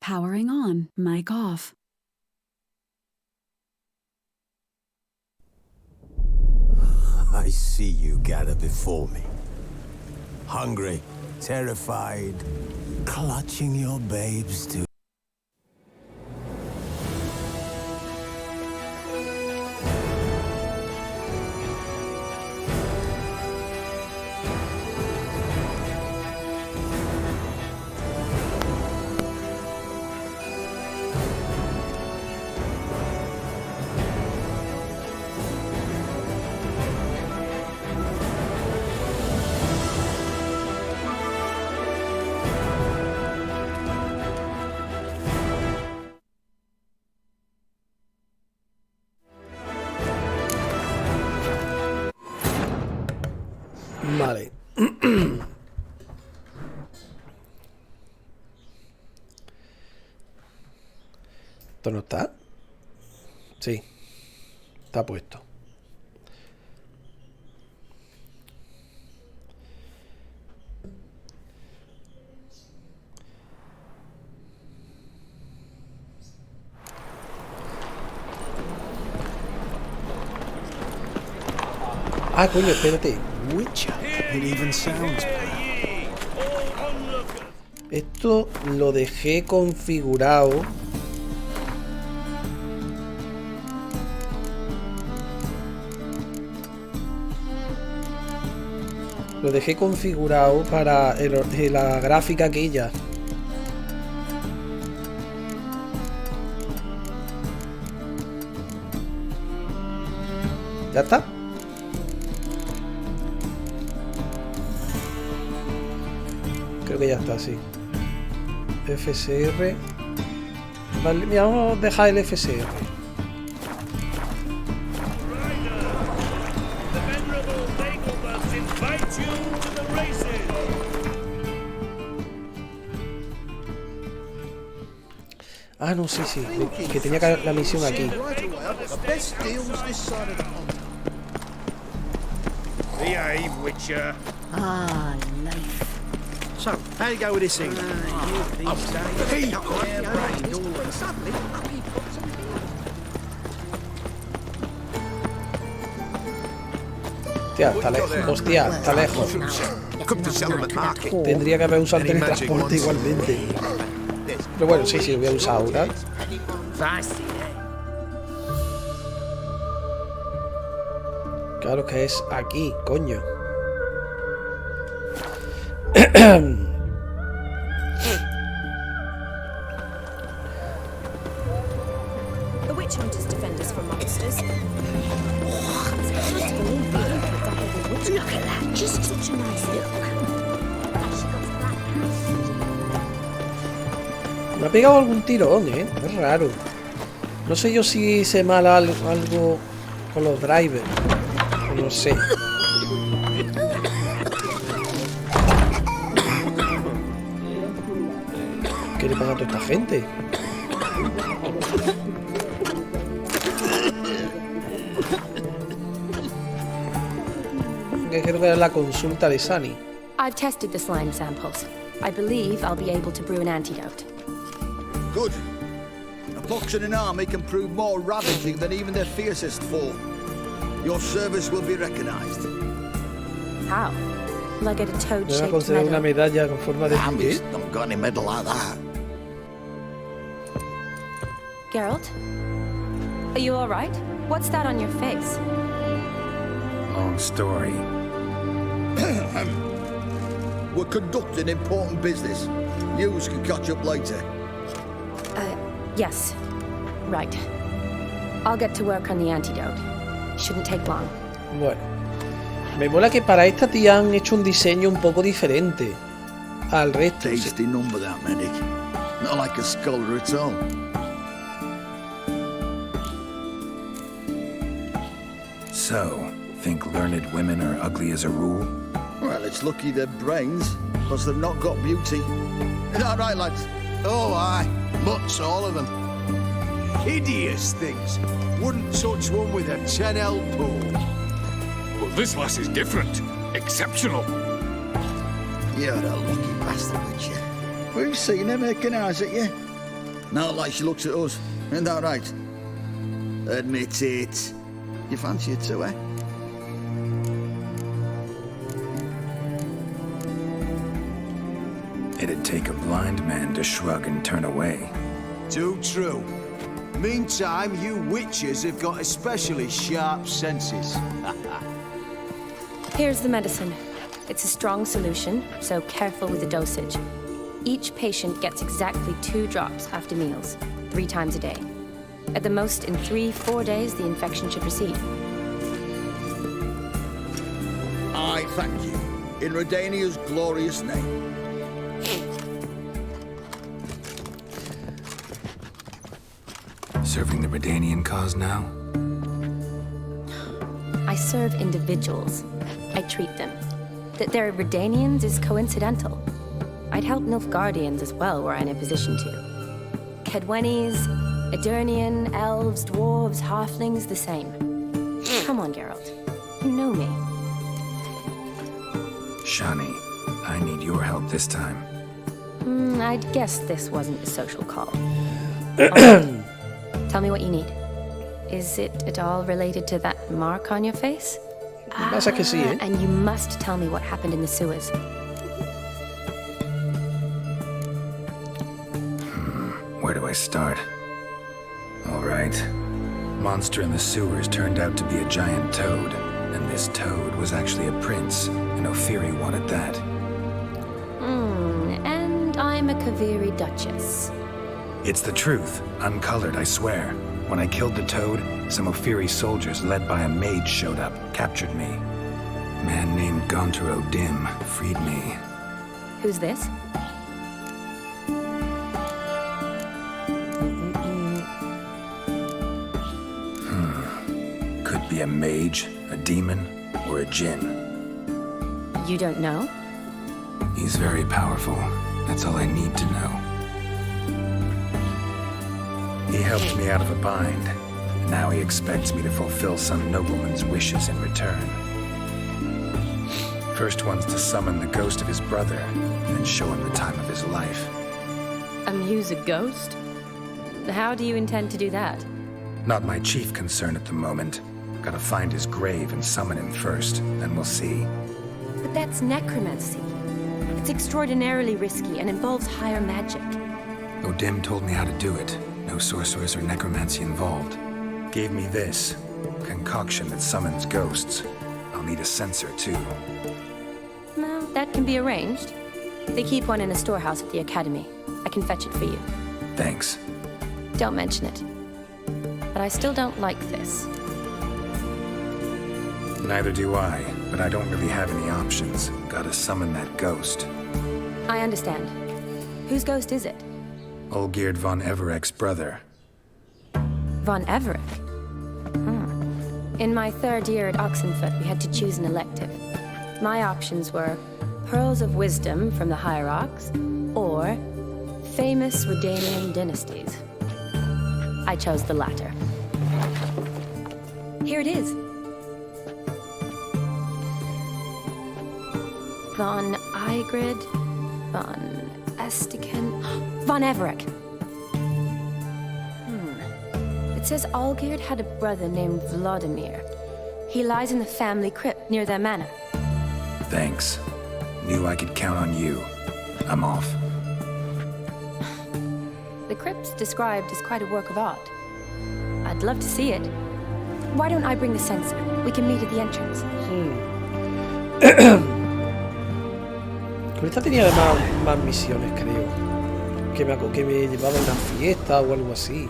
Powering on, mic off. I see you gather before me. Hungry, terrified, clutching your babes to... Vale. ¿Esto no está? Sí. Está puesto. Ah, coño, espérate. Witcher. It even sounds bad. Esto lo dejé configurado. Lo dejé configurado para la gráfica aquella. ¿Ya está? Creo que ya está, sí. FSR. Vale, mira, vamos a dejar el FSR. Ah, no, sí, sí. Que tenía la misión aquí. Behave, Witcher. Ah, life. So, how you go with this thing? Hostia, está lejos. Hostia, está lejos. Tendría que haber usado el teletransporte igualmente. Pero bueno, sí, lo voy a usar ahora. Claro que es aquí, coño. The witch hunters defend us from monsters. Look at that, just such a nice look. Me ha pegado algún tirón, es raro. No sé yo si hice mal algo con los drivers. No sé. ¿Qué le pasa a toda esta gente? Creo que era la consulta de Sunny. I've tested the slime samples. I believe I'll be able to brew an antidote. Good. A pox in an army can prove more ravaging than even their fiercest foe. Your service will be recognized. How? Will I get a Me va a toad-shaped conceder una medal? medalla con forma de Army's ticket. not got any medal like that. Geralt? Are you all right? What's that on your face? Long story. We're conducting important business. Yous can catch up later. Yes. Right. I'll get to work on the antidote. Shouldn't take long. Bueno. Me mola que para esta tía han hecho un diseño un poco diferente al resto. Tasty number that, medic. Not like a scholar at all. So, think learned women are ugly as a rule? Well, it's lucky they're brains, because they've not got beauty. Is that right, lads? Oh, aye. Mutts, all of them. Hideous things. Wouldn't touch one with a 10L pole. Well, this lass is different. Exceptional. You're a lucky bastard, Witcher. We've seen her making eyes at you. Now like she looks at us. Ain't that right? Admit it. You fancy it too, eh? It'd take a blind man to shrug and turn away. Too true. Meantime, you witches have got especially sharp senses. Here's the medicine. It's a strong solution, so careful with the dosage. Each patient gets exactly 2 drops after meals, 3 times a day. At the most, in 3-4 days, the infection should recede. I thank you. In Redania's glorious name. Serving the Redanian cause now? I serve individuals. I treat them. That they're Redanians is coincidental. I'd help Nilfgaardians as well were I in a position to. Kedwenis, Edirnian, elves, dwarves, halflings, the same. Come on, Geralt. You know me. Shani, I need your help this time. I'd guess this wasn't a social call. Alright. Tell me what you need. Is it at all related to that mark on your face? Pasa que sí, ¿eh? And you must tell me what happened in the sewers. Where do I start? All right. Monster in the sewers turned out to be a giant toad, and this toad was actually a prince, and Ophiri wanted that. And I'm a Kaviri duchess. It's the truth, uncolored, I swear. When I killed the toad, some Ophiri soldiers led by a mage showed up, captured me. A man named Gontaro Dim freed me. Who's this? Could be a mage, a demon, or a djinn. You don't know? He's very powerful. That's all I need to know. He helped me out of a bind. Now he expects me to fulfill some nobleman's wishes in return. First one's to summon the ghost of his brother, then show him the time of his life. Amuse a ghost? How do you intend to do that? Not my chief concern at the moment. Gotta find his grave and summon him first, then we'll see. But that's necromancy. It's extraordinarily risky and involves higher magic. Odim told me how to do it. No sorcerers or necromancy involved. Gave me this concoction that summons ghosts. I'll need a censer too. No, that can be arranged. They keep one in a storehouse at the academy. I can fetch it for you. Thanks. Don't mention it. But I still don't like this. Neither do I, but I don't really have any options. Gotta summon that ghost. I understand. Whose ghost is it? Olgierd von Everek's brother. Von Everek? In my 3rd year at Oxenfoot, we had to choose an elective. My options were Pearls of Wisdom from the Hierarchs, or Famous Redanian Dynasties. I chose the latter. Here it is. Von Igrid, Von Estiken, Von Everek. It says Olgierd had a brother named Vladimir. He lies in the family crypt near their manor. Thanks. Knew I could count on you. I'm off. The crypt's described as quite a work of art. I'd love to see it. Why don't I bring the censer? We can meet at the entrance. Con esta tenía además más misiones, creo. Que me llevaba a una fiesta o algo así.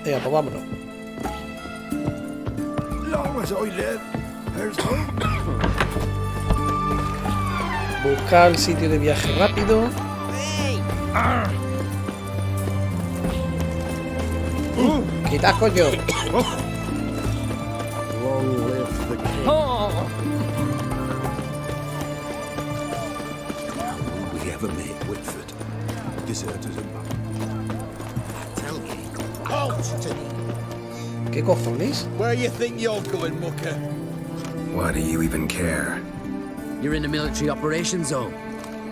Venga, pues vámonos. Long as I live, there's hope. Buscar el sitio de viaje rápido. ¡Quita, coño! Long live the king. We ever made Whitford. Deserters and back. Tell me. Halt! ¿Qué cojones? Where you think you're going, mucker? Why do you even care? You're in the military operations zone,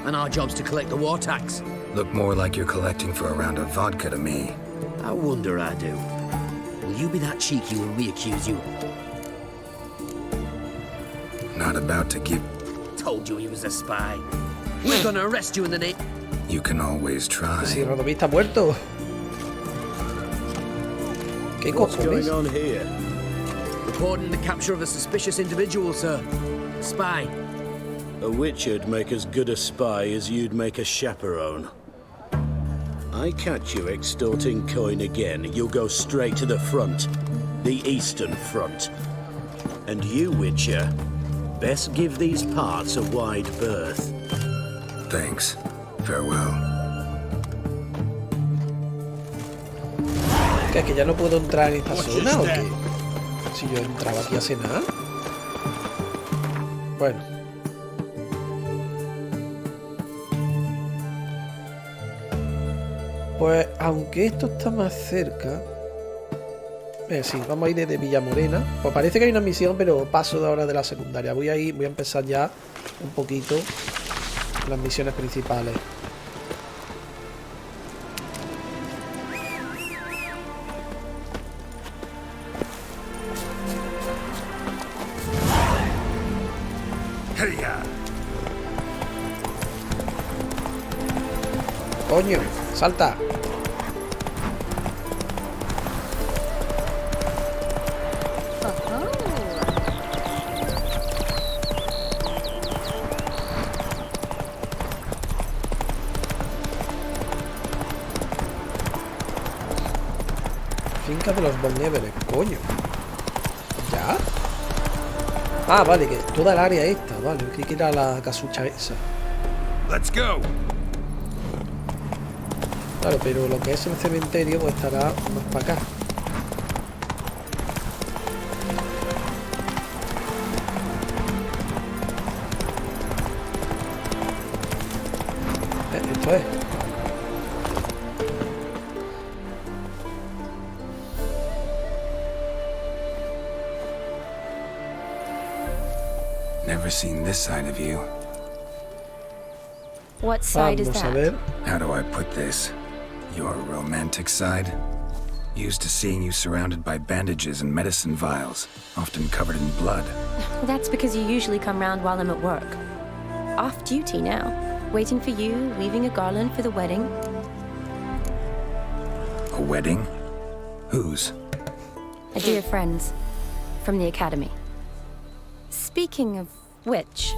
and our job's to collect the war tax. Look more like you're collecting for a round of vodka to me. I wonder I do. Will you be that cheeky when we accuse you? Not about to give... Told you he was a spy. We're gonna arrest you in the name... You can always try. Si Rodoví está muerto. ¿Qué What's cojones? going on here? Reporting the capture of a suspicious individual, sir. A spy. A witcher'd make as good a spy as you'd make a chaperone. I catch you extorting coin again, you'll go straight to the front. The Eastern Front. And you, Witcher, best give these parts a wide berth. Thanks. Farewell. ¿Qué, es que ya no puedo entrar en esta zona o qué? Si yo entraba aquí hace nada. Bueno. Pues aunque esto está más cerca... sí, vamos a ir desde Villamorena. Pues parece que hay una misión, pero paso de ahora de la secundaria. Voy a empezar ya un poquito las misiones principales. Coño, salta. Finca de los Bon Everett, coño. ¿Ya? Ah, vale, que toda el área esta, vale. Creí que era la casucha esa. Let's go. Claro, pero lo que es el cementerio pues estará más para acá. Esto es. Never seen this side of you. What side is Vamos a that? ver. How do I put this? Your romantic side? Used to seeing you surrounded by bandages and medicine vials, often covered in blood. That's because you usually come round while I'm at work. Off duty now. Waiting for you, weaving a garland for the wedding. A wedding? Whose? A dear friend's. From the academy. Speaking of which,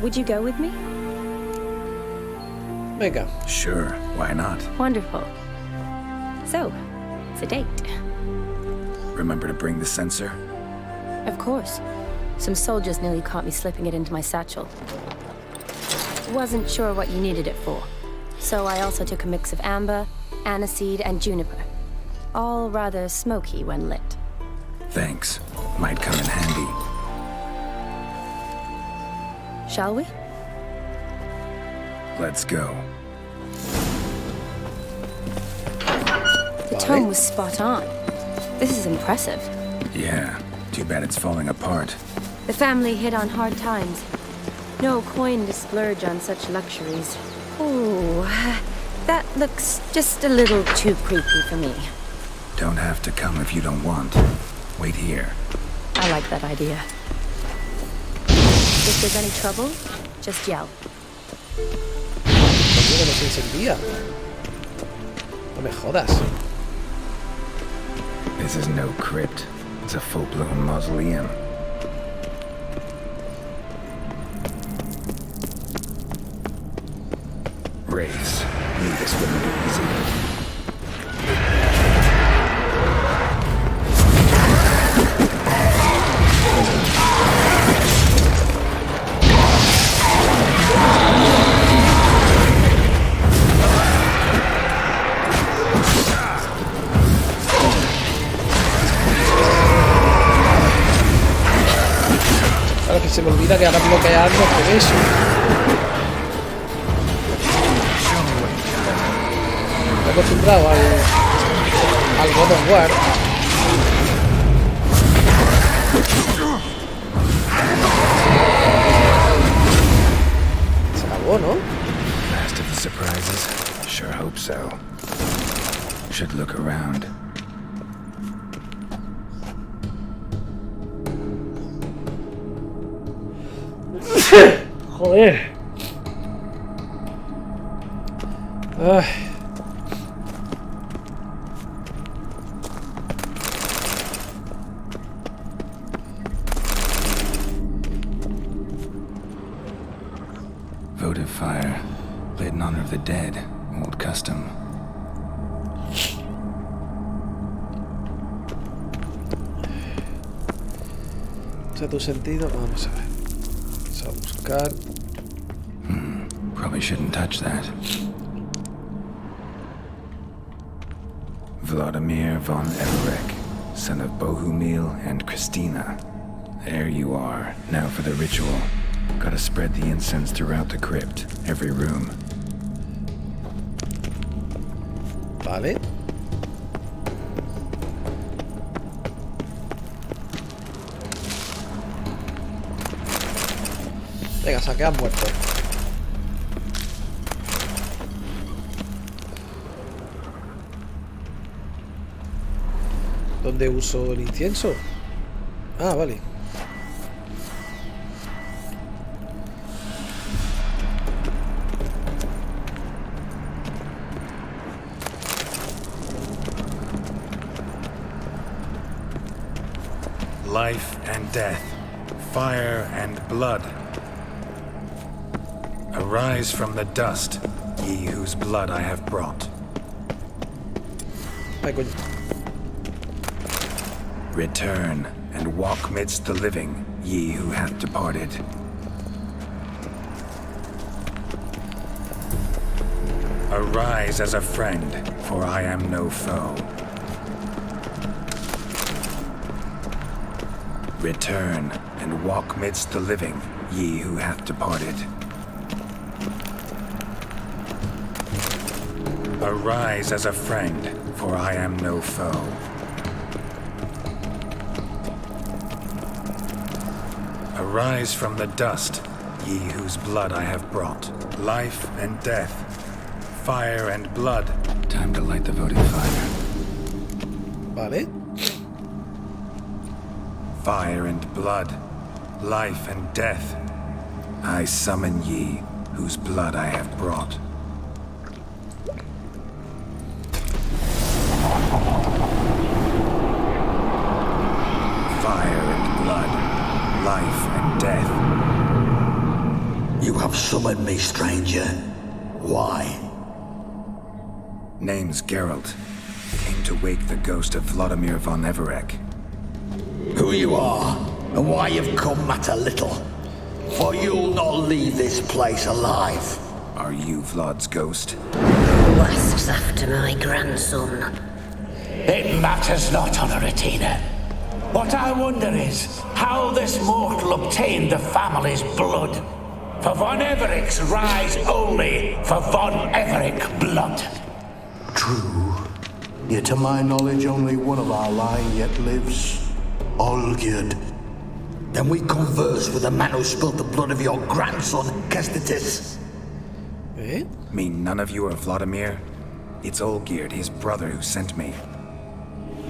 would you go with me? Venga. Sure, why not? Wonderful. So, it's a date. Remember to bring the censer? Of course. Some soldiers nearly caught me slipping it into my satchel. Wasn't sure what you needed it for. So I also took a mix of amber, aniseed, and juniper. All rather smoky when lit. Thanks. Might come in handy. Shall we? Let's go. The tome was spot on. This is impressive. Yeah, too bad it's falling apart. The family hit on hard times. No coin to splurge on such luxuries. Ooh, that looks just a little too creepy for me. Don't have to come if you don't want. Wait here. I like that idea. If there's any trouble, just yell. Tampoco no se encendía. No me jodas. This is no crypt. It's a full-blown mausoleum. Wraiths. Knew this wouldn't be easy. Claro que se me olvida que ahora bloquearnos con eso. acostumbrado al God of War. Se acabó, ¿no? Last of the surprises? Sure hope so. Should look around. Joder. Ay. Votive fire. Lit in honor of the dead. Old custom. O sea, tu sentido. Vamos a ver. Vamos a buscar. Probably shouldn't touch that. Vladimir von Everek, son of Bohumil and Christina. There you are. Now for the ritual. Gotta spread the incense throughout the crypt, every room. Vale. Venga, saquean muerto. ¿Dónde uso el incienso? Ah, vale. Life and death, fire and blood. Arise from the dust, ye whose blood I have brought. Ay, coño. Return and walk midst the living, ye who hath departed. Arise as a friend, for I am no foe. Return and walk midst the living, ye who hath departed. Arise as a friend, for I am no foe. Arise from the dust, ye whose blood I have brought. Life and death, fire and blood. Time to light the votive fire. Vale. Fire and blood, life and death. I summon ye, whose blood I have brought. Fire and blood, life and death. You have summoned me, stranger. Why? Name's Geralt. Came to wake the ghost of Vladimir von Everek. Who you are, and why you've come matter little. For you'll not leave this place alive. Are you Vlad's ghost? Lusts after my grandson. It matters not, Honoratina. What I wonder is how this mortal obtained the family's blood. For von Everek's rise only for von Everek blood. True. Yet to my knowledge, only one of our line yet lives. Olgierd. Then we converse with the man who spilled the blood of your grandson, Kestitis. ¿Eh? Mean none of you are Vladimir? It's Olgierd, his brother, who sent me.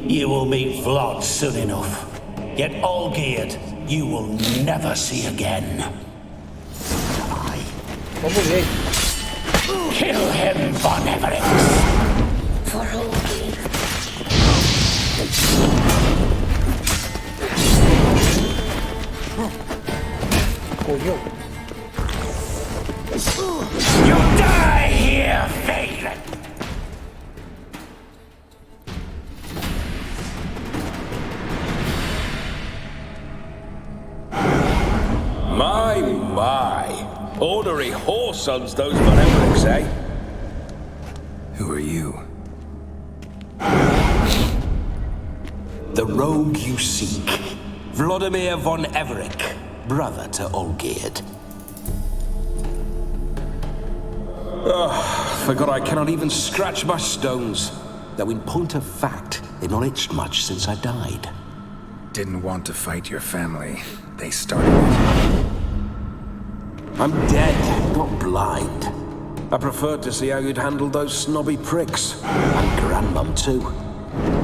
You will meet Vlad soon enough. Yet Olgierd, you will never see again. Vamos bien. Kill him, von Everek. For Olgierd. Coño. You die here, Valen. My. Ornery whoresons those von Evereks, eh? Who are you? The rogue you seek. Vladimir von Everek, brother to Olgierd. forgot I cannot even scratch my stones. Though in point of fact, they've not itched much since I died. Didn't want to fight your family. They started it. I'm dead, not blind. I preferred to see how you'd handle those snobby pricks. And Grandmum, too.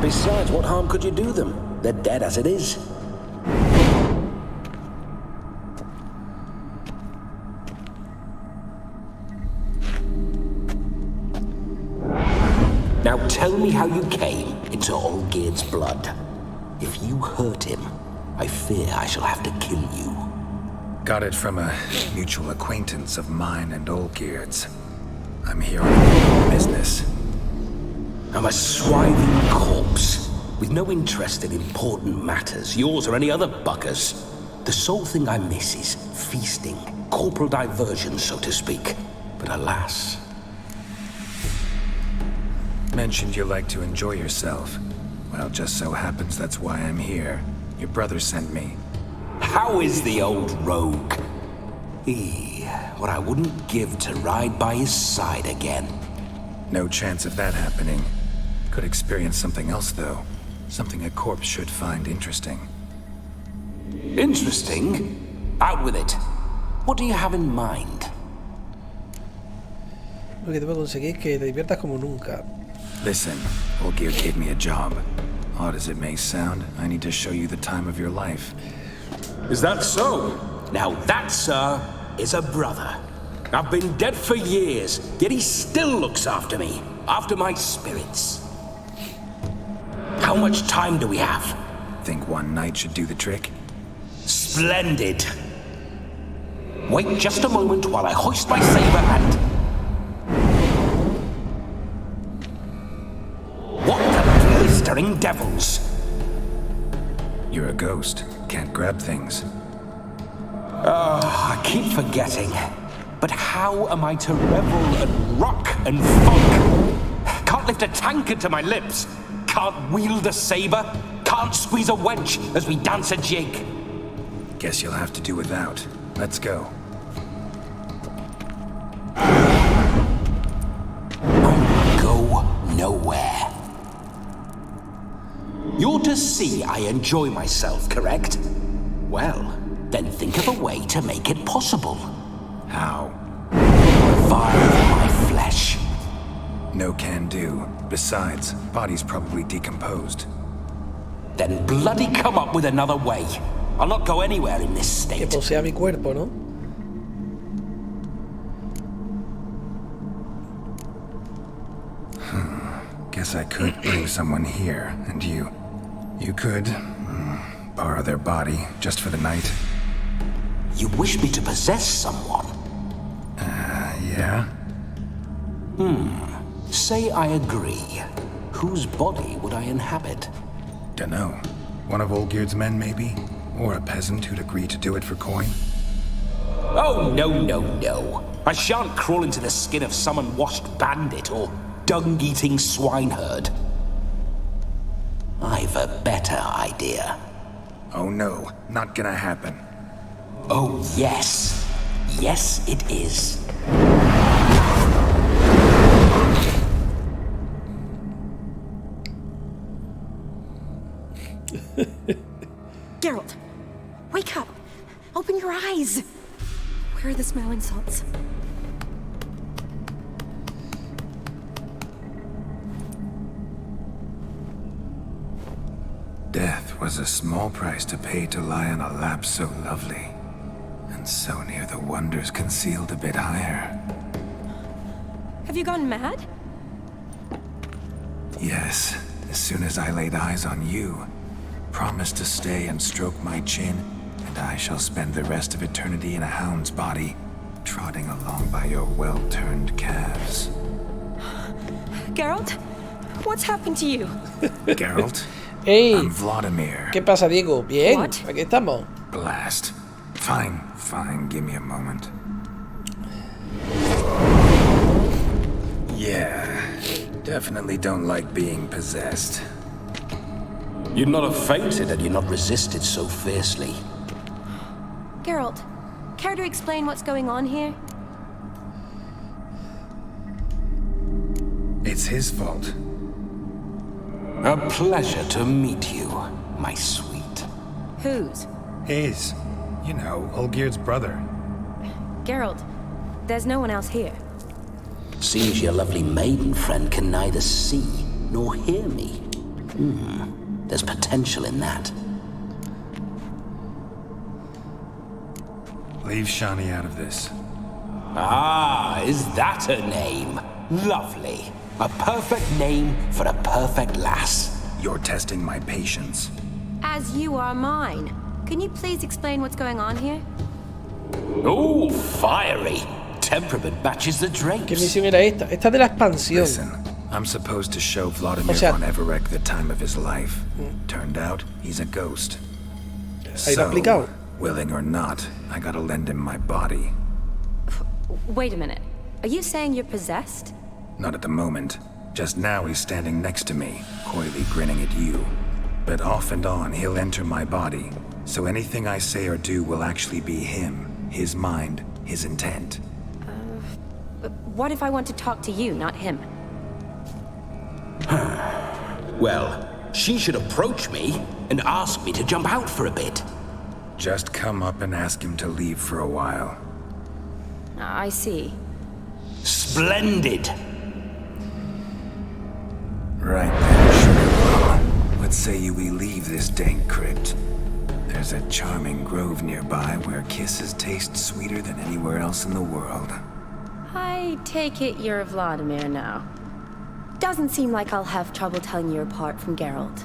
Besides, what harm could you do them? They're dead as it is. Now tell me how you came into Olgierd's blood. If you hurt him, I fear I shall have to kill you. Got it from a mutual acquaintance of mine and Olgierd's. I'm here on business. I'm a swiving corpse, with no interest in important matters, yours or any other buggers. The sole thing I miss is feasting, corporal diversion, so to speak. But alas... Mentioned you like to enjoy yourself. Well, just so happens that's why I'm here. Your brother sent me. How is the old rogue? What I wouldn't give to ride by his side again. No chance of that happening. Could experience something else, though. Something a corpse should find interesting. Interesting? Out with it. What do you have in mind? Lo que debo conseguir es que te diviertas como nunca. Listen, Olgierd gave me a job. Odd as it may sound, I need to show you the time of your life. Is that so? Now that, sir, is a brother. I've been dead for years, yet he still looks after me, after my spirits. How much time do we have? Think one night should do the trick? Splendid. Wait just a moment while I hoist my saber and... What the blistering devils? You're a ghost. Can't grab things. I keep forgetting. But how am I to revel and rock and funk? Can't lift a tankard to my lips. Can't wield a saber. Can't squeeze a wedge as we dance a jig. Guess you'll have to do without. Let's go. I'll go nowhere. You're to see I enjoy myself, correct? Well, then think of a way to make it possible. How? Revive my flesh. No can do. Besides, body's probably decomposed. Then bloody come up with another way. I'll not go anywhere in this state. Que posea mi cuerpo, ¿no? Guess I could bring someone here, and you could borrow their body just for the night. You wish me to possess someone? Yeah? Say I agree. Whose body would I inhabit? Dunno. One of Olgierd's men, maybe? Or a peasant who'd agree to do it for coin? Oh, no. I shan't crawl into the skin of some unwashed bandit or dung-eating swineherd. I've a better idea. Oh no, not gonna happen. Oh, yes. Yes, it is. Geralt, wake up. Open your eyes. Where are the smelling salts? Death was a small price to pay to lie on a lap so lovely, and so near the wonders concealed a bit higher. Have you gone mad? Yes, as soon as I laid eyes on you, promise to stay and stroke my chin, and I shall spend the rest of eternity in a hound's body, trotting along by your well-turned calves. Geralt, what's happened to you? Geralt? Hey, I'm Vladimir. ¿Qué pasa, Diego? Bien, What? aquí estamos. Blast. Fine, give me a moment. Yeah, definitely don't like being possessed. You'd not have fainted had you not resisted so fiercely. Geralt, care to explain what's going on here? It's his fault. A pleasure to meet you, my sweet. Whose? His. You know, Olgierd's brother. Geralt, there's no one else here. Seems your lovely maiden friend can neither see nor hear me. There's potential in that. Leave Shani out of this. Ah, is that her name? Lovely. A perfect name for a perfect lass. You're testing my patience. As you are mine. Can you please explain what's going on here? Oh, fiery. Temperament matches the drapes. ¿Qué misión era esta? Esta de la expansión. Listen, I'm supposed to show Vladimir von Everec the time of his life. Turned out, he's a ghost. Ahí lo ha aplicado. Willing or not, I gotta lend him my body. Wait a minute. Are you saying you're possessed? Not at the moment. Just now he's standing next to me, coyly grinning at you. But off and on, he'll enter my body. So anything I say or do will actually be him, his mind, his intent. But what if I want to talk to you, not him? Well, she should approach me and ask me to jump out for a bit. Just come up and ask him to leave for a while. I see. Splendid! Right then, sugar plum. What say you we leave this dank crypt? There's a charming grove nearby where kisses taste sweeter than anywhere else in the world. I take it you're Vladimir now. Doesn't seem like I'll have trouble telling you apart from Geralt.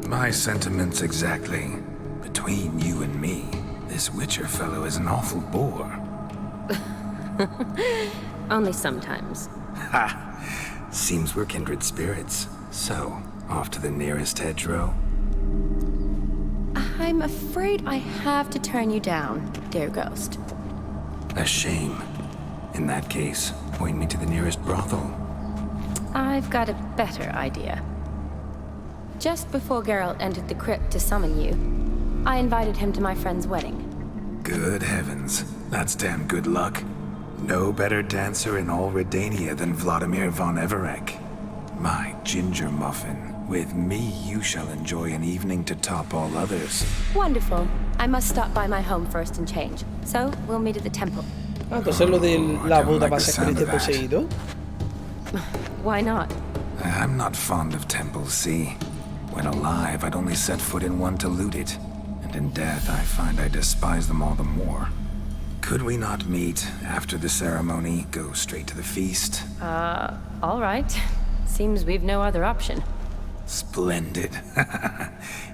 My sentiments exactly. Between you and me, this Witcher fellow is an awful bore. Only sometimes. Ha! Seems we're kindred spirits. So, off to the nearest hedgerow? I'm afraid I have to turn you down, dear ghost. A shame. In that case, point me to the nearest brothel. I've got a better idea. Just before Geralt entered the crypt to summon you, I invited him to my friend's wedding. Good heavens, that's damn good luck. No better dancer in all Redania than Vladimir von Everec. My ginger muffin. With me, you shall enjoy an evening to top all others. Wonderful. I must stop by my home first and change. So, we'll meet at the temple. Ah, entonces lo de la boda va a ser con este poseído. Why not? I'm not fond of temples, see? When alive, I'd only set foot in one to loot it. And in death, I find I despise them all the more. Could we not meet after the ceremony, go straight to the feast? All right. Seems we've no other option. Splendid.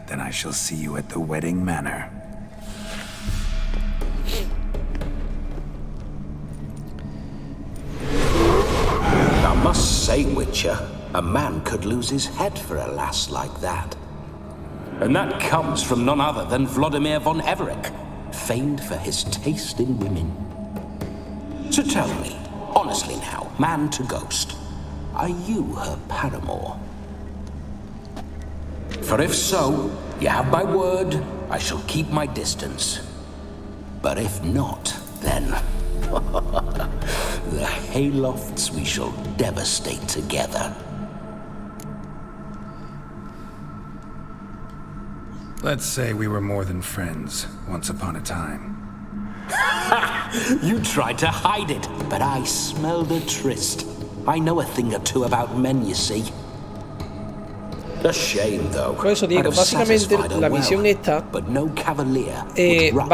Then I shall see you at the wedding manor. I must say, Witcher, a man could lose his head for a lass like that. And that comes from none other than Vladimir von Everec, famed for his taste in women. So tell me, honestly now, man to ghost, are you her paramour? For if so, you have my word, I shall keep my distance. But if not, then the haylofts we shall devastate together. Let's say we were more than friends, once upon a time. You tried to hide it, but I smelled a tryst. I know a thing or two about men, you see. A shame, though. Por eso, Diego, básicamente la misión esta va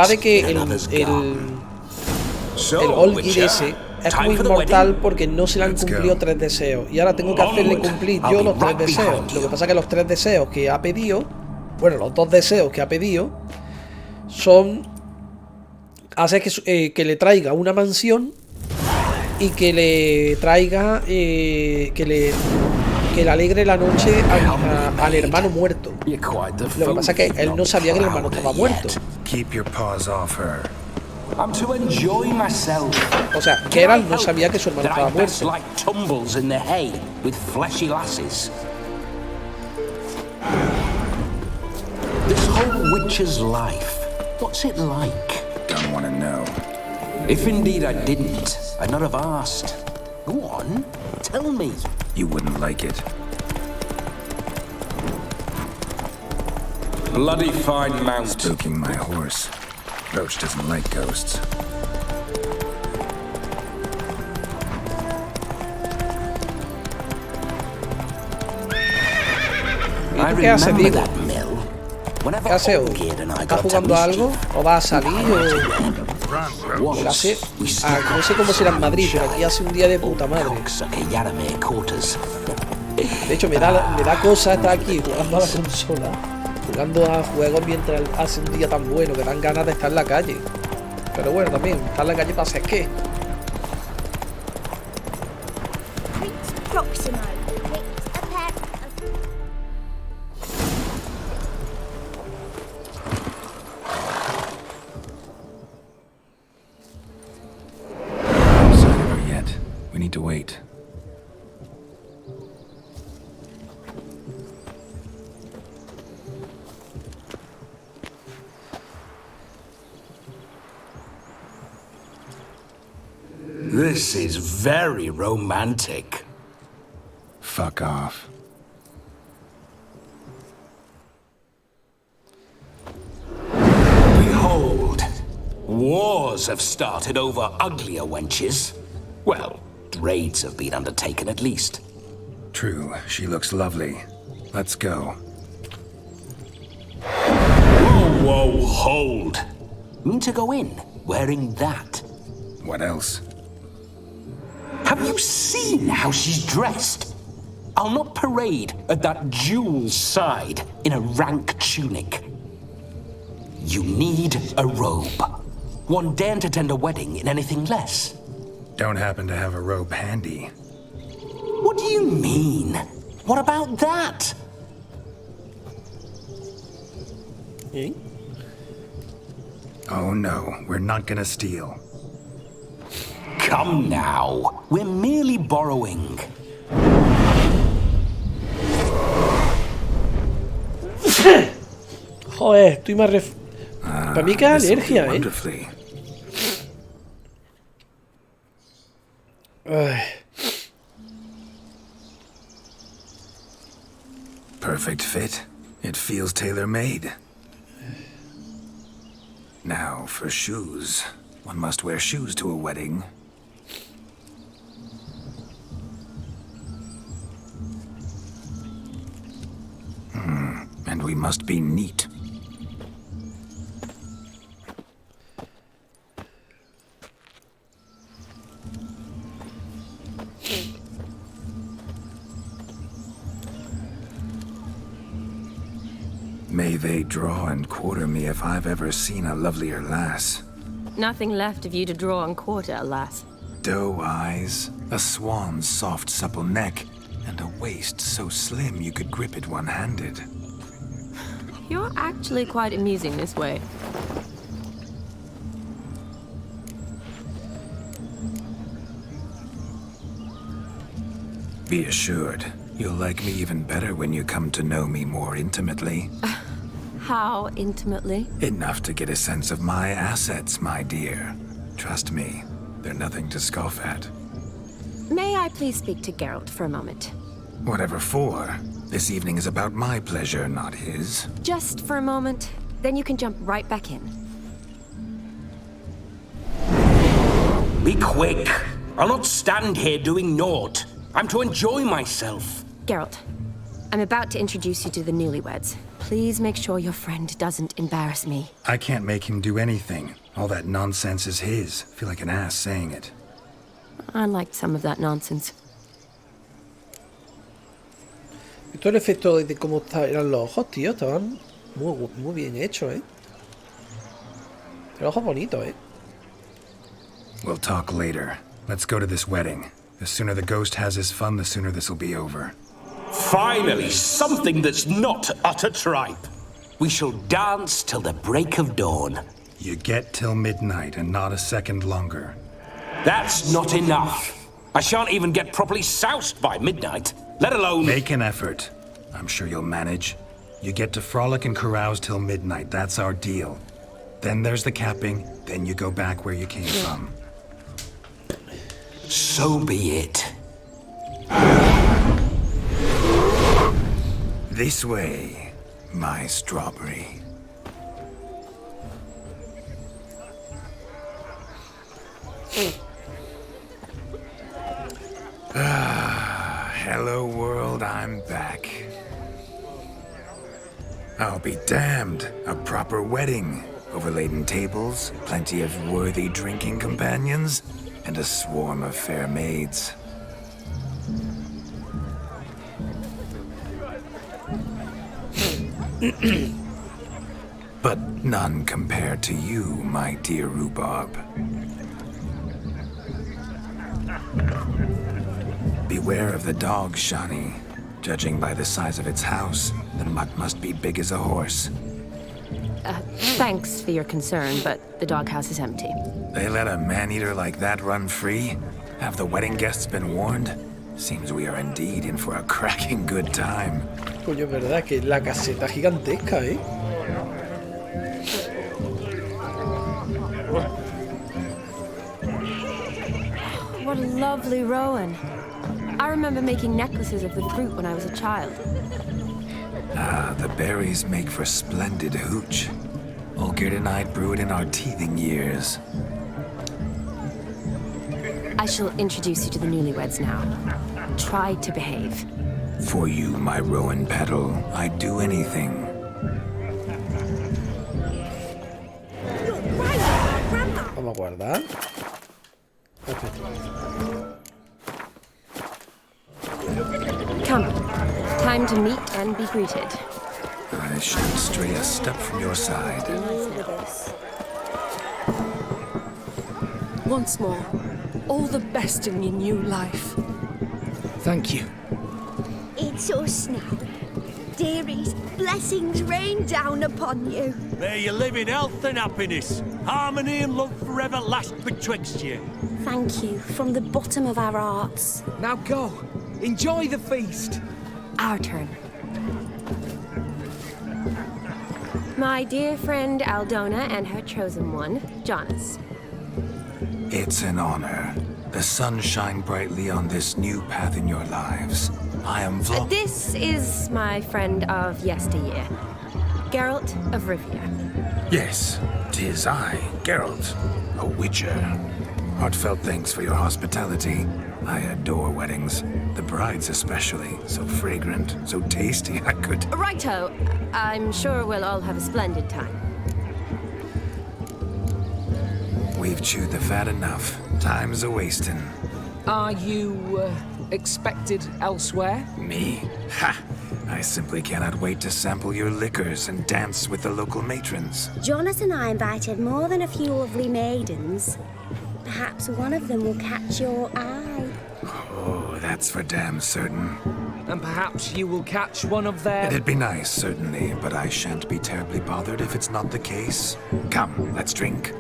de que el Olgierd ese es como inmortal porque no se le han cumplido 3 deseos. Y ahora tengo que hacerle cumplir yo los 3 deseos. Lo que pasa es que los 3 deseos que ha pedido, bueno, los 2 deseos que ha pedido son hacer que le traiga una mansión y que le traiga que le alegre la noche al hermano muerto. Lo que pasa es que él no sabía que el hermano estaba muerto. O sea, Geralt no sabía que su hermano estaba muerto. This whole witcher's life, what's it like? Don't want to know. If indeed I didn't, I'd not have asked. Go on, tell me. You wouldn't like it. Bloody fine mount. Spooking my horse. Roach doesn't like ghosts. ¿Y tú qué haces, Diego? ¿Qué haces hoy? ¿Estás jugando a algo? ¿O vas a salir? ¿O hace? No sé cómo será en Madrid, pero aquí hace un día de puta madre. De hecho, me da cosa estar aquí jugando a la consola, jugando a juegos mientras hace un día tan bueno que dan ganas de estar en la calle. Pero bueno, también, estar en la calle pasa es que... To wait. This is very romantic. Fuck off. Behold, wars have started over uglier wenches. Well, raids have been undertaken at least. True, she looks lovely. Let's go. Whoa, whoa, hold. Mean to go in, wearing that. What else? Have you seen how she's dressed? I'll not parade at that jewel's side in a rank tunic. You need a robe. One daren't attend a wedding in anything less. Don't happen to have a robe handy. What do you mean? What about that? ¿Eh? Oh no, we're not gonna steal. Come now, we're merely borrowing. Joder, estoy más Para mí que es alergia, Ay. Perfect fit. It feels tailor-made. Now for shoes. One must wear shoes to a wedding. And we must be neat. May they draw and quarter me if I've ever seen a lovelier lass. Nothing left of you to draw and quarter, alas. Doe eyes, a swan's soft supple neck, and a waist so slim you could grip it one-handed. You're actually quite amusing this way. Be assured, you'll like me even better when you come to know me more intimately. How intimately? Enough to get a sense of my assets, my dear. Trust me, they're nothing to scoff at. May I please speak to Geralt for a moment? Whatever for. This evening is about my pleasure, not his. Just for a moment, then you can jump right back in. Be quick. I'll not stand here doing naught. I'm to enjoy myself. Geralt, I'm about to introduce you to the newlyweds. Please make sure your friend doesn't embarrass me. I can't make him do anything. All that nonsense is his. I feel like an ass saying it. I liked some of that nonsense. Esto el efecto de cómo eran los ojos, tío. Estaban muy bien hechos, Los ojos bonitos, We'll talk later. Let's go to this wedding. The sooner the ghost has his fun, the sooner this'll be over. Finally, something that's not utter tripe. We shall dance till the break of dawn. You get till midnight and not a second longer. That's not enough. I shan't even get properly soused by midnight, let alone... Make an effort. I'm sure you'll manage. You get to frolic and carouse till midnight, that's our deal. Then there's the capping, then you go back where you came from. So be it. This way, my strawberry. Hello world, I'm back. I'll be damned. A proper wedding. Overladen tables, plenty of worthy drinking companions, and a swarm of fair maids. But none compared to you, my dear rhubarb. Beware of the dog, Shani. Judging by the size of its house, the mutt must be big as a horse. Thanks for your concern, but the doghouse is empty. They let a man-eater like that run free? Have the wedding guests been warned? Seems we are indeed in for a cracking good time. Coño, es verdad que la caseta es gigantesca, ¿eh? What a lovely rowan. I remember making necklaces of the fruit when I was a child. Ah, the berries make for splendid hooch. Olgerd and I brewed in our teething years. I shall introduce you to the newlyweds now. Try to behave. For you, my rowan petal, I'd do anything. Vamos a guardar. Come. Time to meet and be greeted. I shan't stray a step from your side. Once more, all the best in your new life. Thank you. It's us now. Dearies, blessings rain down upon you. May you live in health and happiness. Harmony and love forever last betwixt you. Thank you from the bottom of our hearts. Now go. Enjoy the feast. Our turn. My dear friend Aldona and her chosen one, Jonas. It's an honor. The sun shine brightly on this new path in your lives. I am This is my friend of yesteryear, Geralt of Rivia. Yes, 'tis I, Geralt, a witcher. Heartfelt thanks for your hospitality. I adore weddings. The brides especially. So fragrant, so tasty, I could... Righto. I'm sure we'll all have a splendid time. We've chewed the fat enough. Time's a-wasting. Are you, expected elsewhere? Me? Ha! I simply cannot wait to sample your liquors and dance with the local matrons. Jonas and I invited more than a few lovely maidens. Perhaps one of them will catch your eye. Oh, that's for damn certain. And perhaps you will catch one of their... It'd be nice, certainly, but I shan't be terribly bothered if it's not the case. Come, let's drink.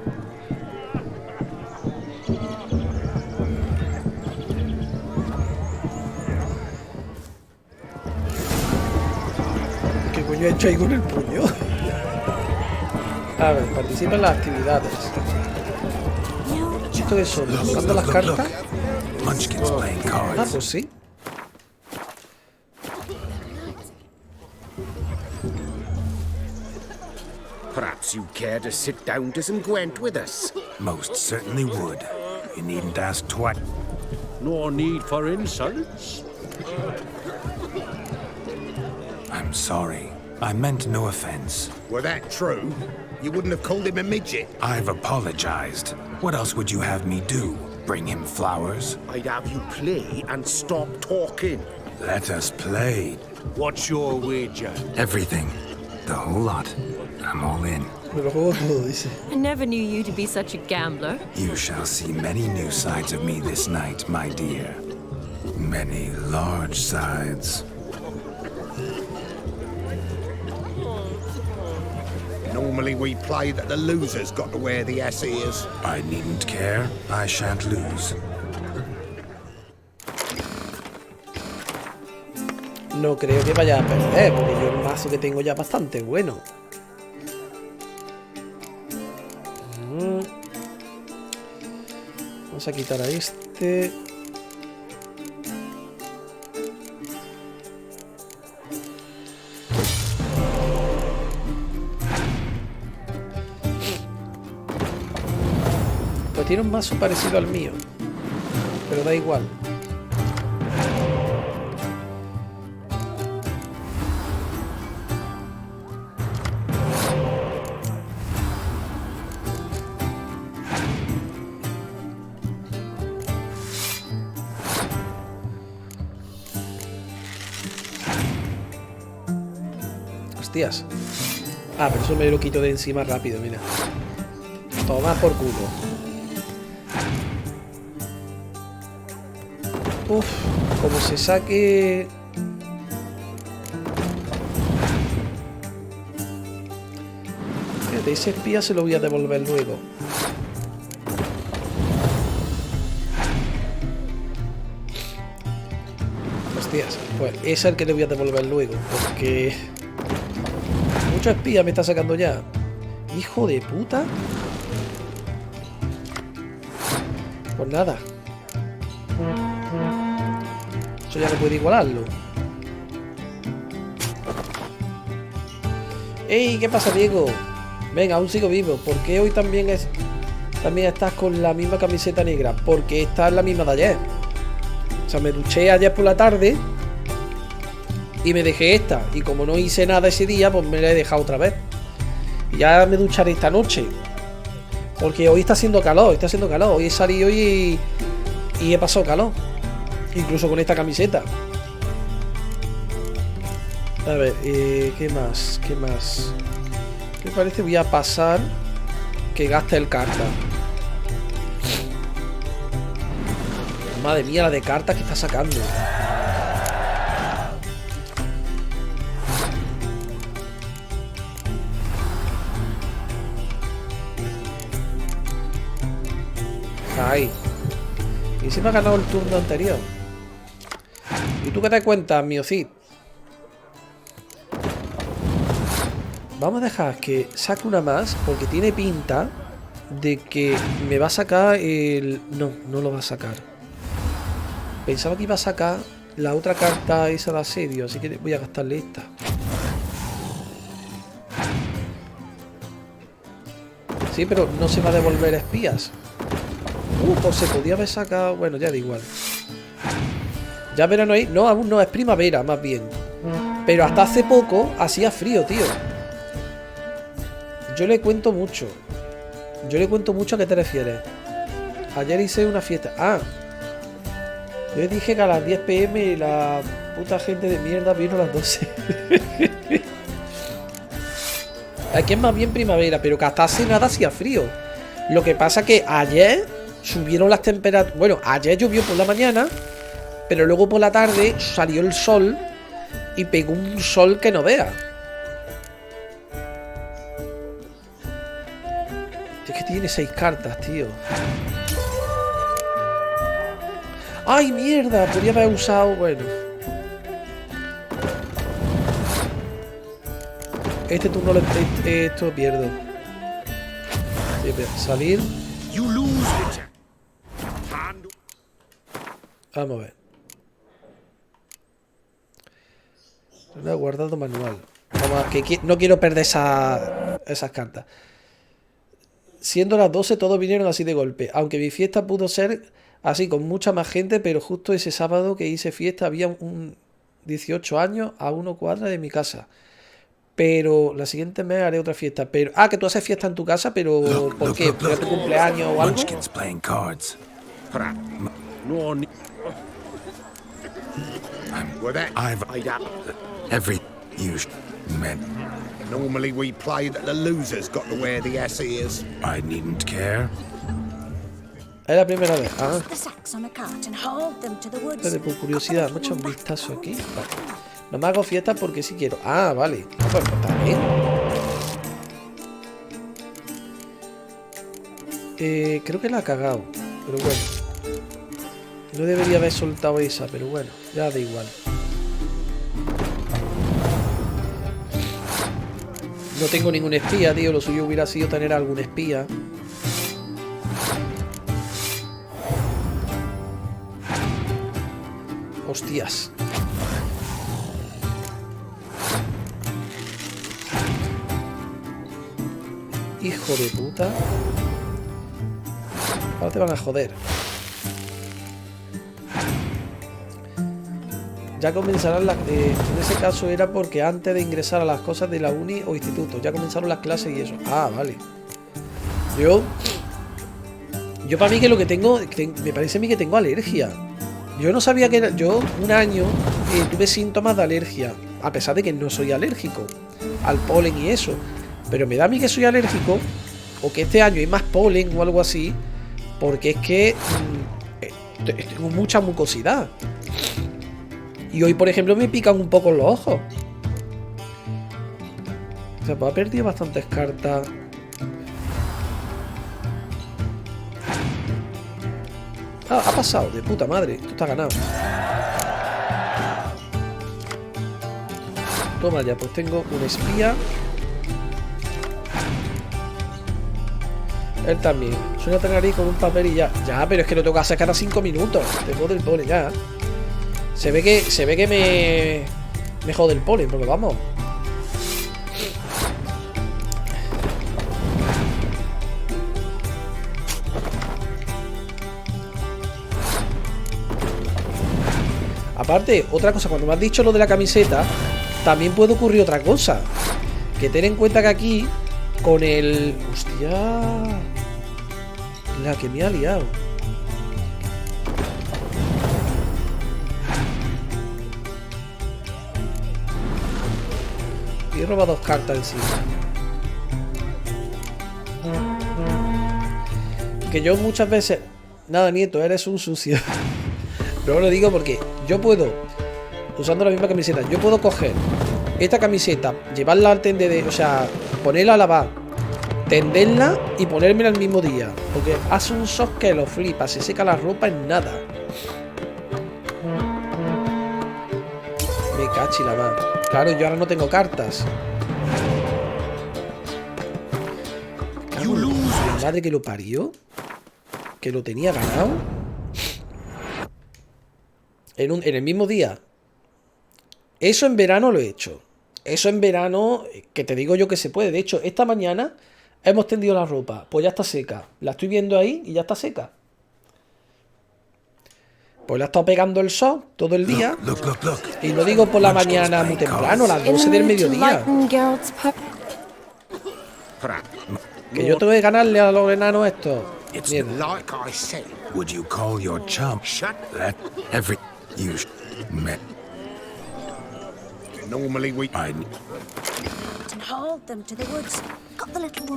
¿Qué coño he hecho ahí con el puño? A ver, participa en las actividades. ¿Esto qué son? ¿Jugando las cartas? Ah, pues sí. Perhaps you'd care to sit down to some Gwent with us? Most certainly would. You needn't ask twice. No need for insults. I'm sorry. I meant no offense. Were that true, you wouldn't have called him a midget. I've apologized. What else would you have me do? Bring him flowers? I'd have you play and stop talking. Let us play. What's your wager? Everything. The whole lot. I'm all in. Me lo juego todo, dice. I never knew you to be such a gambler. You shall see many new sides of me this night, my dear. Many large sides. Normally we play that the loser's got to wear the ass ears. I needn't care. I shan't lose. No creo que vaya a perder, porque yo el mazo que tengo ya es bastante bueno. Vamos a quitar a este. este. Pues tiene un mazo parecido al mío, pero da igual. Hostias. Ah, pero eso me lo quito de encima rápido, mira. Toma por culo. Uf, como se saque... Fíjate, ese espía se lo voy a devolver luego. Hostias, pues es el que le voy a devolver luego, porque... Mucho espía me está sacando ya. Hijo de puta. Pues nada. Eso ya no puede igualarlo. ¡Ey! ¿Qué pasa, Diego? Venga, aún sigo vivo. ¿Por qué hoy también estás con la misma camiseta negra? Porque esta es la misma de ayer. O sea, me duché ayer por la tarde y me dejé esta. Y como no hice nada ese día, pues me la he dejado otra vez. Y ya me ducharé esta noche. Porque hoy está haciendo calor, Hoy he salido y he pasado calor. Incluso con esta camiseta. A ver, ¿qué más? Me parece voy a pasar que gaste el carta. Madre mía, la de cartas que está sacando. Ahí. Y si me ha ganado el turno anterior. ¿Y tú qué te cuentas, Miocid? Vamos a dejar que saque una más, porque tiene pinta de que me va a sacar el... No, no lo va a sacar. Pensaba que iba a sacar la otra carta esa de asedio, así que voy a gastarle esta. Sí, pero no se va a devolver espías. Pues se podía haber sacado... Bueno, ya da igual. Ya verano ahí... No, aún no, es primavera, más bien. Pero hasta hace poco hacía frío, tío. Yo le cuento mucho. ¿A qué te refieres? Ayer hice una fiesta. Ah. Yo dije que a las 10 PM la puta gente de mierda vino a las 12. Aquí es más bien primavera, pero que hasta hace nada hacía frío. Lo que pasa que ayer subieron las temperaturas. Bueno, ayer llovió por la mañana, pero luego por la tarde salió el sol y pegó un sol que no vea. Es que tiene 6 cartas, tío. ¡Ay, mierda! Podría haber usado... Bueno. Este turno esto pierdo. Salir. Vamos a ver. Guardado manual. Vamos a ver, que no quiero perder esas cartas. Siendo las 12 todos vinieron así de golpe. Aunque mi fiesta pudo ser así con mucha más gente, pero justo ese sábado que hice fiesta había un 18 años a 1 cuadra de mi casa. Pero la siguiente mes haré otra fiesta. Pero que tú haces fiesta en tu casa, pero ¿por qué? ¿Por tu cumpleaños o algo? Normally we play that the loser's got to wear the SEs. I needn't care. Es la primera vez. Ah. Por curiosidad, hemos hecho un vistazo aquí. Vale. No me hago fiesta porque sí quiero. Ah, vale. Pues está bien. Creo que la ha cagado. Pero bueno. No debería haber soltado esa, pero bueno. Ya da igual. No tengo ningún espía, tío. Lo suyo hubiera sido tener algún espía. Hostias. Hijo de puta. Ahora te van a joder. Ya comenzarán las... en ese caso era porque antes de ingresar a las cosas de la uni o instituto. Ya comenzaron las clases y eso. Ah, vale. Yo para mí que lo que tengo... me parece a mí que tengo alergia. Yo no sabía que era... Yo un año tuve síntomas de alergia. A pesar de que no soy alérgico al polen y eso. Pero me da a mí que soy alérgico. O que este año hay más polen o algo así. Porque es que... tengo mucha mucosidad. Y hoy, por ejemplo, me pican un poco los ojos. O sea, pues ha perdido bastantes cartas. Ah, ha pasado, de puta madre. Esto está ganado. Toma ya, pues tengo un espía. Él también. Suena tener nariz con un papel y ya. Ya, pero es que lo tengo que hacer cada 5 minutos. Te jode el polen ya. Se ve que me jode el polen, porque vamos. Aparte, otra cosa, cuando me has dicho lo de la camiseta, también puede ocurrir otra cosa. Que ten en cuenta que aquí, con el... Hostia. La que me ha liado. Y he robado 2 cartas encima. Que yo muchas veces... Nada, nieto, eres un sucio. Pero lo digo porque yo puedo, usando la misma camiseta, yo puedo coger esta camiseta, llevarla al tendedero, o sea, ponerla a lavar, tenderla y ponérmela el mismo día. Porque hace un shock que lo flipa, se seca la ropa en nada. Me cachi la más. Claro, yo ahora no tengo cartas. La madre que lo parió. Que lo tenía ganado. En el mismo día. Eso en verano lo he hecho. Eso en verano, que te digo yo que se puede. De hecho, esta mañana hemos tendido la ropa. Pues ya está seca. La estoy viendo ahí y ya está seca. Pues le ha estado pegando el sol todo el día. Y lo digo por la mañana muy temprano, a las 12 del mediodía. Que yo tengo que ganarle a los enanos estos. Mierda. Would you call your chump? Shut that every you met. Normally we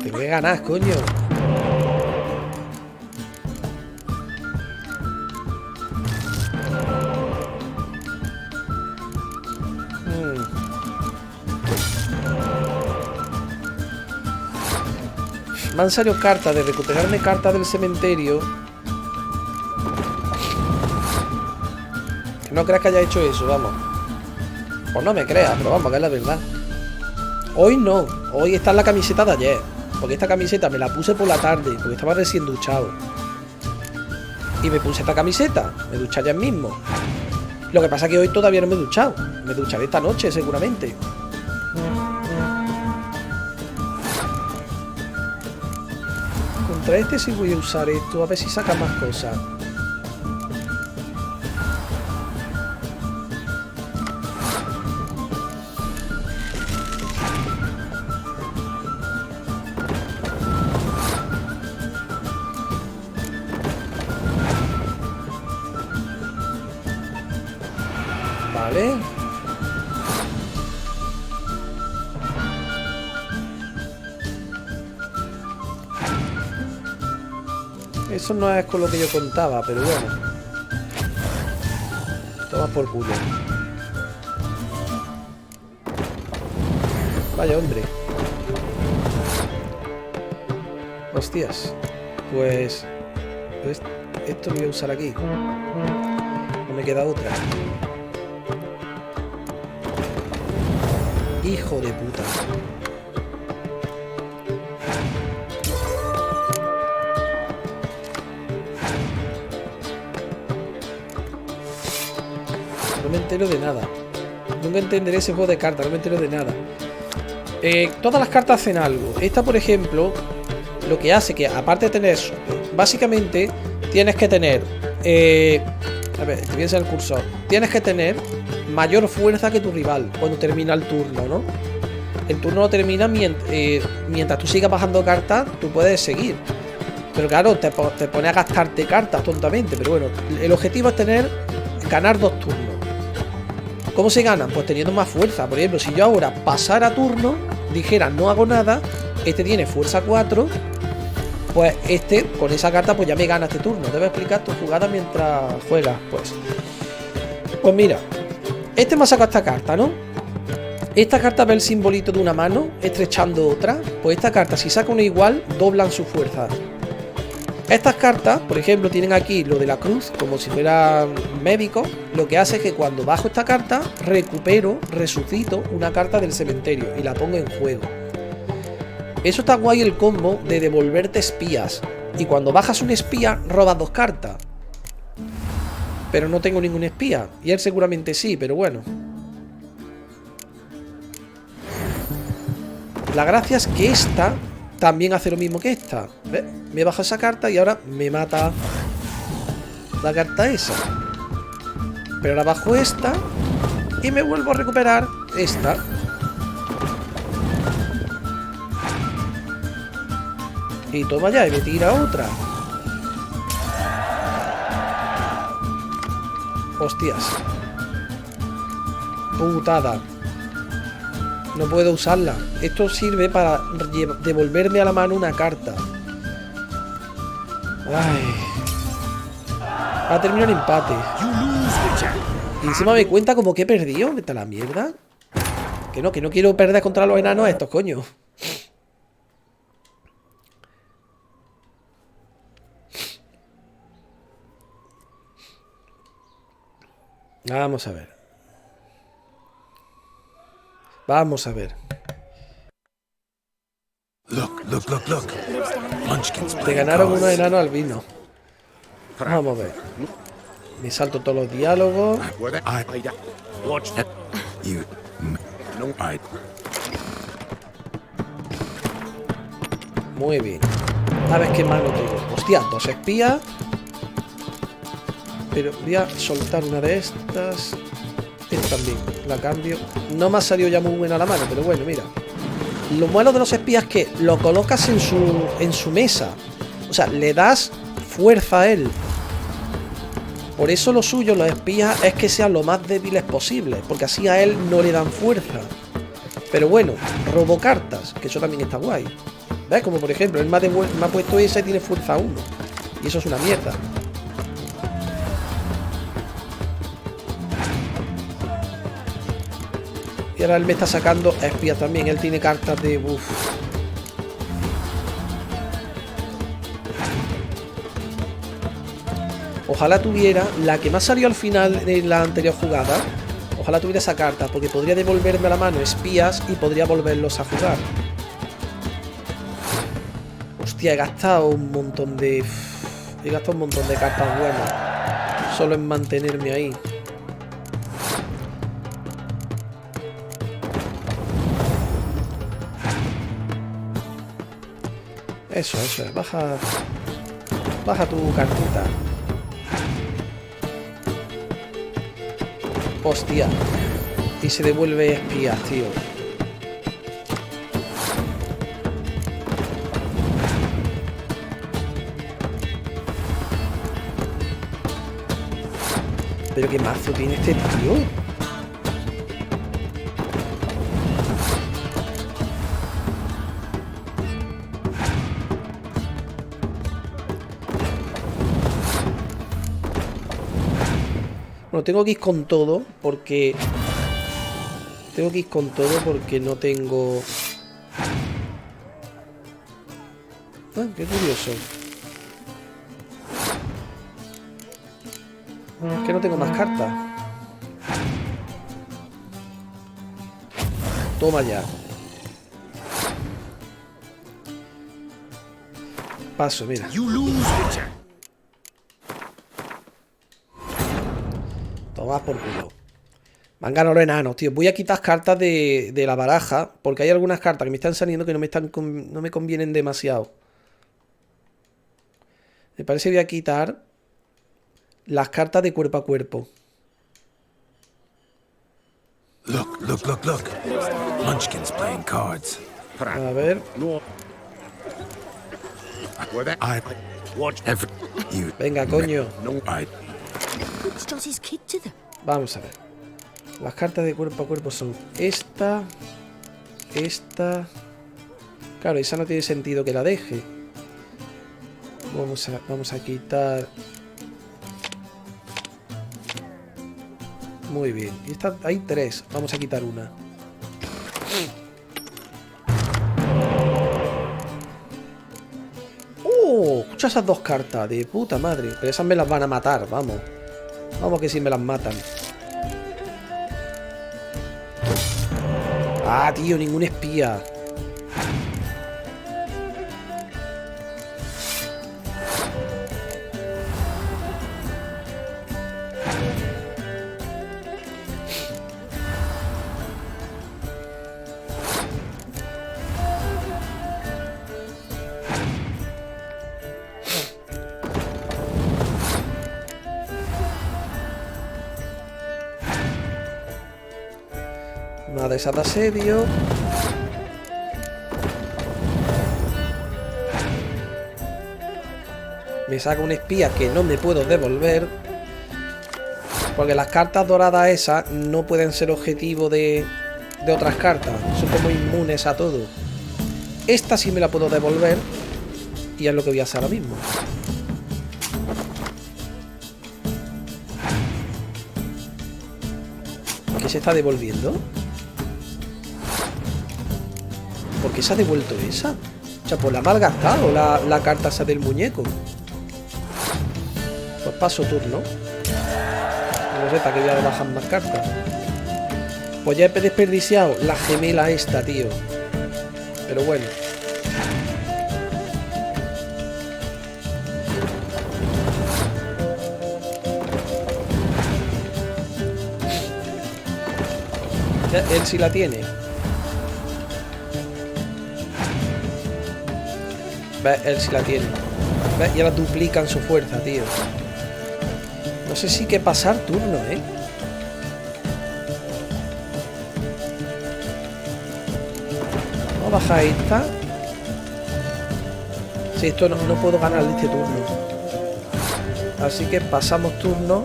Tengo que ganar, coño. Me han salido cartas de recuperarme cartas del cementerio. Que no creas que haya hecho eso, vamos. Pues no me creas, pero vamos, que es la verdad. Hoy no, hoy está en la camiseta de ayer. Porque esta camiseta me la puse por la tarde, porque estaba recién duchado. Y me puse esta camiseta, me duché ayer mismo. Lo que pasa es que hoy todavía no me he duchado. Me ducharé esta noche, seguramente. Contra este sí voy a usar esto, a ver si saca más cosas. Vale. Eso no es con lo que yo contaba, pero bueno. Toma por culo. Vaya hombre. Hostias. Pues esto lo voy a usar aquí. No me queda otra. Hijo de puta. entero de nada. Nunca entenderé ese juego de cartas, no me entero de nada. Todas las cartas hacen algo. Esta, por ejemplo, lo que hace que, aparte de tener eso, básicamente tienes que tener... a ver, te piensa el cursor. Tienes que tener mayor fuerza que tu rival cuando termina el turno, ¿no? El turno lo termina mientras tú sigas bajando cartas, tú puedes seguir. Pero claro, te pone a gastarte cartas tontamente. Pero bueno, el objetivo es ganar 2 turnos. ¿Cómo se ganan? Pues teniendo más fuerza. Por ejemplo, si yo ahora pasara turno, dijera no hago nada, este tiene fuerza 4, pues este, con esa carta, pues ya me gana este turno. Debes explicar tu jugada mientras juegas, pues mira, este me ha sacado esta carta, ¿no? Esta carta ve el simbolito de una mano estrechando otra. Pues esta carta, si saca una igual, doblan su fuerza. Estas cartas, por ejemplo, tienen aquí lo de la cruz, como si fuera médico. Lo que hace es que cuando bajo esta carta, resucito una carta del cementerio y la pongo en juego. Eso está guay, el combo de devolverte espías. Y cuando bajas un espía, robas 2 cartas. Pero no tengo ningún espía. Y él seguramente sí, pero bueno. La gracia es que esta también hace lo mismo que esta. ¿Ves? Me bajo esa carta y ahora me mata la carta esa. Pero ahora bajo esta y me vuelvo a recuperar esta. Y toma ya, y me tira otra. Hostias. Putada. No puedo usarla. Esto sirve para devolverme a la mano una carta. Ay. Va a terminar el empate. Y encima me cuenta como que he perdido. ¿Dónde está la mierda? Que no quiero perder contra los enanos estos, coño. Vamos a ver. Vamos a ver. Te ganaron unos enanos albinos. Vamos a ver. Me salto todos los diálogos. Muy bien. A ver qué mano tengo. Hostia, 2 espías. Pero voy a soltar una de estas. Esta también, la cambio. No me ha salido ya muy buena la mano, pero bueno, mira. Lo malo de los espías es que lo colocas en su mesa. O sea, le das fuerza a él. Por eso lo suyo, los espías, es que sean lo más débiles posible. Porque así a él no le dan fuerza. Pero bueno, robo cartas, que eso también está guay. ¿Ves? Como por ejemplo, él me ha puesto esa y tiene fuerza 1. Y eso es una mierda. Y ahora él me está sacando espías también. Él tiene cartas de... Uf. Ojalá tuviera la que me ha salido al final de la anterior jugada. Ojalá tuviera esa carta, porque podría devolverme a la mano espías y podría volverlos a jugar. Hostia, he gastado un montón de... He gastado un montón de cartas buenas. Solo en mantenerme ahí. Eso es. Baja tu cartita. Hostia. Y se devuelve espías, tío. Pero qué mazo tiene este tío. Bueno, tengo que ir con todo porque... no tengo... Ah, qué curioso. Es que no tengo más cartas. Toma ya. Paso, mira. Toma por culo. Me han ganado los enanos, tío. Voy a quitar cartas de la baraja, porque hay algunas cartas que me están saliendo que no me convienen demasiado. Me parece que voy a quitar las cartas de cuerpo a cuerpo. Look, look, look, look. Munchkin's playing cards. A ver. Venga, coño. Vamos a ver. Las cartas de cuerpo a cuerpo son esta. Claro, esa no tiene sentido que la deje. Vamos a quitar. Muy bien. Y esta, hay 3. Vamos a quitar una. Escucha esas 2 cartas. De puta madre. Pero esas me las van a matar, vamos. Vamos que sí me las matan. Ah, tío, ningún espía. Una de esas de asedio. Me saca un espía que no me puedo devolver. Porque las cartas doradas esas no pueden ser objetivo de otras cartas. Son como inmunes a todo. Esta sí me la puedo devolver. Y es lo que voy a hacer ahora mismo. ¿Qué se está devolviendo? ¿Por qué se ha devuelto esa? O sea, pues la ha malgastado la carta esa del muñeco. Pues paso turno. No sé para qué voy a bajar más cartas. Pues ya he desperdiciado la gemela esta, tío. Pero bueno. Ya, él sí la tiene. ¿Ves? Él sí la tiene. ¿Ves? Y ahora duplican su fuerza, tío. No sé si que pasar turno, ¿eh? Vamos a bajar esta. Sí, esto no puedo ganar este turno. Así que pasamos turno.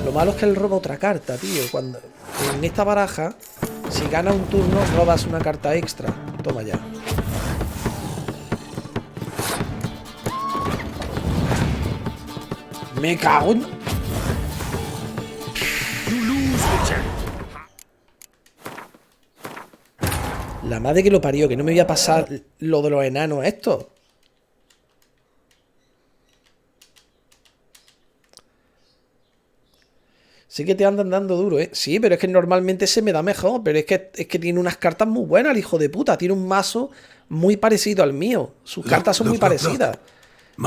Lo malo es que él roba otra carta, tío. Cuando en esta baraja, si gana un turno, robas una carta extra. Toma ya. Me cago en... La madre que lo parió, que no me voy a pasar lo de los enanos estos. Sí que te andan dando duro, ¿eh? Sí, pero es que normalmente se me da mejor. Pero es que tiene unas cartas muy buenas, el hijo de puta. Tiene un mazo muy parecido al mío. Sus cartas son muy parecidas.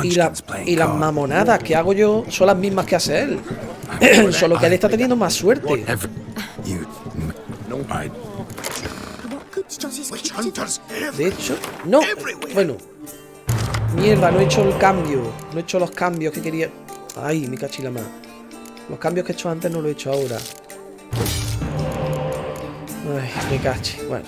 Y las mamonadas que hago yo son las mismas que hace él. Solo que él está teniendo más suerte. De hecho, no. Bueno. Mierda, no he hecho el cambio. No he hecho los cambios que quería. Ay, mi cachilama. Los cambios que he hecho antes no lo he hecho ahora. Ay, me caché. Bueno.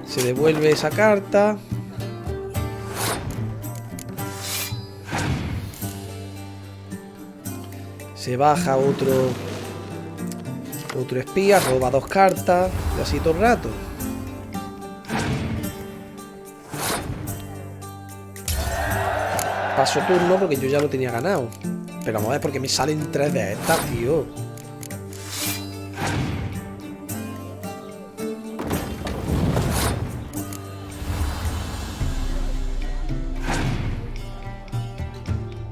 Se devuelve esa carta. Se baja otro espía, roba 2 cartas. Y así todo el rato. Paso turno porque yo ya lo tenía ganado. Pero vamos a ver porque me salen 3 de estas, tío.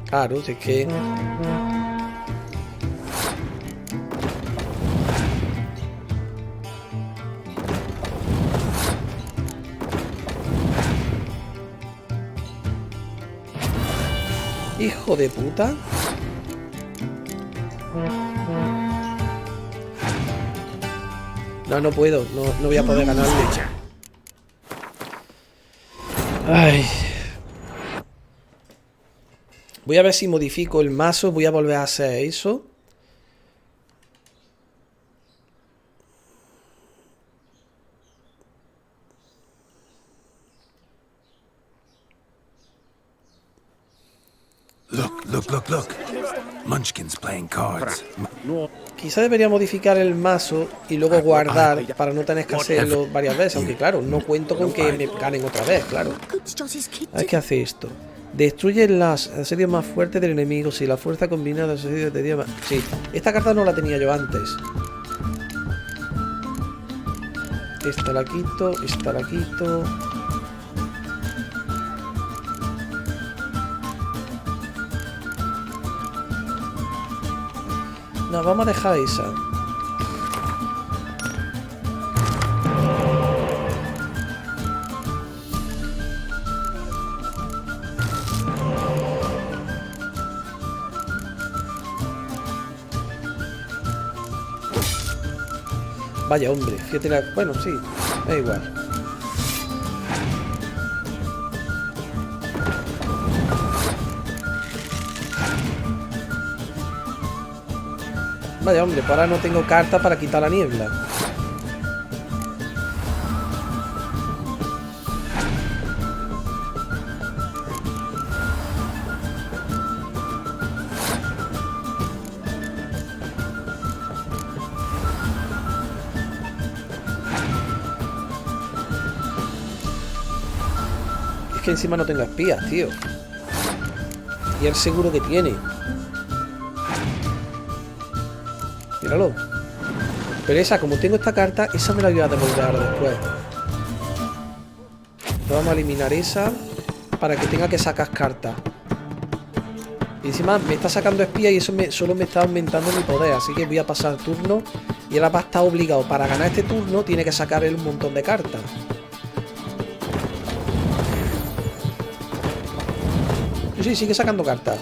Claro, si es que... Hijo de puta. No, no puedo. No voy a poder ganarle. Ay. Voy a ver si modifico el mazo. Voy a volver a hacer eso. Look. Munchkin's playing cards. Quizá debería modificar el mazo y luego guardar para no tener que hacerlo varias veces. Aunque claro, no cuento con que me ganen otra vez, claro. A ver qué hace esto. Destruye las asedios más fuertes del enemigo. Si la fuerza combinada de asedios de día más... Sí, esta carta no la tenía yo antes. Esta la quito, esta la quito. No, vamos a dejar esa. Vaya hombre, fíjate la... Bueno, sí, da igual. Vaya hombre, pues ahora no tengo carta para quitar la niebla. Es que encima no tengo espías, tío. Y él seguro que tiene. Míralo. Pero esa, como tengo esta carta, esa me la voy a devolver ahora después. Vamos a eliminar esa para que tenga que sacar cartas. Y encima me está sacando espía y eso solo me está aumentando mi poder. Así que voy a pasar turno. Y ahora va a estar obligado. Para ganar este turno tiene que sacar él un montón de cartas. Sí, sigue sacando cartas.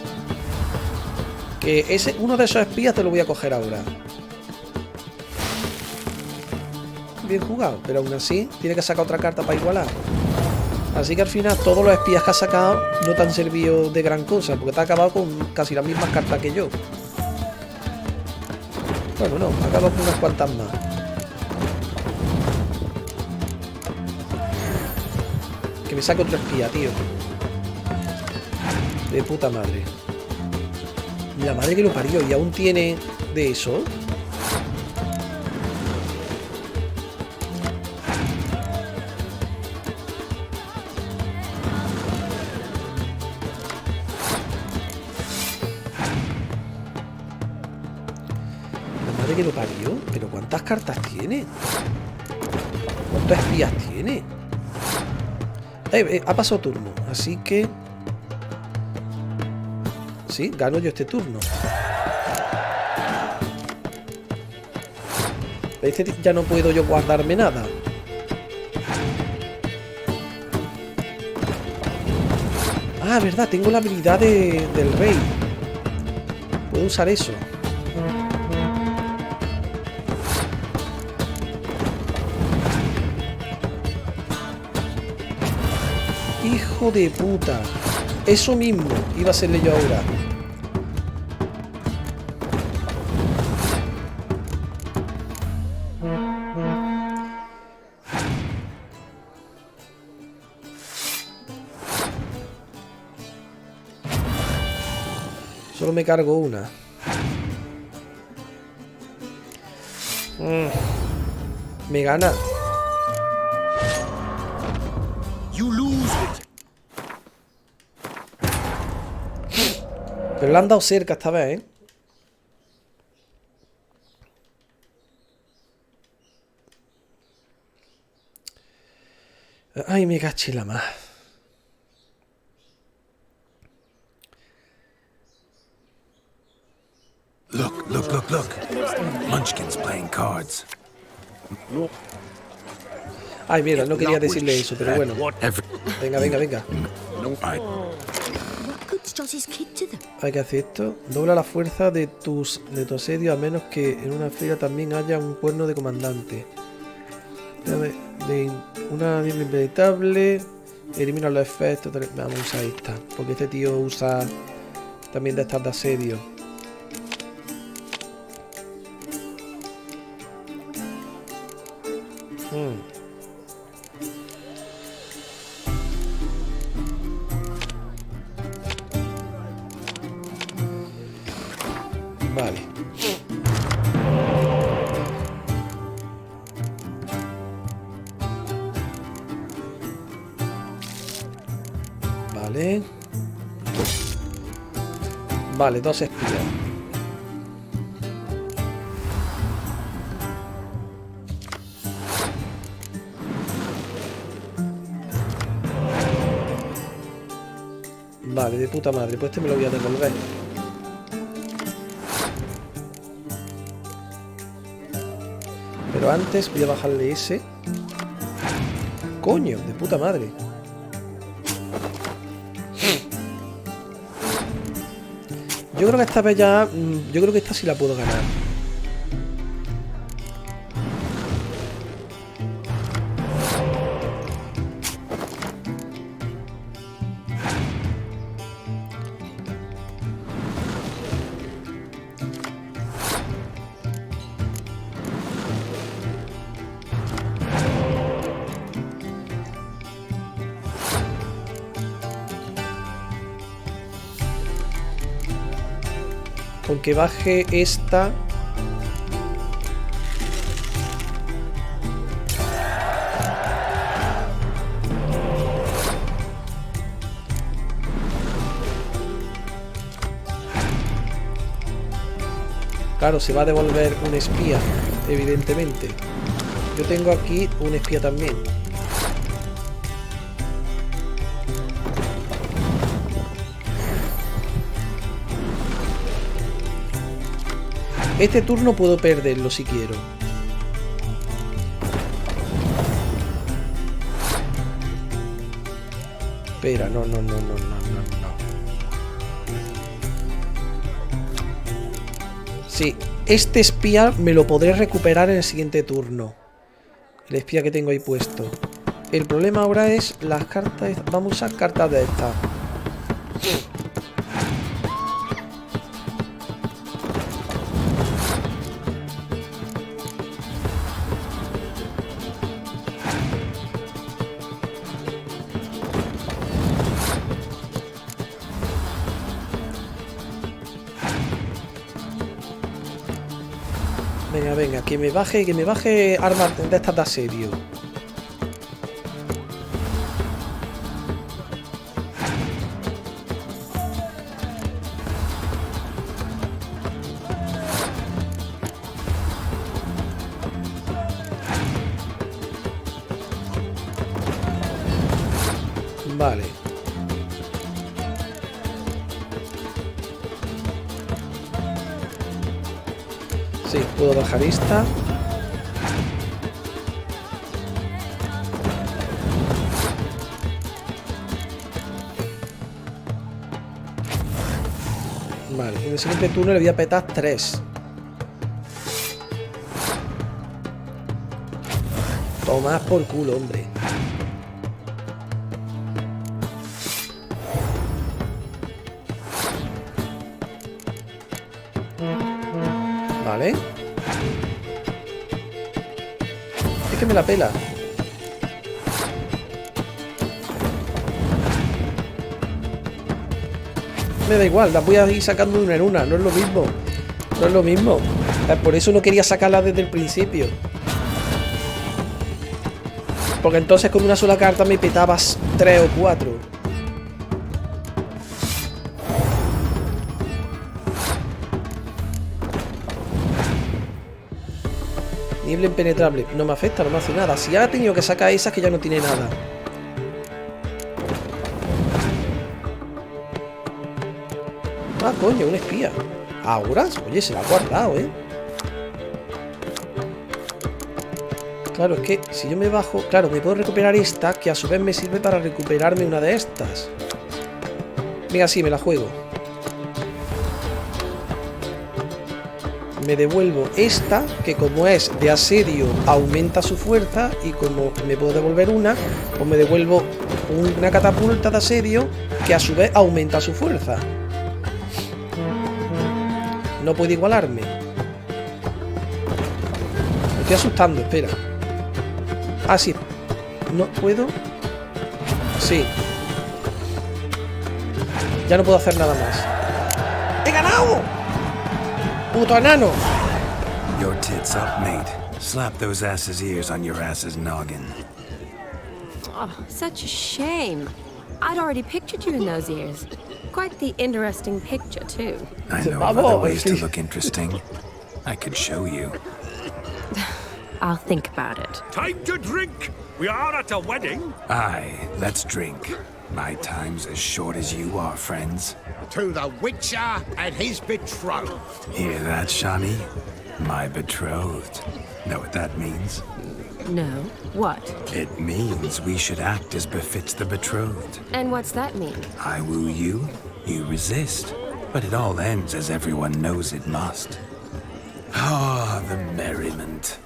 Que uno de esos espías te lo voy a coger ahora. Bien jugado, pero aún así tiene que sacar otra carta para igualar. Así que al final todos los espías que ha sacado no te han servido de gran cosa, porque te ha acabado con casi las mismas cartas que yo. Bueno, no, ha acabado con unas cuantas más. Que me saque otro espía, tío. De puta madre. La madre que lo parió, y aún tiene de eso. Que lo parió, pero ¿cuántas cartas tiene? ¿Cuántos espías tiene? Ha pasado turno, así que... Sí, gano yo este turno. Este ya no puedo yo guardarme nada. Ah, verdad, tengo la habilidad del rey. Puedo usar eso. Hijo de puta. Eso mismo iba a hacerle yo ahora. Solo me cargo una. Me gana. Pero le han dado cerca esta vez, ¿eh? Ay, me caché la más. Ay, mierda, no quería decirle eso, pero bueno. Venga, venga, venga. Hay que hacer esto. Dobla la fuerza de tu asedio, a menos que en una fila también haya un cuerno de comandante. De una niebla impenetrable. Elimina los efectos. Vamos a usar esta, porque este tío usa también de estas de asedio. Vale. Vale. Vale, 2 espías. Vale, de puta madre. Pues este me lo voy a devolver. Pero antes voy a bajarle ese. Coño, de puta madre. Yo creo que esta vez ya... Yo creo que esta sí la puedo ganar. Con que baje esta. Claro, se va a devolver un espía, evidentemente. Yo tengo aquí un espía también. Este turno puedo perderlo si quiero. Espera, no. Sí, este espía me lo podré recuperar en el siguiente turno. El espía que tengo ahí puesto. El problema ahora es las cartas. Vamos a usar cartas de estas. Venga, que me baje armas de estas de asedio. Vale. Sí, puedo bajar esta. Vale, en el siguiente turno le voy a petar 3. Toma por culo, hombre. Vale. Es que me la pela. Me da igual, las voy a ir sacando de una en una. No es lo mismo. No es lo mismo. Por eso no quería sacarlas desde el principio. Porque entonces con una sola carta me petabas 3 o 4. Niebla impenetrable. No me afecta, no me hace nada. Si ya ha tenido que sacar esas, que ya no tiene nada. Ah, coño, un espía. ¿Ahora? Oye, se la ha guardado, ¿eh? Claro, es que si yo me bajo... Claro, me puedo recuperar esta, que a su vez me sirve para recuperarme una de estas. Venga, sí, me la juego. Me devuelvo esta, que como es de asedio, aumenta su fuerza. Y como me puedo devolver una, pues me devuelvo una catapulta de asedio, que a su vez aumenta su fuerza. No puedo igualarme. Me estoy asustando, espera. Ah, sí. No puedo. Sí. Ya no puedo hacer nada más. ¡He ganado! ¡Puto enano! Your tits up, mate. Slap those asses' ears on your ass's noggin. Oh, such a shame. I'd already pictured you in those ears. Quite the interesting picture, too. I know of other ways to look interesting. I could show you. I'll think about it. Time to drink! We are at a wedding. Aye, let's drink. My time's as short as you are, friends. To the Witcher and his betrothed. Hear that, Shawnee? My betrothed. Know what that means? No. What? It means we should act as befits the betrothed. And what's that mean? I woo you, you resist. But it all ends as everyone knows it must. Ah, the merriment.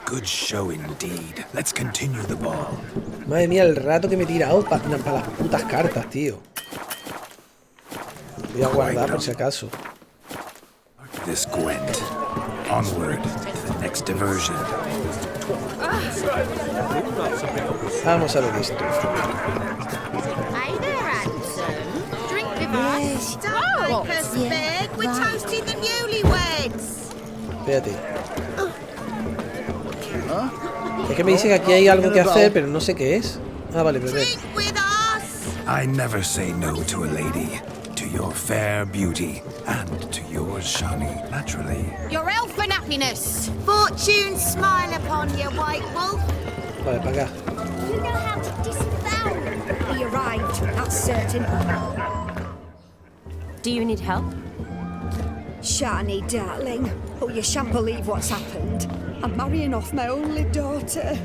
Good show indeed. Let's continue the ball. Madre mía, el rato que me he tirado para las putas cartas, tío. Voy a guardar por si acaso. This Gwent. Onward to the next diversion. Vamos a ver esto. Hey there, handsome. Drink with us. Don't make us big. We're toasting the newlyweds. Espérate. Es que me dice que aquí hay algo que hacer, pero no sé qué es. Ah, vale, bebé. I never say no to a lady. To your fair beauty. And to yours, Shawnee, naturally. Your health and happiness. Fortune smile upon you, white wolf. Vale, para acá. You know how to disavow. He arrived, that's certain. Do you need help? Shani, darling. Oh, you shan't believe what's happened. I'm marrying off my only daughter.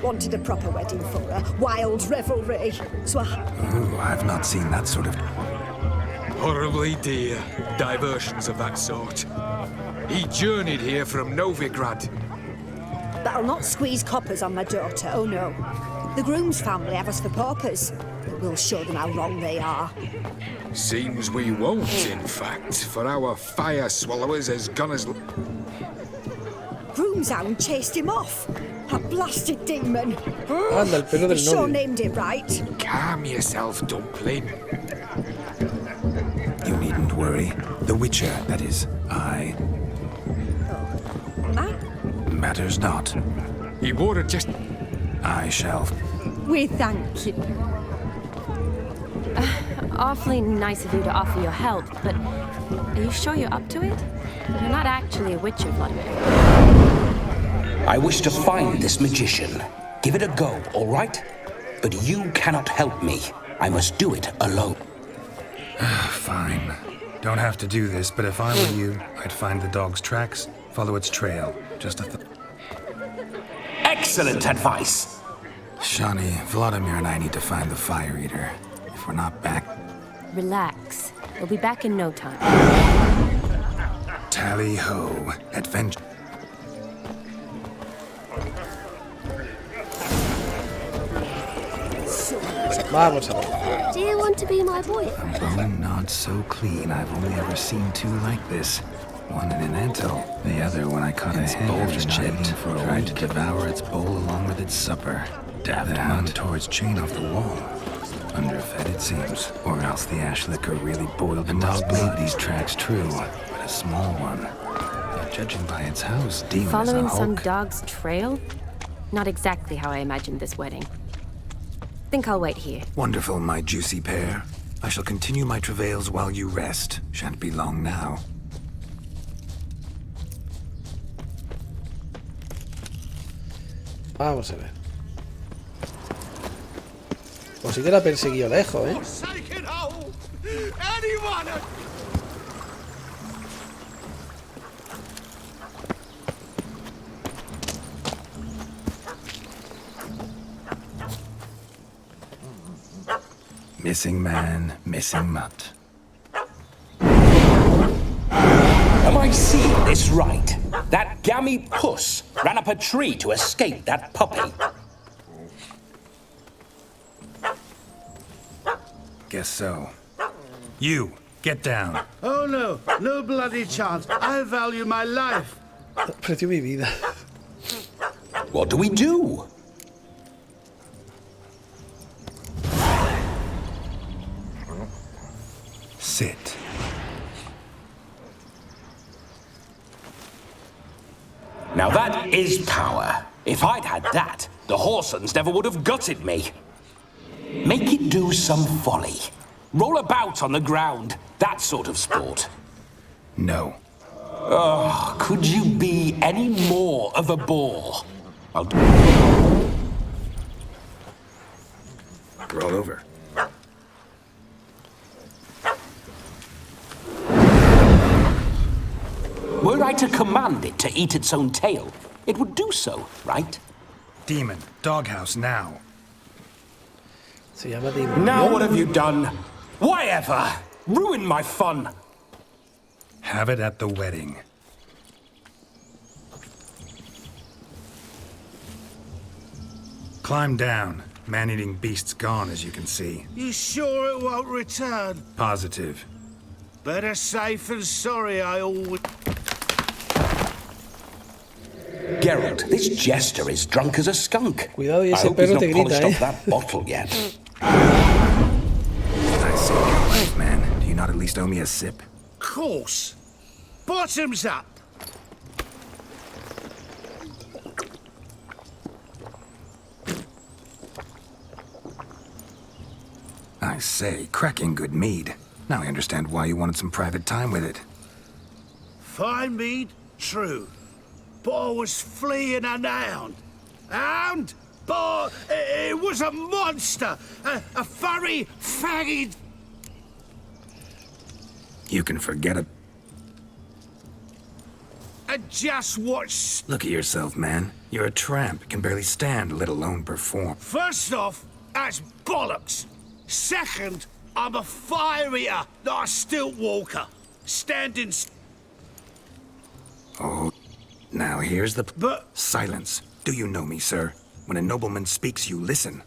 Wanted a proper wedding for her. Wild revelry. So Ooh, I've not seen that sort of... Horribly dear diversions of that sort. He journeyed here from Novigrad. that'll not squeeze coppers on my daughter, oh no. The groom's family have us for paupers. But we'll show them how wrong they are. Seems we won't, in fact, for our fire swallowers has gone as... Groom's hound chased him off. A blasted demon. Anda, el pelo del You sure novio. named it right. Calm yourself, Dumpling. You needn't worry. The Witcher, that is, I... Matters not. He wore it just... I shall... We thank you. Awfully nice of you to offer your help, but are you sure you're up to it? You're not actually a witcher, Vladimir. I wish to find this magician. Give it a go, all right? But you cannot help me. I must do it alone. Fine. Don't have to do this, but if I were you, I'd find the dog's tracks, follow its trail. Just a Excellent advice. Shawnee, Vladimir and I need to find the Fire Eater. If we're not back... Relax. We'll be back in no time. Tally-ho. Adventure... Vamos a ver. Do you want to be my boyfriend? A bone knot so clean, I've only ever seen two like this. One in an ant-hill, the other when I caught a hen after chipped, tried to devour its bowl along with its supper. Dabbed the hound towards chain off the wall. Underfed, it seems, or else the ash liquor really boiled the dog bleed these tracks true, but a small one. Yet judging by its house, demon Following is a some hulk. dog's trail? Not exactly how I imagined this wedding. Think I'll wait here. Wonderful, my juicy pair. I shall continue my travails while you rest. Shan't be long now. Vamos a ver. Pues sí que la persiguió lejos, ¿eh? Missing man, missing mutt. Am I seeing this right? That gammy puss ran up a tree to escape that puppy. Guess so. You, get down. Oh no, no bloody chance. I value my life. Aprecio mi vida. What do we do? Sit. Now that is power. If I'd had that, the Horsons never would have gutted me. Make it do some folly. Roll about on the ground. That sort of sport. No. Oh, could you be any more of a bore? Roll over. Were I to command it to eat its own tail, it would do so, right? Demon, doghouse now. Se llama Demon. Now what have you done? Why ever? Ruin my fun. Have it at the wedding. Climb down. Man-eating beast's gone, as you can see. You sure it won't return? Positive. Better safe than sorry, I always... Geralt, this jester is drunk as a skunk. Cuidado y I ese hope he's perro not te polished grita, off that bottle yet. I saved your life, man. Do you not at least owe me a sip? Course. Bottoms up. I say, cracking good mead. Now I understand why you wanted some private time with it. Fine mead, true. But I was fleeing a hound. Hound? But it was a monster. A furry, faggy... You can forget it. And just watch... Look at yourself, man. You're a tramp, can barely stand, let alone perform. First off, that's bollocks. Second, I'm a fire eater, not a stilt walker. Standing... Oh, now here's the... But... Silence. Do you know me, sir? When a nobleman speaks, you listen.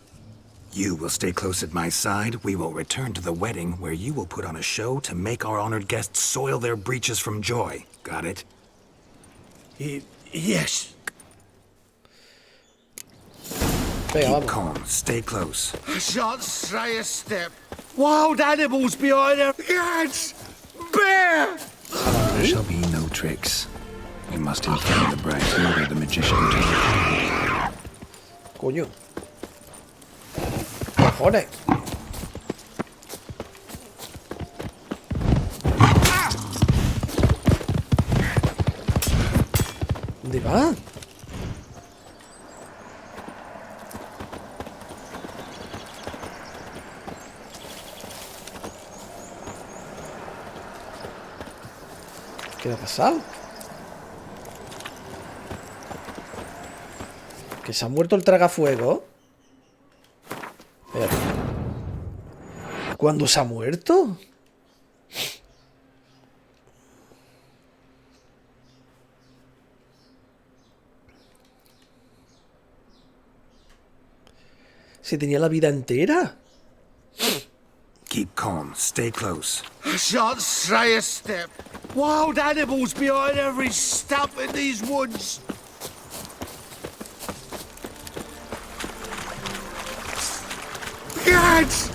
You will stay close at my side. We will return to the wedding, where you will put on a show to make our honored guests soil their breeches from joy. Got it? Yes. Keep calm. Stay close. I shan't stray a step. Wild animals behind her. Yes! Bear! There shall be no tricks. You must inform the bride to murder the magician to the Coño. Cojones. ¿Dónde va? ¿Qué ha pasado? ¿Que se ha muerto el tragafuego? Espérate. ¿Cuándo se ha muerto? Se tenía la vida entera. Keep calm. Stay close. I shan't stray a step. Wild animals behind every stump in these woods. Yes!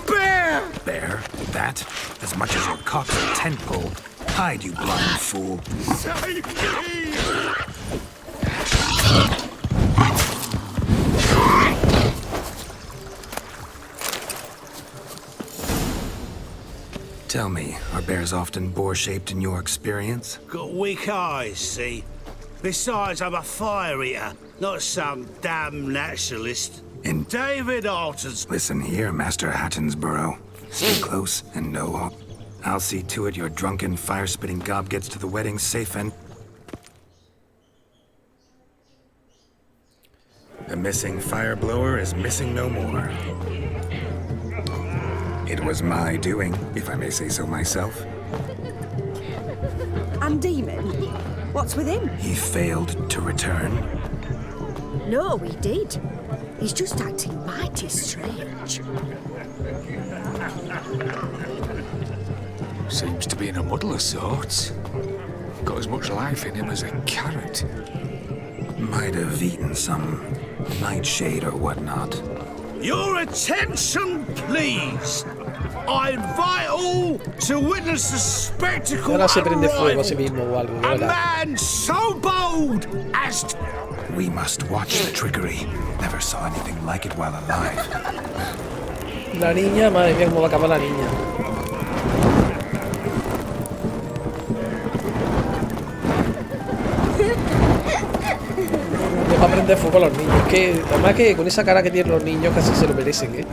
Bear! Bear? That? As much as your cock's a tent pole. Hide, you blind fool. Save me! Tell me, are bears often boar-shaped in your experience? Got weak eyes, see? Besides, I'm a fire eater, not some damn naturalist. And David Alton's... Listen here, Master Hattonsborough. Stay close and no harm. I'll see to it your drunken, fire-spitting gob gets to the wedding safe and... The missing fire blower is missing no more. was my doing, if I may say so myself. And Demon? What's with him? He failed to return. No, he did. He's just acting mighty strange. Seems to be in a muddle of sorts. Got as much life in him as a carrot. Might have eaten some nightshade or whatnot. Your attention, please. I invite all to witness the spectacle Ahora se of prende fuego a arrival. sí mismo o algo, de A verdad. man so bold as to... We must watch the trickery. Never saw anything like it while alive. La niña, madre mía, cómo va a acabar la niña. Le va a prender fuego a los niños. Que, además que con esa cara que tienen los niños casi se lo merecen, ¿eh?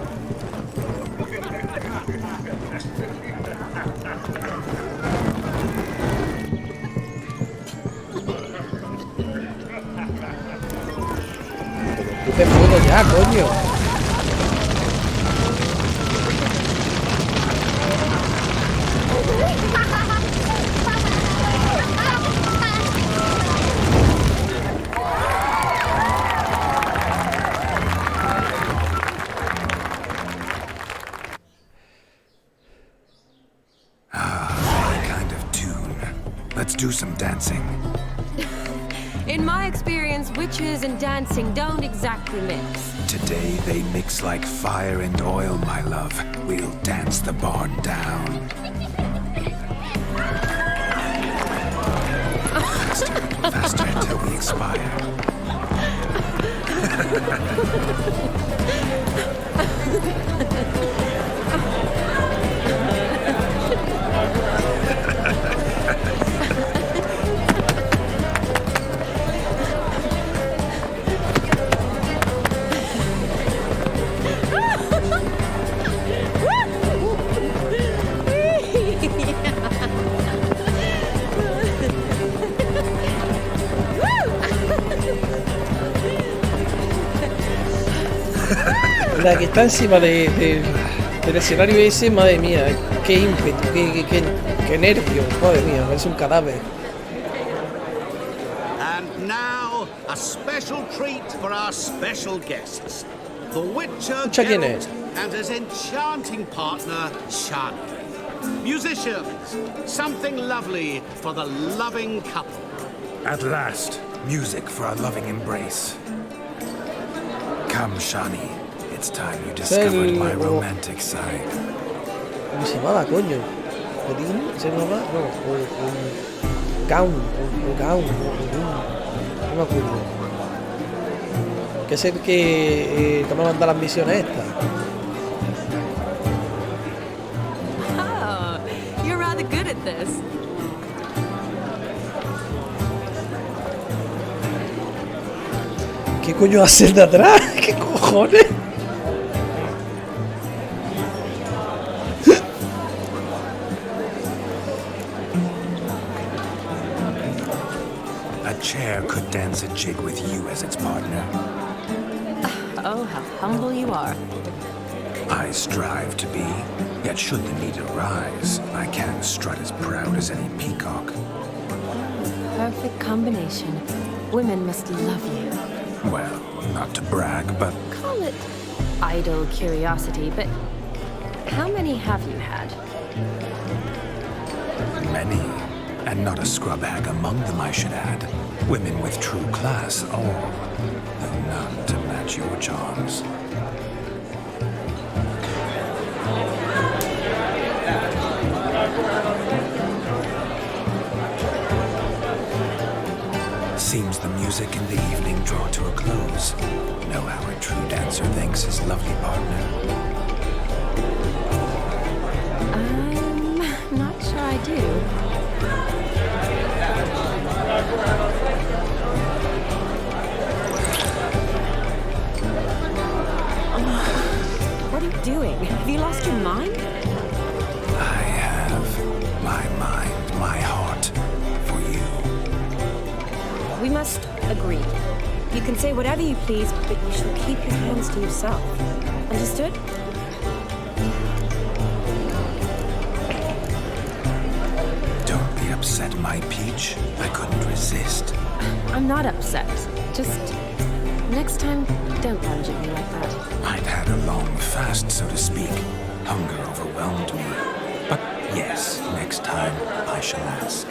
¡Qué fuego ya, coño! Kind of tune. Let's do some dancing. In my experience, witches and dancing don't exactly mix. Today they mix like fire and oil, my love. We'll dance the barn down. Faster, faster until we expire. La que está encima del escenario ese, madre mía, qué ímpetu, qué nervio, madre mía, es un cadáver. And now, a special treat for our special guests. The Witcher Escucha quién es. Geralt and his enchanting partner, Shani. Musicians, something lovely for the loving couple. At last, music for a loving embrace. Come, Shani. It's time you discovered my romantic side. ¿Cómo se llamaba, coño? ¿Odín? ¿Se llamaba? No, Gaun, no me acuerdo. Que es el que me manda las misiones estas. Oh, you're rather good at this. ¿Qué coño hace de atrás? ¿Qué cojones? A chair could dance a jig with you as its partner. Oh, how humble you are. I strive to be, yet should the need arise, I can strut as proud as any peacock. Perfect combination. Women must love you. Well, not to brag, but Call it idle curiosity, but how many have you had? many. And not a scrub hag among them, I should add. Women with true class, all, though none to match your charms. Seems the music and the evening draw to a close. Know how a true dancer thanks his lovely partner. I'm not sure I do. What are you doing? Have you lost your mind? I have my mind, my heart for you. We must agree. You can say whatever you please, but you shall keep your hands to yourself. Understood? my peach, I couldn't resist. I'm not upset. Just next time, don't lunge at me like that. I'd had a long fast, so to speak. Hunger overwhelmed me. But yes, next time I shall ask.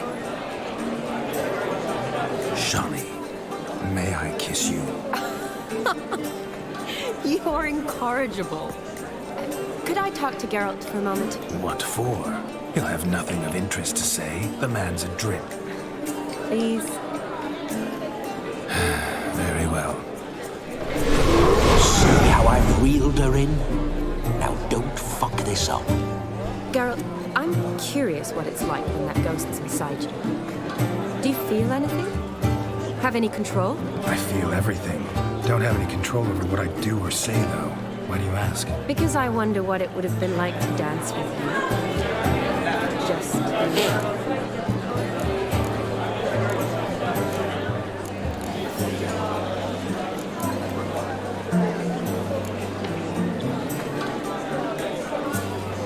Shani, may I kiss you? You're incorrigible. Could I talk to Geralt for a moment? What for? He'll have nothing of interest to say. The man's adrip. Please. Very well. See how I've reeled her in? Now don't fuck this up. Geralt, I'm curious what it's like when that ghost's inside you. Do you feel anything? Have any control? I feel everything. Don't have any control over what I do or say, though. Why do you ask? Because I wonder what it would have been like to dance with you. Just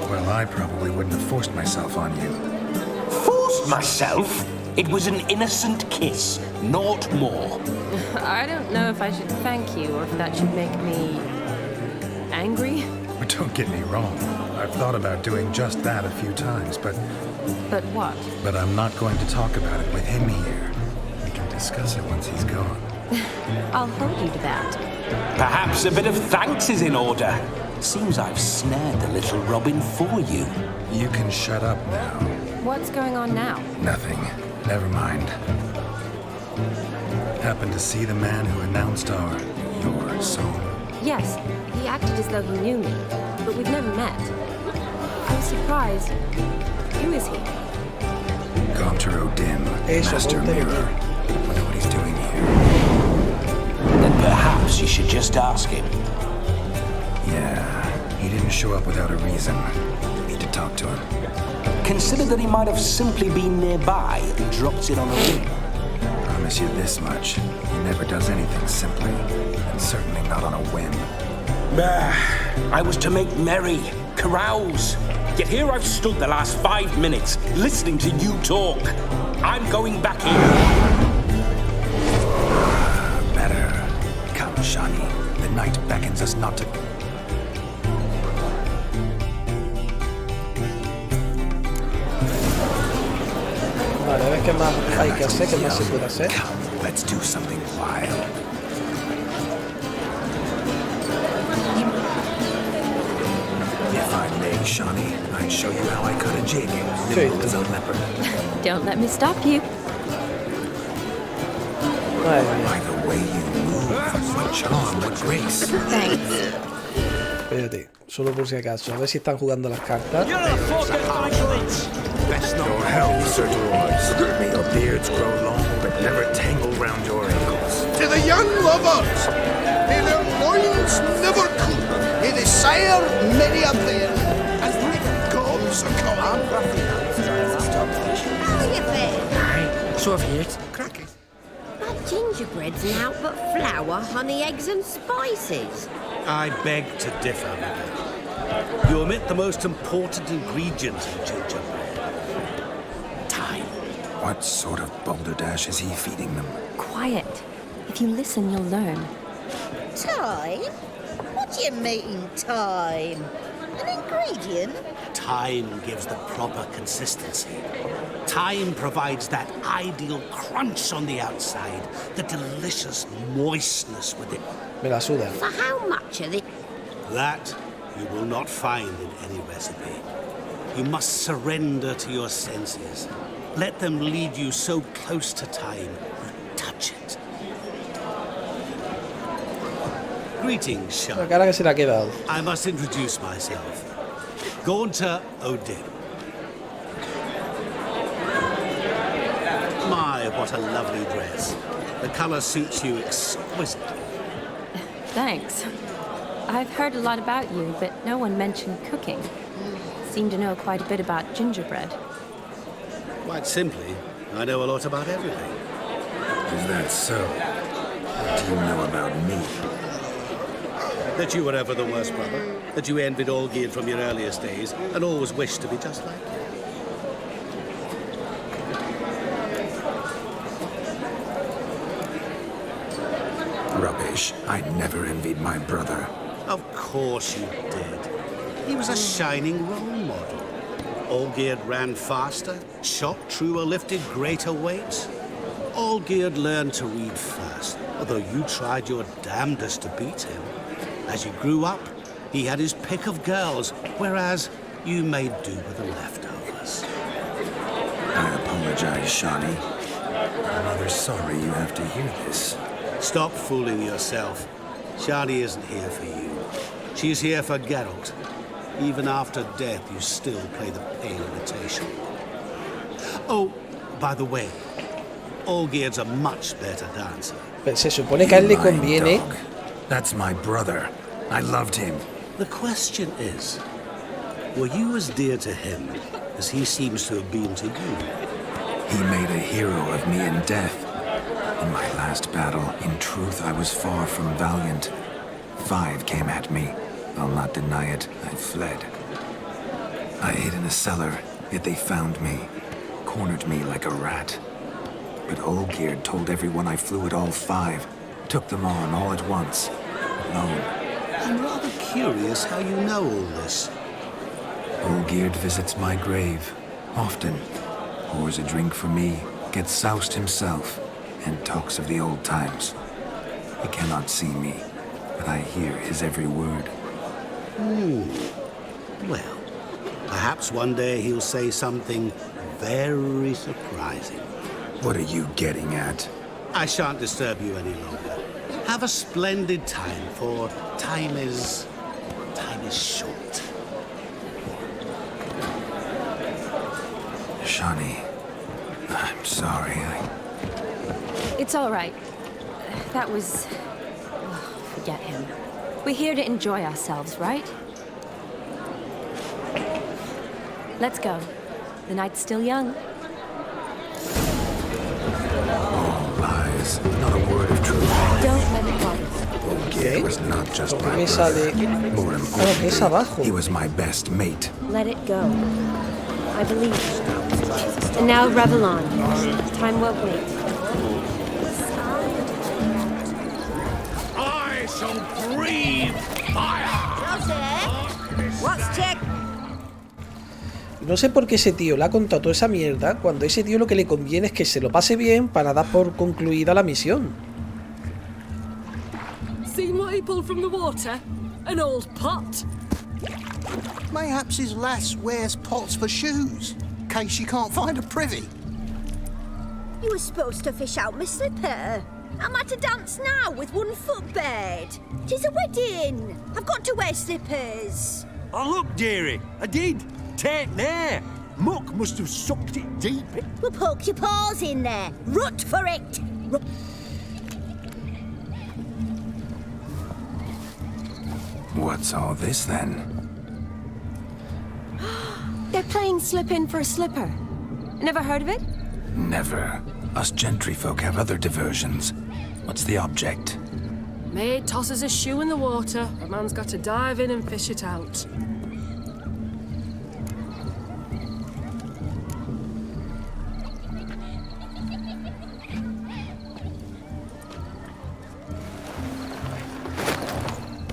Well, I probably wouldn't have forced myself on you. Forced myself? It was an innocent kiss, naught more. I don't know if I should thank you or if that should make me angry. But don't get me wrong. I've thought about doing just that a few times, but what? But I'm not going to talk about it with him here. We can discuss it once he's gone. I'll hold you to that. Perhaps a bit of thanks is in order. Seems I've snared the little Robin for you. You can shut up now. What's going on now? Nothing. Never mind. Happened to see the man who announced your song? Yes, he acted as though he knew me, but we've never met. I was surprised. Who is he? Gontero Dim, Master Mirror. I wonder what he's doing here. Then perhaps you should just ask him. Yeah, he didn't show up without a reason. Need to talk to him. Consider that he might have simply been nearby and dropped in on a whim. Promise you this much. He never does anything simply, and certainly not on a whim. I was to make merry, carouse. Yet here I've stood the last 5 minutes, listening to you talk. I'm going back in. Better. Come, Shani. The night beckons us not to... Vale, a ver qué más hay que hacer, qué más se puede hacer. Let's do something wild. If I may, Shani, I'd show you how I cut a jig. Nimble as a leopard. Don't let me stop you. By the way you move, what charm, what grace. Thanks. Espérate, solo por si acaso, a ver si están jugando las cartas. Best your health, Sir Dwarves. May your beards grow long, but never tangle round your ankles. To the young lovers, may their loins never cool. May they sire many a pair, as the gods are called. How are you faring? Aye, so I've heard. Cracky. Not gingerbread's now, but flour, honey, eggs and spices. I beg to differ, madam. You omit the most important ingredient in gingerbread. Time. What sort of balderdash is he feeding them? Quiet. If you listen, you'll learn. Time? What do you mean, time? An ingredient? Time gives the proper consistency. Time provides that ideal crunch on the outside, the delicious moistness within. Me la suda. For how much of it? That you will not find in any recipe. You must surrender to your senses. Let them lead you so close to time, you touch it. Greetings, Sean. La cara que se le ha quedado. I must introduce myself. Gaunter O'Dim. My, what a lovely dress. The color suits you exquisitely. Thanks. I've heard a lot about you, but no one mentioned cooking. Seem to know quite a bit about gingerbread. Quite simply, I know a lot about everything. Is that so? What do you know about me? That you were ever the worst brother. That you envied Olgierd from your earliest days and always wished to be just like him. foolish. I never envied my brother. Of course you did. He was a shining role model. Olgierd ran faster, shot truer, lifted greater weights. Olgierd learned to read first, although you tried your damnedest to beat him. As you grew up, he had his pick of girls, whereas you made do with the leftovers. I apologize, Shani. I'm rather sorry you have to hear this. Stop fooling yourself. Shani isn't here for you. She's here for Geralt. Even after death, you still play the pale imitation. Oh, by the way, Olgierd's a much better dancer. Pero se supone que a él le conviene. That's my brother. I loved him. The question is, were you as dear to him as he seems to have been to you? He made a hero of me in death. In my last battle, in truth, I was far from valiant. 5 came at me. I'll not deny it, I fled. I hid in a cellar, yet they found me, cornered me like a rat. But Olgierd told everyone I flew at all 5, took them on all at once, alone. I'm rather curious how you know all this. Olgierd visits my grave, often, pours a drink for me, gets soused himself, and talks of the old times. He cannot see me, but I hear his every word. Well, perhaps one day he'll say something very surprising. What are you getting at? I shan't disturb you any longer. Have a splendid time, for time is short. Shani, I'm sorry. It's all right. That was... oh, forget him. We're here to enjoy ourselves, right? Let's go. The night's still young. All lies. Not a word of truth. Don't let it bother you. Olgierd was not just my brother. More importantly, he was my best mate. Let it go. I believe you. And now revel on. Time won't wait. I shall breathe fire! What's tick? No sé por qué ese tío le ha contado toda esa mierda cuando a ese tío lo que le conviene es que se lo pase bien para dar por concluida la misión. Seen what he pulled from the water? An old pot. Mayhaps his lass wears pots for shoes, in case she can't find a privy. You were supposed to fish out my slipper. Am I to dance now with one foot bared? 'Tis a wedding. I've got to wear slippers. Oh, look, dearie, I did. Take there. Muck must have sucked it deep. Well, poke your paws in there. Rut for it. What's all this then? They're playing slip in for a slipper. Never heard of it? Never. Us gentry folk have other diversions. What's the object? Maid tosses a shoe in the water. A man's got to dive in and fish it out.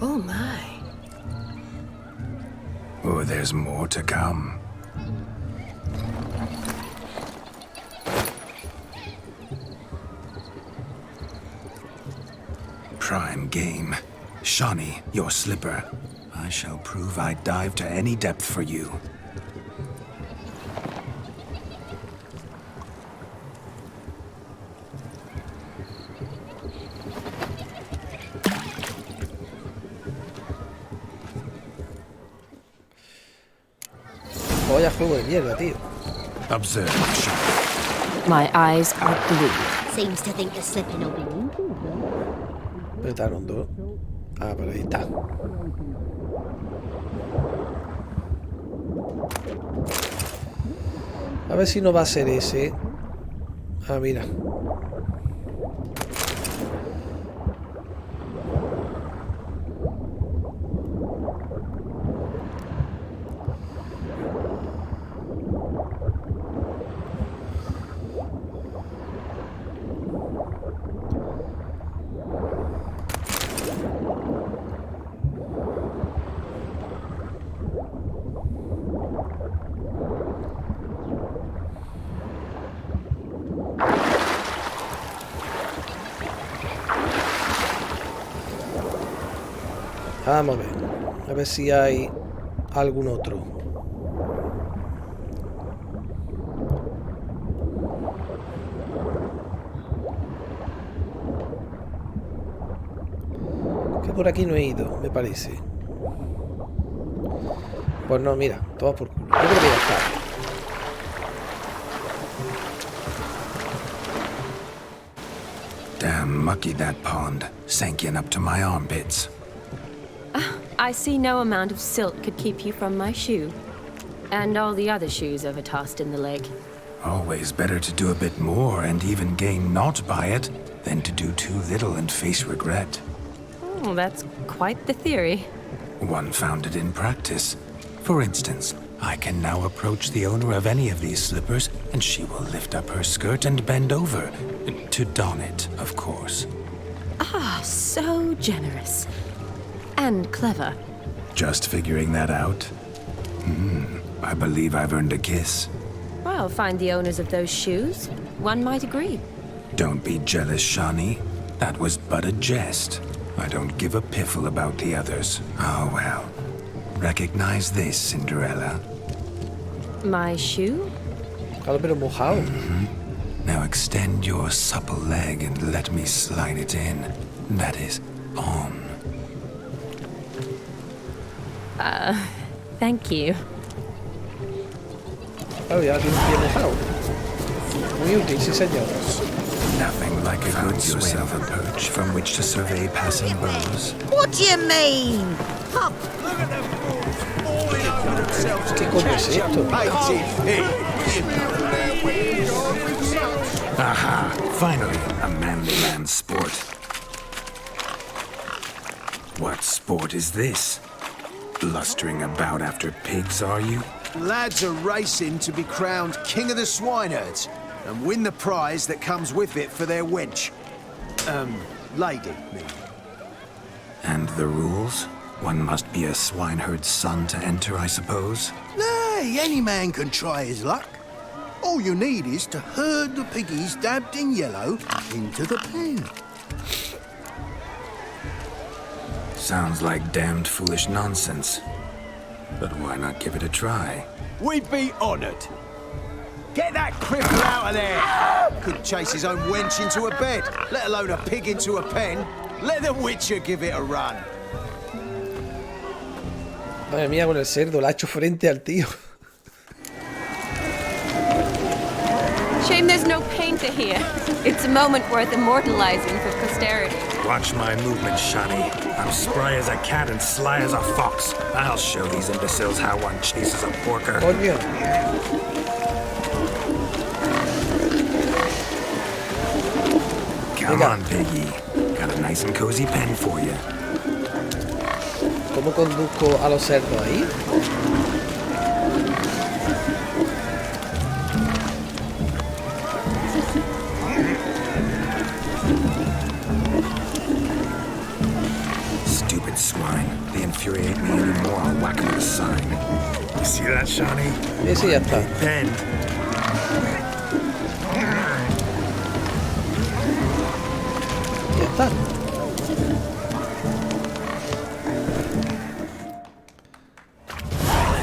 Oh my. Oh, there's more to come. Prime game. Shani, your slipper. I shall prove I'd dive to any depth for you. Vaya juego de mierda, tío. Observe, Shani. My eyes are blue. Seems to think the slipping will be easy. Apretaron dos. Ah, por ahí está. A ver si no va a ser ese. Ah, mira. Vamos a ver. A ver si hay algún otro. Que por aquí no he ido, me parece. Pues no, mira, todo por culo. Yo creo que ya está. Damn mucky that pond, sank in up to my armpits. I see no amount of silt could keep you from my shoe. And all the other shoes overtossed in the lake. Always better to do a bit more and even gain naught by it than to do too little and face regret. Oh, that's quite the theory. One founded in practice. For instance, I can now approach the owner of any of these slippers, and she will lift up her skirt and bend over. To don it, of course. Ah, so generous. And clever. Just figuring that out? I believe I've earned a kiss. Well, find the owners of those shoes. One might agree. Don't be jealous, Shawnee. That was but a jest. I don't give a piffle about the others. Oh, well. Recognize this, Cinderella. My shoe? Claro, pero mojado. Now extend your supple leg and let me slide it in. That is, on. Thank you. Oh, ya tiene un pie mojado. Muy útil, sí señor. Nothing like a good yourself a perch from which to survey passing bows. What do you mean? Pop. Look at them fools falling over themselves ¿Qué coño es esto? Aha! Finally, a manly man's sport. What sport is this? Blustering about after pigs, are you? Lads are racing to be crowned king of the swineherds and win the prize that comes with it for their wench. Lady, me. And the rules? One must be a swineherd's son to enter, I suppose? Nay, any man can try his luck. All you need is to herd the piggies dabbed in yellow into the pen. Sounds like damned foolish nonsense. But why not give it a try? We'd be honoured. Get that cripple out of there! Couldn't chase his own wench into a bed, let alone a pig into a pen. Let the Witcher give it a run. Madre mía, con el cerdo, la ha hecho frente al tío. Shame there's no painter here. It's a moment worth immortalizing for posterity. Watch my movement, Shani. I'm spry as a cat and sly as a fox. I'll show these imbeciles how one chases a porker. Coño. Come on, piggy. Got a nice and cozy pen for you. ¿Cómo conduzco a los cerdos ahí? Stupid swine. They infuriate me anymore. I'll whack them with a sign. You see that, Shawnee? Ese ya está. Pen. Ya está.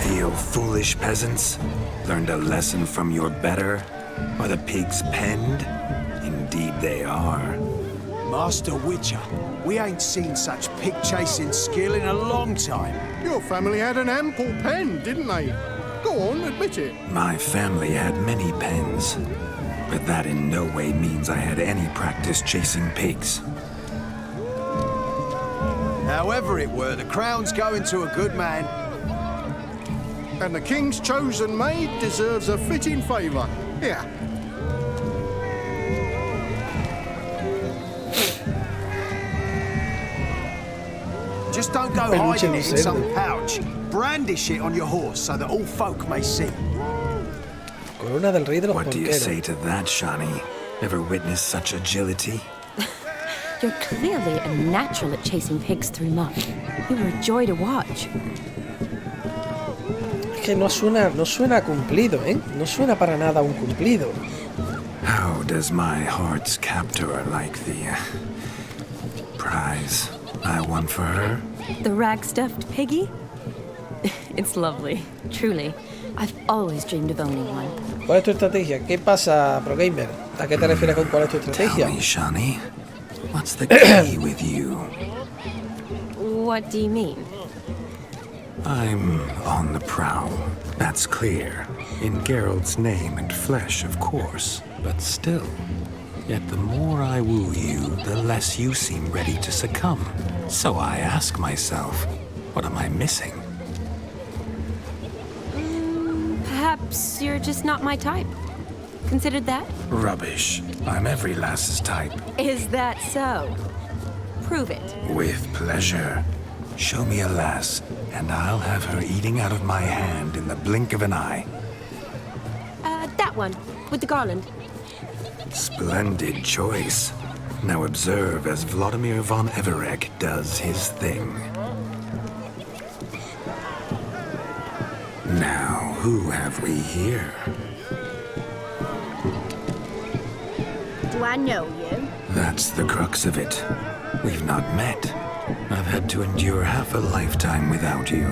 Feel foolish, peasants? Learned a lesson from your better? Are the pigs penned? Indeed they are. Master Witcher, we ain't seen such pig-chasing skill in a long time. Your family had an ample pen, didn't they? Go on, admit it. My family had many pens, but that in no way means I had any practice chasing pigs. However it were, the crown's going to a good man. And the king's chosen maid deserves a fitting favour. Here. Just don't go hiding it in some pouch. Brandish it on your horse so that all folk may see. Corona del Rey de los What do you Porqueros. say to that, Shawnee? Ever witnessed such agility? You're clearly a natural at chasing pigs through muck. You were a joy to watch. Es que no suena a cumplido, ¿eh? No suena para nada a un cumplido. How does my heart's captor like the prize I won for her? The rag-stuffed piggy? It's lovely, truly. I've always dreamed of owning one. ¿Cuál es tu estrategia? ¿Qué pasa, Pro Gamer? ¿A qué te refieres con cuál es tu estrategia? Tell me, Shani, what's the key with you? What do you mean? I'm on the prowl. That's clear. In Geralt's name and flesh, of course. But still. Yet the more I woo you, the less you seem ready to succumb. So I ask myself, what am I missing? Perhaps you're just not my type. Considered that? Rubbish. I'm every lass's type. Is that so? Prove it. With pleasure. Show me a lass, and I'll have her eating out of my hand in the blink of an eye. That one, with the garland. Splendid choice. Now observe as Vladimir von Everek does his thing. Now, who have we here? Do I know you? That's the crux of it. We've not met. I've had to endure half a lifetime without you.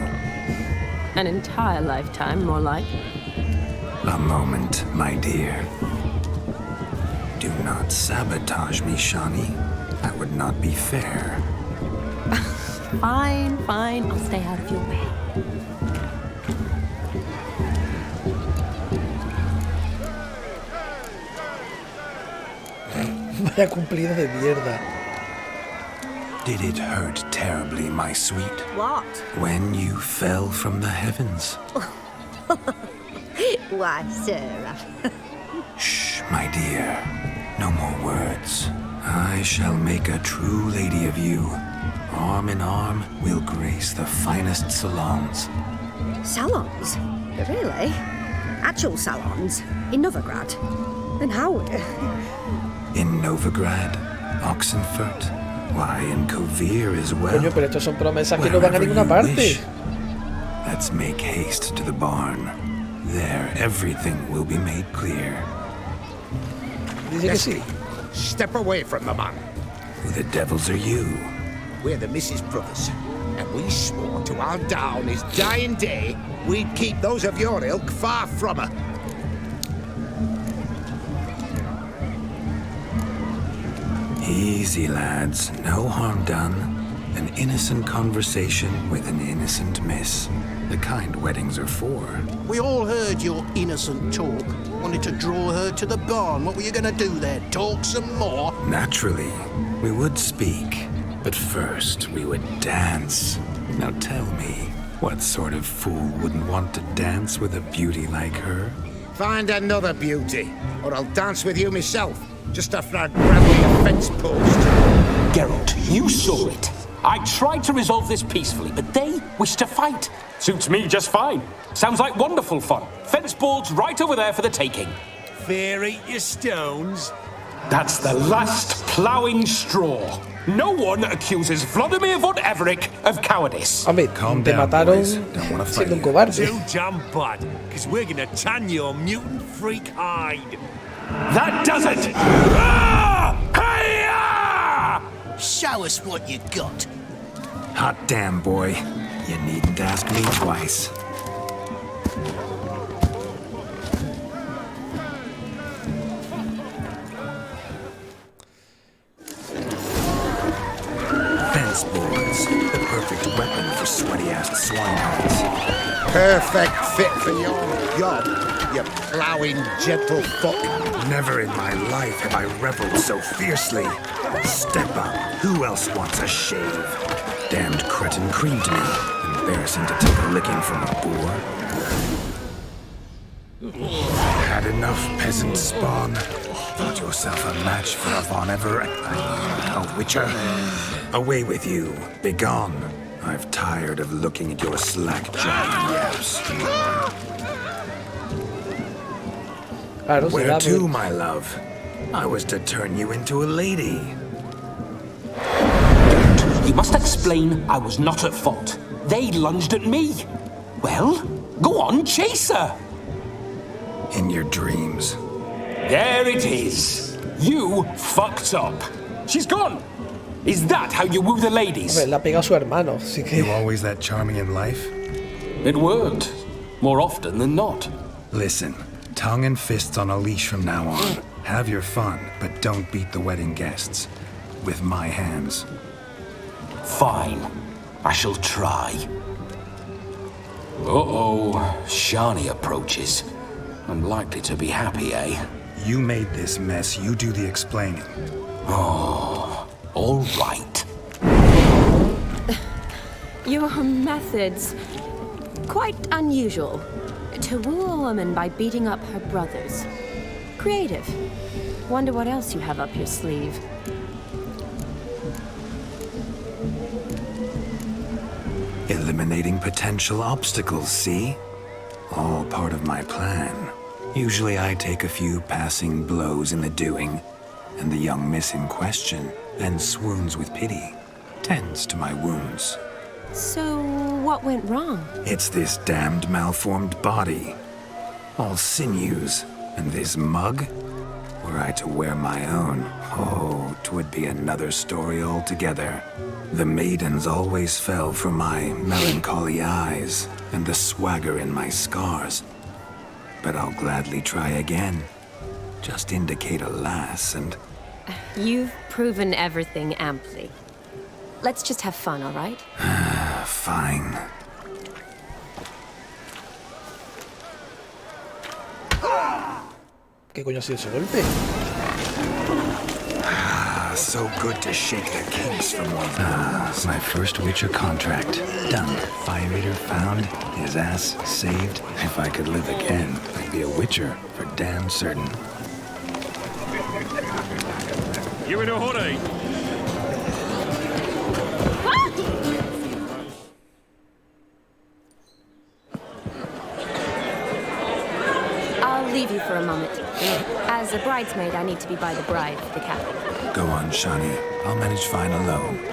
An entire lifetime, more like. A moment, my dear. Do not sabotage me, Shani. That would not be fair. Fine, fine. I'll stay out of your way. Vaya cumplido de mierda. Did it hurt terribly, my sweet? What? When you fell from the heavens? Why, Sarah. Shh, my dear. No more words. I shall make a true lady of you. Arm in arm, we'll grace the finest salons. Salons? Really? Actual salons? In Novigrad? And how? In Novigrad, Oxenfurt, why, in Kovir as well. Coño, pero estos son promesas que no van a ninguna parte. Let's make haste to the barn. There, everything will be made clear. Dice que sí. Step away from the man. Who the devils are you? We're the Mrs. Brothers, and we swore to our down his dying day we'd keep those of your ilk far from her. Easy, lads. No harm done. An innocent conversation with an innocent miss. The kind weddings are for. We all heard your innocent talk. Wanted to draw her to the barn. What were you gonna do there? Talk some more? Naturally, we would speak. But first, we would dance. Now tell me, what sort of fool wouldn't want to dance with a beauty like her? Find another beauty, or I'll dance with you myself, just after I grab the fence post. Geralt, you saw it. I tried to resolve this peacefully, but they wish to fight. Suits me just fine. Sounds like wonderful fun. Fence boards right over there for the taking. Fear eat your stones. That's the last ploughing straw. No one accuses Vladimir von Everek of cowardice. Hombre, te mataron siendo un cobarde. Too damn bad, because we're gonna tan your mutant freak hide. That does it! Show us what you got. Hot damn, boy. You needn't ask me twice. Fence boards. The perfect weapon for sweaty-assed swineherds. Perfect fit for your job, you ploughing gentlefolk. Never in my life have I reveled so fiercely. Step up. Who else wants a shave? Damned cretin creamed me. Embarrassing to take a licking from a boor. Had enough, peasant spawn. Thought yourself a match for a Von Everett. A witcher. Away with you. Begone. I've tired of looking at your slack-jawed yaps. Where to, my love? I was to turn you into a lady. You must explain I was not at fault. They lunged at me. Well, go on, chase her. In your dreams. There it is. You fucked up. She's gone. Is that how you woo the ladies? Hombre, le ha pegado a su hermano, así que... You always that charming in life? It worked. More often than not. Listen, tongue and fists on a leash from now on. Have your fun, but don't beat the wedding guests. With my hands. Fine. I shall try. Uh-oh. Shani approaches. I'm likely to be happy, eh? You made this mess. You do the explaining. Oh, all right. Your methods... quite unusual. To woo a woman by beating up her brothers. Creative. Wonder what else you have up your sleeve. Eliminating potential obstacles, see? All part of my plan. Usually I take a few passing blows in the doing, and the young miss in question then swoons with pity, tends to my wounds. So, what went wrong? It's this damned malformed body. All sinews, and this mug? Were I to wear my own, oh, 'twould be another story altogether. The maidens always fell for my melancholy eyes and the swagger in my scars. But I'll gladly try again. Just indicate a lass and... You've proven everything amply. Let's just have fun, all right? Fine. ¿Qué coño ha sido ese golpe? So good to shake the kinks from one. My first Witcher contract. Done. Fire eater found. His ass saved. If I could live again, I'd be a Witcher for damn certain. You in a hurry? I'll leave you for a moment. As a bridesmaid, I need to be by the bride for the cabin. Go on, Shani. I'll manage fine alone.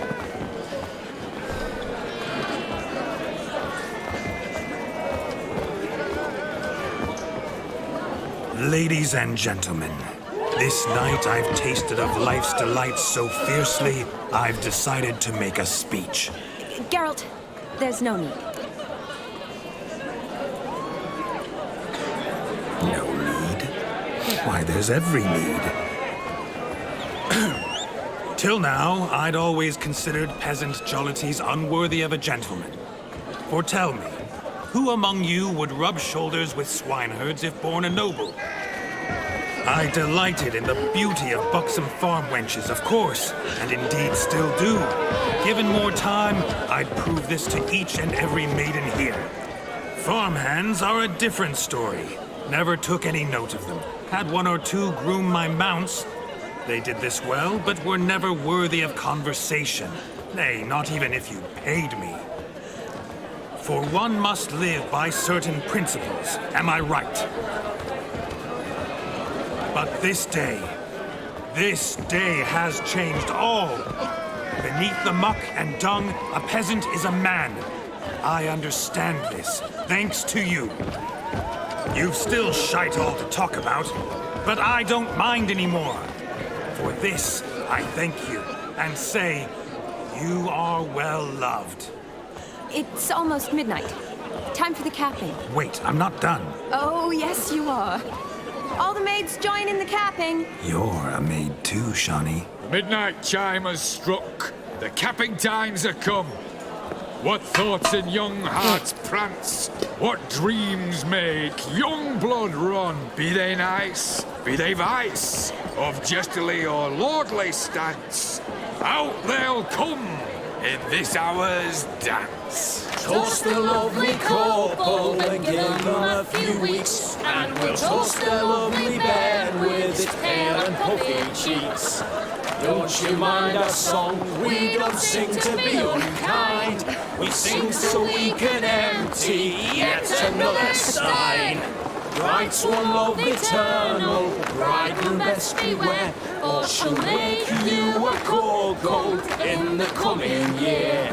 Ladies and gentlemen, this night I've tasted of life's delights so fiercely, I've decided to make a speech. Geralt, there's no need. No need? Why, there's every need. Till now, I'd always considered peasant jollities unworthy of a gentleman. For tell me, who among you would rub shoulders with swineherds if born a noble? I delighted in the beauty of buxom farm wenches, of course, and indeed still do. Given more time, I'd prove this to each and every maiden here. Farmhands are a different story. Never took any note of them. Had one or two groom my mounts. They did this well, but were never worthy of conversation. Nay, not even if you paid me. For one must live by certain principles, am I right? But this day has changed all. Beneath the muck and dung, a peasant is a man. I understand this, thanks to you. You've still shite all to talk about, but I don't mind anymore. For this, I thank you, and say, you are well loved. It's almost midnight. Time for the capping. Wait, I'm not done. Oh, yes, you are. All the maids join in the capping. You're a maid too, Shani. The midnight chime has struck. The capping times are come. What thoughts in young hearts prance? What dreams make young blood run? Be they nice, be they vice, of jestily or lordly stance, out they'll come in this hour's dance. Toast the lovely couple and give them a few weeks, and we'll toast the lovely bed with its pale and puffy cheeks. Don't you mind our song? We don't sing to be unkind. We sing so we can empty yet another stein. Bride's one love eternal, bridegroom best beware, or she'll make you a cold in the coming year.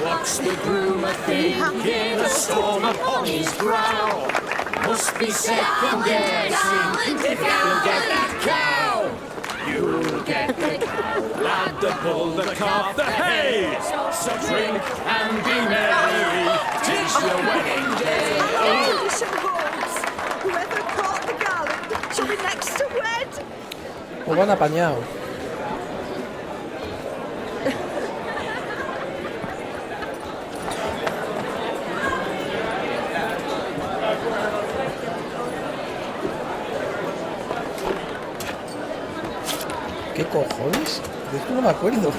What's the groom a thinking? A storm upon his brow. Must be second guessing if he'll get that cow. You'll get the cow, lad, the bull, the calf, the hay. So drink and be merry, 'tis your wedding day. Listen, boys, whoever caught the garland shall be next to wed. Pues van apañados. ¿Qué cojones? De esto no me acuerdo.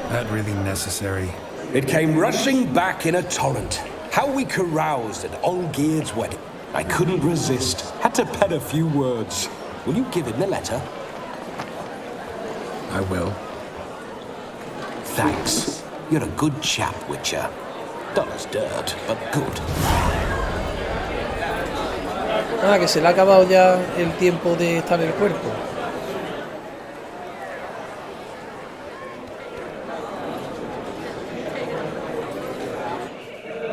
That really necessary? It came rushing back in a torrent. How we caroused at Olgierd's wedding. I couldn't resist. Had to pen a few words. Will you give him the letter? I will. Thanks. You're a good chap, Witcher. Dull as dirt, but good. Ah, que se le ha acabado ya el tiempo de estar en el cuerpo.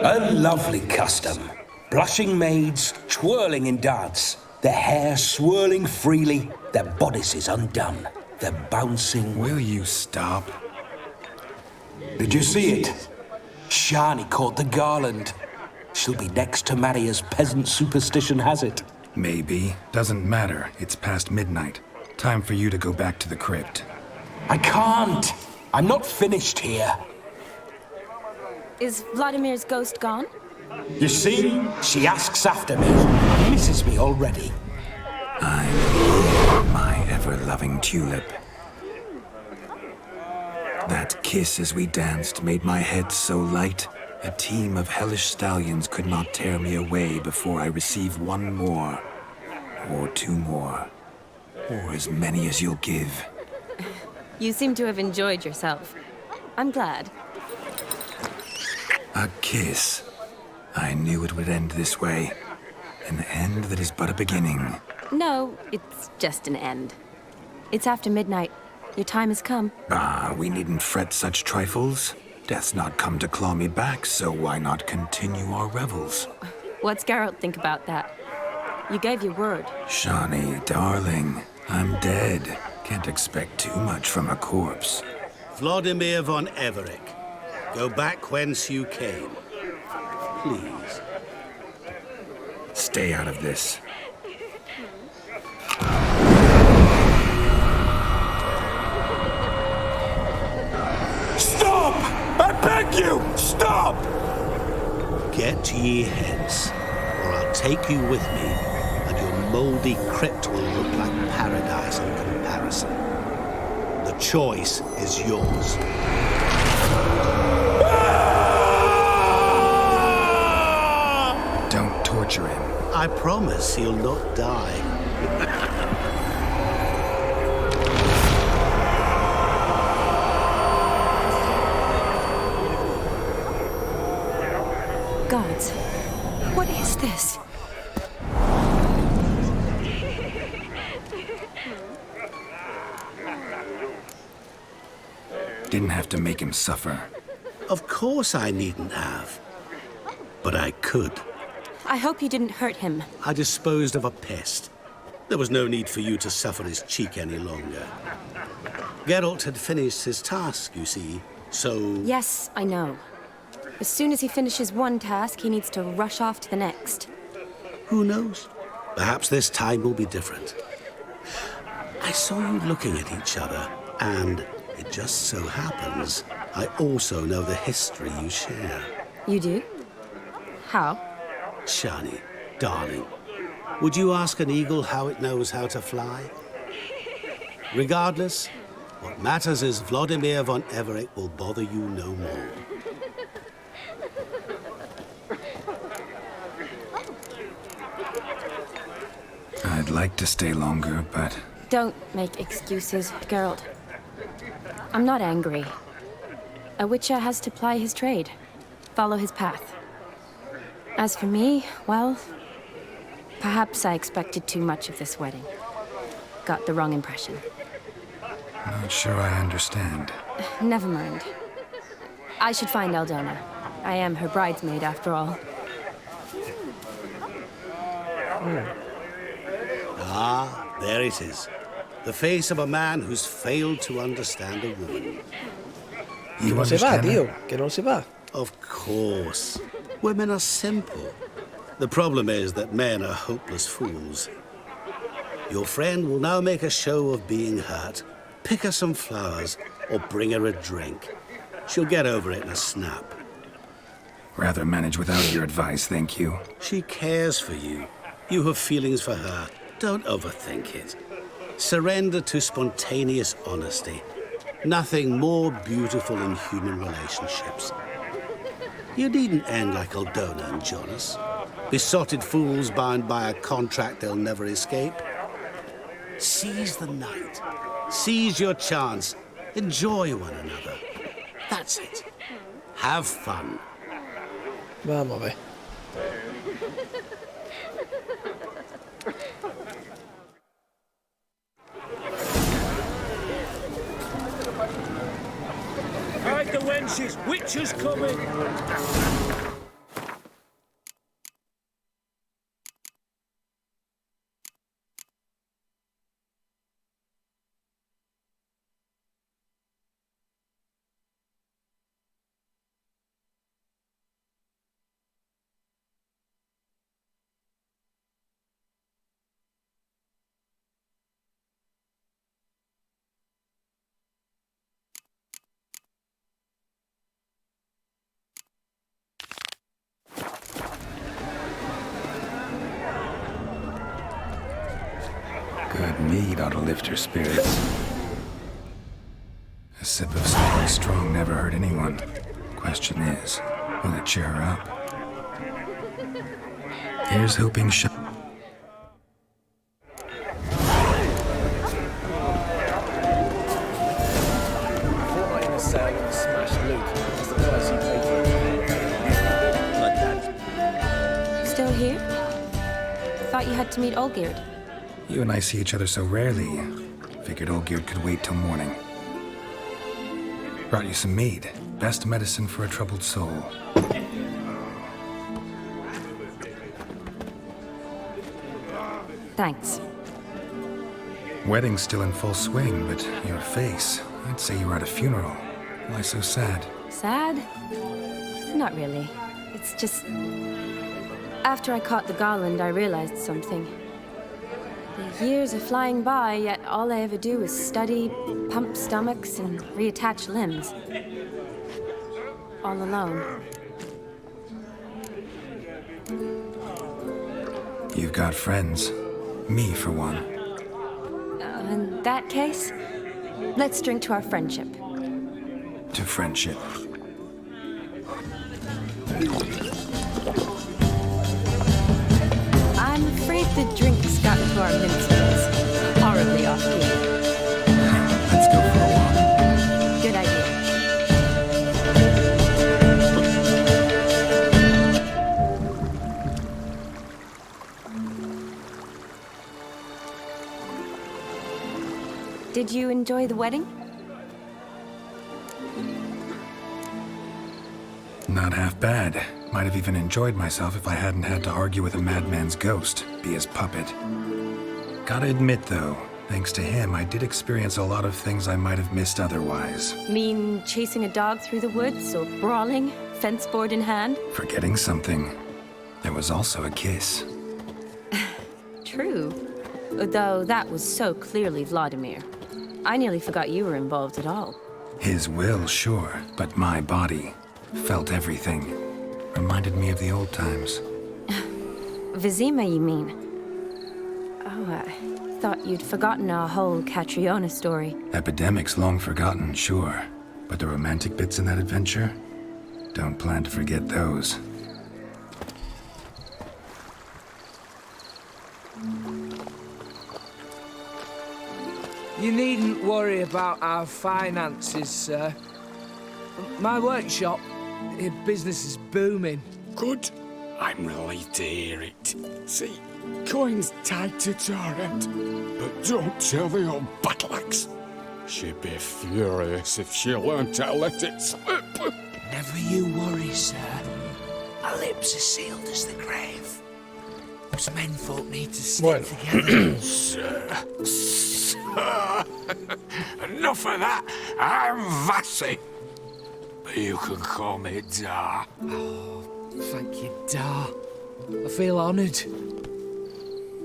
A lovely custom. Blushing maids twirling in dance, their hair swirling freely, their bodices undone, their bouncing... Will you stop? Did you see it? Shani caught the garland. She'll be next to marry as peasant superstition has it. Maybe. Doesn't matter. It's past midnight. Time for you to go back to the crypt. I can't. I'm not finished here. Is Vladimir's ghost gone? You see, she asks after me, misses me already. I'm my ever-loving tulip. That kiss as we danced made my head so light, a team of hellish stallions could not tear me away before I receive one more, or two more, or as many as you'll give. You seem to have enjoyed yourself. I'm glad. A kiss. I knew it would end this way. An end that is but a beginning. No, it's just an end. It's after midnight. Your time has come. Ah, we needn't fret such trifles. Death's not come to claw me back, so why not continue our revels? What's Geralt think about that? You gave your word. Shani, darling, I'm dead. Can't expect too much from a corpse. Vladimir von Everec, go back whence you came. Please. Stay out of this. Stop! I beg you! Stop! Get ye hence, or I'll take you with me, and your mouldy crypt will look like paradise in comparison. The choice is yours. Don't torture him. I promise he'll not die. Gods, what is this? Didn't have to make him suffer. Of course I needn't have. But I could. I hope you didn't hurt him. I disposed of a pest. There was no need for you to suffer his cheek any longer. Geralt had finished his task, you see, so... Yes, I know. As soon as he finishes one task, he needs to rush off to the next. Who knows? Perhaps this time will be different. I saw you looking at each other, and it just so happens I also know the history you share. You do? How? Shani, darling, would you ask an eagle how it knows how to fly? Regardless, what matters is Vladimir von Everec will bother you no more. I'd like to stay longer, but... Don't make excuses, Geralt. I'm not angry. A witcher has to ply his trade, follow his path. As for me, well, Perhaps I expected too much of this wedding. Got the wrong impression. Not sure I understand. Never mind. I should find Aldona. I am her bridesmaid, after all. Ah, there it is. The face of a man who's failed to understand a woman. Que no se va, tío. Que no se va. Of course. Women are simple. The problem is that men are hopeless fools. Your friend will now make a show of being hurt, pick her some flowers, or bring her a drink. She'll get over it in a snap. Rather manage without your advice, thank you. She cares for you. You have feelings for her. Don't overthink it. Surrender to spontaneous honesty. Nothing more beautiful in human relationships. You needn't end like Aldona and Jonas. Besotted fools bound by a contract they'll never escape. Seize the night. Seize your chance. Enjoy one another. That's it. Have fun. Vamos a ver. Hide the wenches! Witcher's coming! Good mead ought to lift her spirits. A sip of something strong never hurt anyone. Question is, will it cheer her up? Here's hoping Fortnight in a cell and smashed loot. That's the price he paid for it. Still here? Thought you had to meet Olgierd. You and I see each other so rarely. Figured Olgierd could wait till morning. Brought you some mead. Best medicine for a troubled soul. Thanks. Wedding's still in full swing, but your face, I'd say you were at a funeral. Why so sad? Sad? Not really. It's just... After I caught the garland, I realized something. The years are flying by, yet all I ever do is study, pump stomachs, and reattach limbs. All alone. You've got friends. Me, for one. In that case, let's drink to our friendship. To friendship. I'm afraid the drinks got into our minstrels. Horribly off-key. Let's go for a walk. Good idea. Did you enjoy the wedding? Not half bad. Might have even enjoyed myself if I hadn't had to argue with a madman's ghost, be his puppet. Gotta admit, though, thanks to him, I did experience a lot of things I might have missed otherwise. Mean chasing a dog through the woods, or brawling, fence board in hand? Forgetting something. There was also a kiss. True. Though that was so clearly Vladimir. I nearly forgot you were involved at all. His will, sure, but my body felt everything. Reminded me of the old times. Vizima, you mean? Oh, I thought you'd forgotten our whole Catriona story. Epidemics long forgotten, sure. But the romantic bits in that adventure? Don't plan to forget those. You needn't worry about our finances, sir. My workshop, business is booming. Good. I'm relieved to hear it. See, coin's tied to Torrent, but don't tell the old battleaxe. She'd be furious if she learned to let it slip. Never you worry, sir. Our lips are sealed as the grave. Us menfolk need to stick together. Sir. Enough of that. I'm Vassy. But you can call me Dar. Oh, thank you, Dar. I feel honoured.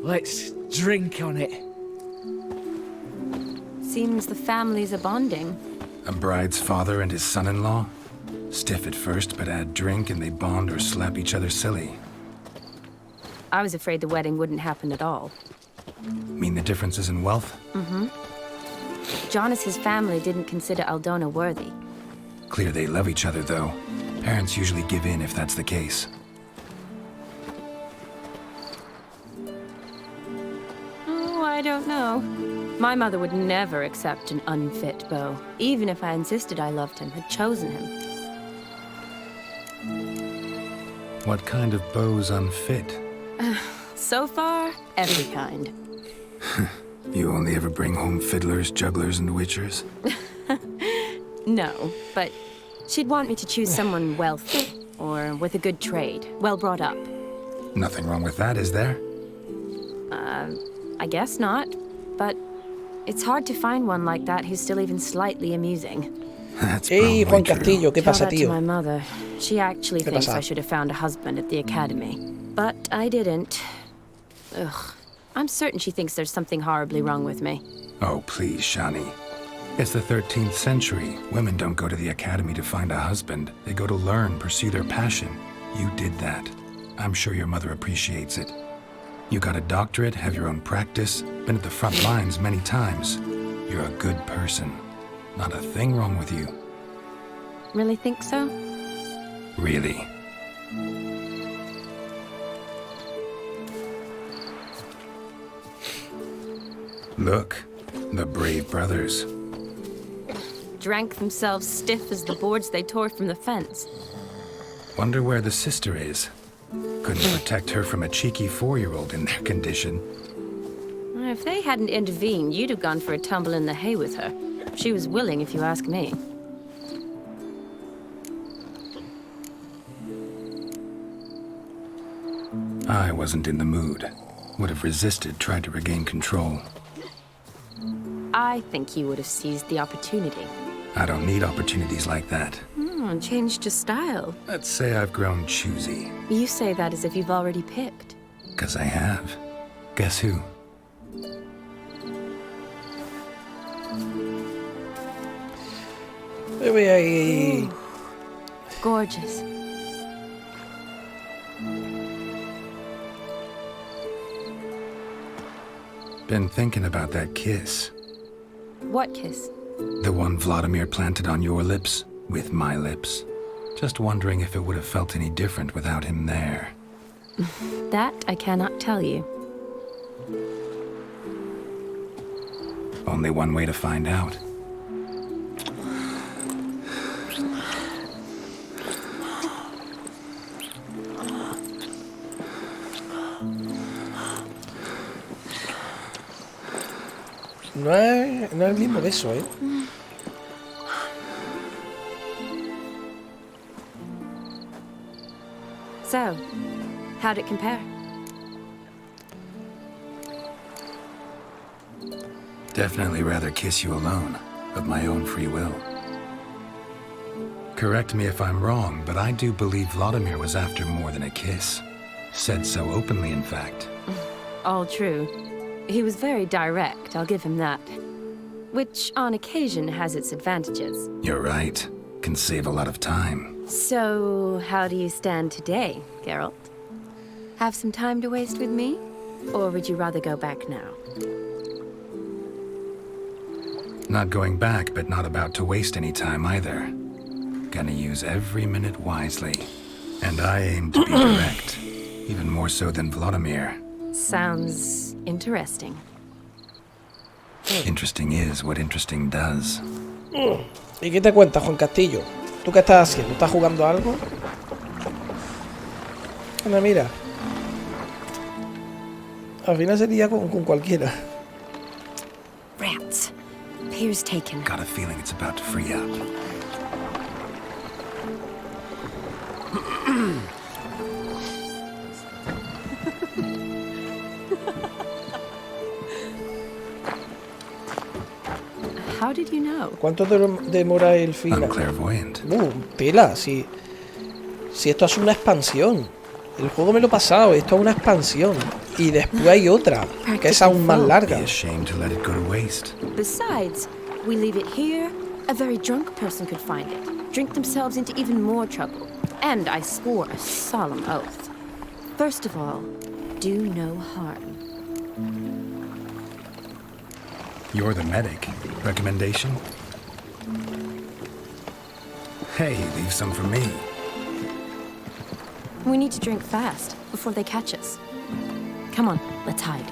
Let's drink on it. Seems the families are bonding. A bride's father and his son-in-law? Stiff at first, but add drink and they bond or slap each other silly. I was afraid the wedding wouldn't happen at all. Mean the differences in wealth? Mm-hmm. Jonas's family didn't consider Aldona worthy. Clear they love each other, though. Parents usually give in if that's the case. Oh, I don't know. My mother would never accept an unfit beau, even if I insisted I loved him, had chosen him. What kind of beau's unfit? So far, every kind. You only ever bring home fiddlers, jugglers, and witchers? No, but she'd want me to choose someone wealthy, or with a good trade, well brought up. Nothing wrong with that, is there? I guess not, but it's hard to find one like that who's still even slightly amusing. That's Hey, Juan Castillo, ¿qué pasa, Tell that tío? to my mother. She actually ¿Qué thinks pasa? I should have found a husband at the academy. But I didn't. Ugh. I'm certain she thinks there's something horribly wrong with me. Oh, please, Shani. It's the 13th century. Women don't go to the academy to find a husband. They go to learn, pursue their passion. You did that. I'm sure your mother appreciates it. You got a doctorate, have your own practice, been at the front lines many times. You're a good person. Not a thing wrong with you. Really think so? Really. Look, the brave brothers. Drank themselves stiff as the boards they tore from the fence. Wonder where the sister is. Couldn't protect her from a cheeky 4-year-old in their condition. If they hadn't intervened, you'd have gone for a tumble in the hay with her. She was willing, if you ask me. I wasn't in the mood. Would have resisted, tried to regain control. I think you would have seized the opportunity. I don't need opportunities like that. Changed your style. Let's say I've grown choosy. You say that as if you've already picked. 'Cause I have. Guess who? Ooh, gorgeous. Been thinking about that kiss. What kiss? The one Vladimir planted on your lips, with my lips. Just wondering if it would have felt any different without him there. That I cannot tell you. Only one way to find out. No es el mismo beso, ¿eh? So, how'd it compare? Definitely rather kiss you alone, of my own free will. Correct me if I'm wrong, but I do believe Vladimir was after more than a kiss. Said so openly, in fact. All true. He was very direct, I'll give him that. Which, on occasion, has its advantages. You're right. Can save a lot of time. So, how do you stand today, Geralt? Have some time to waste with me? Or would you rather go back now? Not going back, but not about to waste any time either. Gonna use every minute wisely. And I aim to be direct. Even more so than Vladimir. Sounds interesting. Interesting is what interesting does. ¿Y qué te cuentas, Juan Castillo? ¿Tú qué estás haciendo? ¿Estás jugando algo? Anda, mira. Al final sería con cualquiera. Rats. Pier's taken. Got a feeling it's about to free up. How did you know? ¿Cuánto demora el final? Clairvoyant. Tela, si esto es una expansión. El juego me lo he pasado, esto es una expansión. Y después hay otra, que es aún más larga. Besides, we leave it here, a very drunk person could find it, drink themselves into even more trouble. And I swore a solemn oath. First of all, do no harm. You're the medic. Recommendation? Hey, leave some for me. We need to drink fast, before they catch us. Come on, let's hide.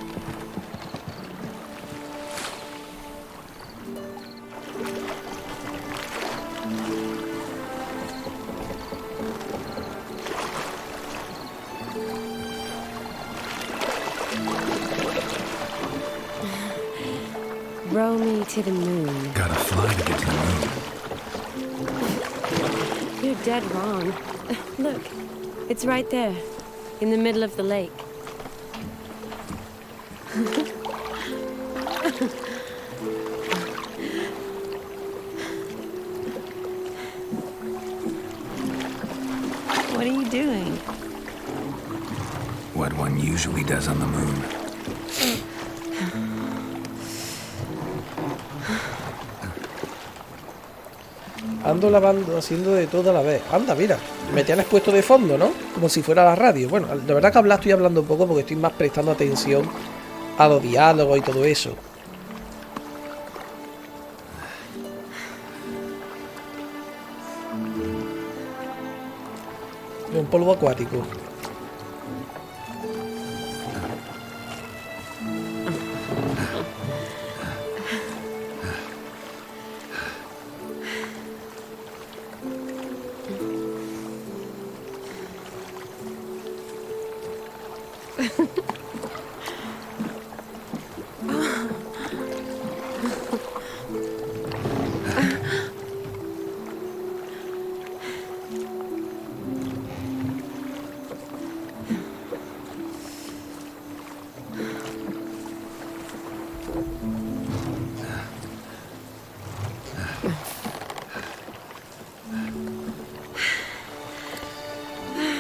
Row me to the moon. Gotta fly to get to the moon. You're dead wrong. Look, it's right there, in the middle of the lake. What are you doing? What one usually does on the moon. Ando lavando, haciendo de todo a la vez. Anda, mira, me tienes puesto de fondo, ¿no? Como si fuera la radio. Bueno, de verdad que estoy hablando un poco porque estoy más prestando atención a los diálogos y todo eso. Un polvo acuático.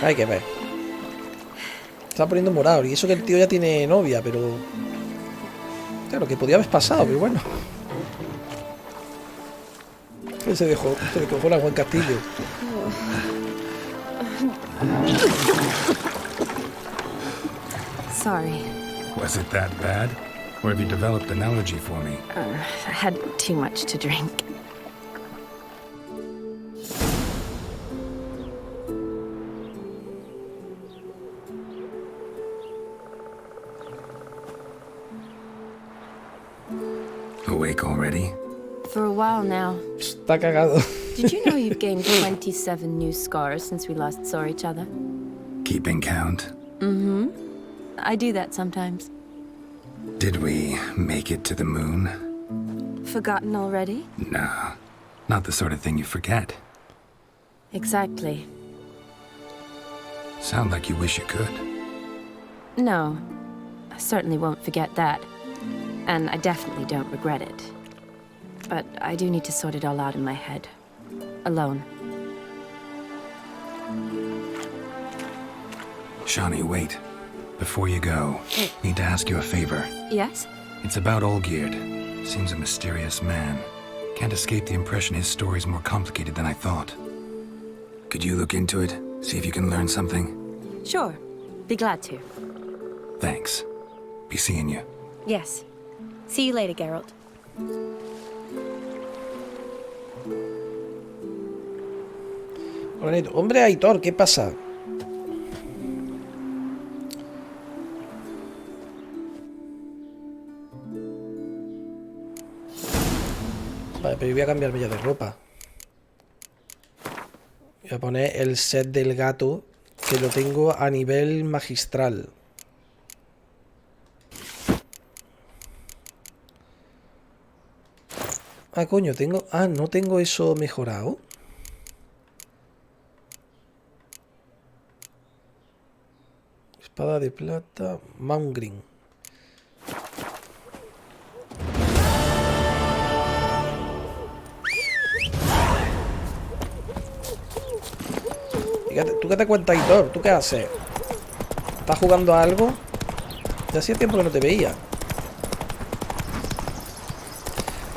Hay que ver. Está poniendo morado. Y eso que el tío ya tiene novia, pero... Claro, que podía haber pasado, pero bueno. Se dejó el agua en castillo. Sorry. Was it that bad? Or have you developed an allergy for me? I had too much to drink. Awake already? For a while now. Está cagado. Did you know you've gained 27 new scars since we last saw each other? Keeping count? Mm-hmm. I do that sometimes. Did we make it to the moon? Forgotten already? No, not the sort of thing you forget. Exactly. Sound like you wish you could. No, I certainly won't forget that. And I definitely don't regret it. But I do need to sort it all out in my head. Alone. Shani, wait. Before you go, need to ask you a favor. Yes? It's about Olgierd. Seems a mysterious man. Can't escape the impression his story's more complicated than I thought. Could you look into it? See if you can learn something? Sure. Be glad to. Thanks. Be seeing you. Yes. See you later, Geralt. Hombre, Aitor, ¿qué pasa? Vale, pero yo voy a cambiarme ya de ropa. Voy a poner el set del gato Que lo tengo a nivel magistral. Ah, coño, tengo... Ah, no tengo eso mejorado. Espada de plata, Mount Green. ¿Tú qué te cuentas, Hitor? ¿Tú qué haces? ¿Estás jugando a algo? Ya hacía tiempo que no te veía.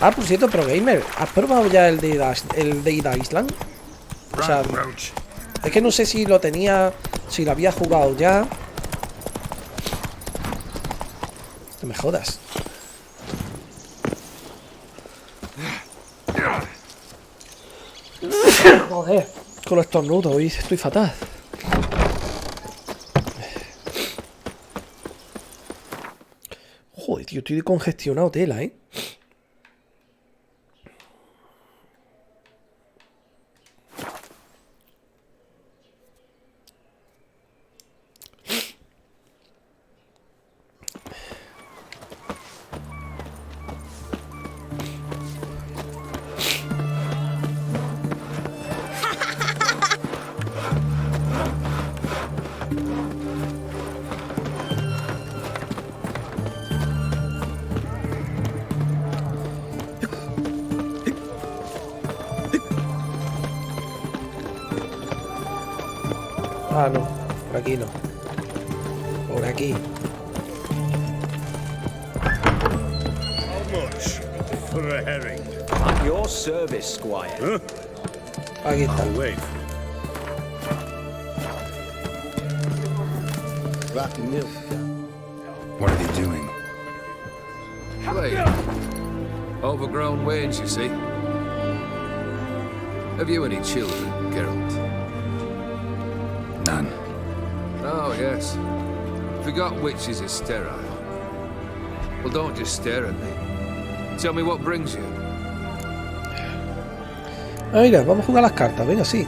Ah, por cierto, Pro Gamer, ¿has probado ya el de Island? O sea, es que no sé si lo tenía, si lo había jugado ya. No me jodas. Joder, con los estornudos, hoy estoy fatal. Joder, tío, estoy congestionado tela, ¿eh? Ah, no, por aquí no. Por aquí. How much for a herring? At your service, Squire. Huh? Aquí está. I'll wait. That milk. What are they doing? Playing. Overgrown wains, you see. Have you any children, Geralt? None. Oh, yes. Forgot witches is sterile. Well, don't just stare at me. Tell me what brings you. Ah, mira, vamos a jugar las cartas, venga, sí.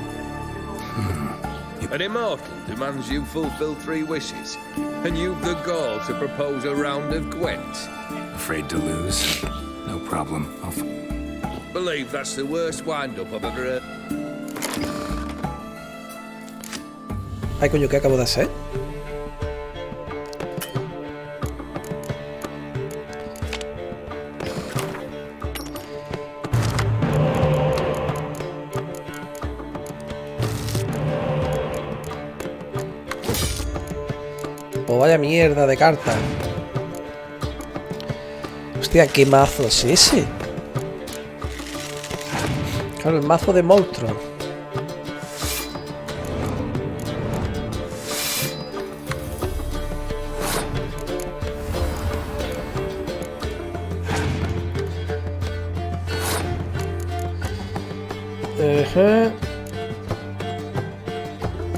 An immortal demands you fulfill 3 wishes, and you've the gall to propose a round of Gwent. Afraid to lose? No problem. Believe that's the worst wind-up I've ever heard. Ay, coño, ¿qué acabo de hacer? Pues vaya mierda de carta. Hostia, ¿qué mazo es ese? Claro, el mazo de monstruos.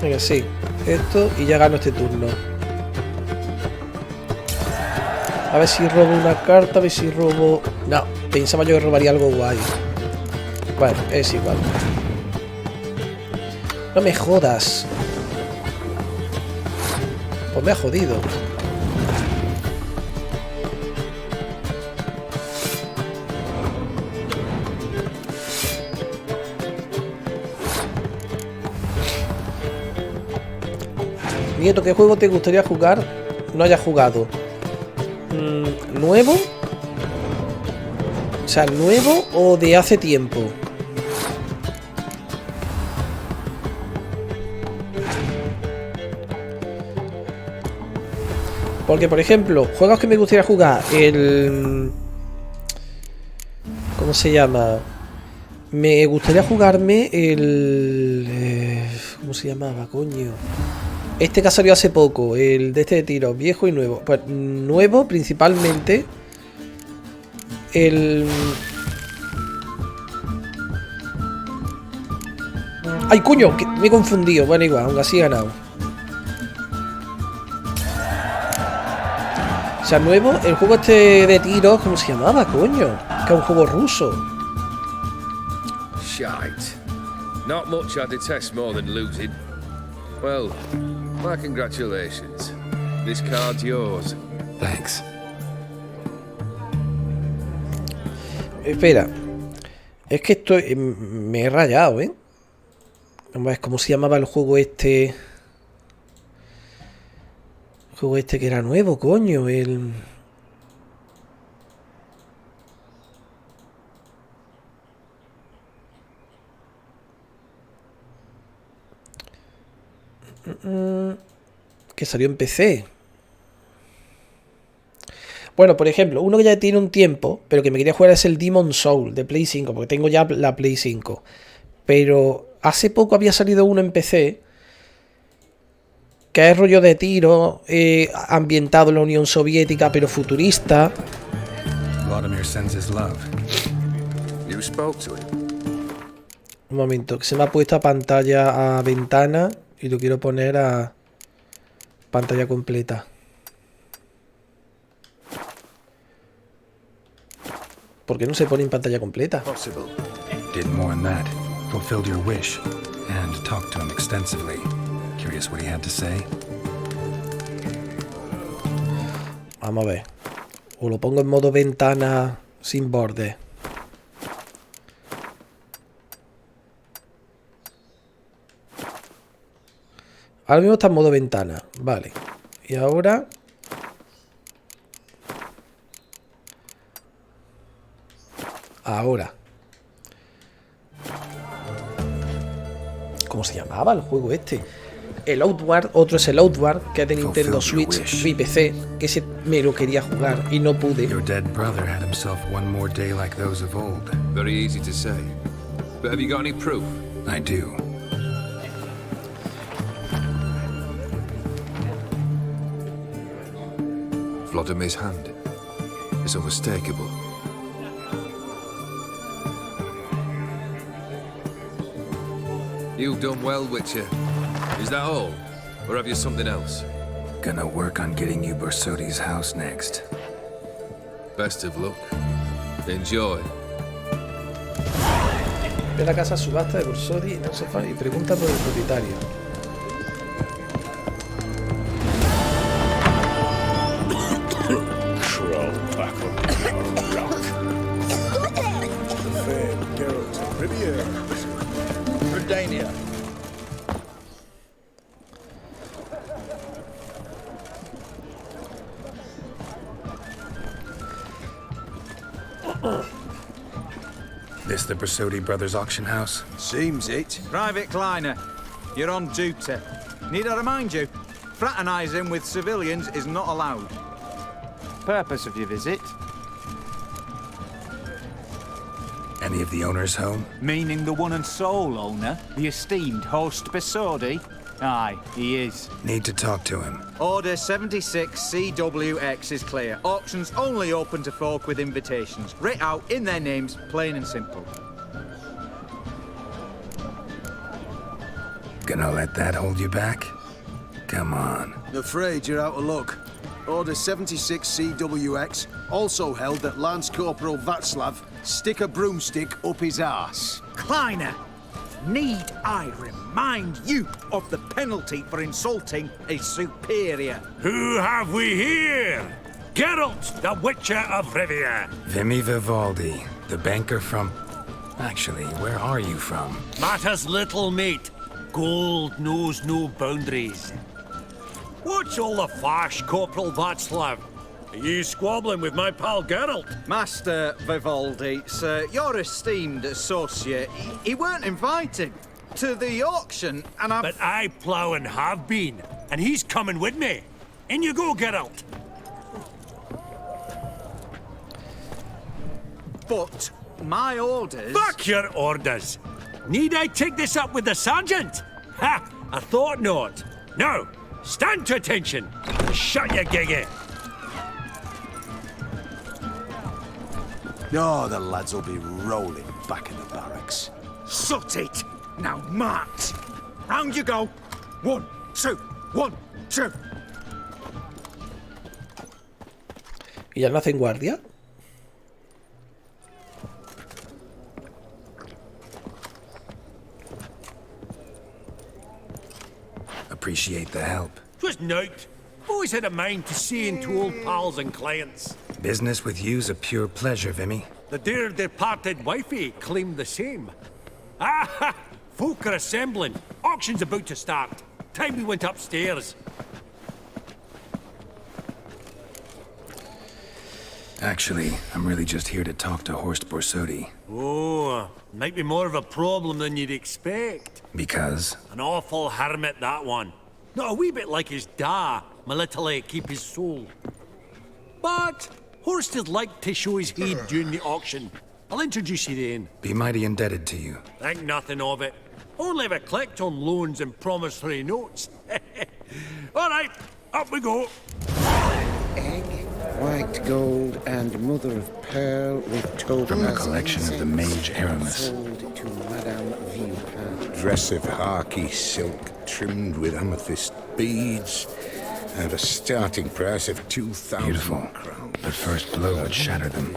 Venga, sí. Esto y ya gano este turno. A ver si robo una carta, a ver si robo... No, pensaba yo que robaría algo guay. Bueno, es igual. No me jodas. Pues me ha jodido. Nieto, ¿qué juego te gustaría jugar? No hayas jugado. ¿Nuevo? O sea, ¿nuevo o de hace tiempo? Porque, por ejemplo, juegos que me gustaría jugar, el... ¿Cómo se llama? Me gustaría jugarme el... ¿Cómo se llamaba, coño? Este que ha salido hace poco, el de este de tiro, viejo y nuevo. Pues nuevo, principalmente, el... ¡Ay, coño! Que me he confundido. Bueno, igual, aún así he ganado. O sea, nuevo, el juego este de tiros, ¿cómo se llamaba, coño? Que es un juego ruso. Shite. Not much I detest more than losing. Well, my congratulations. This card's yours. Thanks. Espera. Es que estoy... me he rayado, ¿eh? Vamos a ver cómo se llamaba el juego este... El juego este que era nuevo, coño. El... que salió en PC. Bueno, por ejemplo, uno que ya tiene un tiempo, pero que me quería jugar es el Demon Soul de Play 5, porque tengo ya la Play 5. Pero hace poco había salido uno en PC, que es rollo de tiro, ambientado en la Unión Soviética, pero futurista. Vladimir sends his love. You spoke to him. Un momento, que se me ha puesto a pantalla a ventana y lo quiero poner a pantalla completa. ¿Por qué no se pone en pantalla completa? Did more than that. Fulfilled your wish. And talked to him extensively. Curious what he had to say. Vamos a ver. O lo pongo en modo ventana sin borde. Ahora mismo está en modo ventana. Vale. Y ahora... Ahora. ¿Cómo se llamaba el juego este? El Outward, otro es el Outward, que es de Nintendo Switch y PC, que ese me lo quería jugar y no pude. Your dead brother had himself one more day like those of old. Very easy to say. But have you got any proof? I do. Vladimir's hand. It's unmistakable. You've done well, Witcher. Is that all? Or have you something else? Gonna work on getting you Borsodi's house next. Best of luck. Enjoy. Ve a la casa subasta de Borsodi y pregunta por el propietario. Crawl back on the rock. The fair Geralt of Rivia. Redania. This the Borsodi Brothers auction house? Seems it. Private Kleiner, you're on duty. Need I remind you, fraternising with civilians is not allowed. Purpose of your visit? Any of the owners home? Meaning the one and sole owner, the esteemed host Borsodi? Aye, he is. Need to talk to him. Order 76 CWX is clear. Auctions only open to folk with invitations. Writ out in their names, plain and simple. Gonna let that hold you back? Come on. Afraid you're out of luck. Order 76 CWX also held that Lance Corporal Václav stick a broomstick up his arse. Kleiner, need I remind you of the penalty for insulting a superior? Who have we here? Geralt, the Witcher of Rivia. Vimy Vivaldi, the banker from... Actually, where are you from? Matters little, mate. Gold knows no boundaries. What's all the fash, Corporal Václav? Are you squabbling with my pal Geralt? Master Vivaldi, sir, your esteemed associate, he weren't invited to the auction, and But I plough and have been, and he's coming with me. In you go, Geralt. But my orders... Fuck your orders! Need I take this up with the sergeant? Ha! I thought not. Now, stand to attention. Shut your giggy. Oh, the lads will be rolling back in the barracks. Sut it! Now march! Round you go! 1, 2, 1, 2. ¿Y ya no hacen guardia? appreciate the help. Twas nowt. Always had a mind to seeing to old pals and clients. Business with you's a pure pleasure, Vimy. The dear departed wifey claimed the same. Ah, folk are assembling. Auction's about to start. Time we went upstairs. Actually, I'm really just here to talk to Horst Borsodi. Oh, might be more of a problem than you'd expect. Because? An awful hermit, that one. Not a wee bit like his da, my little keep his soul. But Horst would like to show his head during the auction. I'll introduce you then. Be mighty indebted to you. Think nothing of it. Only if I collect on loans and promissory notes. All right, up we go. Egg, white gold, and mother of pearl with topaz. From the collection of the Mage Aramis. Sold to Madame Villepin. Dress of harky silk trimmed with amethyst beads, and a starting price of 2,000 Beautiful. crowns. But first blow would shatter them.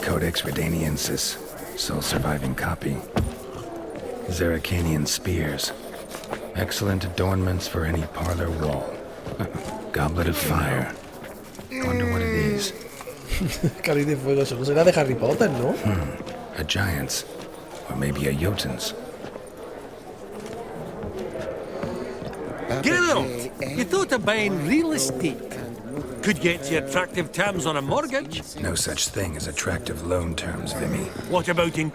Codex Redaniensis, sole surviving copy. Zeracanian spears. Excellent adornments for any parlor wall. Goblet of fire. Wonder what it is. Cáliz de fuego, eso no será de Harry Potter, ¿no? A giant's. Or maybe a Jotun's. Geralt, you thought of buying real estate. Could get you attractive terms on a mortgage. No such thing as attractive loan terms, Vimy. What about in...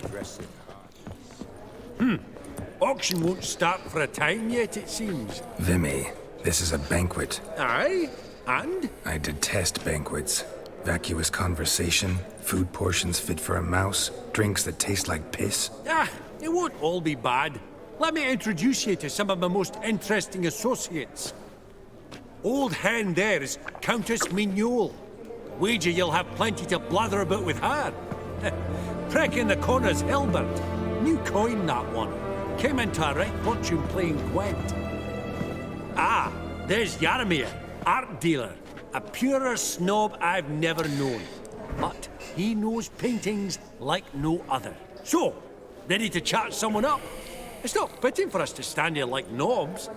Auction won't start for a time yet, it seems. Vimy, this is a banquet. Aye, and? I detest banquets. Vacuous conversation, food portions fit for a mouse, drinks that taste like piss. Ah, it won't all be bad. Let me introduce you to some of my most interesting associates. Old hen there is Countess Mignol. Wager you'll have plenty to blather about with her. Prick in the corner's Hilbert. New coin, that one. Came into a right fortune playing Gwent. Ah, there's Yaramir, art dealer. A purer snob I've never known. But he knows paintings like no other. So, ready to chat someone up? It's not fitting for us to stand here like knobs.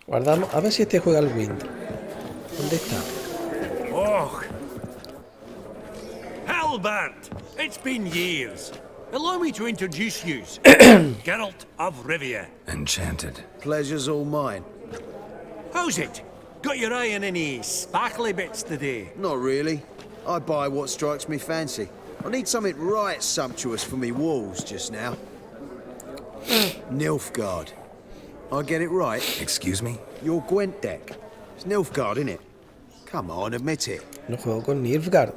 Guardamos. A ver si este juega al Wind. ¿Dónde está? Oh. Halbert! It's been years. Allow me to introduce you. Geralt of Rivia. Enchanted. Pleasure's all mine. How's it? Got your eye on any sparkly bits today? Not really. I buy what strikes me fancy. I need something right sumptuous for me walls just now. Nilfgaard. I get it right? Excuse me? Your Gwent deck. It's Nilfgaard, innit? Come on, admit it. No juego con Nilfgaard.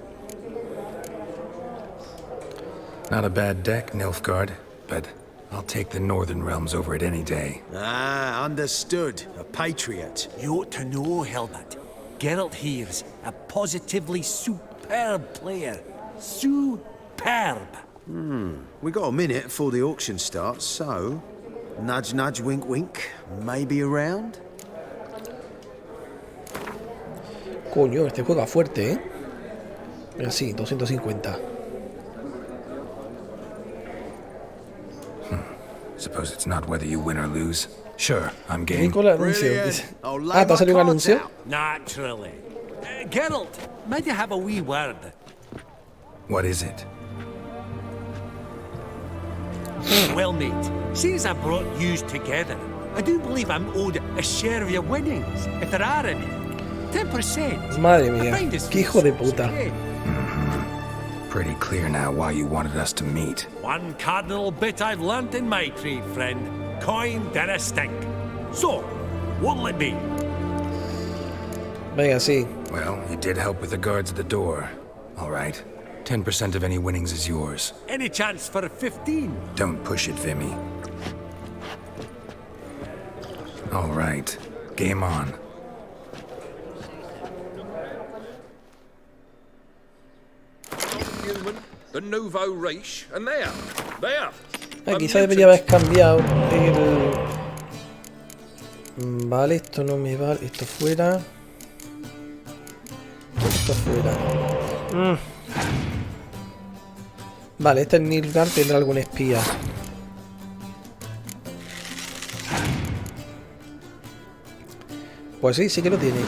Not a bad deck, Nilfgaard, but I'll take the Northern Realms over it any day. Ah, understood. A patriot. You ought to know, Helmut. Geralt here's a positively superb player. Superb. We got a minute before the auction starts, so... Nudge, nudge, wink, wink. Maybe around? Coño, este juega fuerte, ¿eh? Mira, sí, 250. Suppose it's not whether you win or lose. Sure, I'm game. Con el anuncio. Ah, ¿te ha salido un anuncio? Naturally. Geralt, might you have a wee word? What is it? Well, mate, since I brought yous together, I do believe I'm owed a share of your winnings, if there are any. 10%. Madre mía, qué hijo de puta. Pretty clear now why you wanted us to meet. One cardinal bit I've learnt in my trade, friend. Coin dinna stink. So, what'll it be? Venga, sí. Well, you did help with the guards at the door. All right. 10% of any winnings is yours. Any chance for 15? Don't push it, Vimy. All right. Game on. The nouveau riche, and there. Quizá debería haber cambiado el... Vale, esto no me vale. Esto fuera. Esto fuera. Vale, este Nilfgaard tendrá algún espía. Pues sí, sí que lo tiene.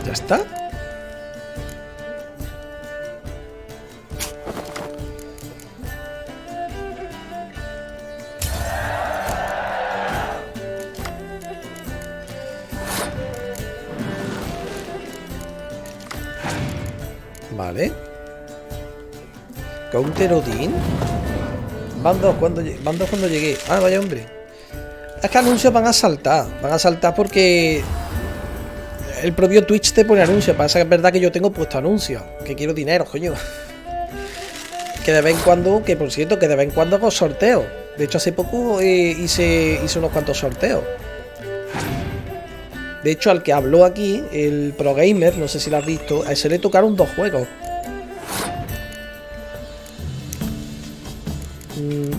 Ya está. Vale. Counter Odin. Van dos cuando llegué. Ah, vaya hombre. Es que anuncios van a saltar. Van a saltar porque el propio Twitch te pone anuncios. Pasa que es verdad que yo tengo puesto anuncios. Que quiero dinero, coño. Que de vez en cuando, que por cierto, que de vez en cuando hago sorteos. De hecho, hace poco hice unos cuantos sorteos. De hecho, al que habló aquí, el Pro Gamer, no sé si lo has visto, a ese le tocaron 2 juegos.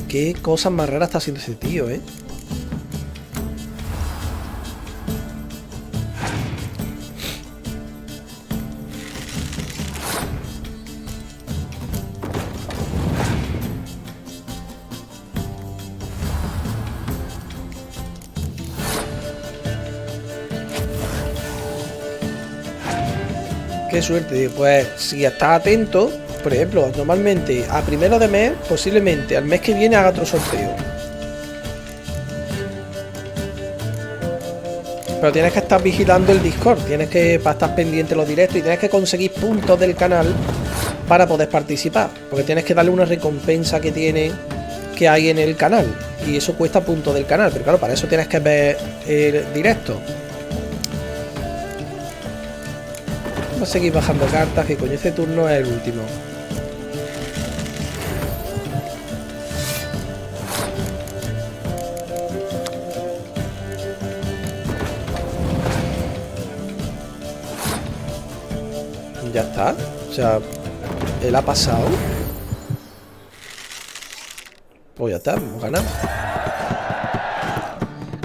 Qué cosas más raras está haciendo ese tío, ¿eh? Qué suerte. Pues si estás atento, por ejemplo, normalmente a primero de mes, posiblemente al mes que viene haga otro sorteo. Pero tienes que estar vigilando el Discord, tienes que estar pendiente de los directos y tienes que conseguir puntos del canal para poder participar. Porque tienes que darle una recompensa que hay en el canal. Y eso cuesta puntos del canal. Pero claro, para eso tienes que ver el directo. Vamos a seguir bajando cartas, que coño, este turno es el último. Ya está. O sea, él ha pasado. Pues ya está, hemos ganado.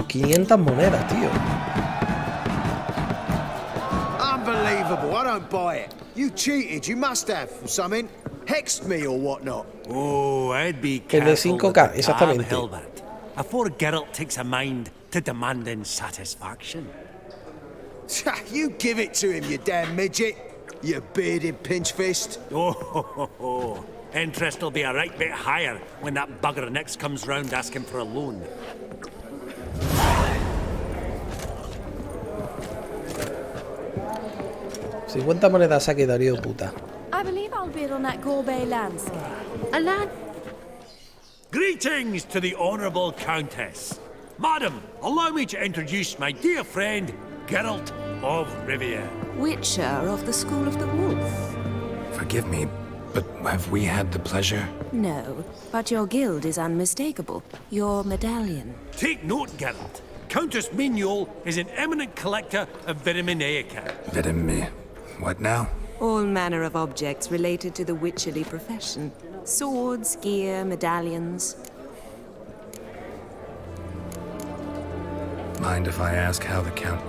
500 monedas, tío. Unbelievable, I don't buy it. You cheated, you must have, or something. Hexed me or whatnot. Oh, I'd be El de careful 5K, with the exactamente. tab, Hilbert, afore Geralt takes a mind to demanding satisfaction. You give it to him, you damn midget. You bearded pinchfist. Oh, interest will be a right bit higher when that bugger next comes round asking for a loan. $50 monedas saque, Darío, puta. I believe I'll bid on that Gorbet landscape. A land... Greetings to the Honourable Countess. Madam, allow me to introduce my dear friend, Geralt of Rivia. Witcher of the School of the Wolf. Forgive me, but have we had the pleasure? No, but your guild is unmistakable. Your medallion. Take note, Geralt. Countess Mignol is an eminent collector of Vitaminaica. What now? All manner of objects related to the witcherly profession. Swords, gear, medallions. Mind if I ask how the Count...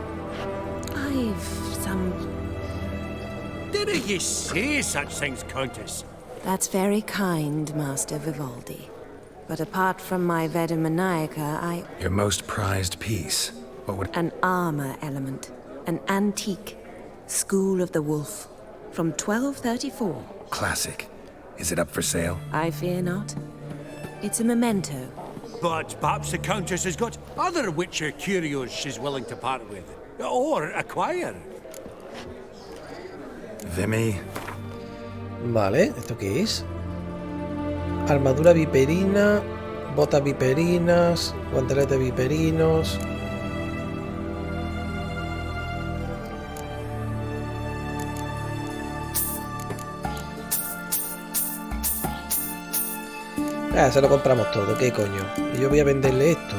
I've some... Didn't you say such things, Countess? That's very kind, Master Vivaldi. But apart from my Vitaminaica, Your most prized piece. What would... An armor element. An antique. School of the Wolf. From 1234. Classic. Is it up for sale? I fear not. It's a memento. But perhaps the Countess has got other Witcher curios she's willing to part with. Or acquire. Vimy. Vale, ¿esto qué es? Armadura viperina, botas viperinas, guanteletes viperinos. Se lo compramos todo, ¿qué coño? Y yo voy a venderle esto.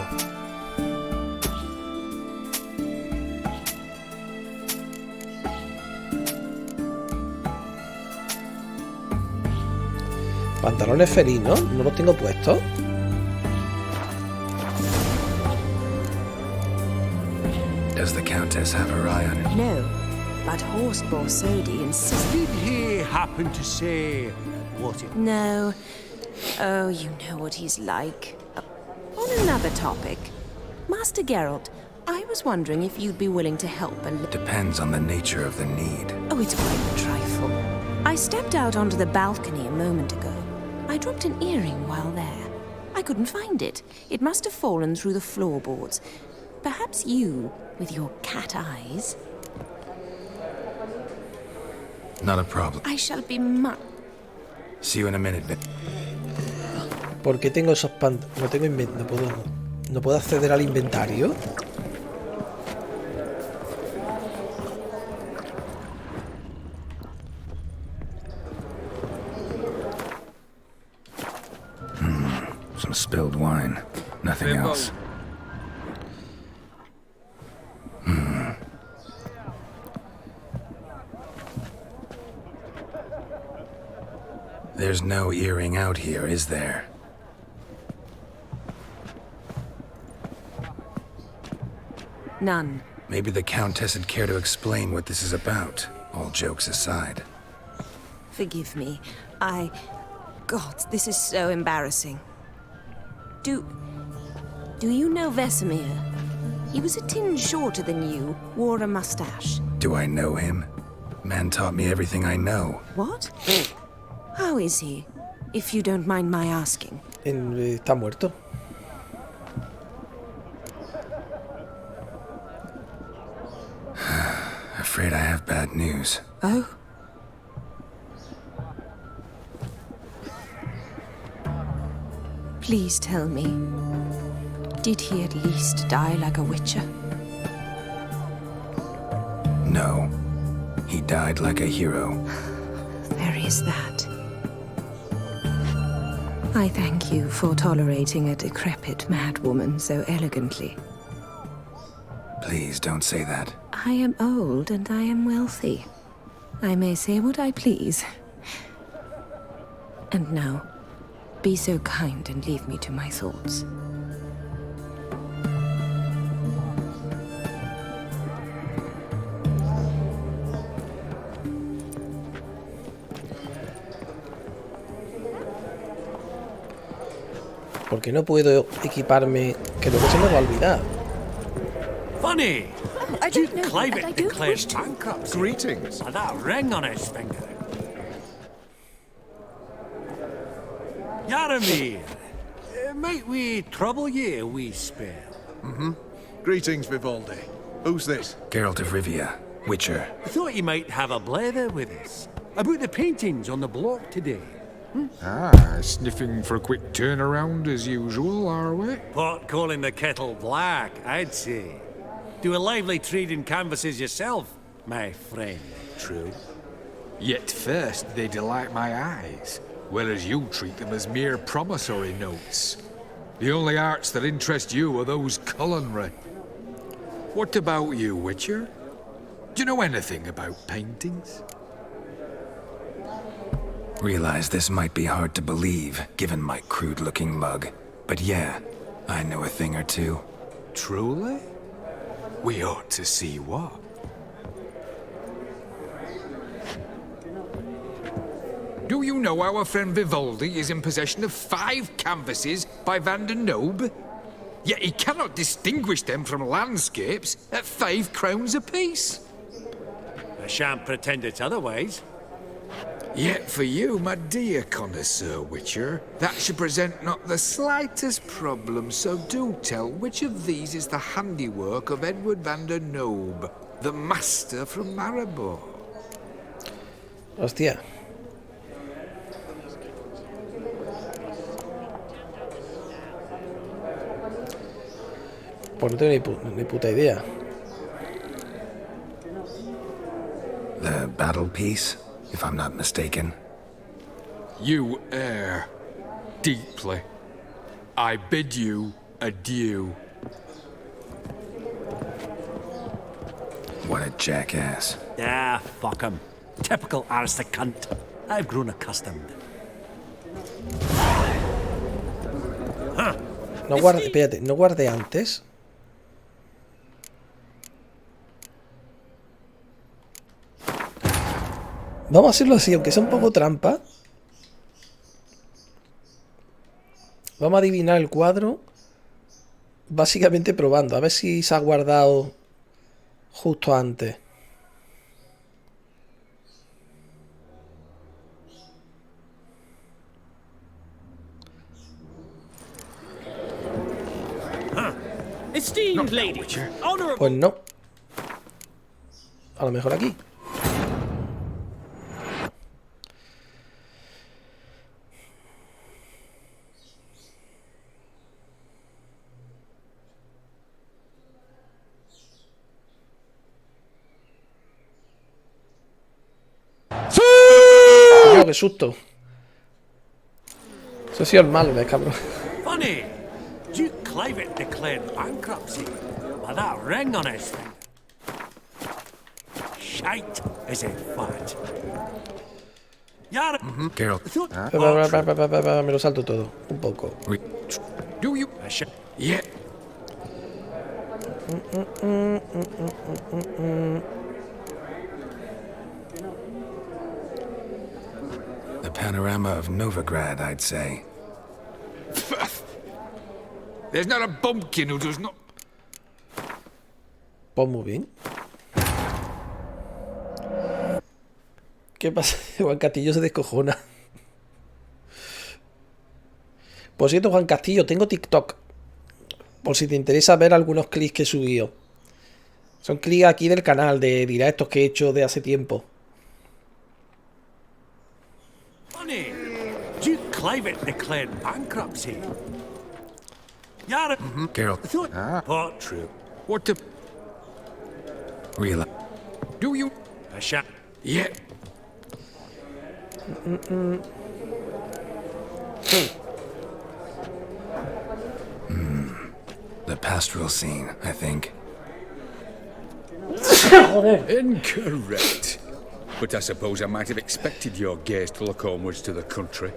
Pantalones felinos, no los tengo puestos. Does the Countess have her eye on him? No, but Horst Borsodi insisted. Did he happen to say what it... No. Oh, you know what he's like. On another topic, Master Geralt, I was wondering if you'd be willing to help and... Depends on the nature of the need. Oh, it's quite a trifle. I stepped out onto the balcony a moment ago. I dropped an earring while there. I couldn't find it. It must have fallen through the floorboards. Perhaps you, with your cat eyes... Not a problem. I shall be much... See you in a minute. ¿Por qué tengo esos no tengo no puedo acceder al inventario? Some spilled wine. Nothing else. There's no earring out here, is there? None. Maybe the Countess would care to explain what this is about, all jokes aside. Forgive me. God, this is so embarrassing. Do you know Vesemir? He was a tinge shorter than you, wore a mustache. Do I know him? Man taught me everything I know. What? How is he, if you don't mind my asking? Está muerto. Afraid I have bad news. Oh? Please tell me, did he at least die like a witcher? No. He died like a hero. There is that. I thank you for tolerating a decrepit madwoman so elegantly. Please don't say that. I am old and I am wealthy. I may say what I please. And now, be so kind and leave me to my thoughts. ¿Por qué no puedo equiparme? Que luego se me va a olvidar. Funny! I don't know. Clive declares bankruptcy. Greetings. And that ring on his finger. Yaramir, might we trouble ye a wee spell? Greetings, Vivaldi. Who's this? Geralt of Rivia, Witcher. I thought you might have a blather with us. About the paintings on the block today. Sniffing for a quick turnaround as usual, are we? Pot calling the kettle black, I'd say. Do a lively trade in canvases yourself, my friend. True. Yet first they delight my eyes, whereas you treat them as mere promissory notes. The only arts that interest you are those culinary. What about you, Witcher? Do you know anything about paintings? Realize this might be hard to believe, given my crude-looking mug. But yeah, I know a thing or two. Truly? We ought to see what. Do you know our friend Vivaldi is in possession of 5 canvases by Van der Nobe? Yet he cannot distinguish them from landscapes at 5 crowns apiece. I shan't pretend it's otherwise. Yet for you, my dear connoisseur Witcher, that should present not the slightest problem, so do tell which of these is the handiwork of Edward van der Nobe, the master from Maribor. Hostia. Pues no tengo ni puta idea. The battle piece, if I'm not mistaken. You err deeply. I bid you adieu. What a jackass. Ah, fuck him. Typical aristocrat. I've grown accustomed. No guardé, espérate, no guardé antes. Vamos a hacerlo así, aunque sea un poco trampa. Vamos a adivinar el cuadro. Básicamente probando. A ver si se ha guardado justo antes. Esteemed ladies, honorable... Pues no. A lo mejor aquí. Dios, qué susto. Eso ha sido el malo, cabrón. Funny, Duke Clivet declared bankruptcy with that ring on his finger. Shite, is it fat? Yara. Carol. Me lo salto todo, un poco. Do you? Yeah. The panorama of Novigrad, I'd say. There's not a bumpkin who does not... Pues muy bien. ¿Qué pasa? Juan Castillo se descojona. Por cierto, Juan Castillo, tengo TikTok. Por si te interesa ver algunos clics que he subido. Son clics aquí del canal, de directos que he hecho de hace tiempo. Funny, Duke Clivet declared bankruptcy. Yara. Carol. Part true. What the... Real. Do you? A shot. Yeah. The pastoral scene, I think. Incorrect. But I suppose I might have expected your gaze to look onwards to the country.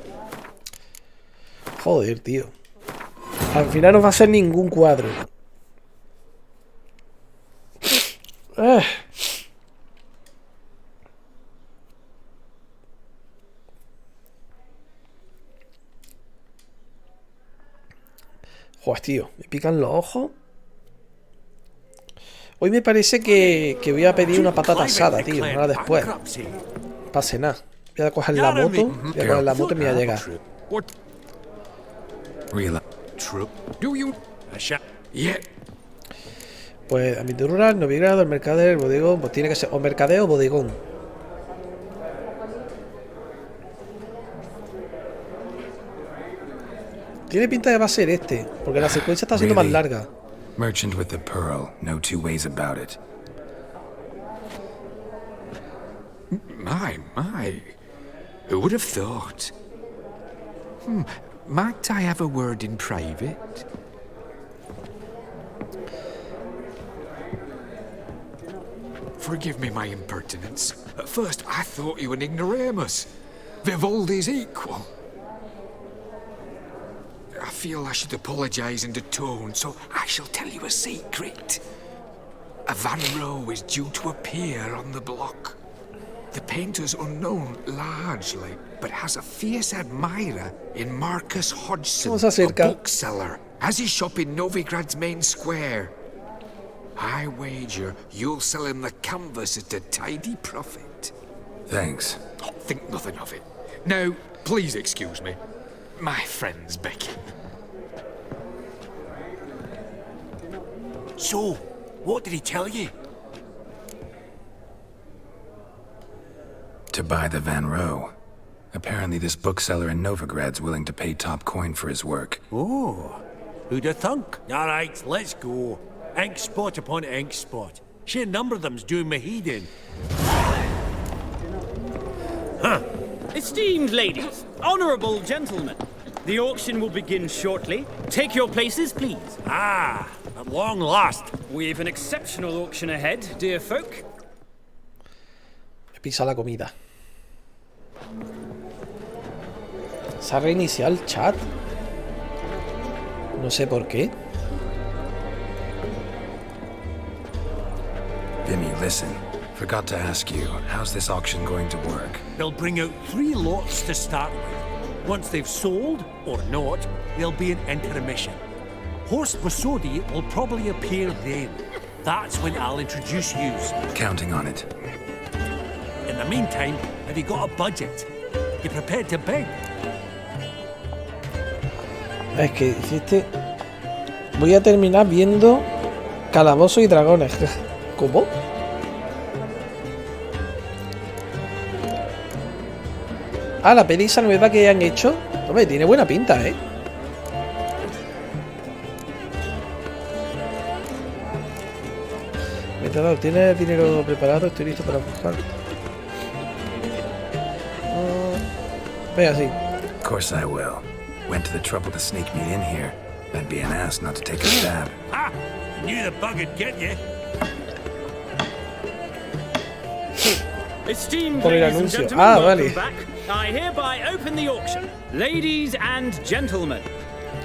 Joder, tío. Al final no va a ser ningún cuadro. Joder, tío. Me pican los ojos. Hoy me parece que voy a pedir una patata asada, tío. Ahora después. No pase nada. Voy a coger la moto. Voy a coger la moto y me voy a llegar. Real. True. Do you? Yeah. Pues ámbito rural, Novigrado, el mercader, el bodegón. Pues tiene que ser o mercadeo o bodegón. Tiene pinta de va a ser este, porque la secuencia está siendo más larga. Merchant with the pearl, no two ways about it. My. Who would have thought? Might I have a word in private? Forgive me my impertinence. At first, I thought you an ignoramus. Vivaldi's equal. I feel I should apologize and atone, so I shall tell you a secret. A Van Row is due to appear on the block. The painter's unknown largely, but has a fierce admirer in Marcus Hodgson, a bookseller. Has his shop in Novigrad's main square. I wager you'll sell him the canvas at a tidy profit. Thanks. Oh, think nothing of it. Now, please excuse me. My friend's beckon. So, what did he tell you? To buy the Van Row. Apparently this bookseller in Novigrad's willing to pay top coin for his work. Oh, who'd have thunk? All right, let's go. Ink spot upon ink spot. Sheer number of them's doing me heed in. Esteemed ladies, honorable gentlemen, the auction will begin shortly. Take your places, please. Ah, at long last. We've an exceptional auction ahead, dear folk. Me pisa la comida. ¿Se ha reiniciado el chat? No sé por qué. Vimy, listen. Forgot to ask you, how's this auction going to work? They'll bring out 3 lots to start with. Once they've sold, or not, there'll be an intermission. Horst Basodi will probably appear then. That's when I'll introduce yous. Counting on it. In the meantime, have you got a budget? You prepared to beg? Es que hiciste... Voy a terminar viendo Calabozos y Dragones. ¿Cómo? Ah, la peli esa nueva que han hecho. Hombre, tiene buena pinta, ¿eh? Metador, ¿tienes dinero preparado? Estoy listo para buscar. Venga, sí. Of course I will. Went to the trouble to sneak me in here. I'd be an ass not to take a stab. Ha! Knew the bug would get you. Esteemed Por el ladies and anuncio. gentlemen, Ah, welcome vale. back. I hereby open the auction. Ladies and gentlemen,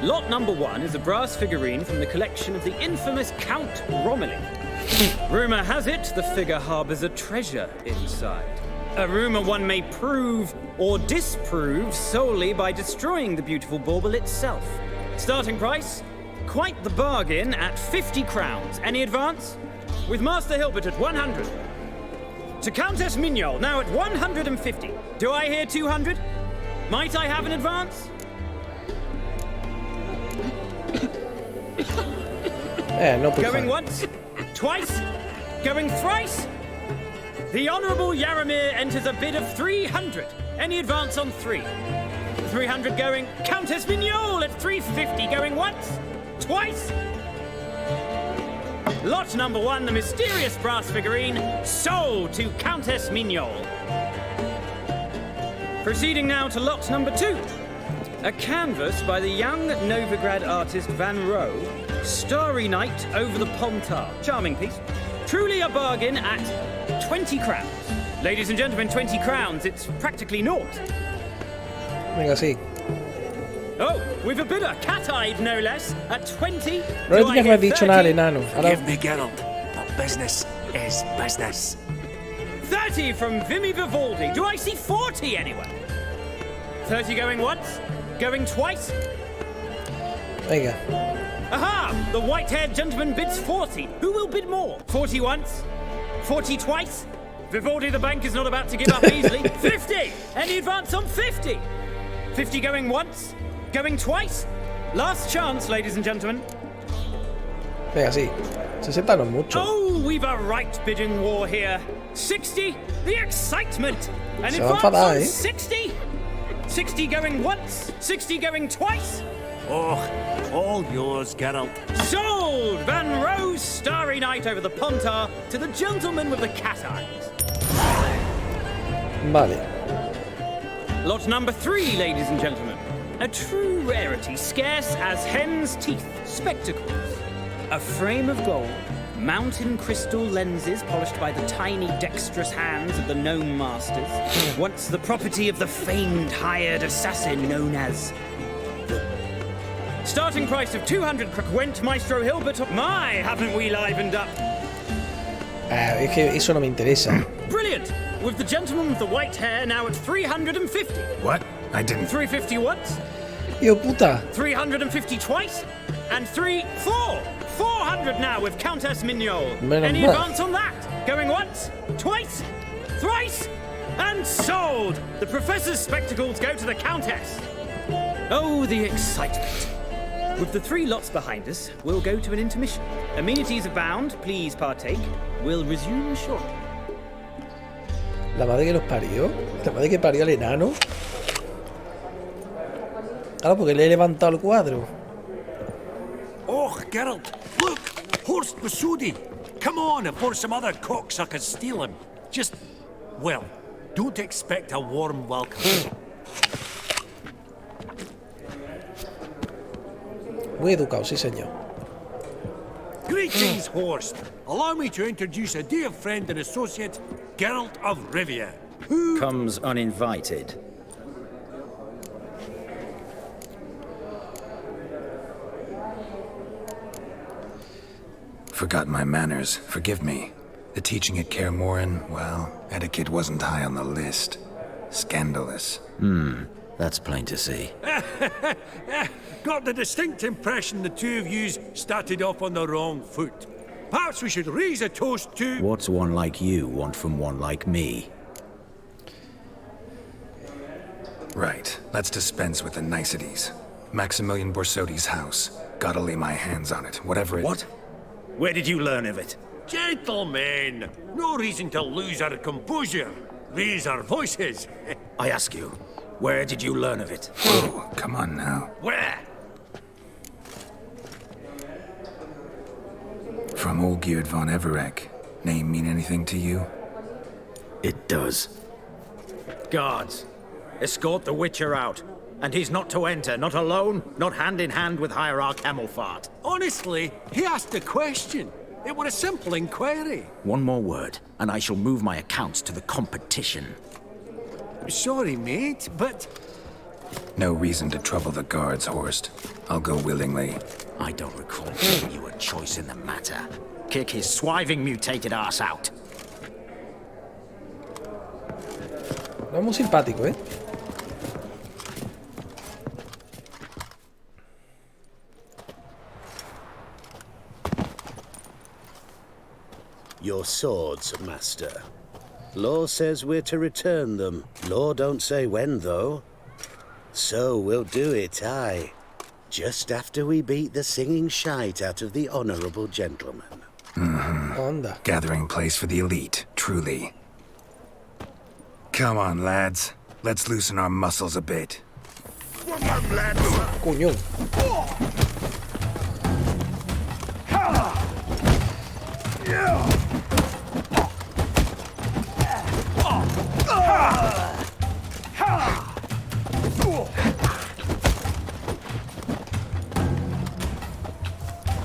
lot number 1 is a brass figurine from the collection of the infamous Count Romilly. Rumour has it the figure harbours a treasure inside. A rumour one may prove or disprove solely by destroying the beautiful bauble itself. Starting price? Quite the bargain at 50 crowns. Any advance? With Master Hilbert at 100. To Countess Mignol, now at 150. Do I hear 200? Might I have an advance? No Going once? Twice? Going thrice? The Honourable Yaramir enters a bid of 300. Any advance on 3? 300 going. Countess Mignol at 350. Going once? Twice? Lot number 1, the mysterious brass figurine, sold to Countess Mignol. Proceeding now to lot number 2. A canvas by the young Novigrad artist Van Rohe, Starry Night over the Pontar. Charming piece. Truly a bargain at 20 crowns. Ladies and gentlemen, 20 crowns, it's practically naught. Venga, sí. Oh, we've a bidder, cat-eyed no less, at 20. No le tenías que haber dicho nada al enano. Ahora... Give me Geralt, but business is business. 30 from Vimy Vivaldi. Do I see 40 anywhere? 30 going once? Going twice? Venga. Aha! The white-haired gentleman bids 40. Who will bid more? 40 once? 40 twice? Vivaldi the bank is not about to give up easily. 50! Any advance on 50? 50 going once? Going twice? Last chance, ladies and gentlemen. Venga, sí. 60 no es mucho. Oh, we've a right bidding war here. 60? The excitement! An Se va a advance enfadar, on ¿eh? 60? 60 going once? 60 going twice? Oh, all yours, Geralt. Sold! Van Rohe's Starry Night over the Pontar to the gentleman with the cat eyes. Vale. Lot number 3, ladies and gentlemen. A true rarity, scarce as hen's teeth. Spectacles. A frame of gold, mountain crystal lenses polished by the tiny, dexterous hands of the gnome masters. Once the property of the famed hired assassin known as... Starting price of 200 went Maestro Hilbert. My, haven't we livened up? Es que eso no me interesa. Brilliant! With the gentleman with the white hair now at 350. What? I didn't... 350 once? Yo puta. 350 twice? And 400 now with Countess Mignol. Any mal. advance on that? Going once? Twice? Thrice? And sold! The Professor's spectacles go to the Countess. Oh, the excitement. With the 3 lots behind us, we'll go to an intermission. Amenities abound, please partake. We'll resume shortly. La madre que los parió. La madre que parió al enano. Claro, porque le he levantado el cuadro. Oh, Geralt, look! Horst Basudi! Come on before some other cocksuckers steal him. Just, well, don't expect a warm welcome. Muy educado, sí señor. Greetings, Horst. Allow me to introduce a dear friend and associate, Geralt of Rivia. Who comes uninvited? Forgot my manners. Forgive me. The teaching at Kaer Morhen, well, etiquette wasn't high on the list. Scandalous. That's plain to see. Got the distinct impression the two of yous started off on the wrong foot. Perhaps we should raise a toast to... What's one like you want from one like me? Right, let's dispense with the niceties. Maximilian Borsodi's house. Gotta lay my hands on it, whatever it... What? Where did you learn of it? Gentlemen, no reason to lose our composure. Raise our voices. I ask you, where did you learn of it? Oh, come on now. Where? From Olgierd von Everec. Name mean anything to you? It does. Guards, escort the Witcher out. And he's not to enter, not alone, not hand in hand with Hierarch Hemmelfart. Honestly, he asked a question. It was a simple inquiry. One more word, and I shall move my accounts to the competition. Sorry, mate, but... No reason to trouble the guards, Horst. I'll go willingly. I don't recall giving you a choice in the matter. Kick his swiving mutated ass out. No es muy simpático, ¿eh? Your swords, master. Law says we're to return them. Law don't say when, though. So we'll do it, aye. Just after we beat the singing shite out of the honourable gentleman. Gathering place for the elite, truly. Come on, lads. Let's loosen our muscles a bit. Coño.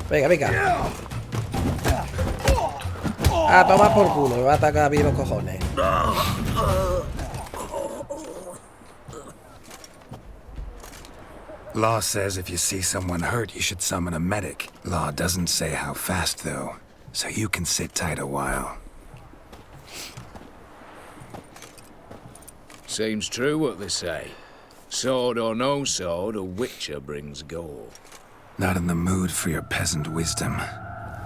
Venga, venga. A tomar por culo, me va a atacar bien los cojones. Law says if you see someone hurt, you should summon a medic. Law doesn't say how fast, though, so you can sit tight a while. Seems true what they say. Sword or no sword, a Witcher brings gold. Not in the mood for your peasant wisdom.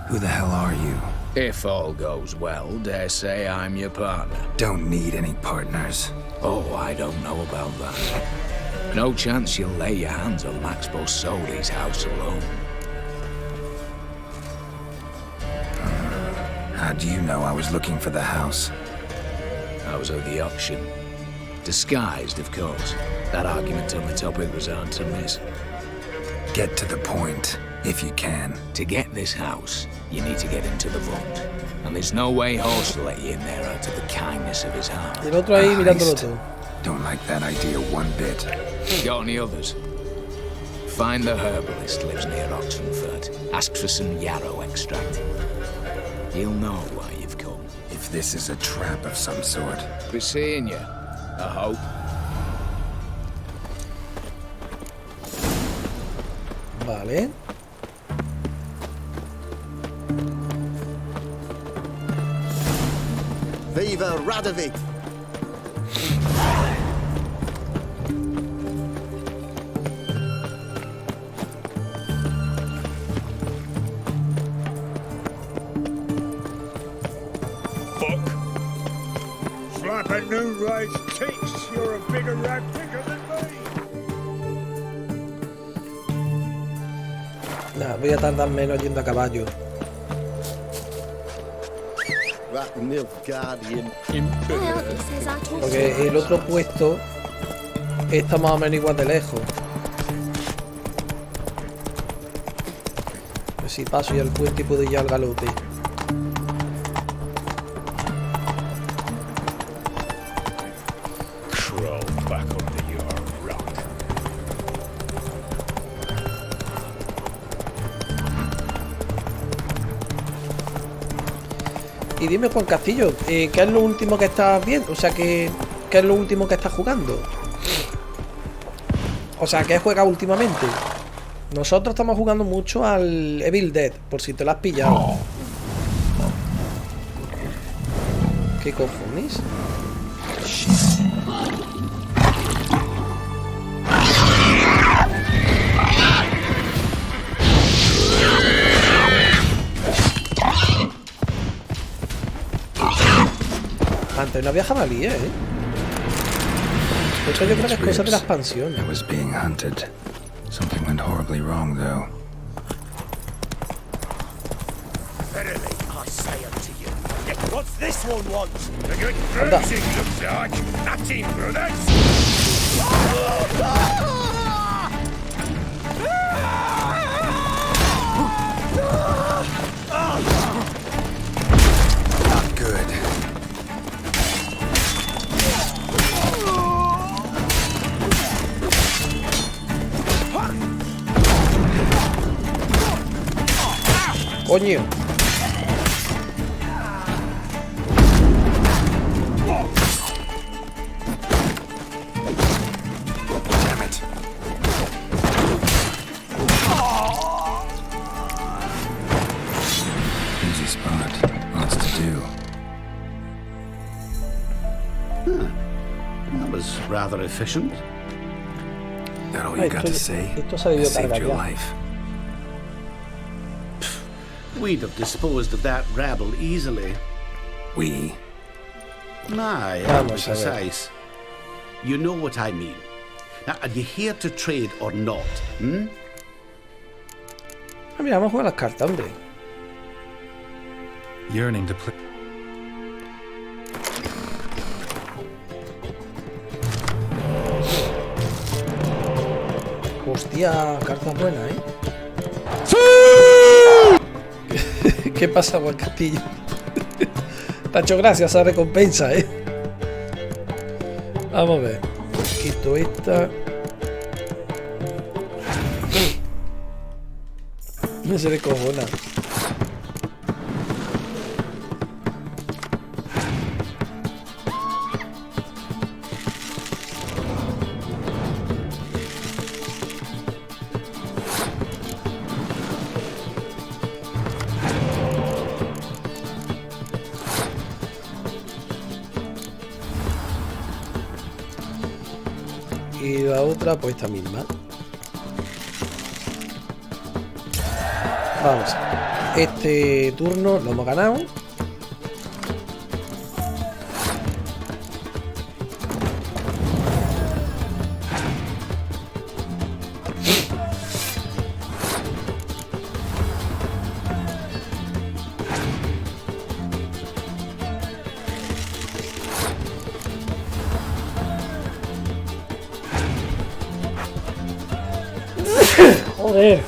Who the hell are you? If all goes well, dare say I'm your partner. Don't need any partners. Oh, I don't know about that. No chance you'll lay your hands on Max Borsodi's house alone. How do you know I was looking for the house? I was at the auction. Disguised, of course. That argument on the topic was hard to miss. Get to the point, if you can. To get this house, you need to get into the vault. And there's no way Horst will let you in there out of the kindness of his heart. El otro ahí mirándolo todo. Don't like that idea one bit. Got any others? Find the herbalist lives near Oxenfurt. Ask for some yarrow extract. He'll know why you've come. If this is a trap of some sort. Be seeing you, I hope. Vale. Viva Radovid! Slapping new rice cheeks, you're a bigger rat picker than me. Nah, voy a tardar menos yendo a caballo. That Nilfgaardian Porque el otro puesto está más o menos igual de lejos. Pues si paso ya el puente y puedo ir al galope. Y dime, Juan Castillo, ¿qué es lo último que estás viendo? O sea, ¿qué es lo último que estás jugando? O sea, ¿qué juegas últimamente? Nosotros estamos jugando mucho al Evil Dead, por si te lo has pillado. ¿Qué cojones? Antes no había jabalí, ¿eh? Eso yo creo que es cosa de la expansión. I was being hunted. Something went horribly wrong, though. Verily, I say unto you, what's this one want? A good bruising, looks like. That's in, brothers. Not good. Coño. Damn it. Easy spot. Lots to do. That was rather efficient. That all you got to say? Esto se ha debido Saved cargar your ya. life. We'd have disposed of that rabble easily. We? Aye, Vamos a ver. precise. You know what I mean. Now, are you here to trade or not? Hmm? Ah, mira, vamos a jugar las cartas, hombre. Yearning to play. Hostia, carta buena, ¿eh? ¿Qué pasa, Juan Castillo? Te ha hecho gracia esa recompensa, ¿eh? Vamos a ver. Quito esta. Me se le cojona. Y la otra, pues esta misma. Vamos. Este turno lo hemos ganado. Joder.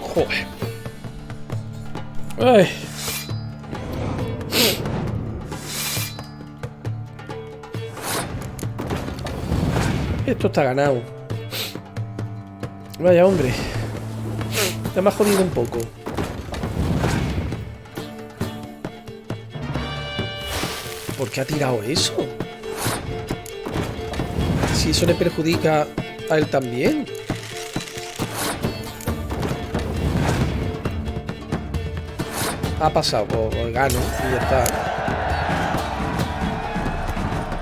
Joder. Ay. Esto está ganado. Vaya, hombre. Ya me ha jodido un poco. ¿Por qué ha tirado eso? Si eso le perjudica a él también. Ha pasado, pues gano y ya está.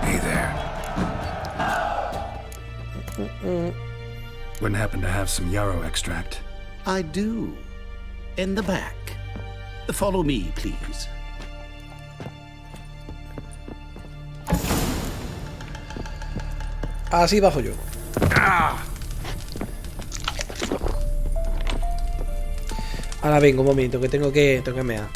Hey there. Wouldn't happen to have some yarrow extract? I do. In the back. Follow me, please. Así bajo yo. Ahora vengo un momento, que tengo que mear.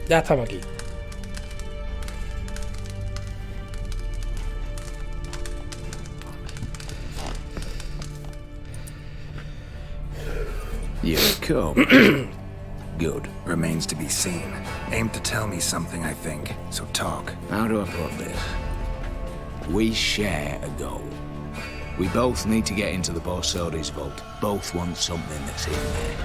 Ya estamos aquí. You've come. Good. Remains to be seen. Aim to tell me something, I think. So talk. How do I put this? We share a goal. We both need to get into the Borsodi's vault. Both want something that's in there.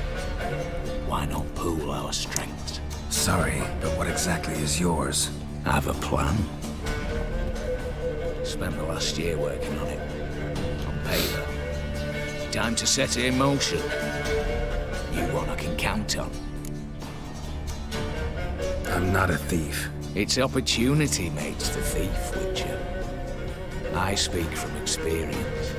Why not pool our strengths? Sorry, but what exactly is yours? I have a plan. Spent the last year working on it. On paper. Time to set it in motion. You one I can count on. I'm not a thief. It's opportunity makes the thief, Witcher. I speak from experience.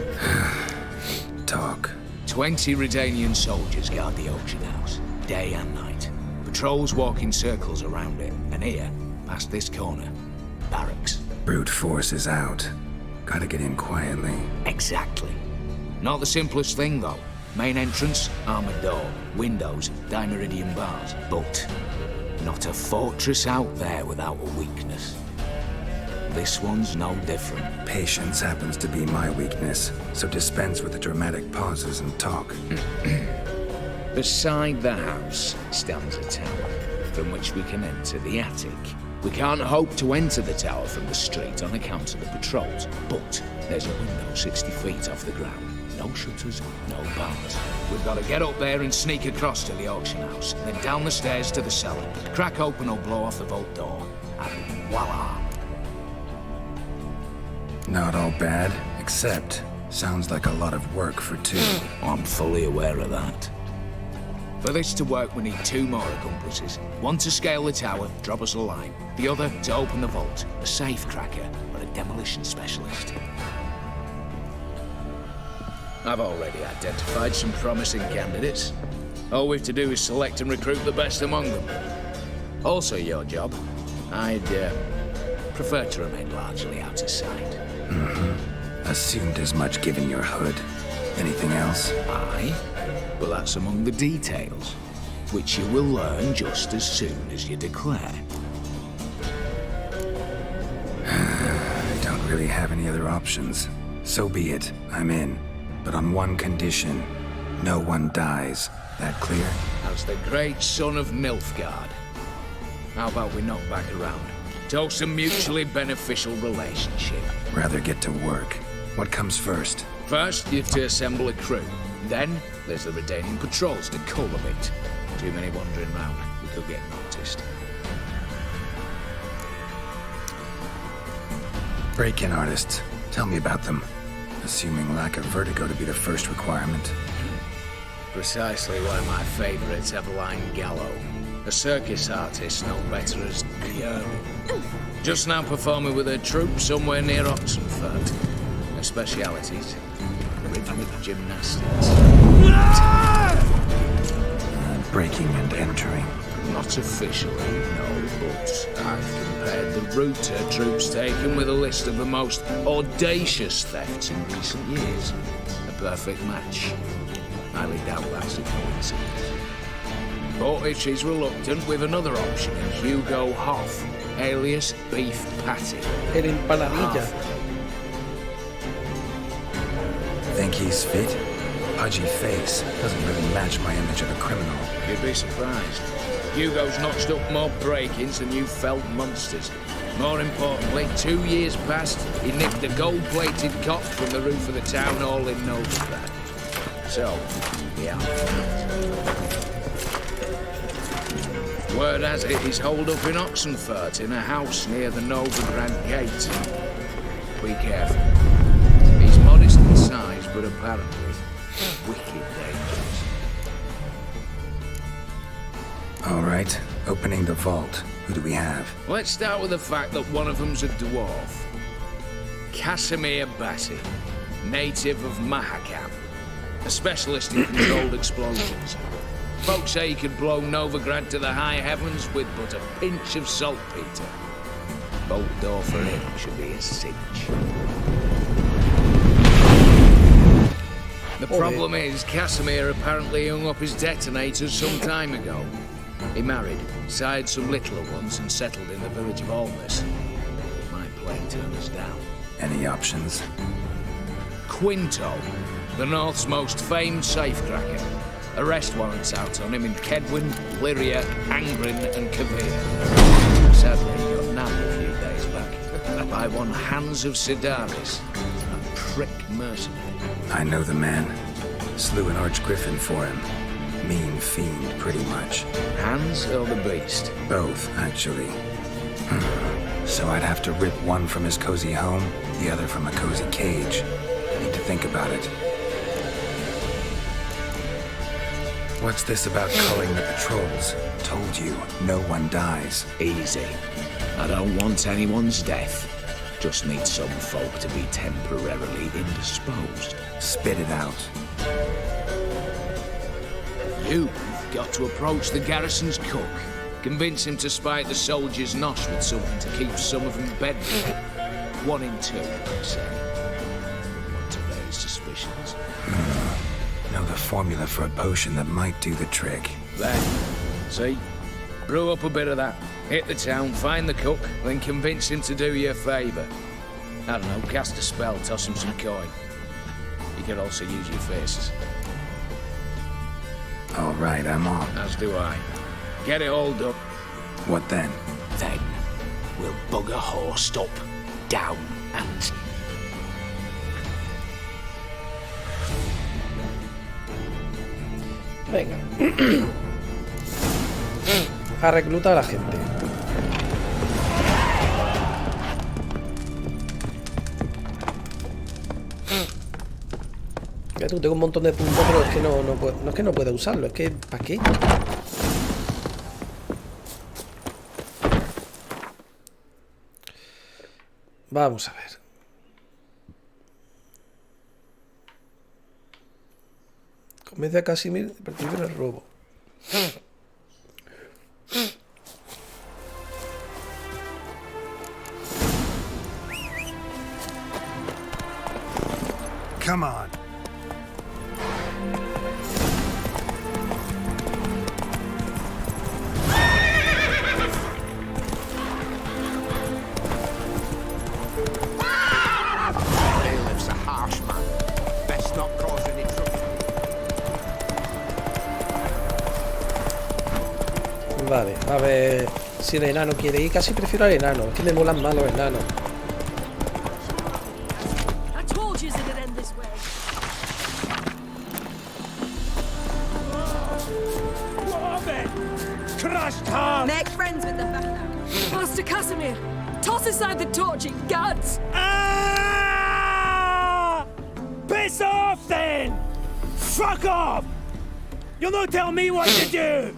Talk. 20 Redanian soldiers guard the auction house, day and night. Patrols walk in circles around it, and here, past this corner, barracks. Brute force is out. Gotta get in quietly. Exactly. Not the simplest thing, though. Main entrance, armored door, windows, dimeridian bars, but not a fortress out there without a weakness. This one's no different. Patience happens to be my weakness, so dispense with the dramatic pauses and talk. Beside the house stands a tower, from which we can enter the attic. We can't hope to enter the tower from the street on account of the patrols, but there's a window 60 feet off the ground. No shutters, no bars. We've got to get up there and sneak across to the auction house, then down the stairs to the cellar, crack open or blow off the vault door, and voila! Not all bad, except sounds like a lot of work for two. I'm fully aware of that. For this to work, we need 2 more accomplices. One to scale the tower, drop us a line. The other to open the vault, a safe cracker or a demolition specialist. I've already identified some promising candidates. All we've to do is select and recruit the best among them. Also your job. I'd prefer to remain largely out of sight. Assumed as much given your hood. Anything else? Aye, but that's among the details, which you will learn just as soon as you declare. I don't really have any other options. So be it, I'm in. But on one condition, no one dies. That clear? As the great son of Nilfgaard. How about we knock back around? Toast a mutually beneficial relationship. Rather get to work. What comes first? First, you have to assemble a crew. Then, there's the Redanian patrols to cull a bit. Too many wandering round. We could get noticed. Break-in artists. Tell me about them. Assuming lack of vertigo to be the first requirement. Precisely one of my favorites, Eveline Gallo. A circus artist known better as the Ermine. Just now performing with her troupe somewhere near Oxenford. Her specialities, rhythmic gymnastics. Breaking and entering. Not officially, no, but I've compared the route her troops taken with a list of the most audacious thefts in recent years. A perfect match. Highly doubt that's a coincidence. But if she's reluctant, with another option in Hugo Hoff, alias Beef Patty. El empanadilla. Think he's fit? Pudgy face doesn't really match my image of a criminal. You'd be surprised. Hugo's notched up more break-ins than you felt monsters. More importantly, 2 years past, he nicked a gold-plated cop from the roof of the town hall in Novigrad. So, yeah. Word has it he's holed up in Oxenfurt in a house near the Novigrad gate. Be careful. He's modest in size, but apparently wicked dangerous. All right, opening the vault. Who do we have? Let's start with the fact that one of them's a dwarf. Casimir Batty, native of Mahakam, a specialist in controlled explosions. Folks say he could blow Novigrad to the high heavens with but a pinch of saltpeter. Bolt door for him should be a cinch. The problem is, Casimir apparently hung up his detonators some time ago. He married, sired some littler ones, and settled in the village of Almas. My plane turned us down. Any options? Quinto, the North's most famed safecracker. Arrest warrants out on him in Kedwin, Lyria, Angrin, and Kavir. Sadly, he got nabbed a few days back by one Hans of Sidaris, a prick mercenary. I know the man. Slew an archgriffin for him. Mean fiend, pretty much. Hans or the beast? Both, actually. So I'd have to rip one from his cozy home, the other from a cozy cage. Need to think about it. What's this about culling the patrols? Told you, no one dies. Easy. I don't want anyone's death. Just need some folk to be temporarily indisposed. Spit it out. You've got to approach the garrison's cook. Convince him to spite the soldiers' nosh with something to keep some of them bedridden. 1 in 2, I say. Want to raise suspicions. Know the formula for a potion that might do the trick. There. See? Brew up a bit of that. Hit the town, find the cook, then convince him to do you a favour. I don't know, cast a spell, toss him some coin. You could also use your fists. All right, I'm on. As do I. Get it all done. What then? Then we'll bugger horsed up, down, and... Venga. A reclutar a la gente. Ya tú, tengo un montón de puntos, pero es que no es que no pueda usarlo, es que ¿para qué? Vamos a ver. Convence a Casimir de participar en el robo. Come on. Bailiff's a harsh man. Best not cause any trouble. Vale, a ver si el enano quiere ir. Casi prefiero al enano, es que me molan más los enanos. I told you it'd end this way. Crushed hard! Make friends with them back now. Master Casimir, toss aside the torch, you gads! Ah! Piss off then! Fuck off! You'll not tell me what to do!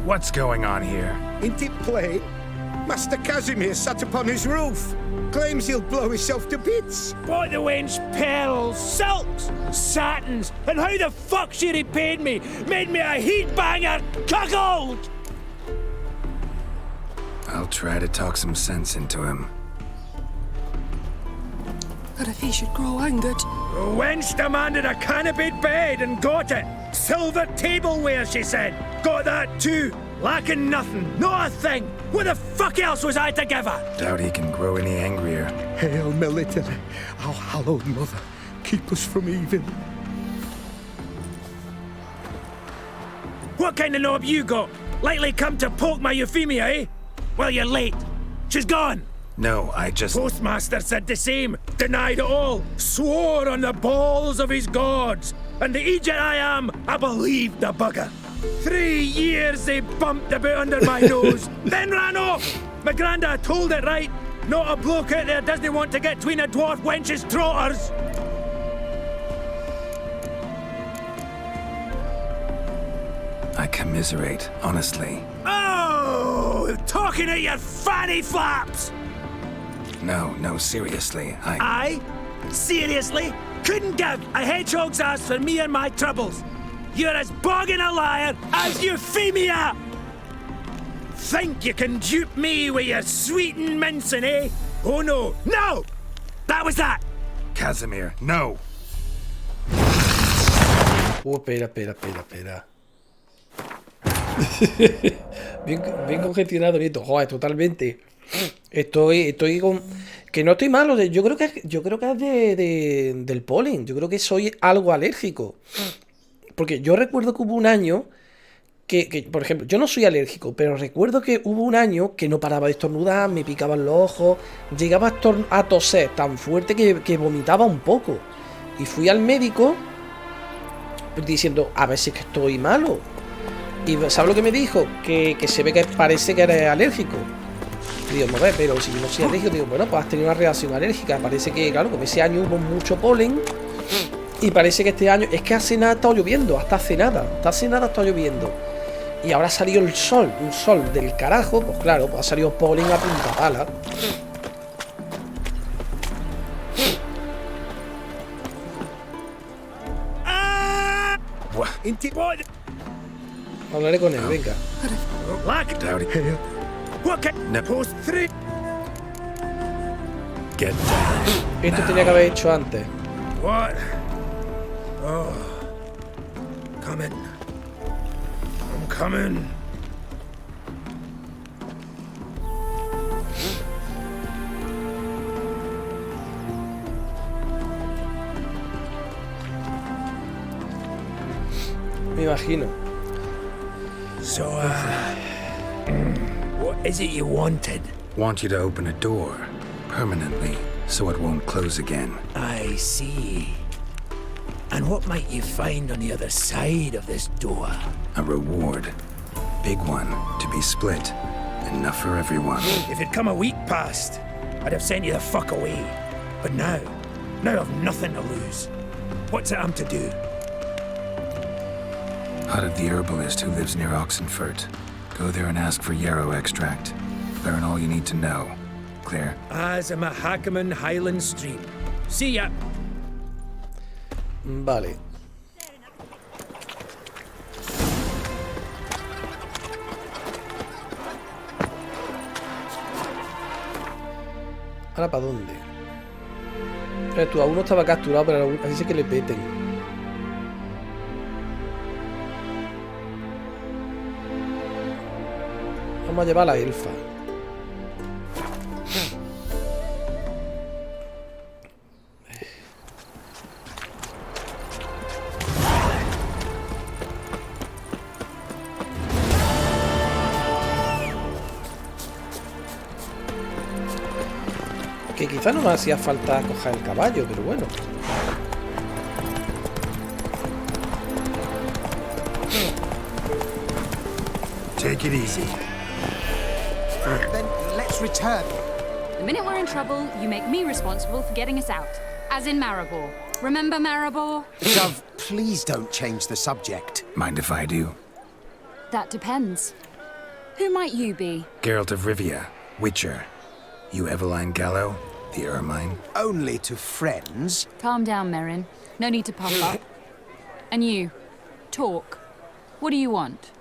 What's going on here? Ain't it plain? Master Casimir sat upon his roof. Claims he'll blow himself to bits. Bought the wench pearls, silks, satins, and how the fuck she repaid me? Made me a heat banger, cuckold! I'll try to talk some sense into him. But if he should grow angered... The wench demanded a canopied bed and got it. Silver tableware, she said. Got that too. Lacking nothing, not a thing. What the fuck else was I to give her? Doubt he can grow any angrier. Hail Military, our hallowed mother, keep us from evil. What kind of knob you got? Likely come to poke my Euphemia, eh? Well, you're late. She's gone. No, I just... Postmaster said the same. Denied it all. Swore on the balls of his gods. And the Egypt I am, I believed the bugger. 3 years they bumped about under my nose, then ran off. My granda told it right. Not a bloke out there doesn't want to get between a dwarf wench's trotters. I commiserate, honestly. Oh, talking at your fanny flaps. No, seriously, I? Seriously? Couldn't give a hedgehog's ass for me and my troubles. You're as bogging a liar as Euphemia! Think you can dupe me with your sweet and mincing, eh? Oh no, no! That was that! Casimir, no! Espera. bien congestionado, Nieto. Joder, totalmente. Estoy con... Que no estoy malo. Yo creo que es del polen. Yo creo que soy algo alérgico. Porque yo recuerdo que hubo un año que, por ejemplo, yo no soy alérgico, pero recuerdo que hubo un año que no paraba de estornudar, me picaban los ojos, llegaba a toser tan fuerte que vomitaba un poco. Y fui al médico diciendo, a ver si es que estoy malo. Y ¿sabes lo que me dijo? Que se ve que parece que eres alérgico. Y digo, a ver, pero si no soy alérgico, digo, bueno, pues has tenido una reacción alérgica. Parece que, claro, como ese año hubo mucho polen. Y parece que este año, es que hace nada ha estado lloviendo, hasta hace nada está lloviendo. Y ahora ha salido el sol, un sol del carajo, pues claro, pues ha salido polen a punta pala. Hablaré con él, venga. Esto tenía que haber hecho antes. What? Oh. Coming. I'm coming. Me imagino. So, what is it you wanted? Want you to open a door permanently so it won't close again. I see. And what might you find on the other side of this door? A reward. Big one, to be split. Enough for everyone. If it'd come a week past, I'd have sent you the fuck away. But now I've nothing to lose. What's it I'm to do? Out of the herbalist who lives near Oxenfurt. Go there and ask for yarrow extract. Learn all you need to know. Clear? As a Mahakaman Highland Street. See ya. Vale. ¿Ahora para dónde? Tú, a uno estaba capturado, pero así sé que le peten. Vamos a llevar a la elfa. Que quizá no me hacía falta coger el caballo, pero bueno. Take it easy. Then let's return. The minute we're in trouble, you make me responsible for getting us out. As in Maribor. Remember Maribor? Dove, please don't change the subject. Mind if I do? That depends. Who might you be? Geralt of Rivia, Witcher. You Eveline Gallo, the Ermine? Only to friends. Calm down, Merrin. No need to puff up. And you, talk. What do you want?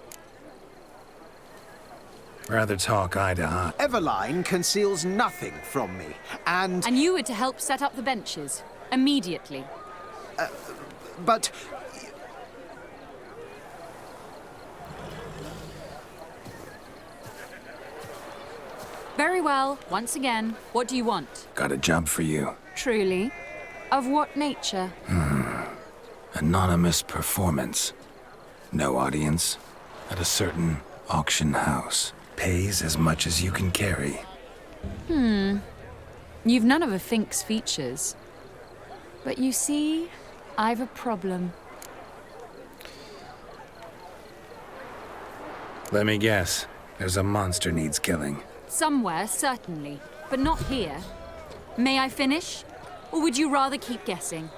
Rather talk eye to eye. Eveline conceals nothing from me, and... And you were to help set up the benches. Immediately. But... Very well. Once again, what do you want? Got a job for you. Truly? Of what nature? Anonymous performance. No audience. At a certain auction house. Pays as much as you can carry. You've none of a Fink's features. But you see, I've a problem. Let me guess. There's a monster needs killing. Somewhere, certainly. But not here. May I finish? Or would you rather keep guessing?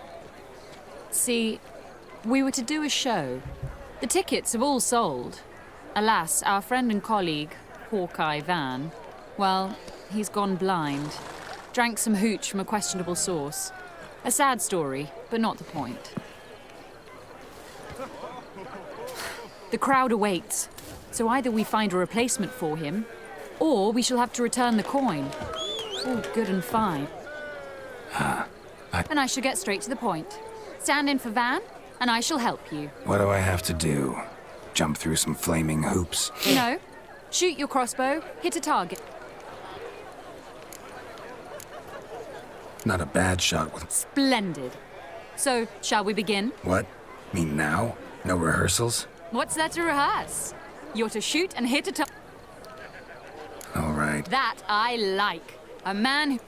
See, we were to do a show. The tickets have all sold. Alas, our friend and colleague, Hawkeye Van, well, he's gone blind. Drank some hooch from a questionable source. A sad story, but not the point. The crowd awaits, so either we find a replacement for him, or we shall have to return the coin. All good and fine. And I shall get straight to the point. Stand in for Van, and I shall help you. What do I have to do? Jump through some flaming hoops? No. Shoot your crossbow, hit a target. Not a bad shot with... Splendid. So, shall we begin? What? Me now? No rehearsals? What's there to rehearse? You're to shoot and hit a target. All right. That I like. A man who...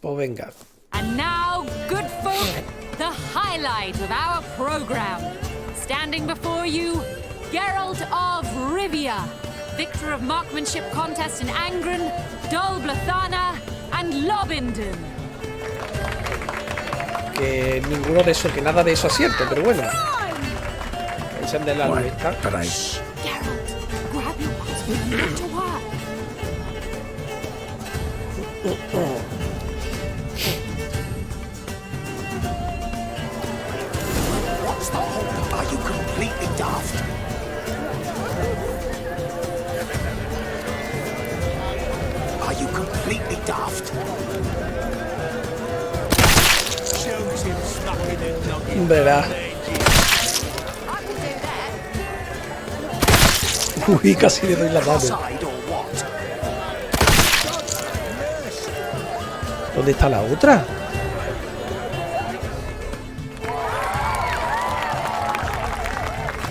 Pues venga. And now, good folk, the highlight of our program. Standing before you, Geralt of Rivia, victor of marksmanship contest in Angren, Dol Blathana, and Lobindon. Que ninguno de eso, que nada de eso es cierto, pero bueno. Encender la luz esta. Shh, Geralt, grab your crossbow and get to work. What's the hold? Are you completely daft? Are you completely daft? Shows him stuck in a nugget. Verá. Uy, casi le doy la mano. ¿Dónde está la otra?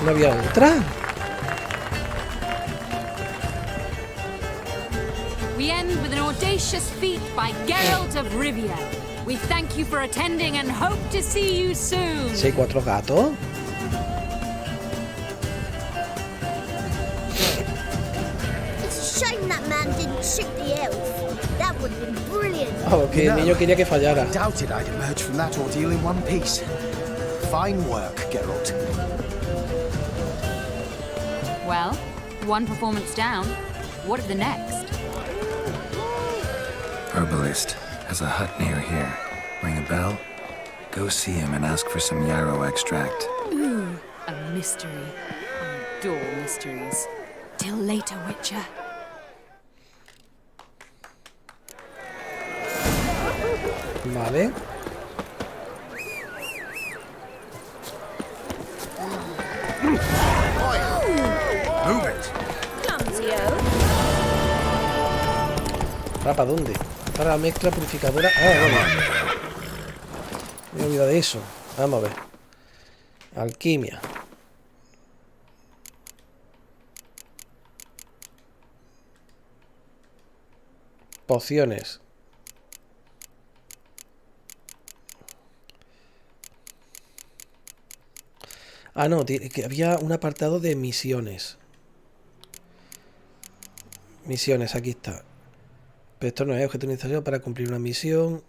¿No había otra? We end with an audacious feat by Geralt of Rivia. We thank you for attending and hope to see you soon. ¿Sí, 4 gatos? It's a shame that man didn't shoot the elf. That would have been brilliant. Ah, que el niño quería que fallara. I doubted I'd emerge from that ordeal in one piece. Fine work, Geralt. Well, one performance down. What of the next? Herbalist has a hut near here. Ring a bell? Go see him and ask for some yarrow extract. Ooh, a mystery. I adore mysteries. Till later, Witcher. Vale. Move it. ¿Para dónde? Para la mezcla purificadora. Ah, bueno. Me he olvidado de eso. Vamos a ver. Alquimia. Pociones. Ah, no, que había un apartado de misiones. Misiones, aquí está. Pero esto no es objeto necesario para cumplir una misión.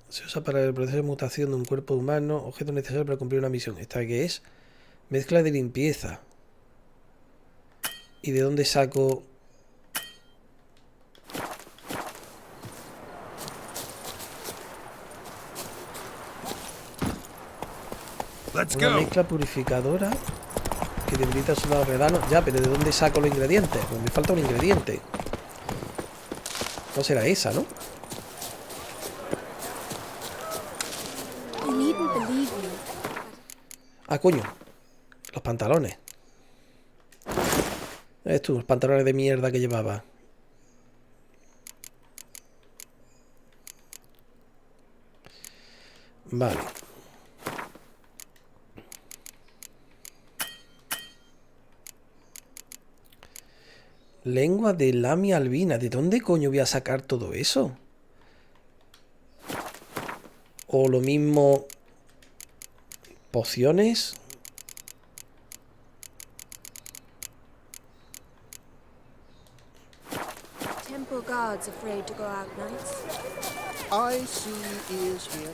Se usa para el proceso de mutación de un cuerpo humano. Objeto necesario para cumplir una misión. ¿Esta qué es? Mezcla de limpieza. ¿Y de dónde saco? Una mezcla purificadora que debilita el soldado redano. Ya, pero ¿de dónde saco los ingredientes? Pues me falta un ingrediente. No será esa, ¿no? Ah, coño. Los pantalones. ¿Ves tú? Los pantalones de mierda que llevaba. Vale. Lengua de lamia albina. ¿De dónde coño voy a sacar todo eso? O lo mismo... Pociones. Temple guards afraid to go out nights. I see ears here.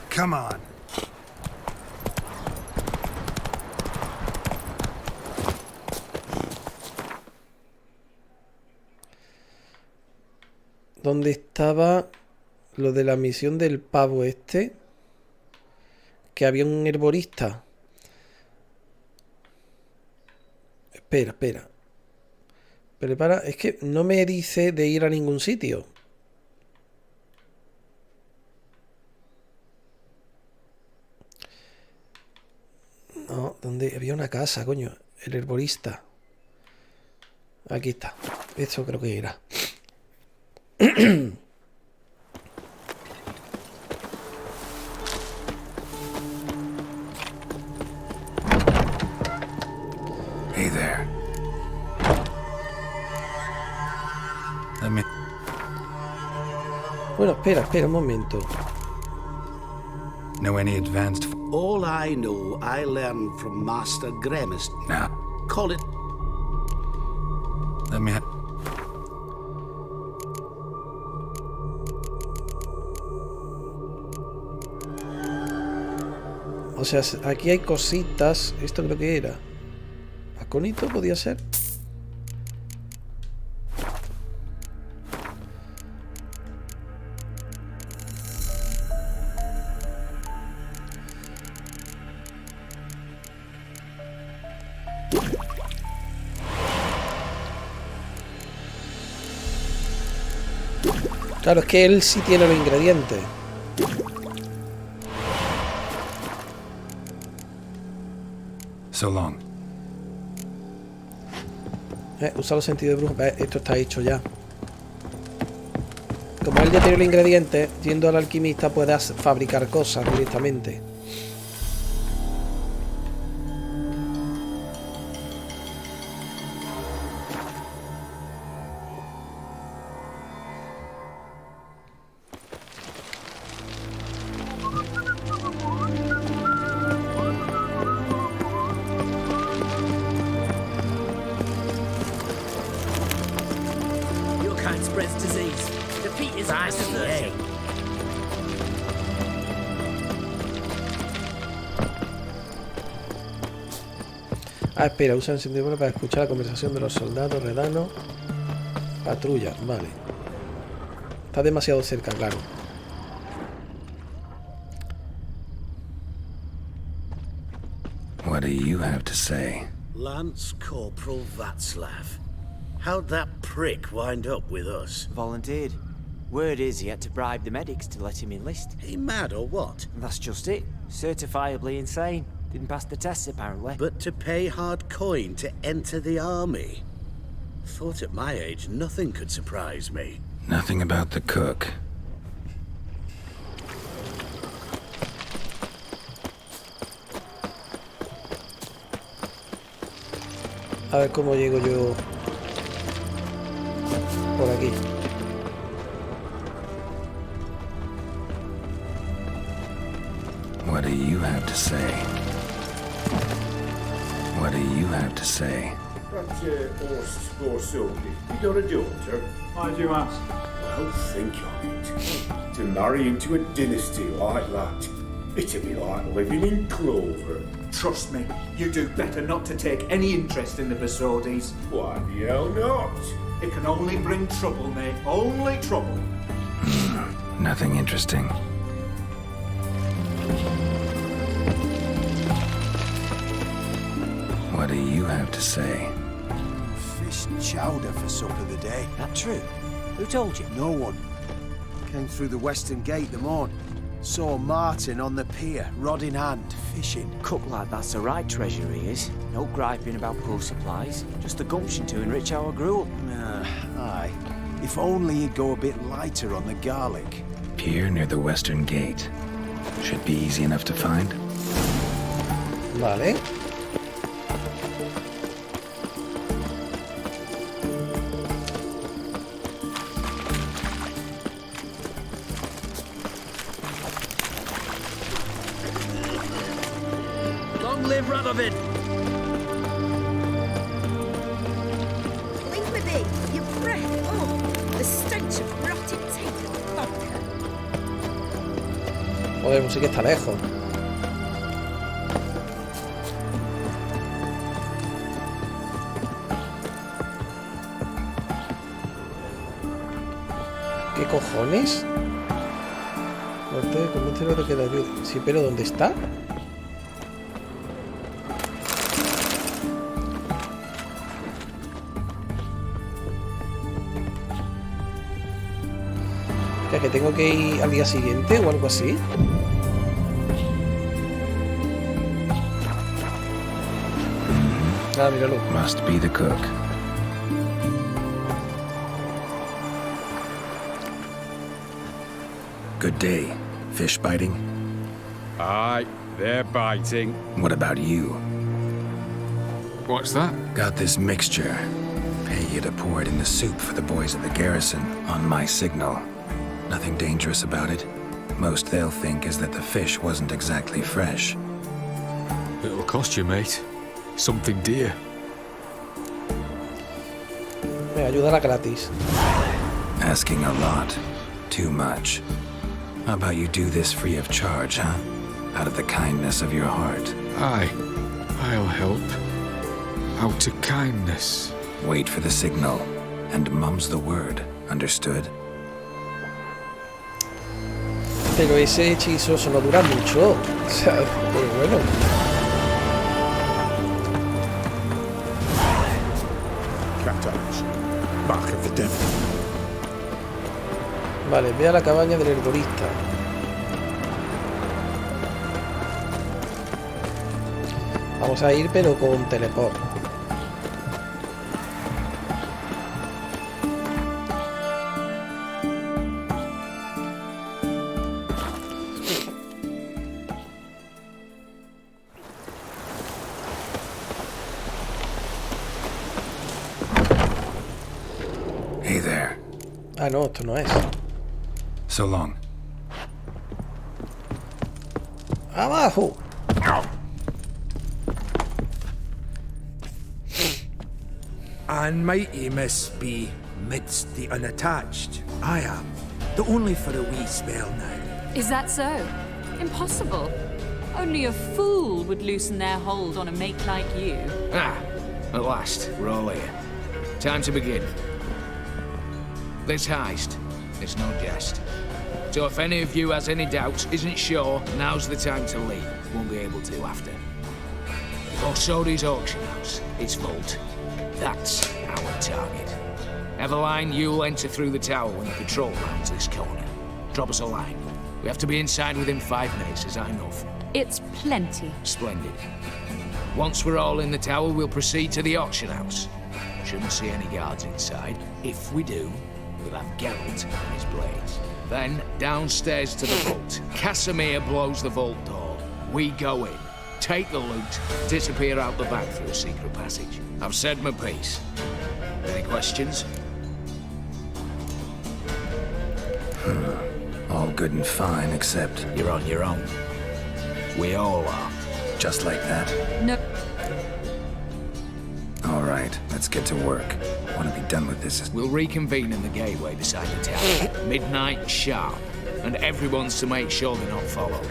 Come on. ¿Dónde estaba lo de la misión del pavo este? Que había un herborista. Espera. Prepara. Es que no me dice de ir a ningún sitio. ¿Dónde? Había una casa, coño. El herborista. Aquí está. Esto creo que era. Hey there. Bueno, espera un momento. Know any advanced... All I know, I learned from Master Grimmist. Now, Call it... let me... O sea, aquí hay cositas. Esto creo que era. ¿Aconito podía ser? Claro, es que él sí tiene los ingredientes. So long. Usa los sentidos de brujo. Esto está hecho ya. Como él ya tiene los ingredientes, yendo al alquimista puedes fabricar cosas directamente. Ah, espera, usa el encendedor para escuchar la conversación de los soldados, redano. Patrulla, vale. Está demasiado cerca, claro. What do you have to say? Lance Corporal Václav. How'd that prick wind up with us? Volunteered. Word is he had to bribe the medics to let him enlist. He mad or what? That's just it. Certifiably insane. Didn't pass the tests, apparently. But to pay hard coin to enter the army? Thought at my age nothing could surprise me. Nothing about the cook. A ver cómo llego yo por aquí. What do you have to say? What do you have to say? Or Sylvie, you got a daughter? Why'd you ask? Well, think of it. To marry into a dynasty like that, it'd be like living in clover. Trust me, you do better not to take any interest in the Besodis. Why the hell not? It can only bring trouble, mate. Only trouble. Nothing interesting. What do you have to say? Fish chowder for supper the day. That true? Who told you? No one. Came through the western gate the morn. Saw Martin on the pier, rod in hand, fishing. Cook like that's the right treasure he is. No griping about poor supplies. Just the gumption to enrich our gruel. Aye. If only he'd go a bit lighter on the garlic. Pier near the western gate. Should be easy enough to find. Vale. Long live Radovid! Leave me be. Your breath. Oh, the stench of rotted taint and vodka. Joder, pues sí que está lejos. ¿Qué cojones? Convéncelo de que le ayude. Sí, pero ¿dónde está? ¿Que tengo que ir al día siguiente o algo así? Ah, míralo. Must be the cook. Good day. Fish biting? Aye, they're biting. What about you? What's that? Got this mixture. Pay you to pour it in the soup for the boys at the garrison on my signal. Nothing dangerous about it. Most they'll think is that the fish wasn't exactly fresh. It'll cost you, mate. Something dear. Me ayuda gratis. Asking a lot. Too much. How about you do this free of charge, huh? Out of the kindness of your heart. Aye, I'll help. Out of kindness. Wait for the signal, and mum's the word. Understood? Pero ese hechizo eso no dura mucho. O sea, muy bueno. Cat-eyes. Mark of the devil. Vale, ve a la cabaña del herborista. Vamos a ir, pero con teleport. Hey there. Ah, no, esto no es. So long. ¡Abajo! And mighty must be midst the unattached. I am, though only for a wee spell now. Is that so? Impossible. Only a fool would loosen their hold on a mate like you. Ah, at last, we're all here. Time to begin. This heist, it's no jest. So if any of you has any doubts, isn't sure, now's the time to leave. Won't be able to after. Borsodi's auction house, its vault. That's our target. Eveline, you'll enter through the tower when the patrol rounds this corner. Drop us a line. We have to be inside within 5 minutes, is that enough? It's plenty. Splendid. Once we're all in the tower, we'll proceed to the auction house. Shouldn't see any guards inside. If we do, we'll have Geralt and his blades. Then, downstairs to the vault. Casimir blows the vault door. We go in, take the loot, disappear out the back through a secret passage. I've said my piece. Any questions? All good and fine, except... You're on your own. We all are. Just like that? No. All right, let's get to work. Want to be done with this. We'll reconvene in the gateway beside the tower. Midnight sharp. And everyone's to make sure they're not followed.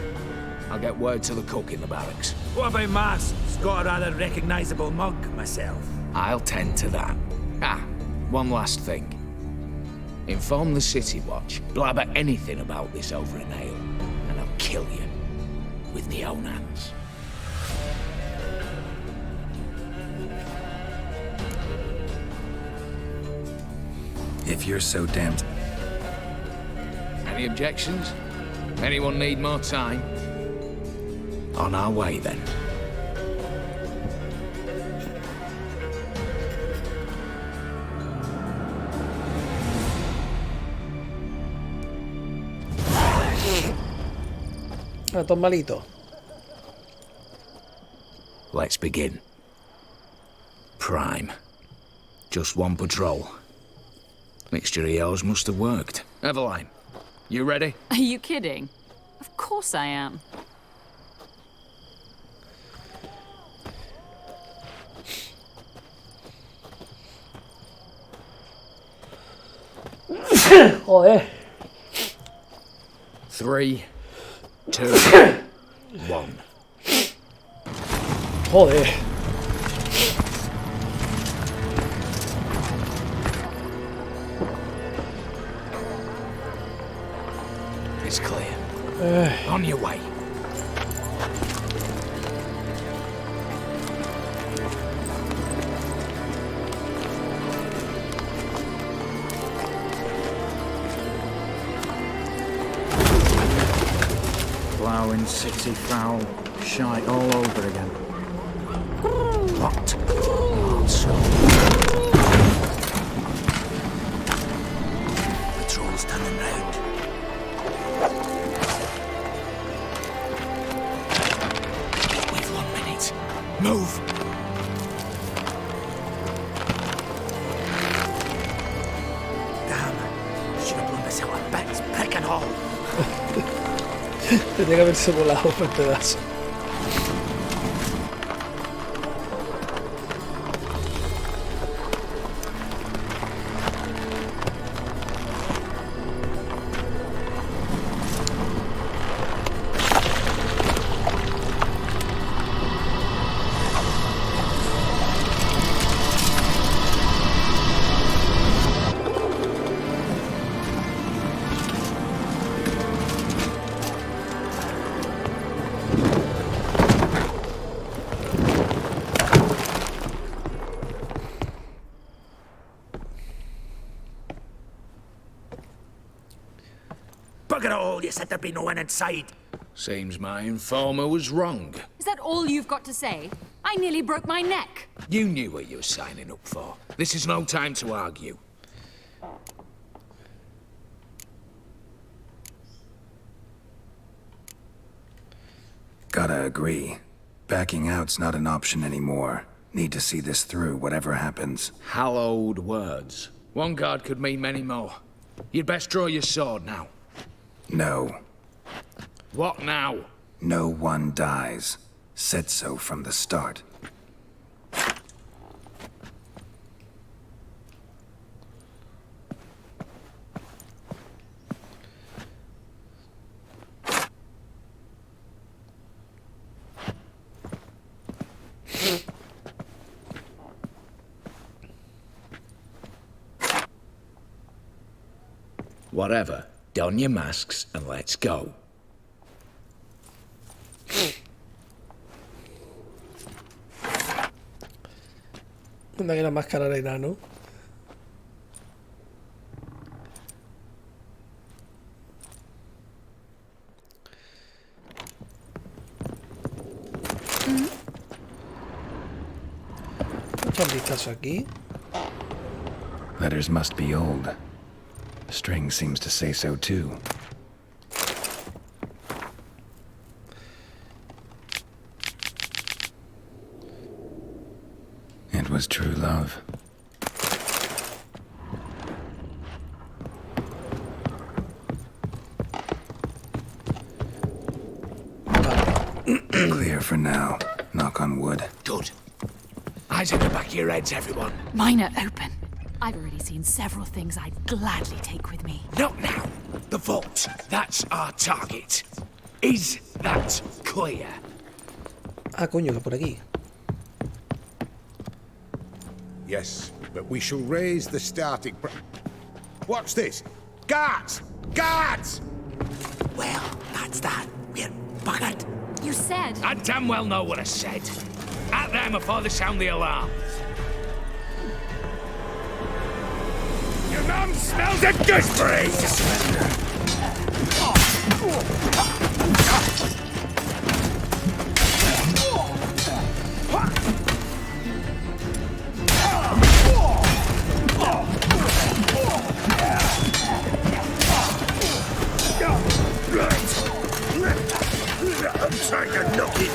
I'll get word to the cook in the barracks. What about masks? Got a rather recognisable mug myself. I'll tend to that. Ah, one last thing. Inform the City Watch. Blabber anything about this over an ale, and I'll kill you. With my own hands. If you're so damned... Any objections? Anyone need more time? On our way, then. Estos malitos. Let's begin. Prime. Just one patrol. Mixture of yours must have worked. Eveline, you ready? Are you kidding? Of course I am. Joder. 3, 2, 1. Joder. It's clear. On your way. Ploughing city foul, shite all over again. What? not so. Patrol's turning round. We've 1 minute. Move! Damn. Should have blown this out of bits, prick and all. Tendría que haberse volado por pedazo. Bugger it all, you said there'd be no one inside. Seems my informer was wrong. Is that all you've got to say? I nearly broke my neck. You knew what you were signing up for. This is no time to argue. Gotta agree. Backing out's not an option anymore. Need to see this through, whatever happens. Hallowed words. One guard could mean many more. You'd best draw your sword now. No. What now? No one dies. Said so from the start. Whatever. Don your masks and let's go. Anda que la máscara era enano. Echar un vistazo aquí. Letters must be old. String seems to say so too. It was true love. Clear for now. Knock on wood. Good. Eyes in the back of your heads, everyone. Mine are open. I've already seen several things I'd gladly take with me. Not now. The vault. That's our target. Is that clear? Ah, coño, que por aquí. Yes, but we shall raise the starting What's this? Guards! Guards! Well, that's that. We're buggered. You said... I damn well know what I said. At them before they sound the alarm. Your mum smells a gooseberry! I'm trying to knock it.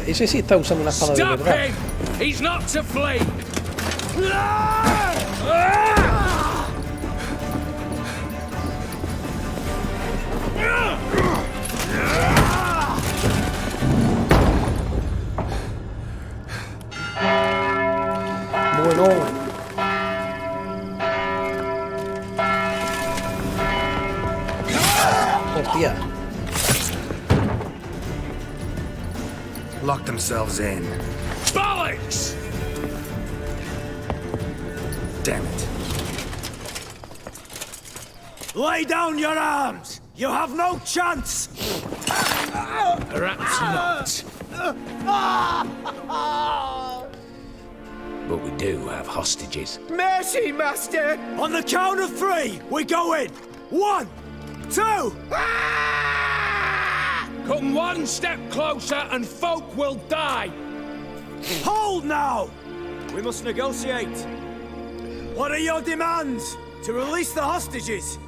Ese sí está usando una espada de verdad. Stop him! He's not to flee! Bueno. Hostia. Lock themselves in. Bollocks! Damn it. Lay down your arms! You have no chance! Perhaps not. But we do have hostages. Mercy, master! On the count of 3, we go in! 1, 2! Come one step closer and folk will die! Hold now! We must negotiate. What are your demands? To release the hostages?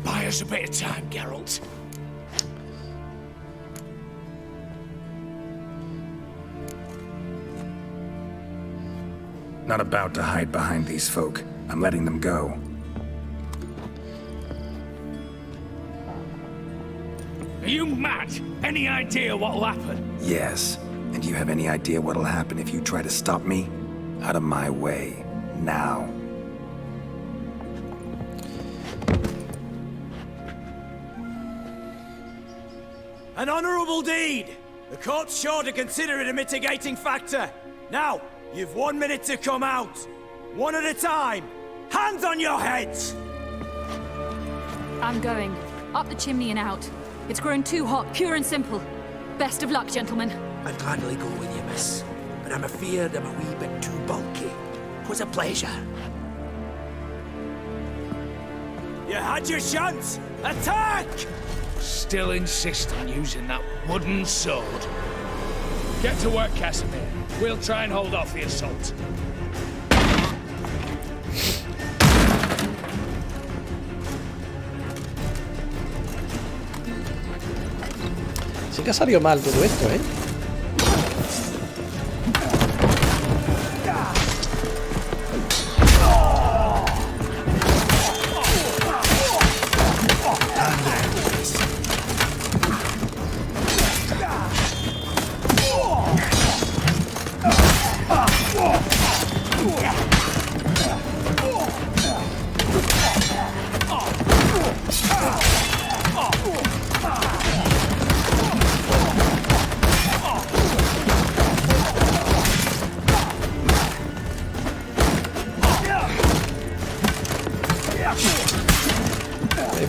Buy us a bit of time, Geralt. Not about to hide behind these folk. I'm letting them go. Are you mad? Any idea what'll happen? Yes. And do you have any idea what'll happen if you try to stop me? Out of my way. Now. An honorable deed! The court's sure to consider it a mitigating factor. Now, you've 1 minute to come out. One at a time. Hands on your heads! I'm going. Up the chimney and out. It's grown too hot, pure and simple. Best of luck, gentlemen. I'd gladly go with you, miss. But I'm afeard I'm a wee bit too bulky. 'Twas a pleasure. You had your chance! Attack! Still insist on using that wooden sword. Get to work, Casimir. We'll try and hold off the assault. Sí que ha salido mal todo esto, ¿eh?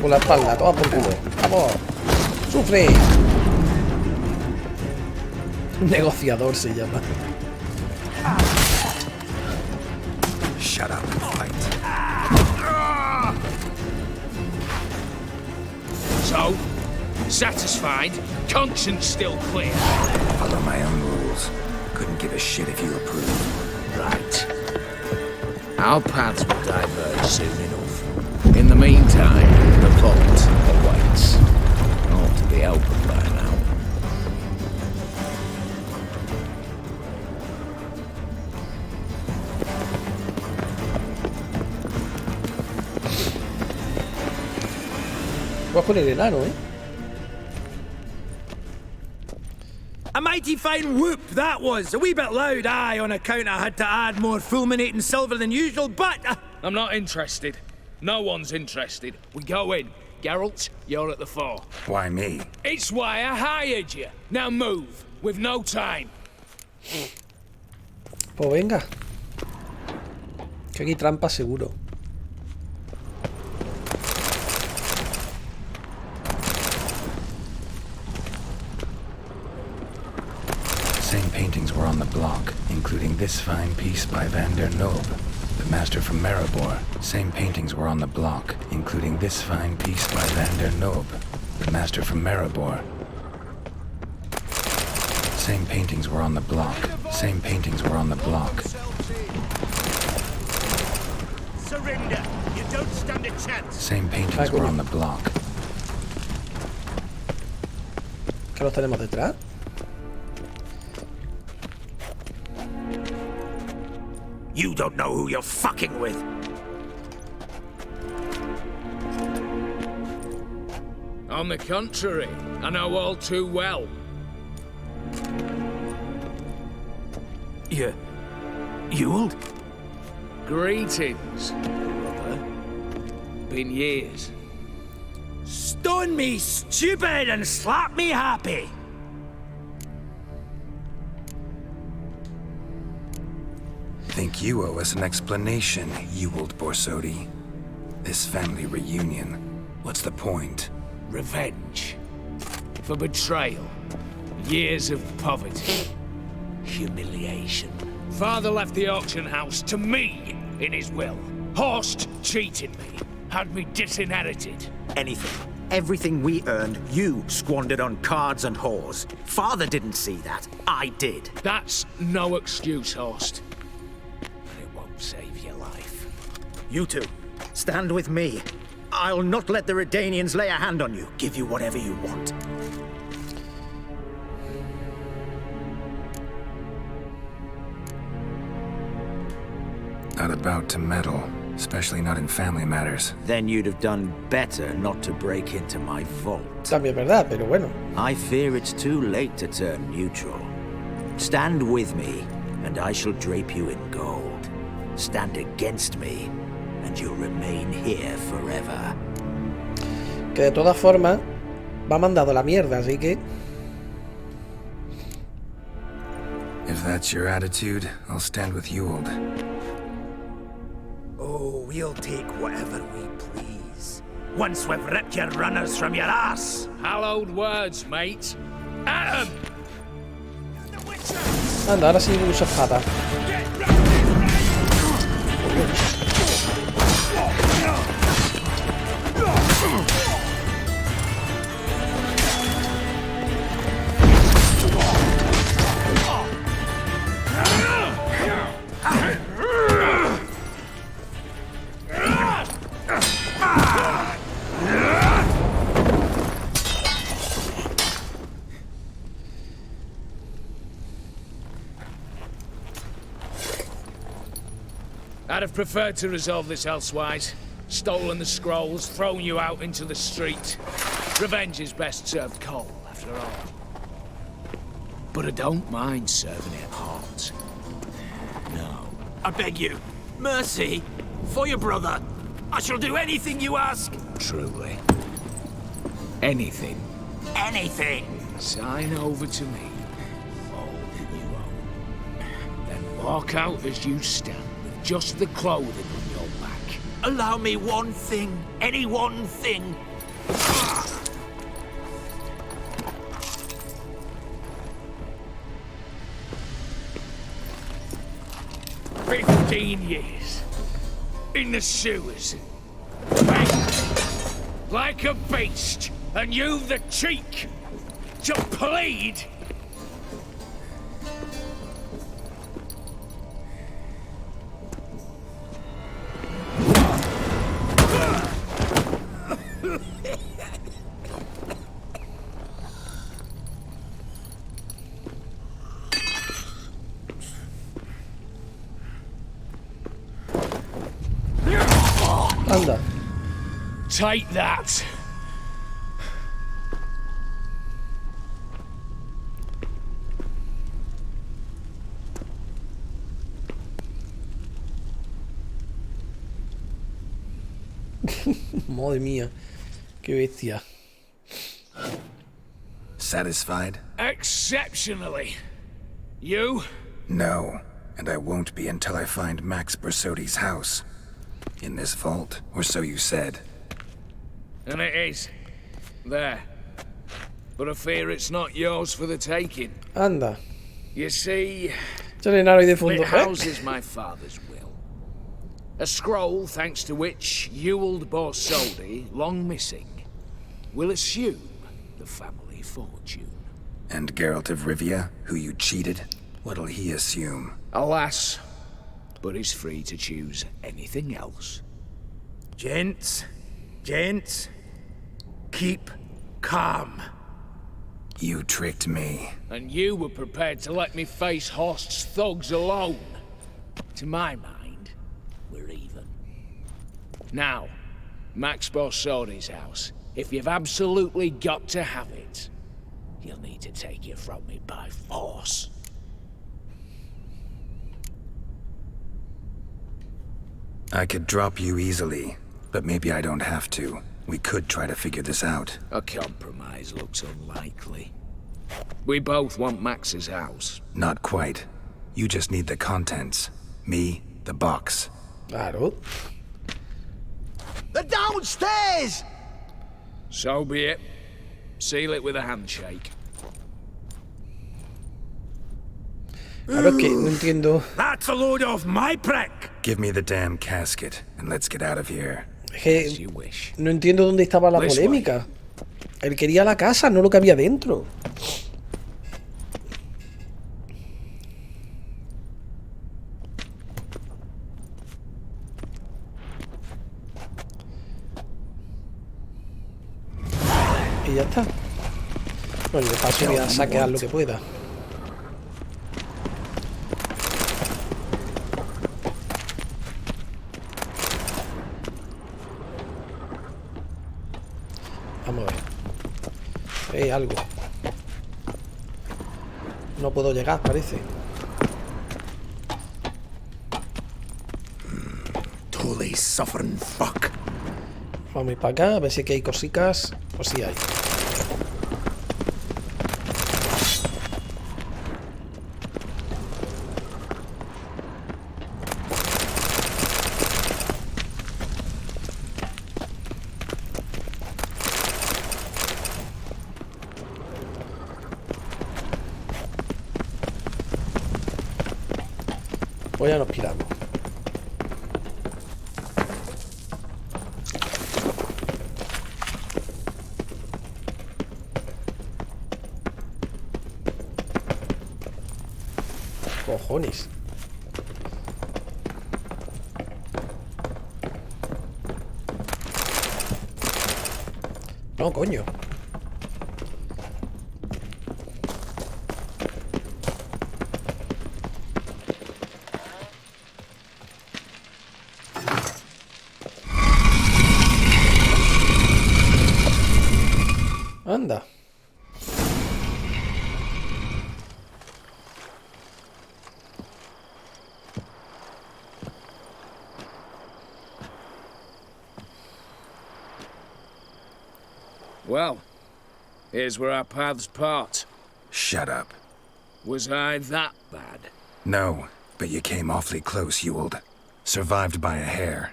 Por la espalda, toma por culo. ¡Vamos! ¡Sufre! Un negociador se llama. Shut up and fight. So, satisfied? Conscience still clear? Follow my own rules. Couldn't give a shit if you approve. Right. Our paths will diverge soon enough. In the meantime, the vault awaits. Ought to be open by now. Voy con el enano, ¿eh? A mighty fine whoop that was. A wee bit loud, aye, on account I had to add more fulminating silver than usual, but... I'm not interested. No one's interested. We go in. Geralt, you're at the fore. Why me? It's why I hired you. Now move. We've no time. Pues venga. Que aquí trampa seguro. Same paintings were on the block, including this fine piece by Van der Nob, the master from Maribor. Same paintings were on the block, including this fine piece by Van der Nob, the master from Maribor. Same paintings were on the block. Same paintings were on the block. Surrender! You don't stand a chance! Same paintings were on the block. ¿Qué los tenemos detrás? You don't know who you're fucking with. On the contrary, I know all too well. You'll? Greetings, brother. Been years. Stone me stupid and slap me happy. think you owe us an explanation, Ewald Borsodi. This family reunion, what's the point? Revenge. For betrayal. Years of poverty. Humiliation. Father left the auction house to me in his will. Horst cheated me. Had me disinherited. Anything. Everything we earned, you squandered on cards and whores. Father didn't see that. I did. That's no excuse, Horst. And it won't save your life. You two, stand with me. I'll not let the Redanians lay a hand on you. Give you whatever you want. Not about to meddle, especially not in family matters. Then you'd have done better not to break into my vault. También es verdad, pero bueno. I fear it's too late to turn neutral. Stand with me, and I shall drape you in gold. Stand against me, and you'll remain here forever. Que de todas formas, va mandado a la mierda, así que... If that's your attitude, I'll stand with Ewald. Oh, we'll take whatever we please. Once we've ripped your runners from your ass. Hallowed words, mate. At 'em! Anda, ahora sí usa espada. I'd have preferred to resolve this elsewise. Stolen the scrolls, thrown you out into the street. Revenge is best served cold, after all. But I don't mind serving it hot. No. I beg you, mercy, for your brother. I shall do anything you ask. Truly. Anything. Anything. Sign over to me. All you own. Then walk out as you stand. Just the clothing on your back. Allow me one thing. Any one thing. 15 years. In the sewers. Begged. Like a beast. And you the cheek. To plead. Anda. Take that. Madre mía. Qué bestia. Satisfied? Exceptionally. You? No, and I won't be until I find Max Borsodi's house. In this vault, or so you said. And it is. There. But I fear it's not yours for the taking. Anda. You see, it houses my father's will. A scroll thanks to which Ewald Borsodi, long missing, will assume the family fortune. And Geralt of Rivia, who you cheated, what'll he assume? Alas, but he's free to choose anything else. Gents, keep calm. You tricked me. And you were prepared to let me face Horst's thugs alone. To my mind, we're even. Now, Max Borsodi's house. If you've absolutely got to have it, you'll need to take it from me by force. I could drop you easily, but maybe I don't have to. We could try to figure this out. A compromise looks unlikely. We both want Max's house. Not quite. You just need the contents. Me, the box. Claro. The downstairs! So be it. Seal it with a handshake. Claro, es que no entiendo. That's a load off my prick. Give me the damn casket and let's get out of here. Es que no entiendo dónde estaba la polémica. Él quería la casa, no lo que había dentro. Y ya está. Bueno, de paso voy a saquear lo que pueda. Vamos a ver. Algo. No puedo llegar, parece. Totally suffering fuck. Vamos a ir para acá, a ver si aquí hay cositas. Pues sí hay. Pues ya nos piramos. Cojones. No, coño. Anda. Well, here's where our paths part. Shut up. Was I that bad? No, but you came awfully close, Ewald. Survived by a hair.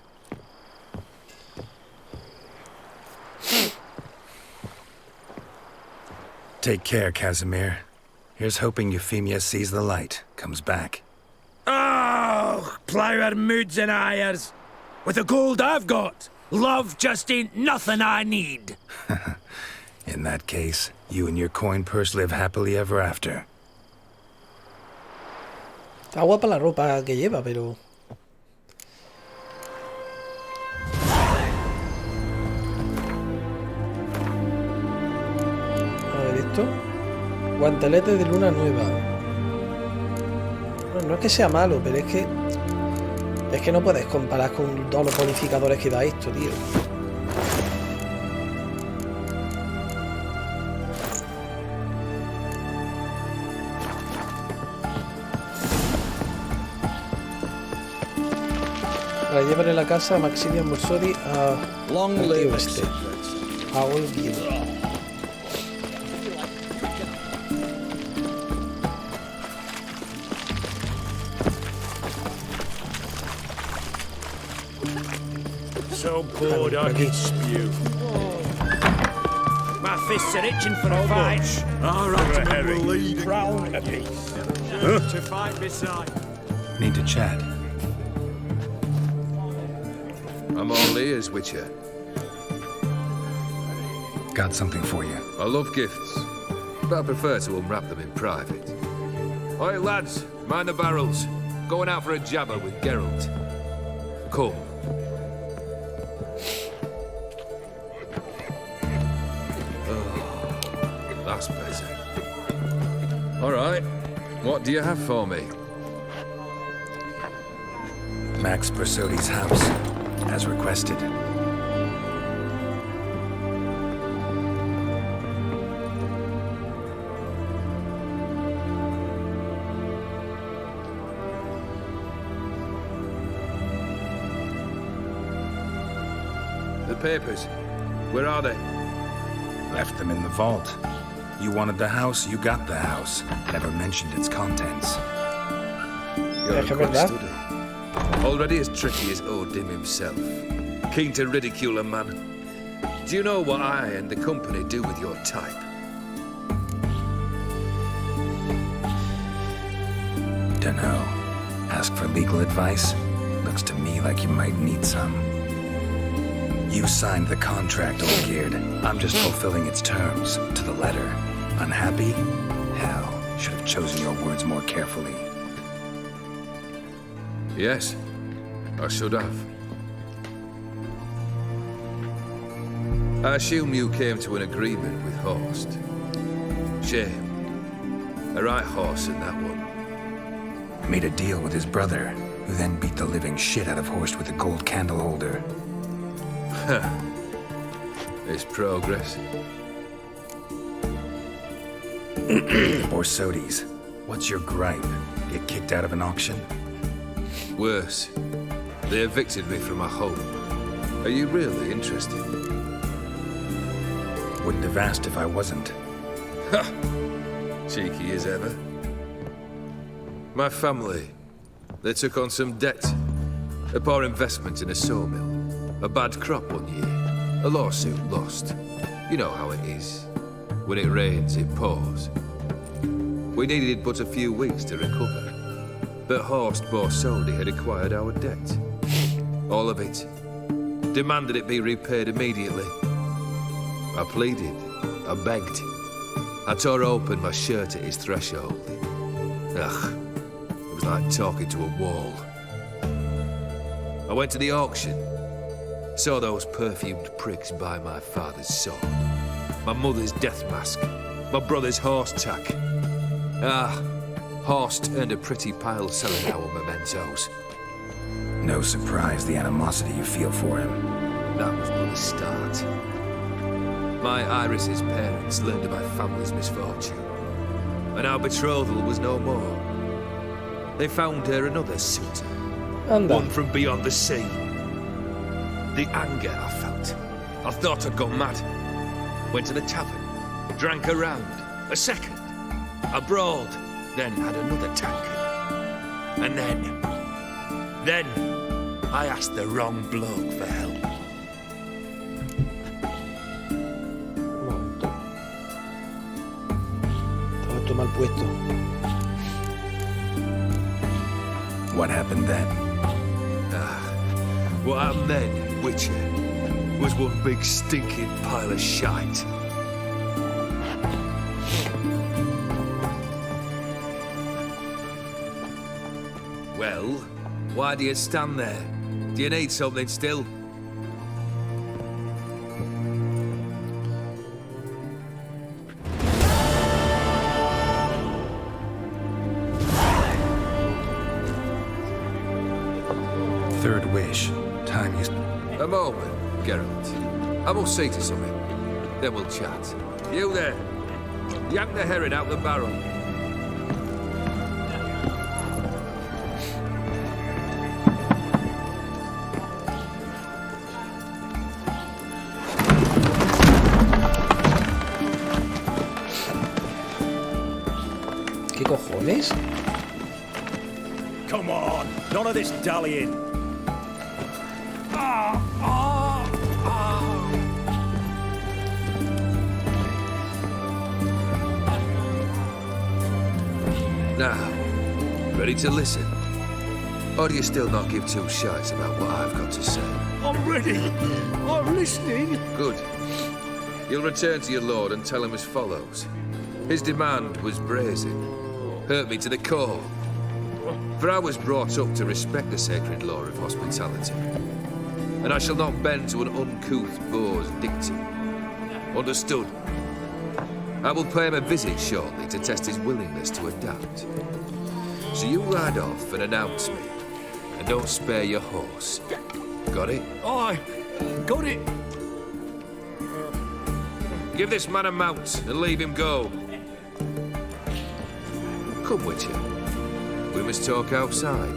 Take care, Casimir. Here's hoping Euphemia sees the light, comes back. Oh, plough our moods and ires. With the gold I've got, love just ain't nothing I need. In that case, you and your coin purse live happily ever after. Está guapa la ropa que lleva, pero... A ver esto. Guantelete de luna nueva. Bueno, no es que sea malo, pero es que... Es que no puedes comparar con todos los bonificadores que da esto, tío. Para llevarle la casa a Maximian Morsori a... Long al live tío este. A Olgir. So bored I could spew. My fists are itching for a fight. Our Ottoman will lead. Round a piece. To fight beside. Need to chat. I'm all ears, Witcher. Got something for you. I love gifts, but I prefer to unwrap them in private. Oi, lads, mind the barrels. Going out for a jabber with Geralt. Come. Oh, that's better. All right, what do you have for me? Max Bersodi's house, as requested. The papers, where are they? Left them in the vault. You wanted the house, you got the house. Never mentioned its contents. You're a quick study. Already as tricky as O'Dim himself. Keen to ridicule a man. Do you know what I and the company do with your type? Dunno. Ask for legal advice? Looks to me like you might need some. You signed the contract, Olgierd. I'm just fulfilling its terms, to the letter. Unhappy? Hell, should have chosen your words more carefully. Yes, I should have. I assume you came to an agreement with Horst. Shame. A right horse in that one. Made a deal with his brother, who then beat the living shit out of Horst with a gold candle holder. Huh. It's progress. Borsodi's, what's your gripe? Get kicked out of an auction? Worse. They evicted me from my home. Are you really interested? Wouldn't have asked if I wasn't. Ha! Cheeky as ever. My family, they took on some debt. A poor investment in a sawmill. A bad crop one year. A lawsuit lost. You know how it is. When it rains, it pours. We needed but a few weeks to recover. But Horst Borsodi had acquired our debt. All of it. Demanded it be repaid immediately. I pleaded. I begged. I tore open my shirt at his threshold. Ugh. It was like talking to a wall. I went to the auction. Saw those perfumed pricks buy my father's sword. My mother's death mask. My brother's horse tack. Ah, Horst earned a pretty pile selling our mementos. No surprise the animosity you feel for him. That was but the start. My Iris's parents learned of my family's misfortune, and our betrothal was no more. They found her another suitor, one from beyond the sea. The anger I felt. I thought I'd gone mad. Went to the tavern, drank a round, a second. I brawled, then had another tankard. And then I asked the wrong bloke for help. Estaba mal puesto. What happened then? What happened then, Witcher, was one big stinking pile of shite. Well, why do you stand there? Do you need something still? Third wish. Time you... A moment, Geralt. I must see to something. Then we'll chat. You there. Yank the herring out the barrel. ¿Qué cojones? Come on, none of this dallying. Now, ready to listen? Or do you still not give two shites about what I've got to say? I'm ready. I'm listening. Good. You'll return to your lord and tell him as follows. His demand was brazen. Hurt me to the core. For I was brought up to respect the sacred law of hospitality. And I shall not bend to an uncouth boor's dictum. Understood? I will pay him a visit shortly to test his willingness to adapt. So you ride off and announce me. And don't spare your horse. Got it? Aye, got it. Give this man a mount and leave him go. Come, Witcher. We must talk outside.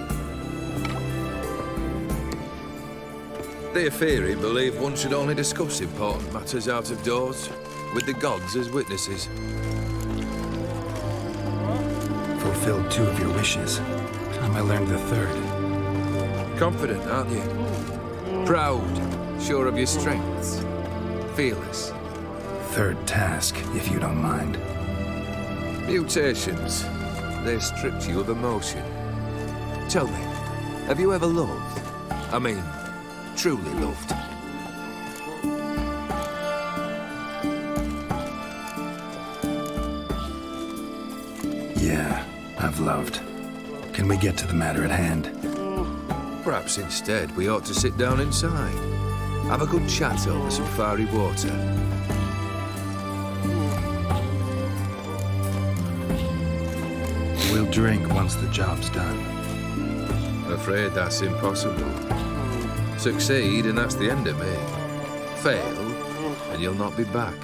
The Aetheri believe one should only discuss important matters out of doors, with the gods as witnesses. Fulfilled two of your wishes. Time I learned the third. Confident, aren't you? Proud, sure of your strengths. Fearless. Third task, if you don't mind. Mutations. They stripped you of emotion. Tell me, have you ever loved? I mean, truly loved? Yeah, I've loved. Can we get to the matter at hand? Perhaps instead we ought to sit down inside. Have a good chat over some fiery water. We'll drink once the job's done. Afraid that's impossible. Succeed and that's the end of me. Fail and you'll not be back.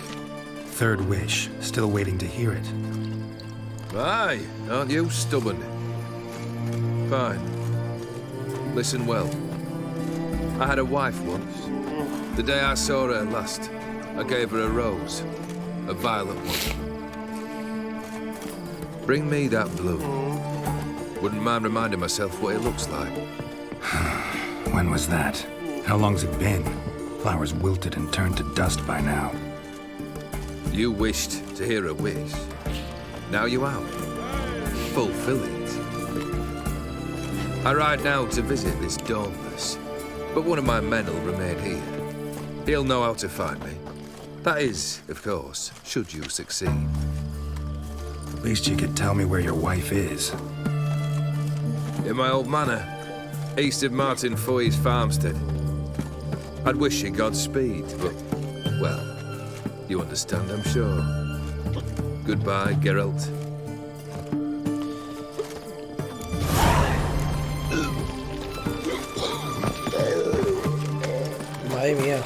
Third wish, still waiting to hear it. Aye, aren't you stubborn? Fine. Listen well. I had a wife once. The day I saw her last, I gave her a rose. A violet one. Bring me that blue. Wouldn't mind reminding myself what it looks like. When was that? How long's it been? Flowers wilted and turned to dust by now. You wished to hear a wish. Now you have. Fulfill it. I ride now to visit this Dauntless, but one of my men will remain here. He'll know how to find me. That is, of course, should you succeed. At least you could tell me where your wife is. In my old manor, east of Martin Foy's farmstead. I'd wish you Godspeed, but, well, you understand, I'm sure. Goodbye, Geralt. Madre mía.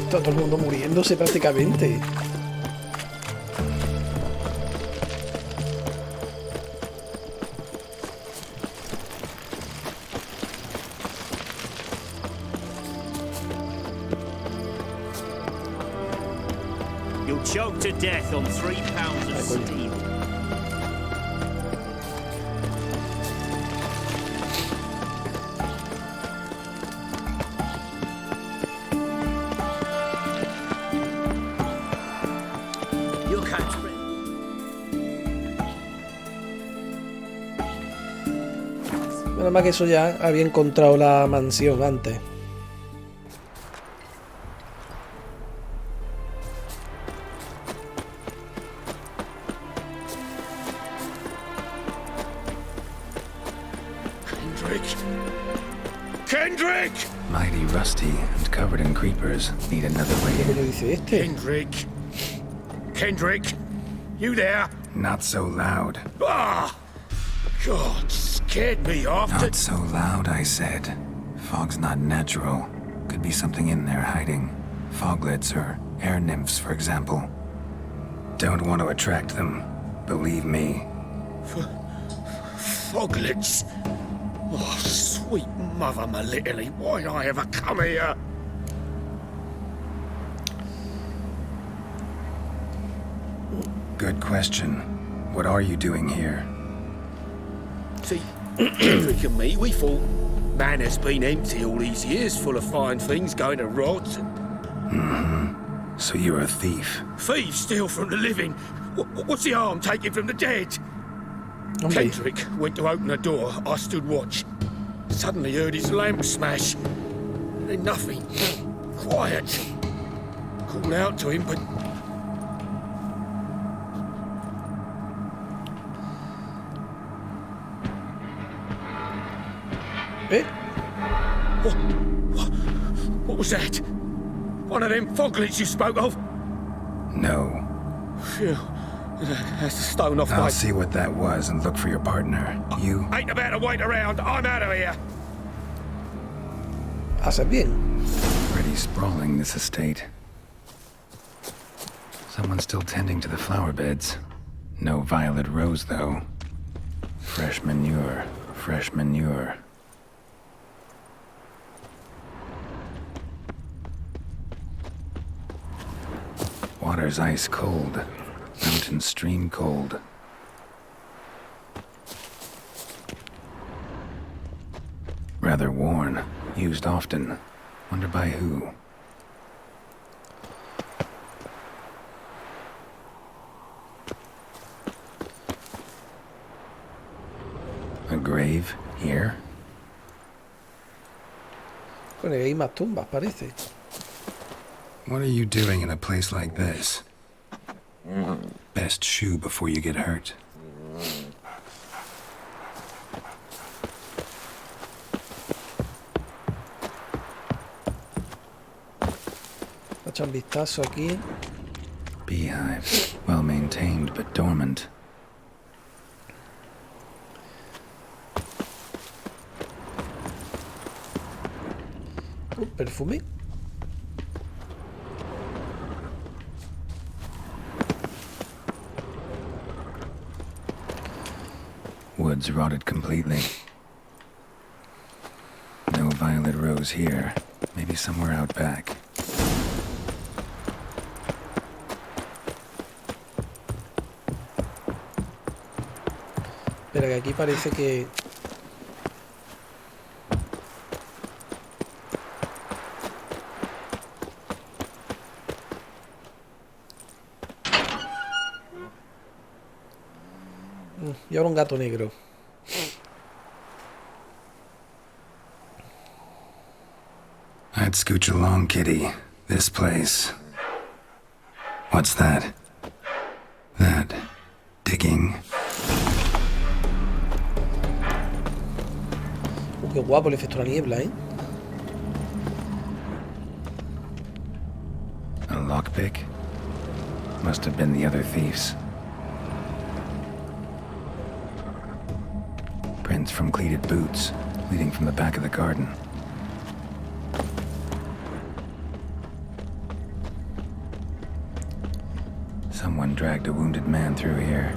Todo el mundo muriéndose prácticamente. You'll choke to death on 3 pounds of steel. Menos mal que eso ya había encontrado la mansión antes. Kendrick! Mighty rusty and covered in creepers. Need another way in. Kendrick! Kendrick! You there? Not so loud. Ah! God, scared me off. Not so loud, I said. Fog's not natural. Could be something in there hiding. Foglets or air nymphs, for example. Don't want to attract them. Believe me. Foglets? Oh, sweet mother, my little, why'd I ever come here? Good question. What are you doing here? See, Kendrick and me, we thought Manor's been empty all these years, full of fine things going to rot. Mm-hmm. So you're a thief? Thieves steal from the living. What's the harm taking from the dead? Okay. Kendrick went to open the door. I stood watch. Suddenly heard his lamp smash. Then nothing. Quiet. Called out to him, but... What was that? One of them foglets you spoke of? No. Phew. That's a stone off my... I'll see what that was and look for your partner. You... Ain't about to wait around. I'm out of here. Haces bien. Pretty sprawling, this estate. Someone's still tending to the flower beds. No violet rose, though. Fresh manure. Fresh manure. Water's ice cold. Mountain stream cold. rather worn. Used often. Wonder by who. A grave here? Bueno, hay más tumbas, parece. What are you doing in a place like this? Best shoe before you get hurt. Echa un vistazo aquí. Beehives. Well maintained, but dormant. Perfume. Woods rotted completely. No violet rose here. Maybe somewhere out back. Espera, que aquí parece que... Y ahora un gato negro. I'd scooch along, kitty. This place. What's that? That... digging. Qué guapo el efecto de la niebla, ¿eh? A lockpick? Must have been the other thieves. Prints from cleated boots, leading from the back of the garden. Someone dragged a wounded man through here.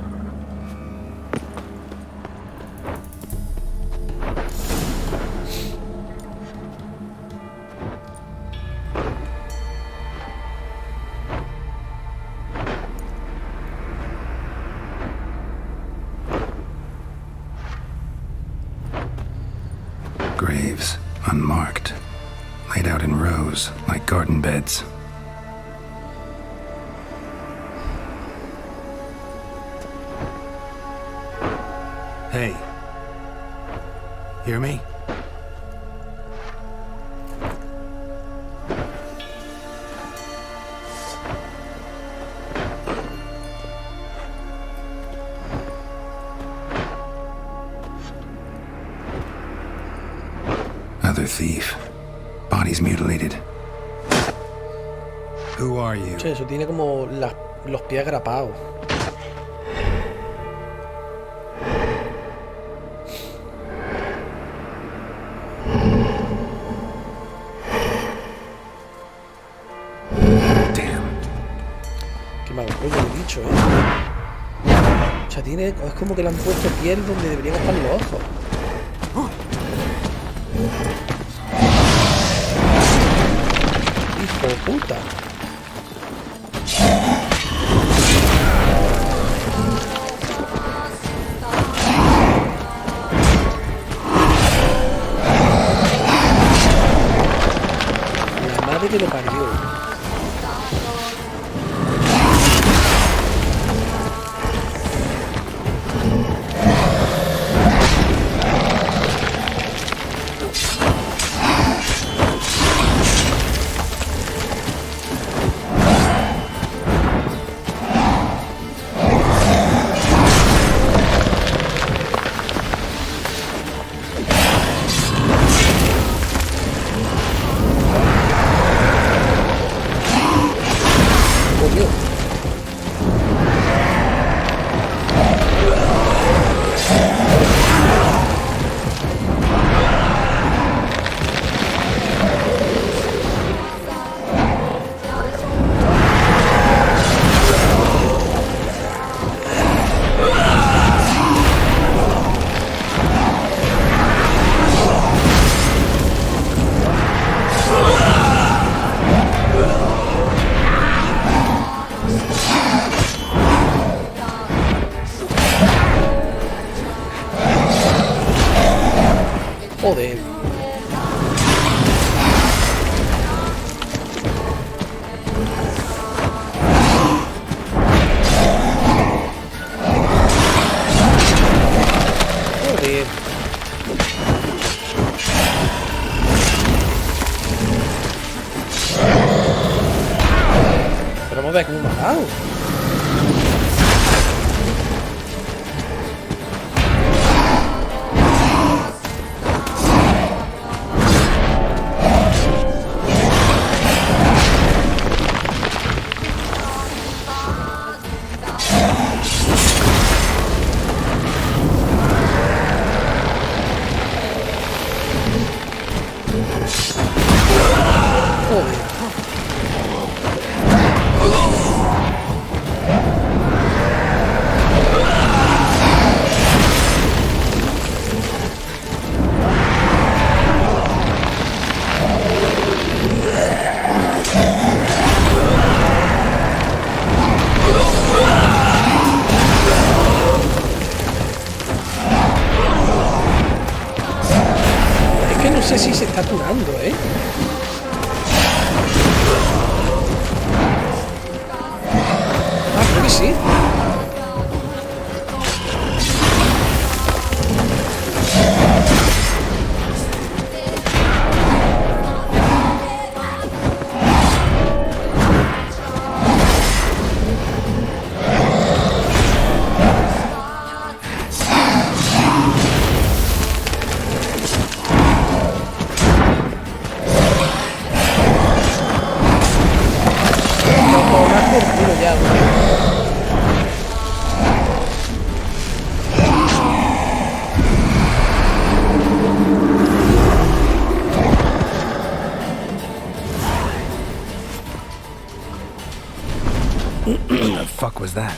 Graves, unmarked, laid out in rows like garden beds. Hey. Hear me? Other thief. Bodies mutilated. Who are you? Che, eso tiene como los pies agrapados. O sea, tiene... es como que le han puesto piel donde deberían estar los ojos. Hijo de puta. La madre que lo parió. Joder. ver cómo me ha dado. No sé si se está curando, ¿eh? Ah, creo que sí. What the fuck was that?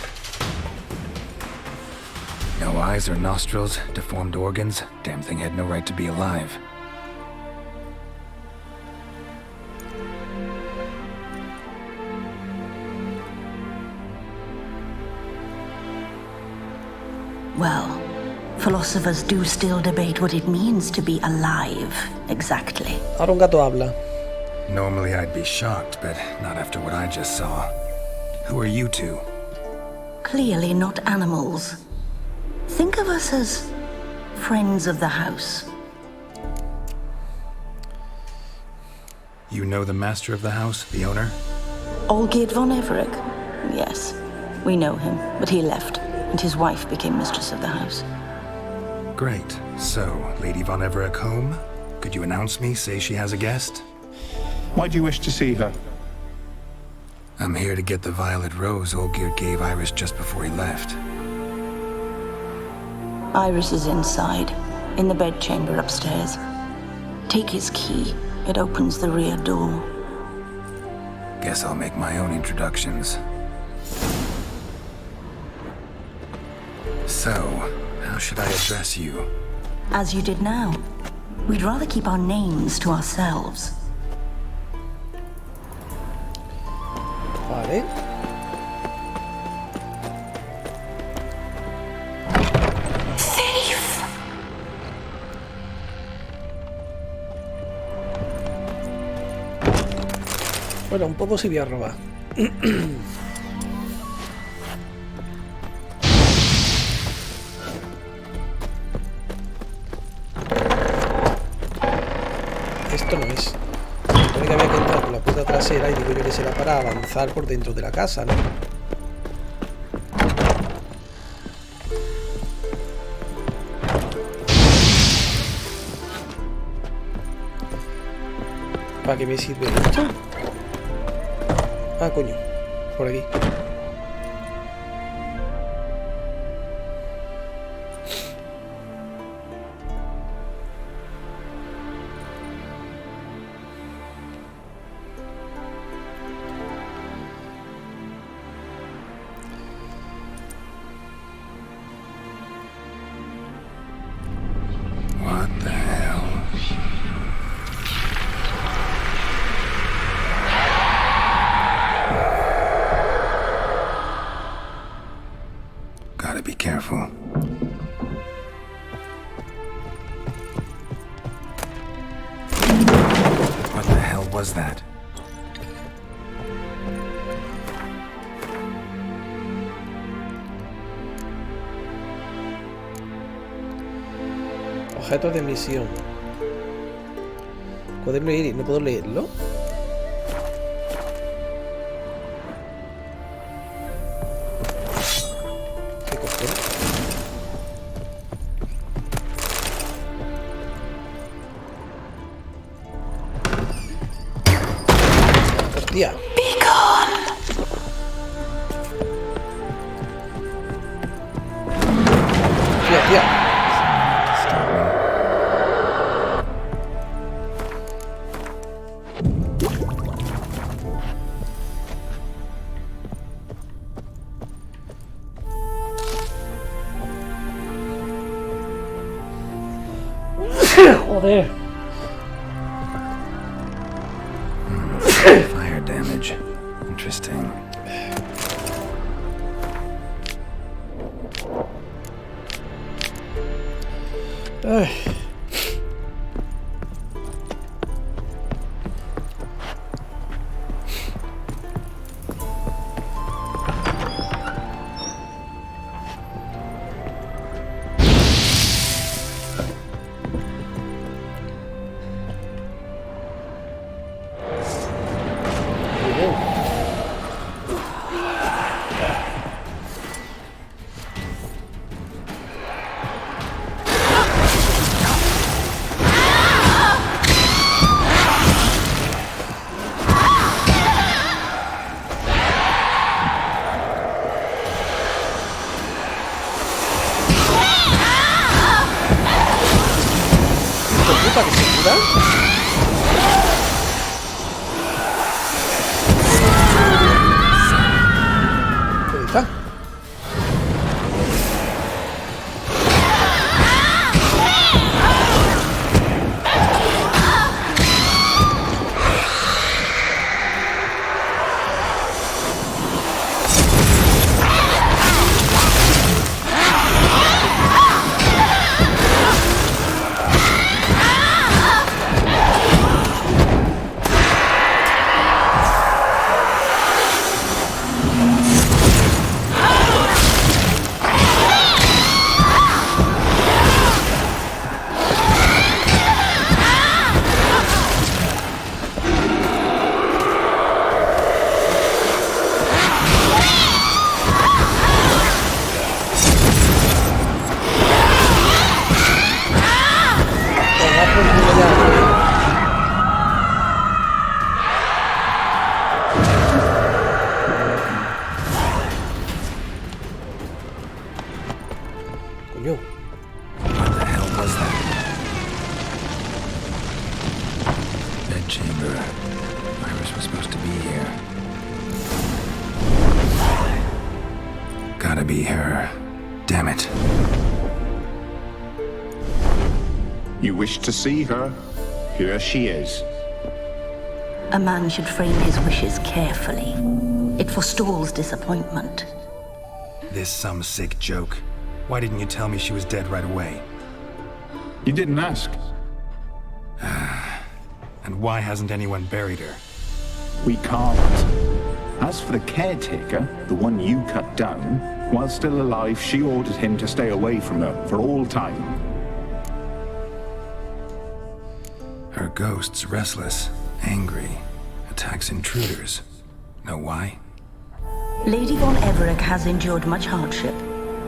No eyes or nostrils, deformed organs. Damn thing had no right to be alive. Well, philosophers do still debate what it means to be alive, exactly. Ahora un gato habla. Normally I'd be shocked, but not after what I just saw. Who are you two? Clearly not animals. Think of us as friends of the house. You know the master of the house, the owner? Olgierd von Everec? Yes, we know him, but he left, and his wife became mistress of the house. Great. So, Lady von Everec home? Could you announce me, say she has a guest? Why do you wish to see her? I'm here to get the violet rose Olgierd gave Iris just before he left. Iris is inside, in the bedchamber upstairs. Take his key. It opens the rear door. Guess I'll make my own introductions. So, how should I address you? As you did now. We'd rather keep our names to ourselves. Vale. Thief! Bueno, un poco sí voy a robar. Esto no es. Supone que había que entrar por la puerta trasera y digo yo que será para avanzar por dentro de la casa, ¿no? ¿Para qué me sirve esto? Ah, coño. Por aquí. What the hell? Gotta be careful. What the hell was that? Objetos de misión. Cuaderno Iris, ¿no puedo leerlo? Hostia. Tía. Joder. Fire damage. Interesting. Ay. Puta que se cura. Ahí está. Coño. What the hell was that? Bed chamber. Iris was supposed to be here. Gotta be her. Damn it. You wish to see her? Here she is. A man should frame his wishes carefully. It forestalls disappointment. This some sick joke. Why didn't you tell me she was dead right away? You didn't ask. And why hasn't anyone buried her? We can't. As for the caretaker, the one you cut down, while still alive, she ordered him to stay away from her for all time. Her ghost's restless, angry, attacks intruders. Know why? Lady von Everett has endured much hardship.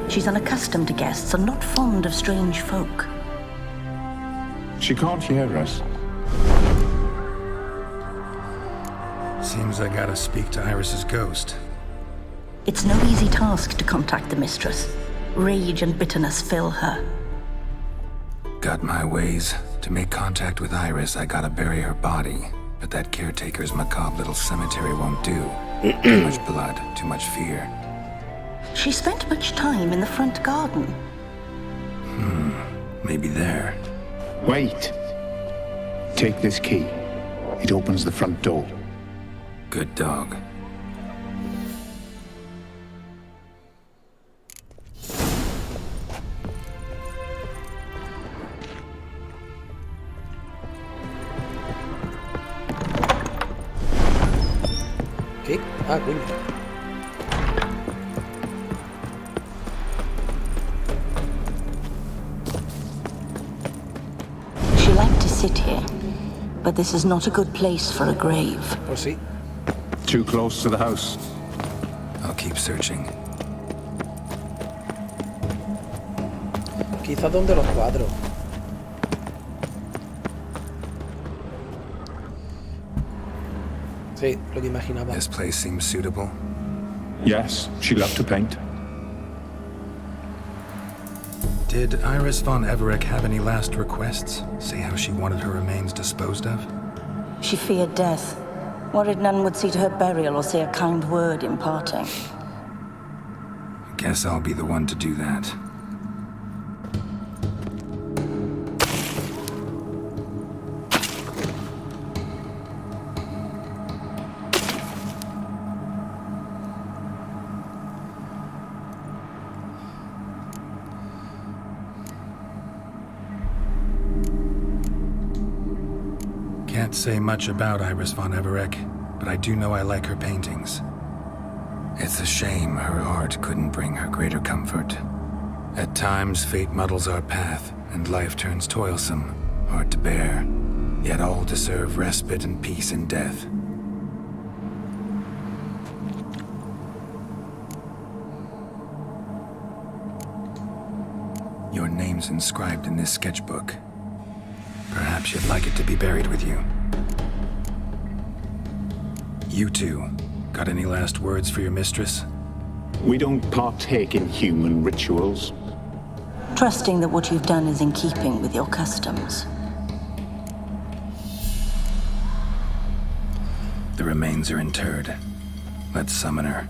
She's unaccustomed to guests and not fond of strange folk. She can't hear us. Seems I gotta speak to Iris's ghost. It's no easy task to contact the mistress. Rage and bitterness fill her. Got my ways. To make contact with Iris, I gotta bury her body. But that caretaker's macabre little cemetery won't do. Too much blood, too much fear. She spent much time in the front garden. Maybe there. Wait. Take this key. It opens the front door. Good dog. ¿Qué? Ah, coño. She liked to sit here, but this is not a good place for a grave. Pues sí. Too close to the house. I'll keep searching. Quizás donde los cuadros. Sí, lo que imaginaba. This place seems suitable. Yes, she loved to paint. Did Iris von Everec have any last requests? Say how she wanted her remains disposed of? She feared death. Worried none would see to her burial or say a kind word in parting. Guess I'll be the one to do that. Can't say much about Iris von Everec, but I do know I like her paintings. It's a shame her art couldn't bring her greater comfort. At times, fate muddles our path, and life turns toilsome, hard to bear. Yet all deserve respite and peace in death. Your name's inscribed in this sketchbook. Perhaps you'd like it to be buried with you. You two, got any last words for your mistress? We don't partake in human rituals. Trusting that what you've done is in keeping with your customs. The remains are interred. Let's summon her.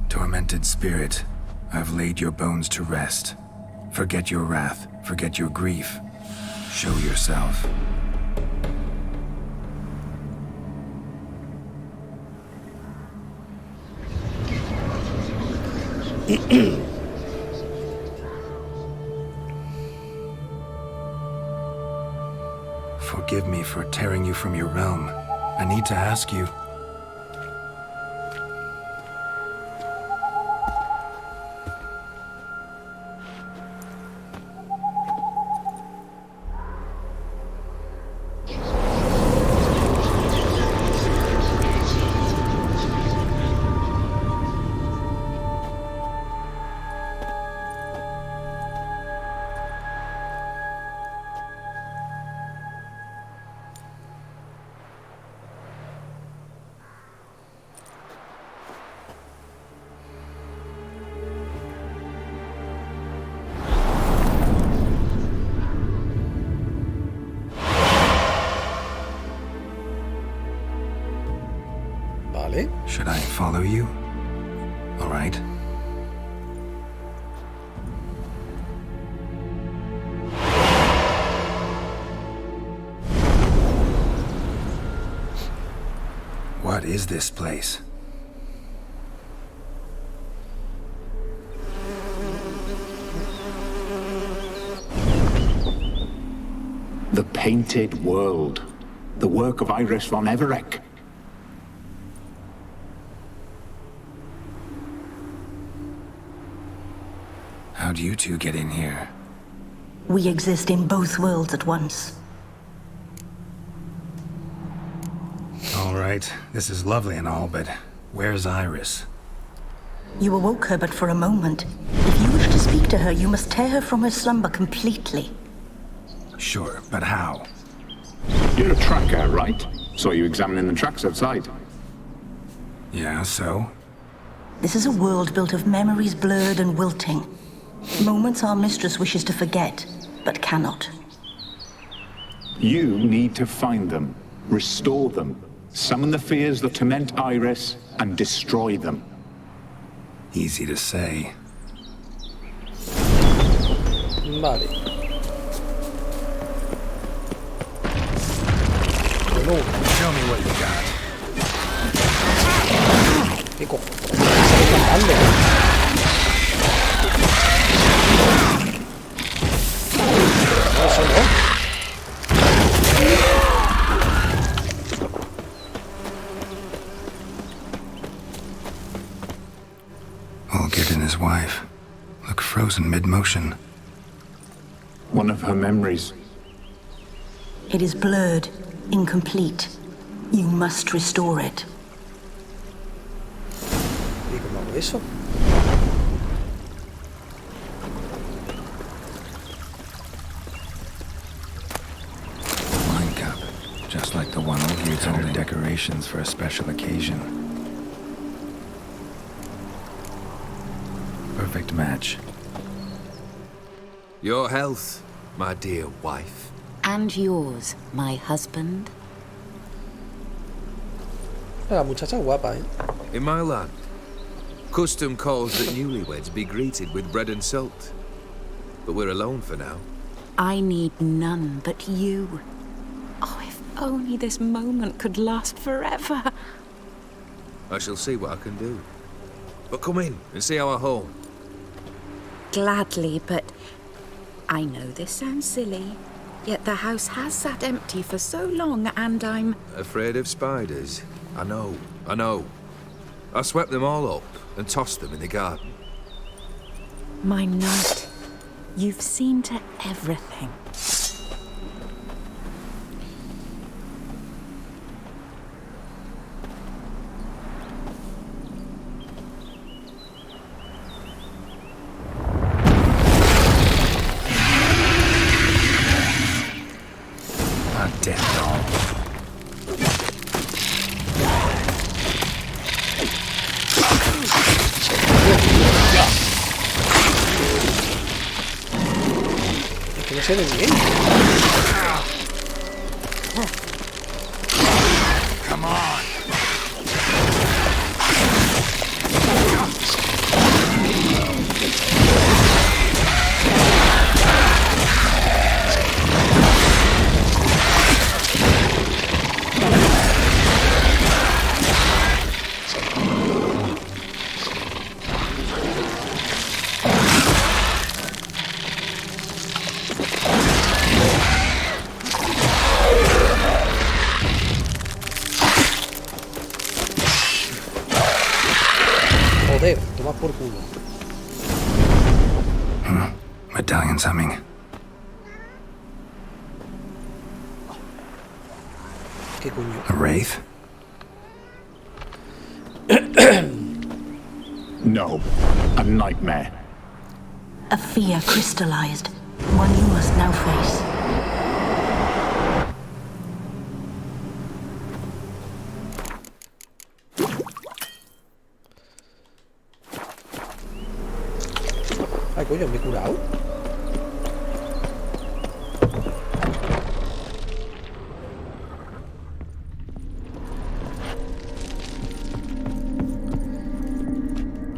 Tormented spirit, I've laid your bones to rest. Forget your wrath, forget your grief. Show yourself. Forgive me for tearing you from your realm. I need to ask you. Should I follow you? All right. What is this place? The Painted World. The work of Iris von Everec. How'd you two get in here? We exist in both worlds at once. All right, this is lovely and all, but where's Iris? You awoke her but for a moment. If you wish to speak to her, you must tear her from her slumber completely. Sure, but how? You're a tracker, right? Saw you examining the tracks outside. Yeah, so? This is a world built of memories blurred and wilting. Moments our mistress wishes to forget, but cannot. You need to find them, restore them, summon the fears that torment Iris, and destroy them. Easy to say. Vale. Bueno. Show me what you got. ¿Qué cojones? Olgerd and his wife look frozen mid-motion. One of her memories. It is blurred, incomplete. You must restore it. ¿Y cómo hago eso? decorations for a special occasion. Perfect match. Your health, my dear wife. And yours, my husband. La muchacha guapa, ¿eh? In my land, custom calls that newlyweds be greeted with bread and salt. But we're alone for now. I need none but you. Oh, if only this moment could last forever. I shall see what I can do. But come in and see our home. Gladly, but I know this sounds silly, yet the house has sat empty for so long and I'm... Afraid of spiders? I know. I swept them all up and tossed them in the garden. My knight, you've seen to everything. Damn doll. Que no sé de bien. Come on. Joder, toma por culo. Medallion's humming. ¿Qué coño? A wraith? No, a nightmare. A fear crystallized, one you must now face. Ay, coño, me he curado.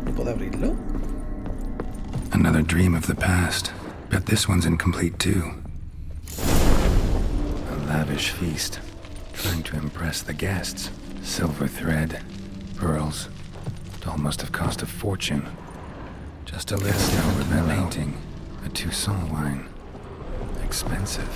¿No puedo abrirlo? Another dream of the past. Bet this one's incomplete too. A lavish feast. Trying to impress the guests. Silver thread, pearls. It all must have cost a fortune. Just a list over the painting. A Toussaint wine. Expensive.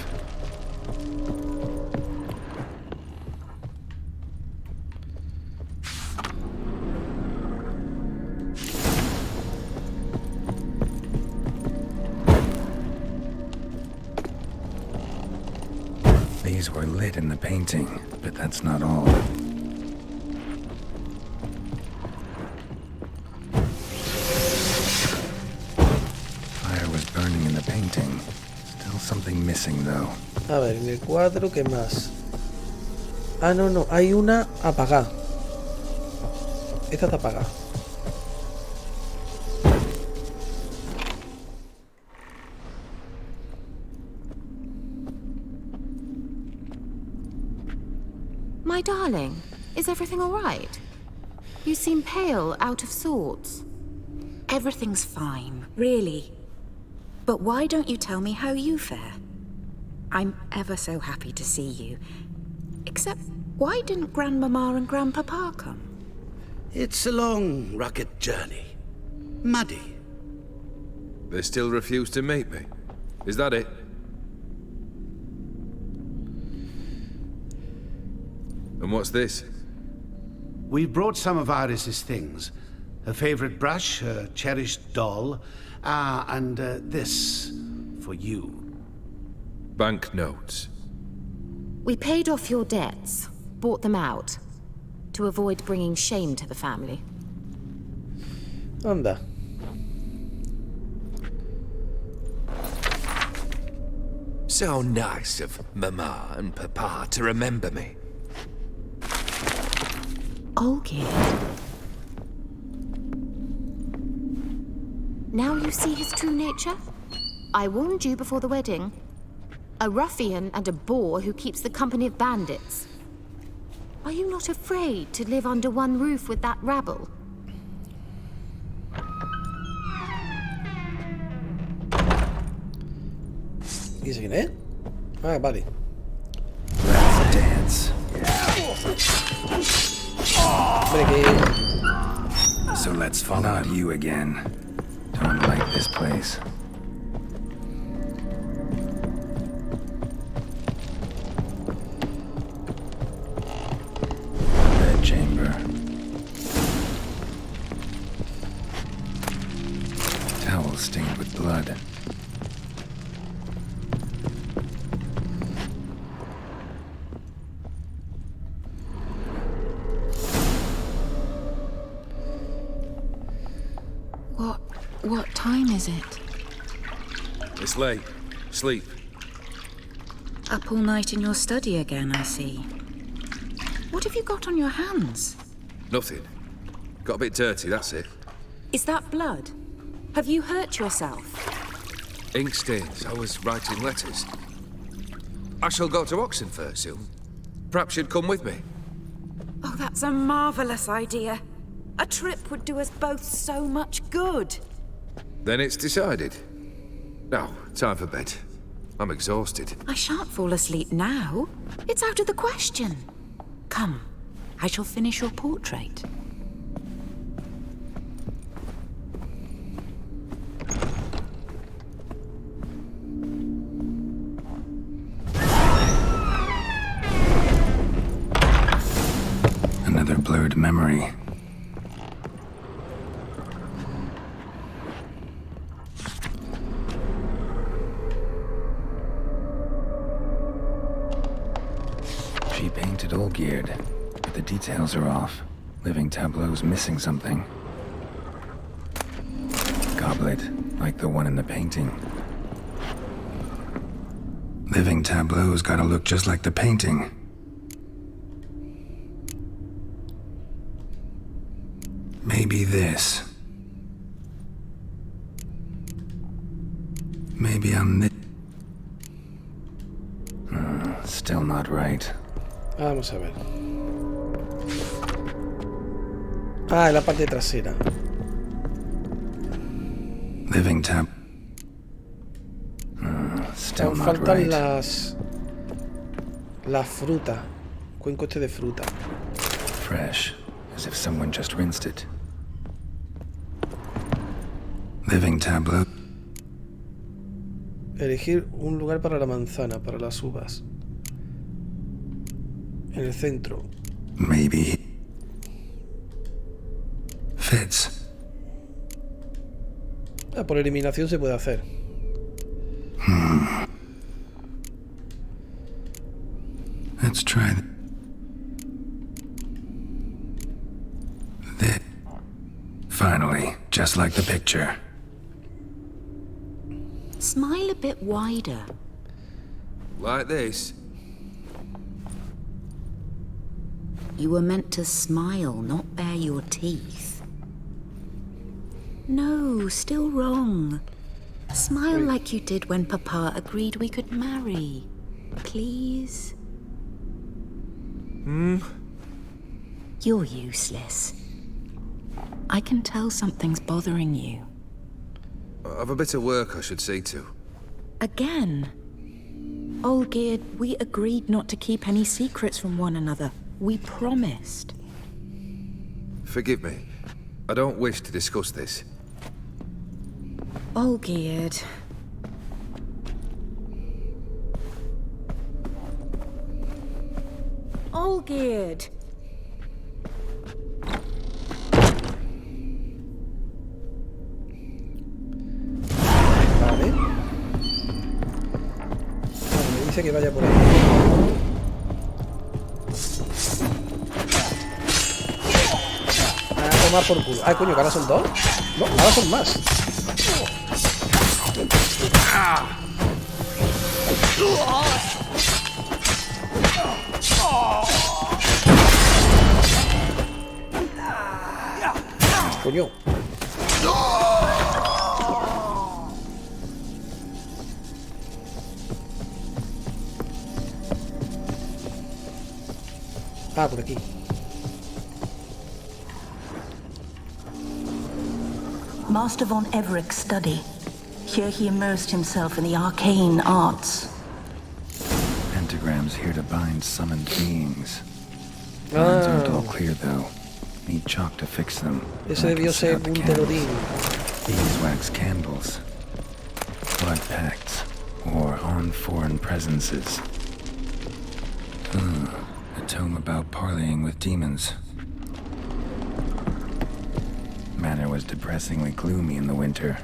These were lit in the painting, but that's not all. Fire was burning in the painting. Still something missing, though. A ver, en el cuadro, ¿qué más? Ah, no, hay una apagada. Esta está apagada. My darling, is everything all right? You seem pale, out of sorts. Everything's fine, really. But why don't you tell me how you fare? I'm ever so happy to see you. Except, why didn't Grandmama and Grandpapa come? It's a long, rugged journey. Muddy. They still refuse to meet me. Is that it? And what's this? We brought some of Iris's things. Her favorite brush, her cherished doll, and this for you. Banknotes. We paid off your debts, bought them out, to avoid bringing shame to the family. Anda. So nice of Mama and Papa to remember me. Olgierd. Now you see his true nature? I warned you before the wedding. A ruffian and a boor who keeps the company of bandits. Are you not afraid to live under one roof with that rabble? ¿Y quién es? Ah, vale. Let's dance. Hombre, que... So let's follow. Not you again. Don't like this place. Bed chamber. Towel stained with blood. What time is it? It's late. Sleep. Up all night in your study again, I see. What have you got on your hands? Nothing. Got a bit dirty, that's it. Is that blood? Have you hurt yourself? Ink stains. I was writing letters. I shall go to Oxenfurt soon. Perhaps you'd come with me. Oh, that's a marvelous idea. A trip would do us both so much good. Then it's decided. Now, time for bed. I'm exhausted. I shan't fall asleep now. It's out of the question. Come, I shall finish your portrait. Another blurred memory. She painted Olgierd, but the details are off. Living tableau's missing something. Goblet, like the one in the painting. Living tableau's gotta look just like the painting. Maybe this. Maybe I'm still not right. Vamos a ver. Ah, en la parte trasera. Living tab. Still Aún not faltan right. las frutas. Cuenco este de fruta. Fresh, as if someone just rinsed it. Living tableau. Elegir un lugar para la manzana, para las uvas. En el centro. Maybe. Fits. Ah, por eliminación se puede hacer. Let's try this. Finally, just like the picture. Smile a bit wider. Like this? You were meant to smile, not bare your teeth. No, still wrong. Smile like you did when Papa agreed we could marry. Please? You're useless. I can tell something's bothering you. I've a bit of work I should see to. Again? Olgierd, we agreed not to keep any secrets from one another. We promised. Forgive me. I don't wish to discuss this. Olgierd. Olgierd. Vale. Vale, me dice que vaya por ahí. A tomar por culo. Ay, coño, que ahora son dos. No, ahora son más. Coño. Ah, por aquí. Master von Everett's study. Here he immersed himself in the arcane arts. Pentagrams here to bind summoned beings. Lines aren't all clear though. Need chalk to fix them. Ese debió ser un telorín. Beeswax candles. Blood pacts. Or on foreign presences. A tome about parleying with demons. Manor was depressingly gloomy in the winter.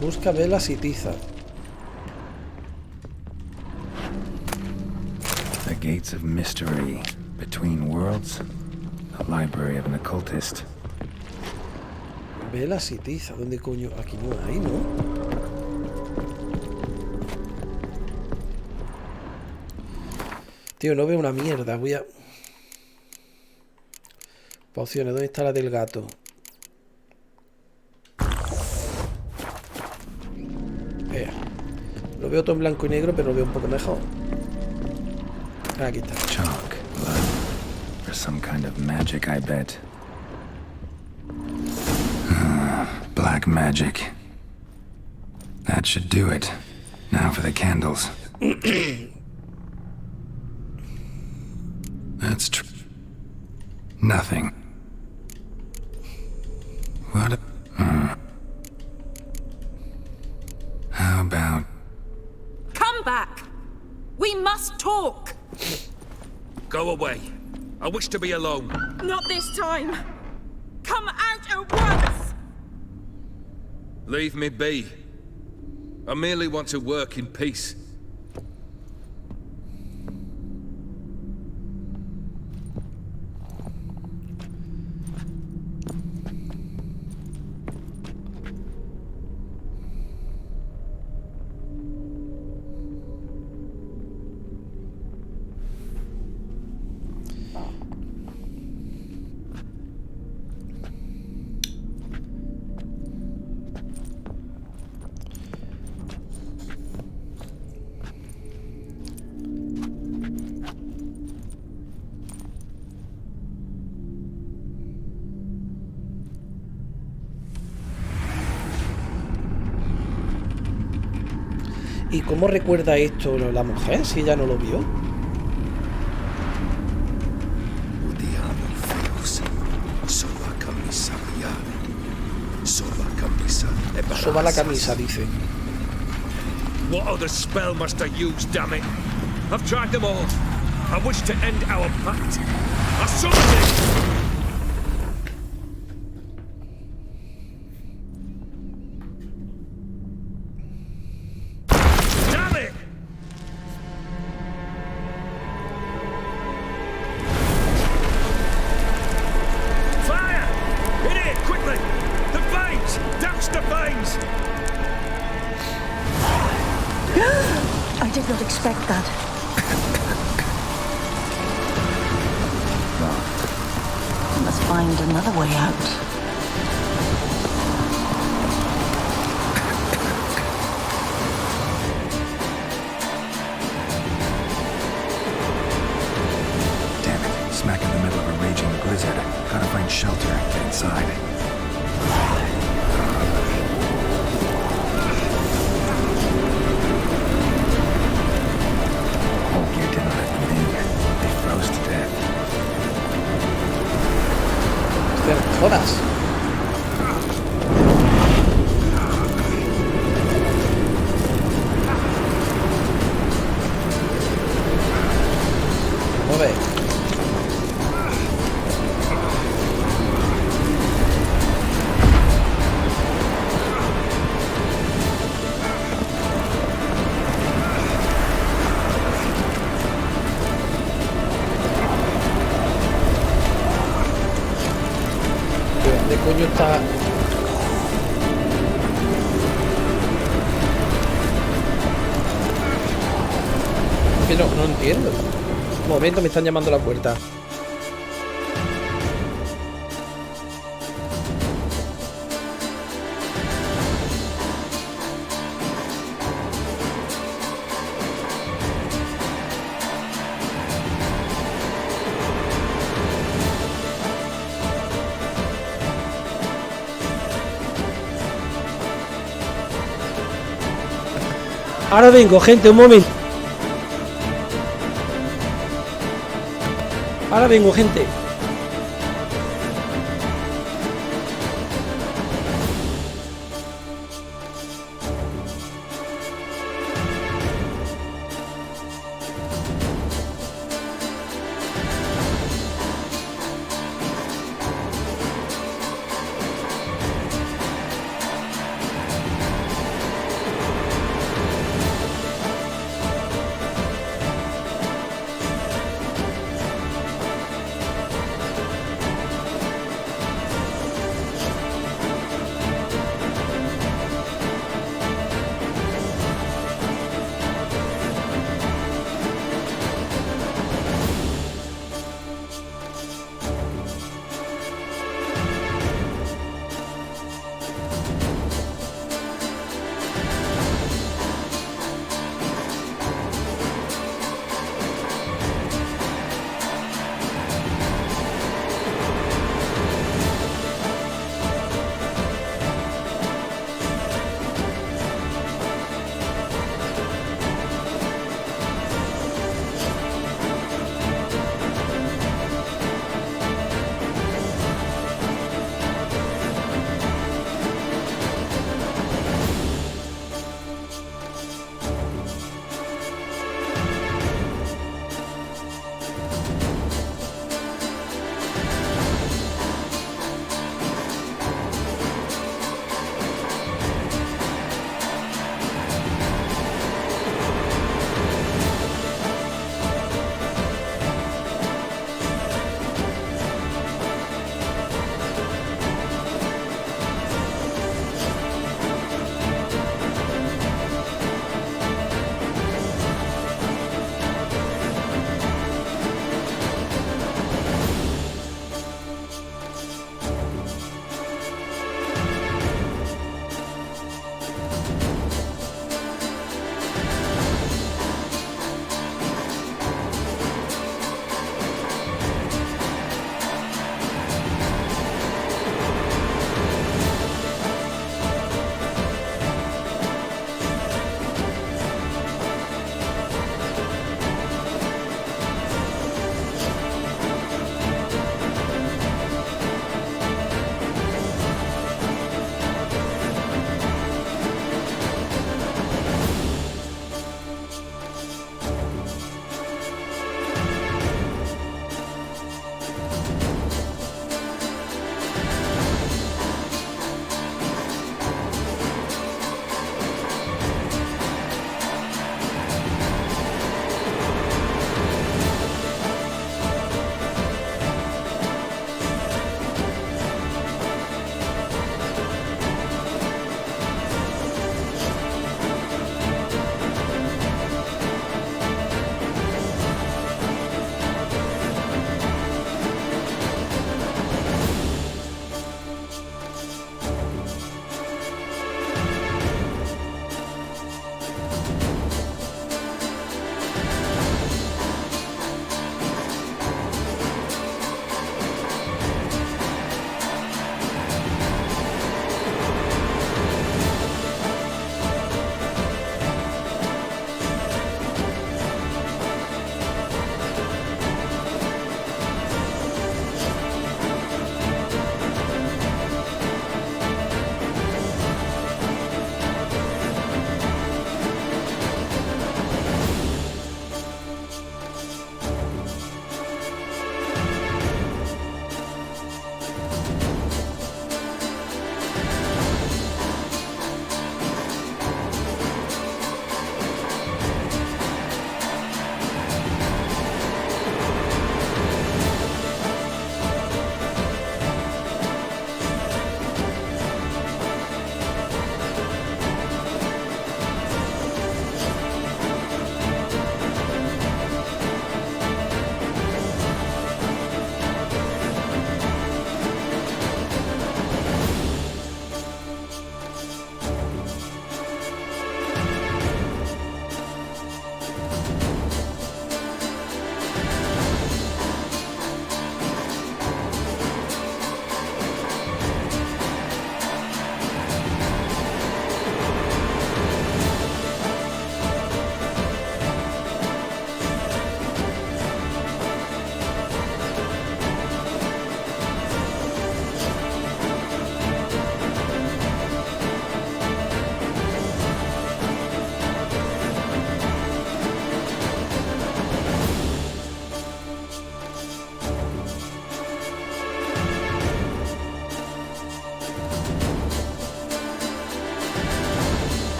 Busca velas y tiza. The gates of mystery between worlds. The library of an occultist. Velas y tiza. ¿Dónde coño? Aquí no hay, ¿no? Tío, no veo una mierda. Voy a... Pociones. ¿Dónde está la del gato? Vea. Lo veo todo en blanco y negro, pero lo veo un poco mejor. Aquí está. Chalk, blood. For some kind of magic, I bet. Black magic. That should do it. Now for the candles. That's true. Nothing. What? How about... Come back! We must talk! Go away. I wish to be alone. Not this time! Come out at once! Leave me be. I merely want to work in peace. ¿Y cómo recuerda esto la mujer si ella no lo vio? Soba la camisa, dice. What other spell must I use, damn it? I've tried them all. I wish to end our pact. I summoned it! I did not expect that. I must find another way out. Damn it. Smack in the middle of a raging blizzard. Gotta find shelter. Get inside. Jodas. Mueve. ¿Dónde coño está? Que no entiendo. Un momento, me están llamando a la puerta. Ahora vengo, gente, un momento. Ahora vengo, gente.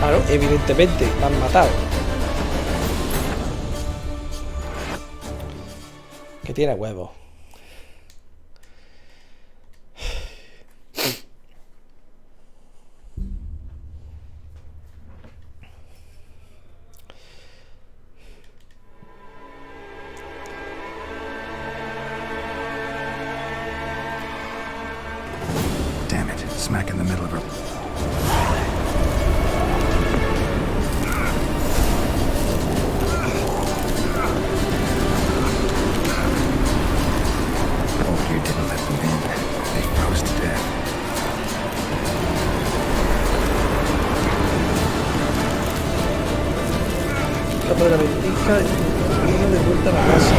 Claro, evidentemente, la han matado. Que tiene huevos. Damn it, smack in the middle of her. Oh, you didn't let them in. They froze to death. Escapa de la ventisca y viene de vuelta a la casa.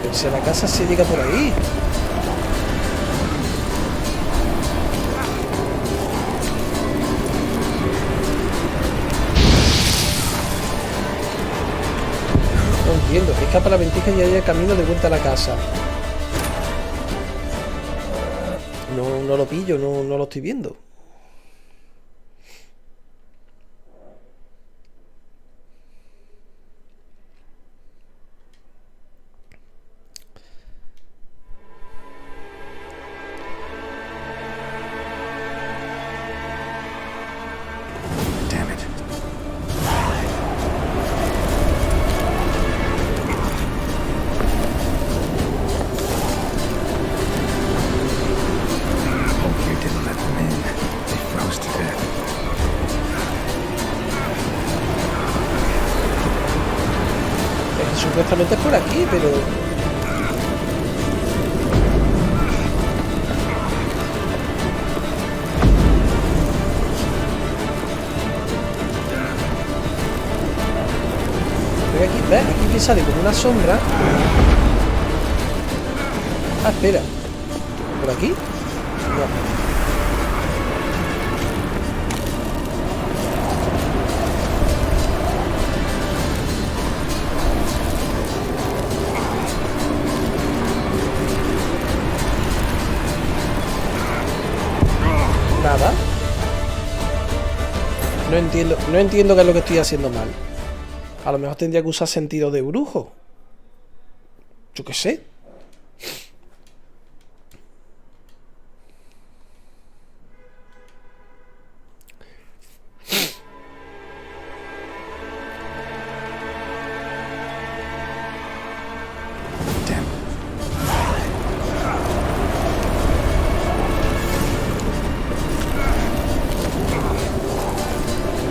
Pero si a la casa se llega por ahí. No entiendo, que escapa la ventisca y hay el camino de vuelta a la casa. No lo pillo, no lo estoy viendo. Damn it. Oh, you didn't let them in. They froze to death. Supuestamente es por aquí, pero... Pero aquí, ¿ves? Aquí me sale como una sombra. Ah, espera. ¿Por aquí? No. Nada. No entiendo qué es lo que estoy haciendo mal. A lo mejor tendría que usar sentido de brujo. Yo qué sé.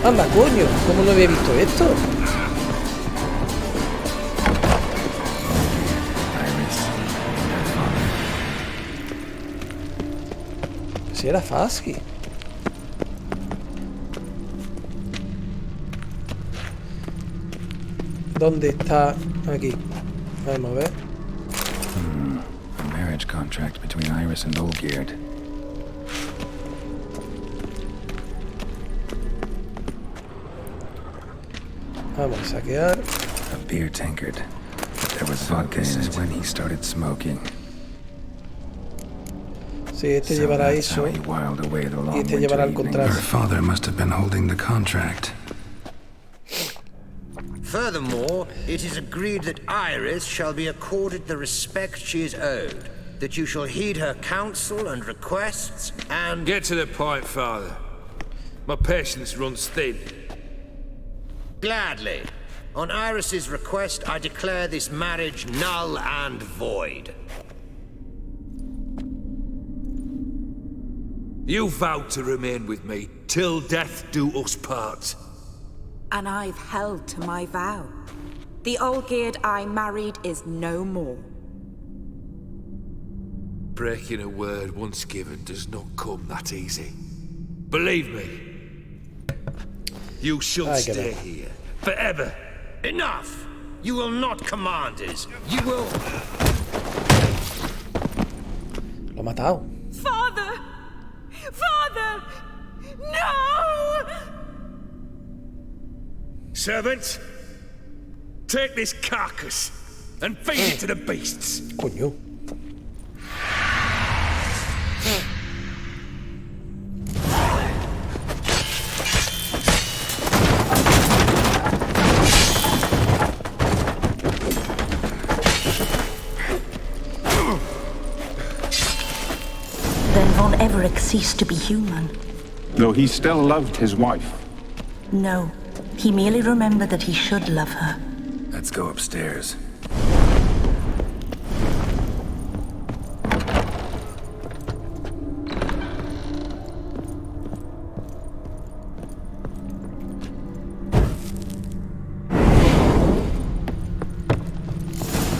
Anda, coño, ¿cómo no había visto esto? Si era fácil. ¿Dónde está? Aquí. Vamos a ver. A marriage contract between Iris and Olgierd. Vamos a saquear. A beer tankard. There was vodka in it when he started smoking. Sí, este llevará eso. Y este llevará al contrario. Her father must have been holding the contract. Furthermore, it is agreed that Iris shall be accorded the respect she is owed, that you shall heed her counsel and requests, and... Get to the point, Father. My patience runs thin. Gladly. On Iris's request, I declare this marriage null and void. You vowed to remain with me till death do us part. And I've held to my vow. The Olgierd I married is no more. Breaking a word once given does not come that easy. Believe me. You shall stay here forever. Enough! You will not command us. You will... Lo ha matado. Father! Servants, take this carcass and feed it to the beasts. Coño. Then Von Everett ceased to be human. Though he still loved his wife. No, he merely remembered that he should love her. Let's go upstairs.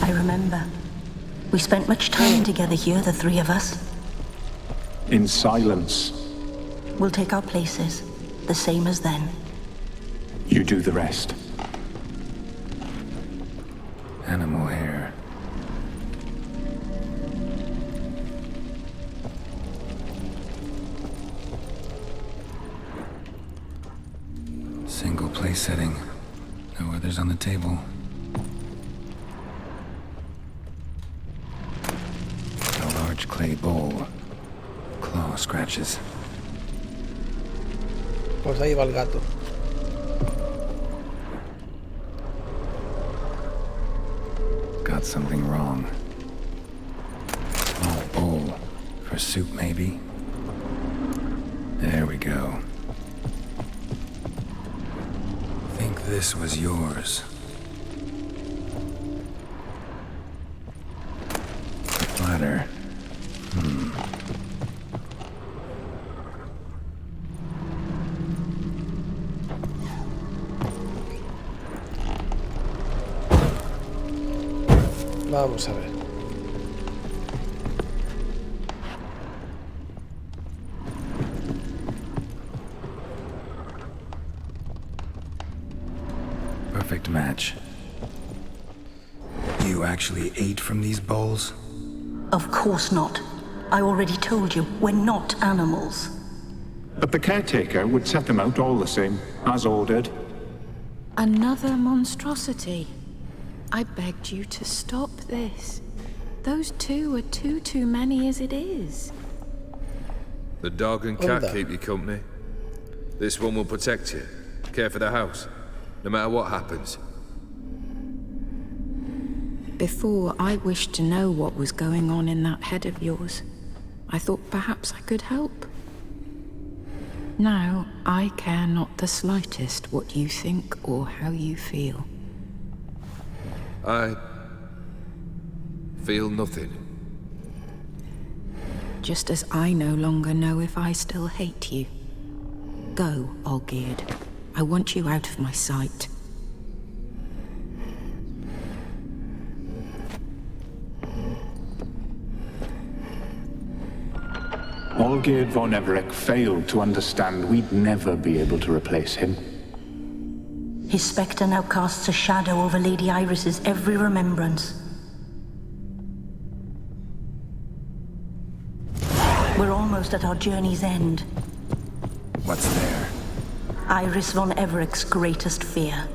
I remember. We spent much time together here, the three of us. In silence. We'll take our places, the same as then. You do the rest. Animal hair. Single place setting. No others on the table. A large clay bowl. Claw scratches. Pues ahí va el gato. Got something wrong. Small bowl. For soup, maybe? There we go. Think this was yours. Platter. Vamos a ver. Perfect match. You actually ate from these bowls? Of course not. I already told you, we're not animals. But the caretaker would set them out all the same, as ordered. Another monstrosity. I begged you to stop this. Those two are too many as it is. The dog and cat keep you company. This one will protect you, care for the house, no matter what happens. Before, I wished to know what was going on in that head of yours. I thought perhaps I could help. Now, I care not the slightest what you think or how you feel. I feel nothing. Just as I no longer know if I still hate you. Go, Olgierd. I want you out of my sight. Olgierd von Everett failed to understand we'd never be able to replace him. His spectre now casts a shadow over Lady Iris's every remembrance. We're almost at our journey's end. What's there? Iris von Everett's greatest fear.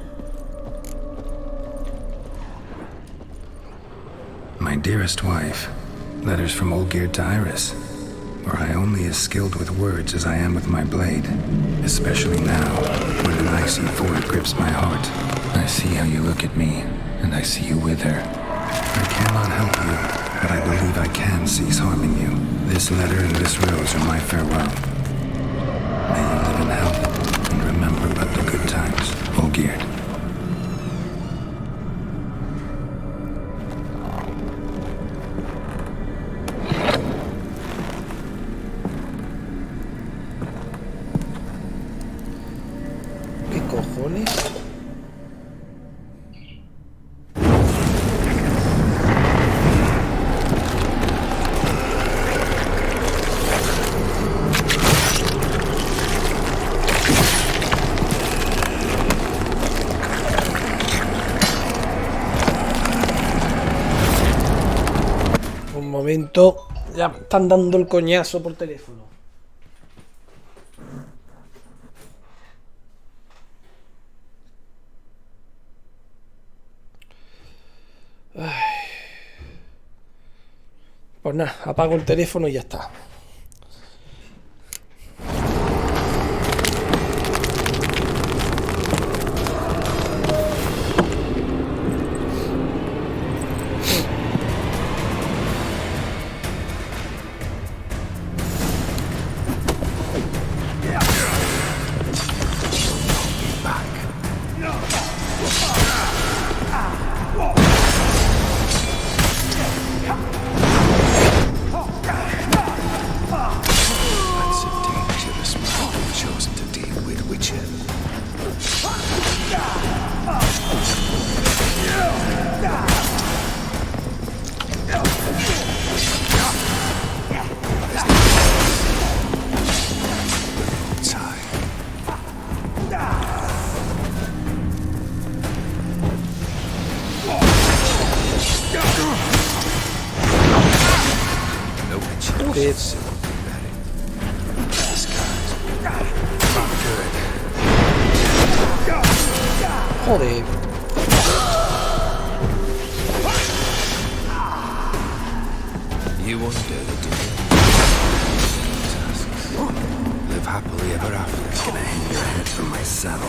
My dearest wife. Letters from Olgierd to Iris. Were I only as skilled with words as I am with my blade. Especially now, when an icy void grips my heart. I see how you look at me, and I see you with her. I cannot help you, but I believe I can cease harming you. This letter and this rose are my farewell. May you live in health, and remember but the good times, Olgierd. ¿Qué cojones? Un momento, ya me están dando el coñazo por teléfono. Pues nada, apago el teléfono y ya está. Joder. You wonder, do you? Live happily ever after. It's gonna hang your head from my saddle.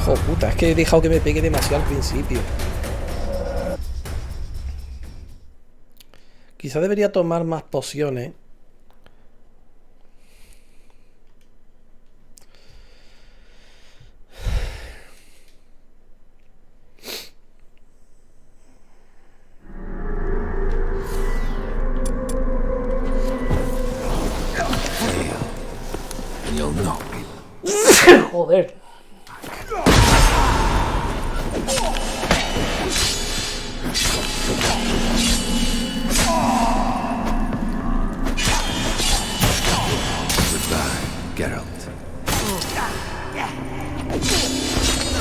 Joder, puta, es que he dejado que me pegue demasiado al principio. Quizá debería tomar más pociones. Joder. Goodbye, Geralt.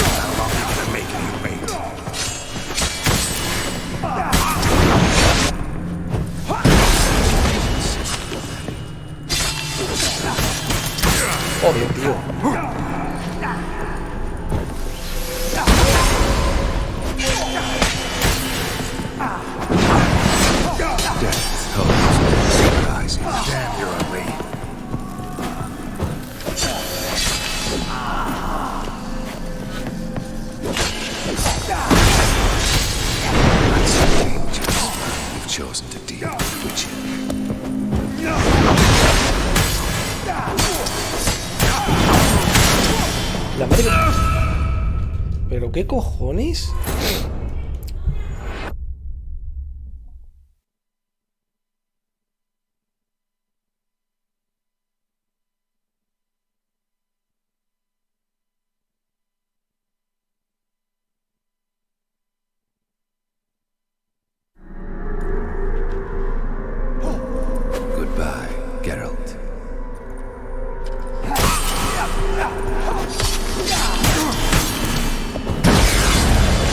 How long have I been making you wait? Joder, tío. Damn, you're ugly. You've chosen to deal with witches. La madre que... ¿Pero qué cojones? Goodbye, Geralt.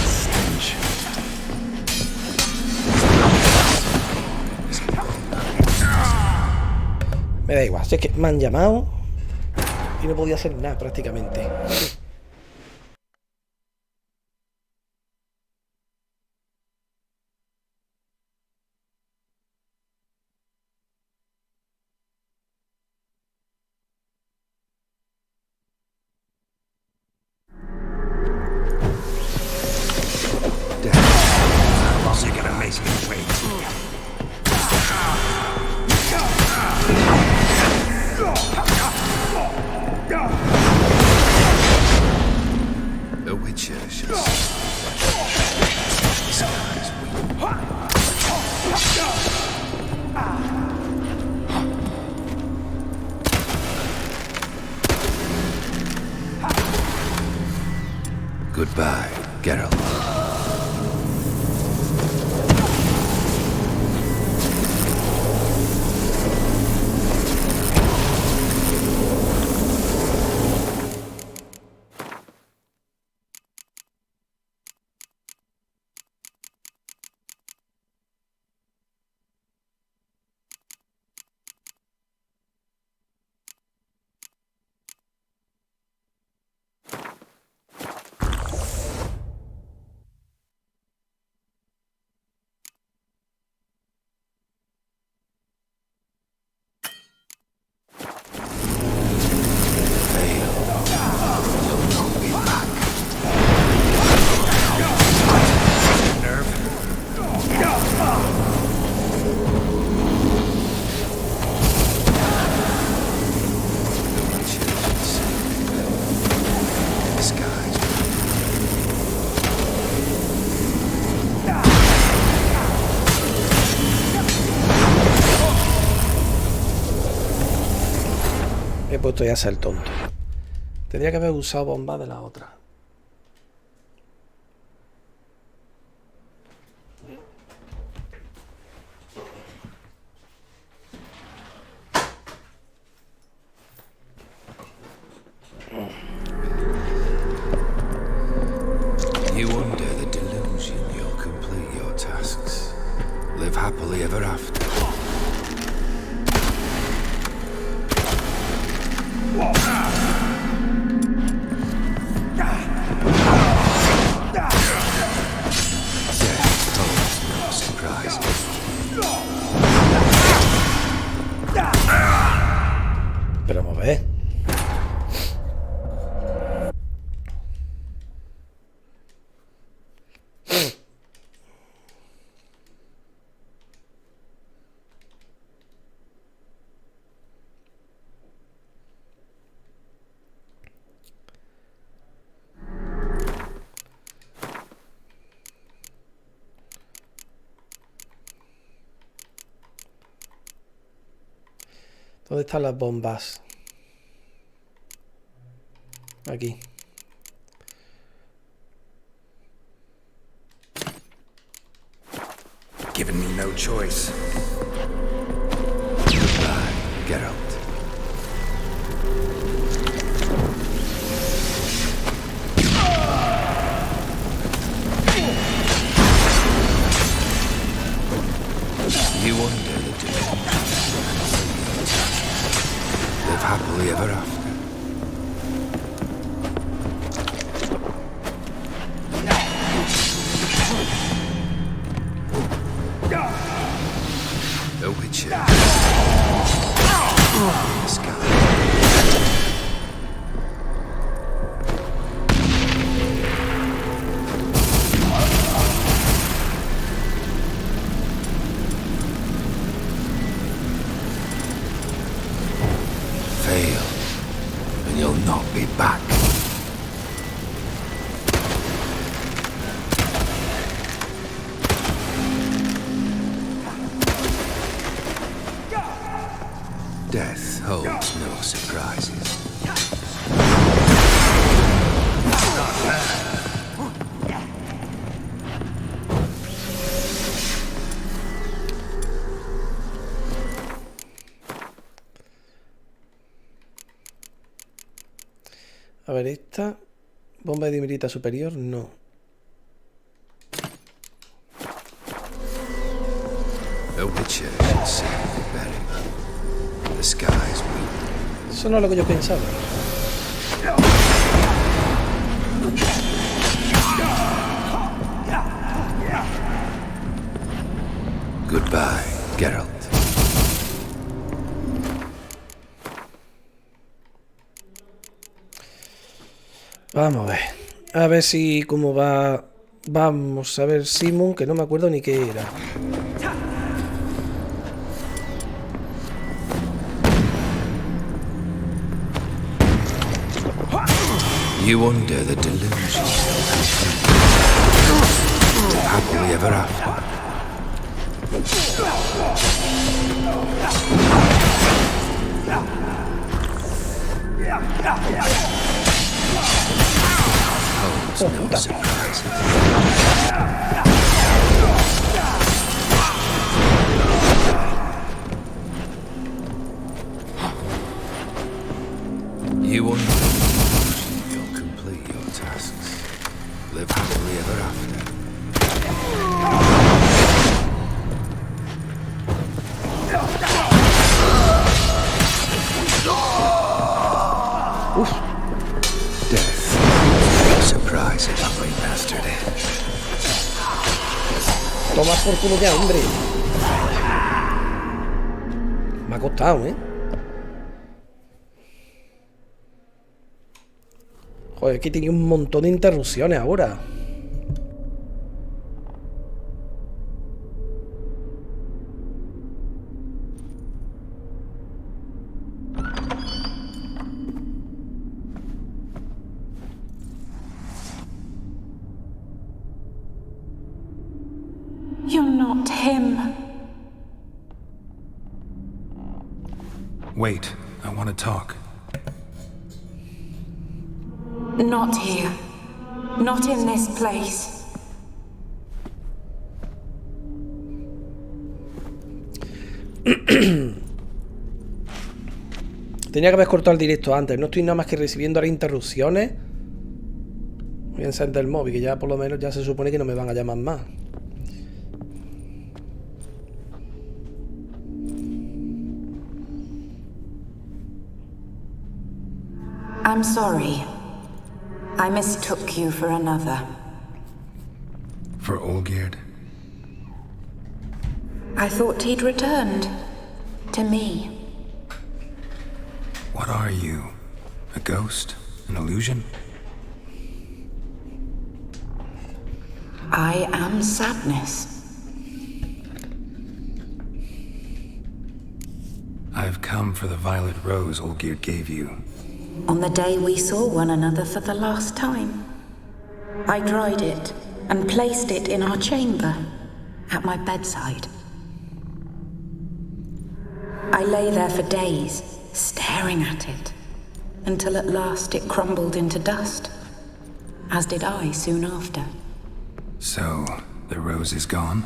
Stench. Me da igual, si es que me han llamado y no podía hacer nada prácticamente. How long are you gonna make me wait? A witcher should disguise Goodbye, Geralt. puesto ya a ser tonto. Tendría que haber usado bombas de la otra. You under the delusion you'll complete your tasks. Live happily ever after. Pero vamos a ver. ¿Dónde están las bombas? Aquí. Given me no choice. Goodbye, Geralt. You under the delusion. Live happily ever after. A witcher. In the sky. Fail, and you'll not be back. Death holds no surprises. A ver, esta bomba de dimerita superior, no. A witcher should see the berryman. The sky's weak. Eso no es lo que yo pensaba. Goodbye, Geralt. Vamos a ver. A ver si cómo va. Vamos a ver Simon, que no me acuerdo ni qué era. You under the delusion. Happily ever after. Holds no surprises. You under the delusion you'll complete your tasks. Live happily ever after. Uf. Death. Surprise it, we mastered it. Toma por culo ya, hombre. Me ha costado, ¿eh? Joder, aquí tiene un montón de interrupciones ahora. You're not him. Wait, I want to talk. Not here. Not in this place. Tenía que haber cortado el directo antes. No estoy nada más que recibiendo ahora interrupciones. Voy a encender el móvil, que ya por lo menos ya se supone que no me van a llamar más. I'm sorry. I mistook you for another. For Olgierd? I thought he'd returned. To me. What are you? A ghost? An illusion? I am sadness. I've come for the violet rose Olgierd gave you. On the day we saw one another for the last time, I dried it and placed it in our chamber, at my bedside. I lay there for days, staring at it, until at last it crumbled into dust, as did I soon after. So, the rose is gone?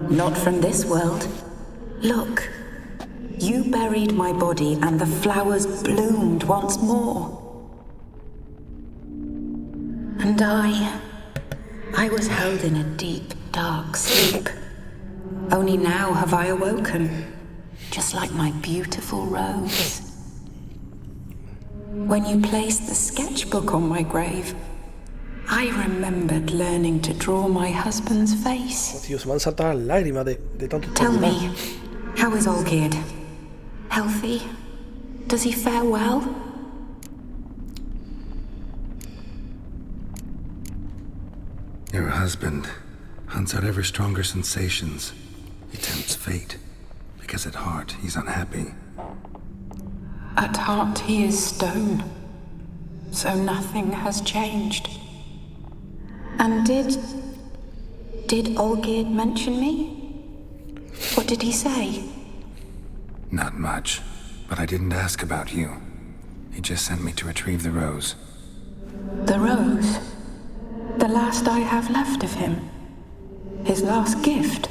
Not from this world. Look. You buried my body and the flowers bloomed once more. And I was held in a deep, dark sleep. Only now have I awoken, just like my beautiful rose. When you placed the sketchbook on my grave, I remembered learning to draw my husband's face. Oh, tío, se me han saltado las lágrimas de tanto. Tell me, how is Olgierd? Healthy? Does he fare well? Your husband hunts out ever stronger sensations. He tempts fate, because at heart he's unhappy. At heart he is stone, so nothing has changed. And did Olgierd mention me? What did he say? Not much, but I didn't ask about you. He just sent me to retrieve the rose. The rose? The last I have left of him? His last gift?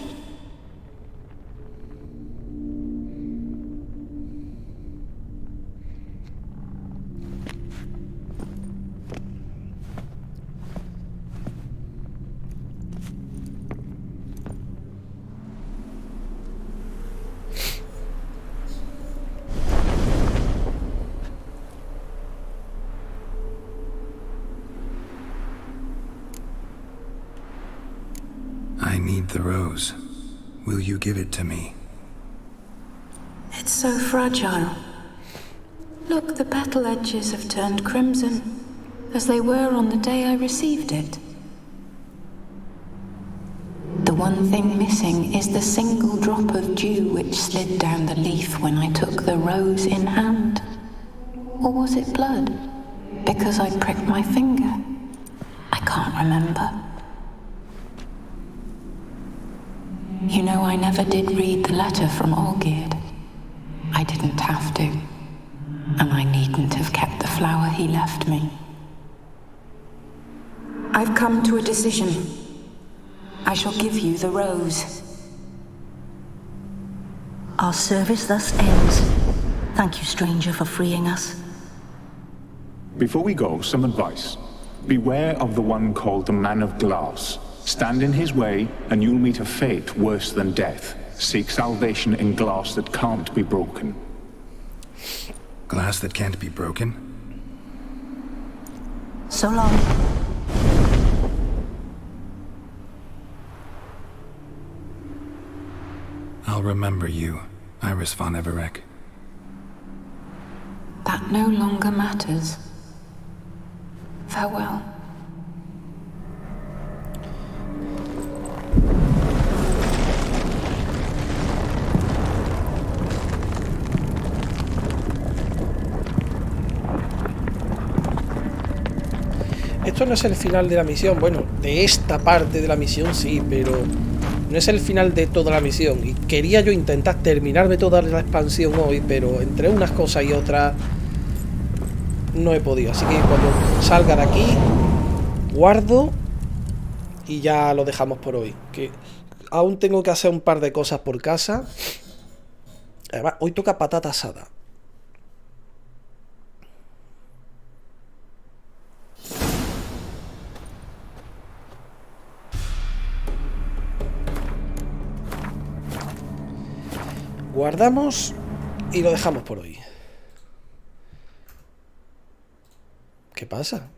I need the rose. Will you give it to me? It's so fragile. Look, the petal edges have turned crimson, as they were on the day I received it. The one thing missing is the single drop of dew which slid down the leaf when I took the rose in hand. Or was it blood? Because I pricked my finger? I can't remember. You know, I never did read the letter from Olgierd. I didn't have to. And I needn't have kept the flower he left me. I've come to a decision. I shall give you the rose. Our service thus ends. Thank you, stranger, for freeing us. Before we go, some advice. Beware of the one called the Man of Glass. Stand in his way, and you'll meet a fate worse than death. Seek salvation in glass that can't be broken. Glass that can't be broken? So long. I'll remember you, Iris von Everec. That no longer matters. Farewell. Esto no es el final de la misión. Bueno, de esta parte de la misión sí, pero no es el final de toda la misión. Y quería yo intentar terminarme toda la expansión hoy, pero entre unas cosas y otras no he podido. Así que cuando salga de aquí, guardo y ya lo dejamos por hoy. Que aún tengo que hacer un par de cosas por casa. Además, hoy toca patata asada. Guardamos y lo dejamos por hoy. ¿Qué pasa?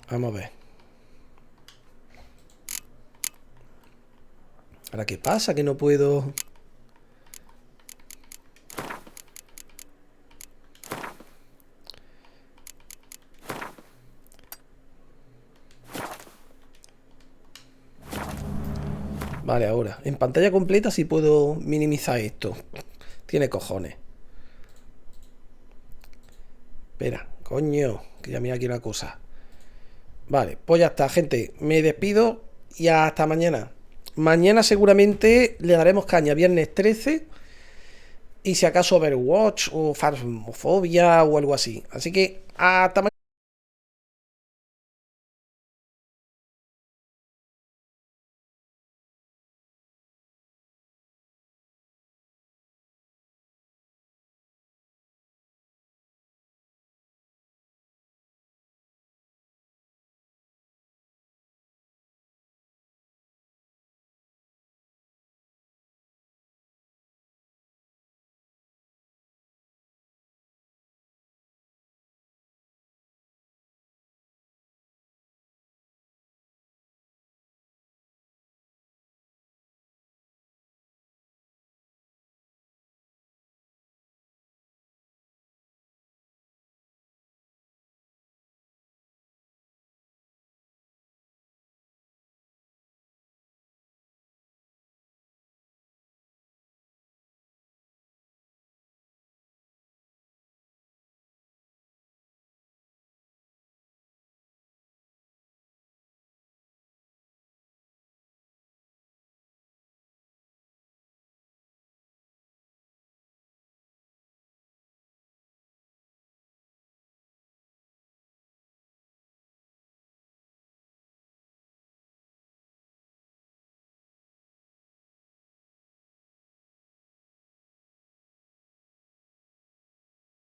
Vamos a ver. ¿Ahora qué pasa? Que no puedo... Vale, ahora. En pantalla completa sí puedo minimizar esto. Tiene cojones. Espera, coño. Que ya mira aquí una cosa. Vale, pues ya está, gente. Me despido y hasta mañana. Mañana seguramente le daremos caña. Viernes 13. Y si acaso Overwatch o Phasmophobia o algo así. Así que hasta mañana.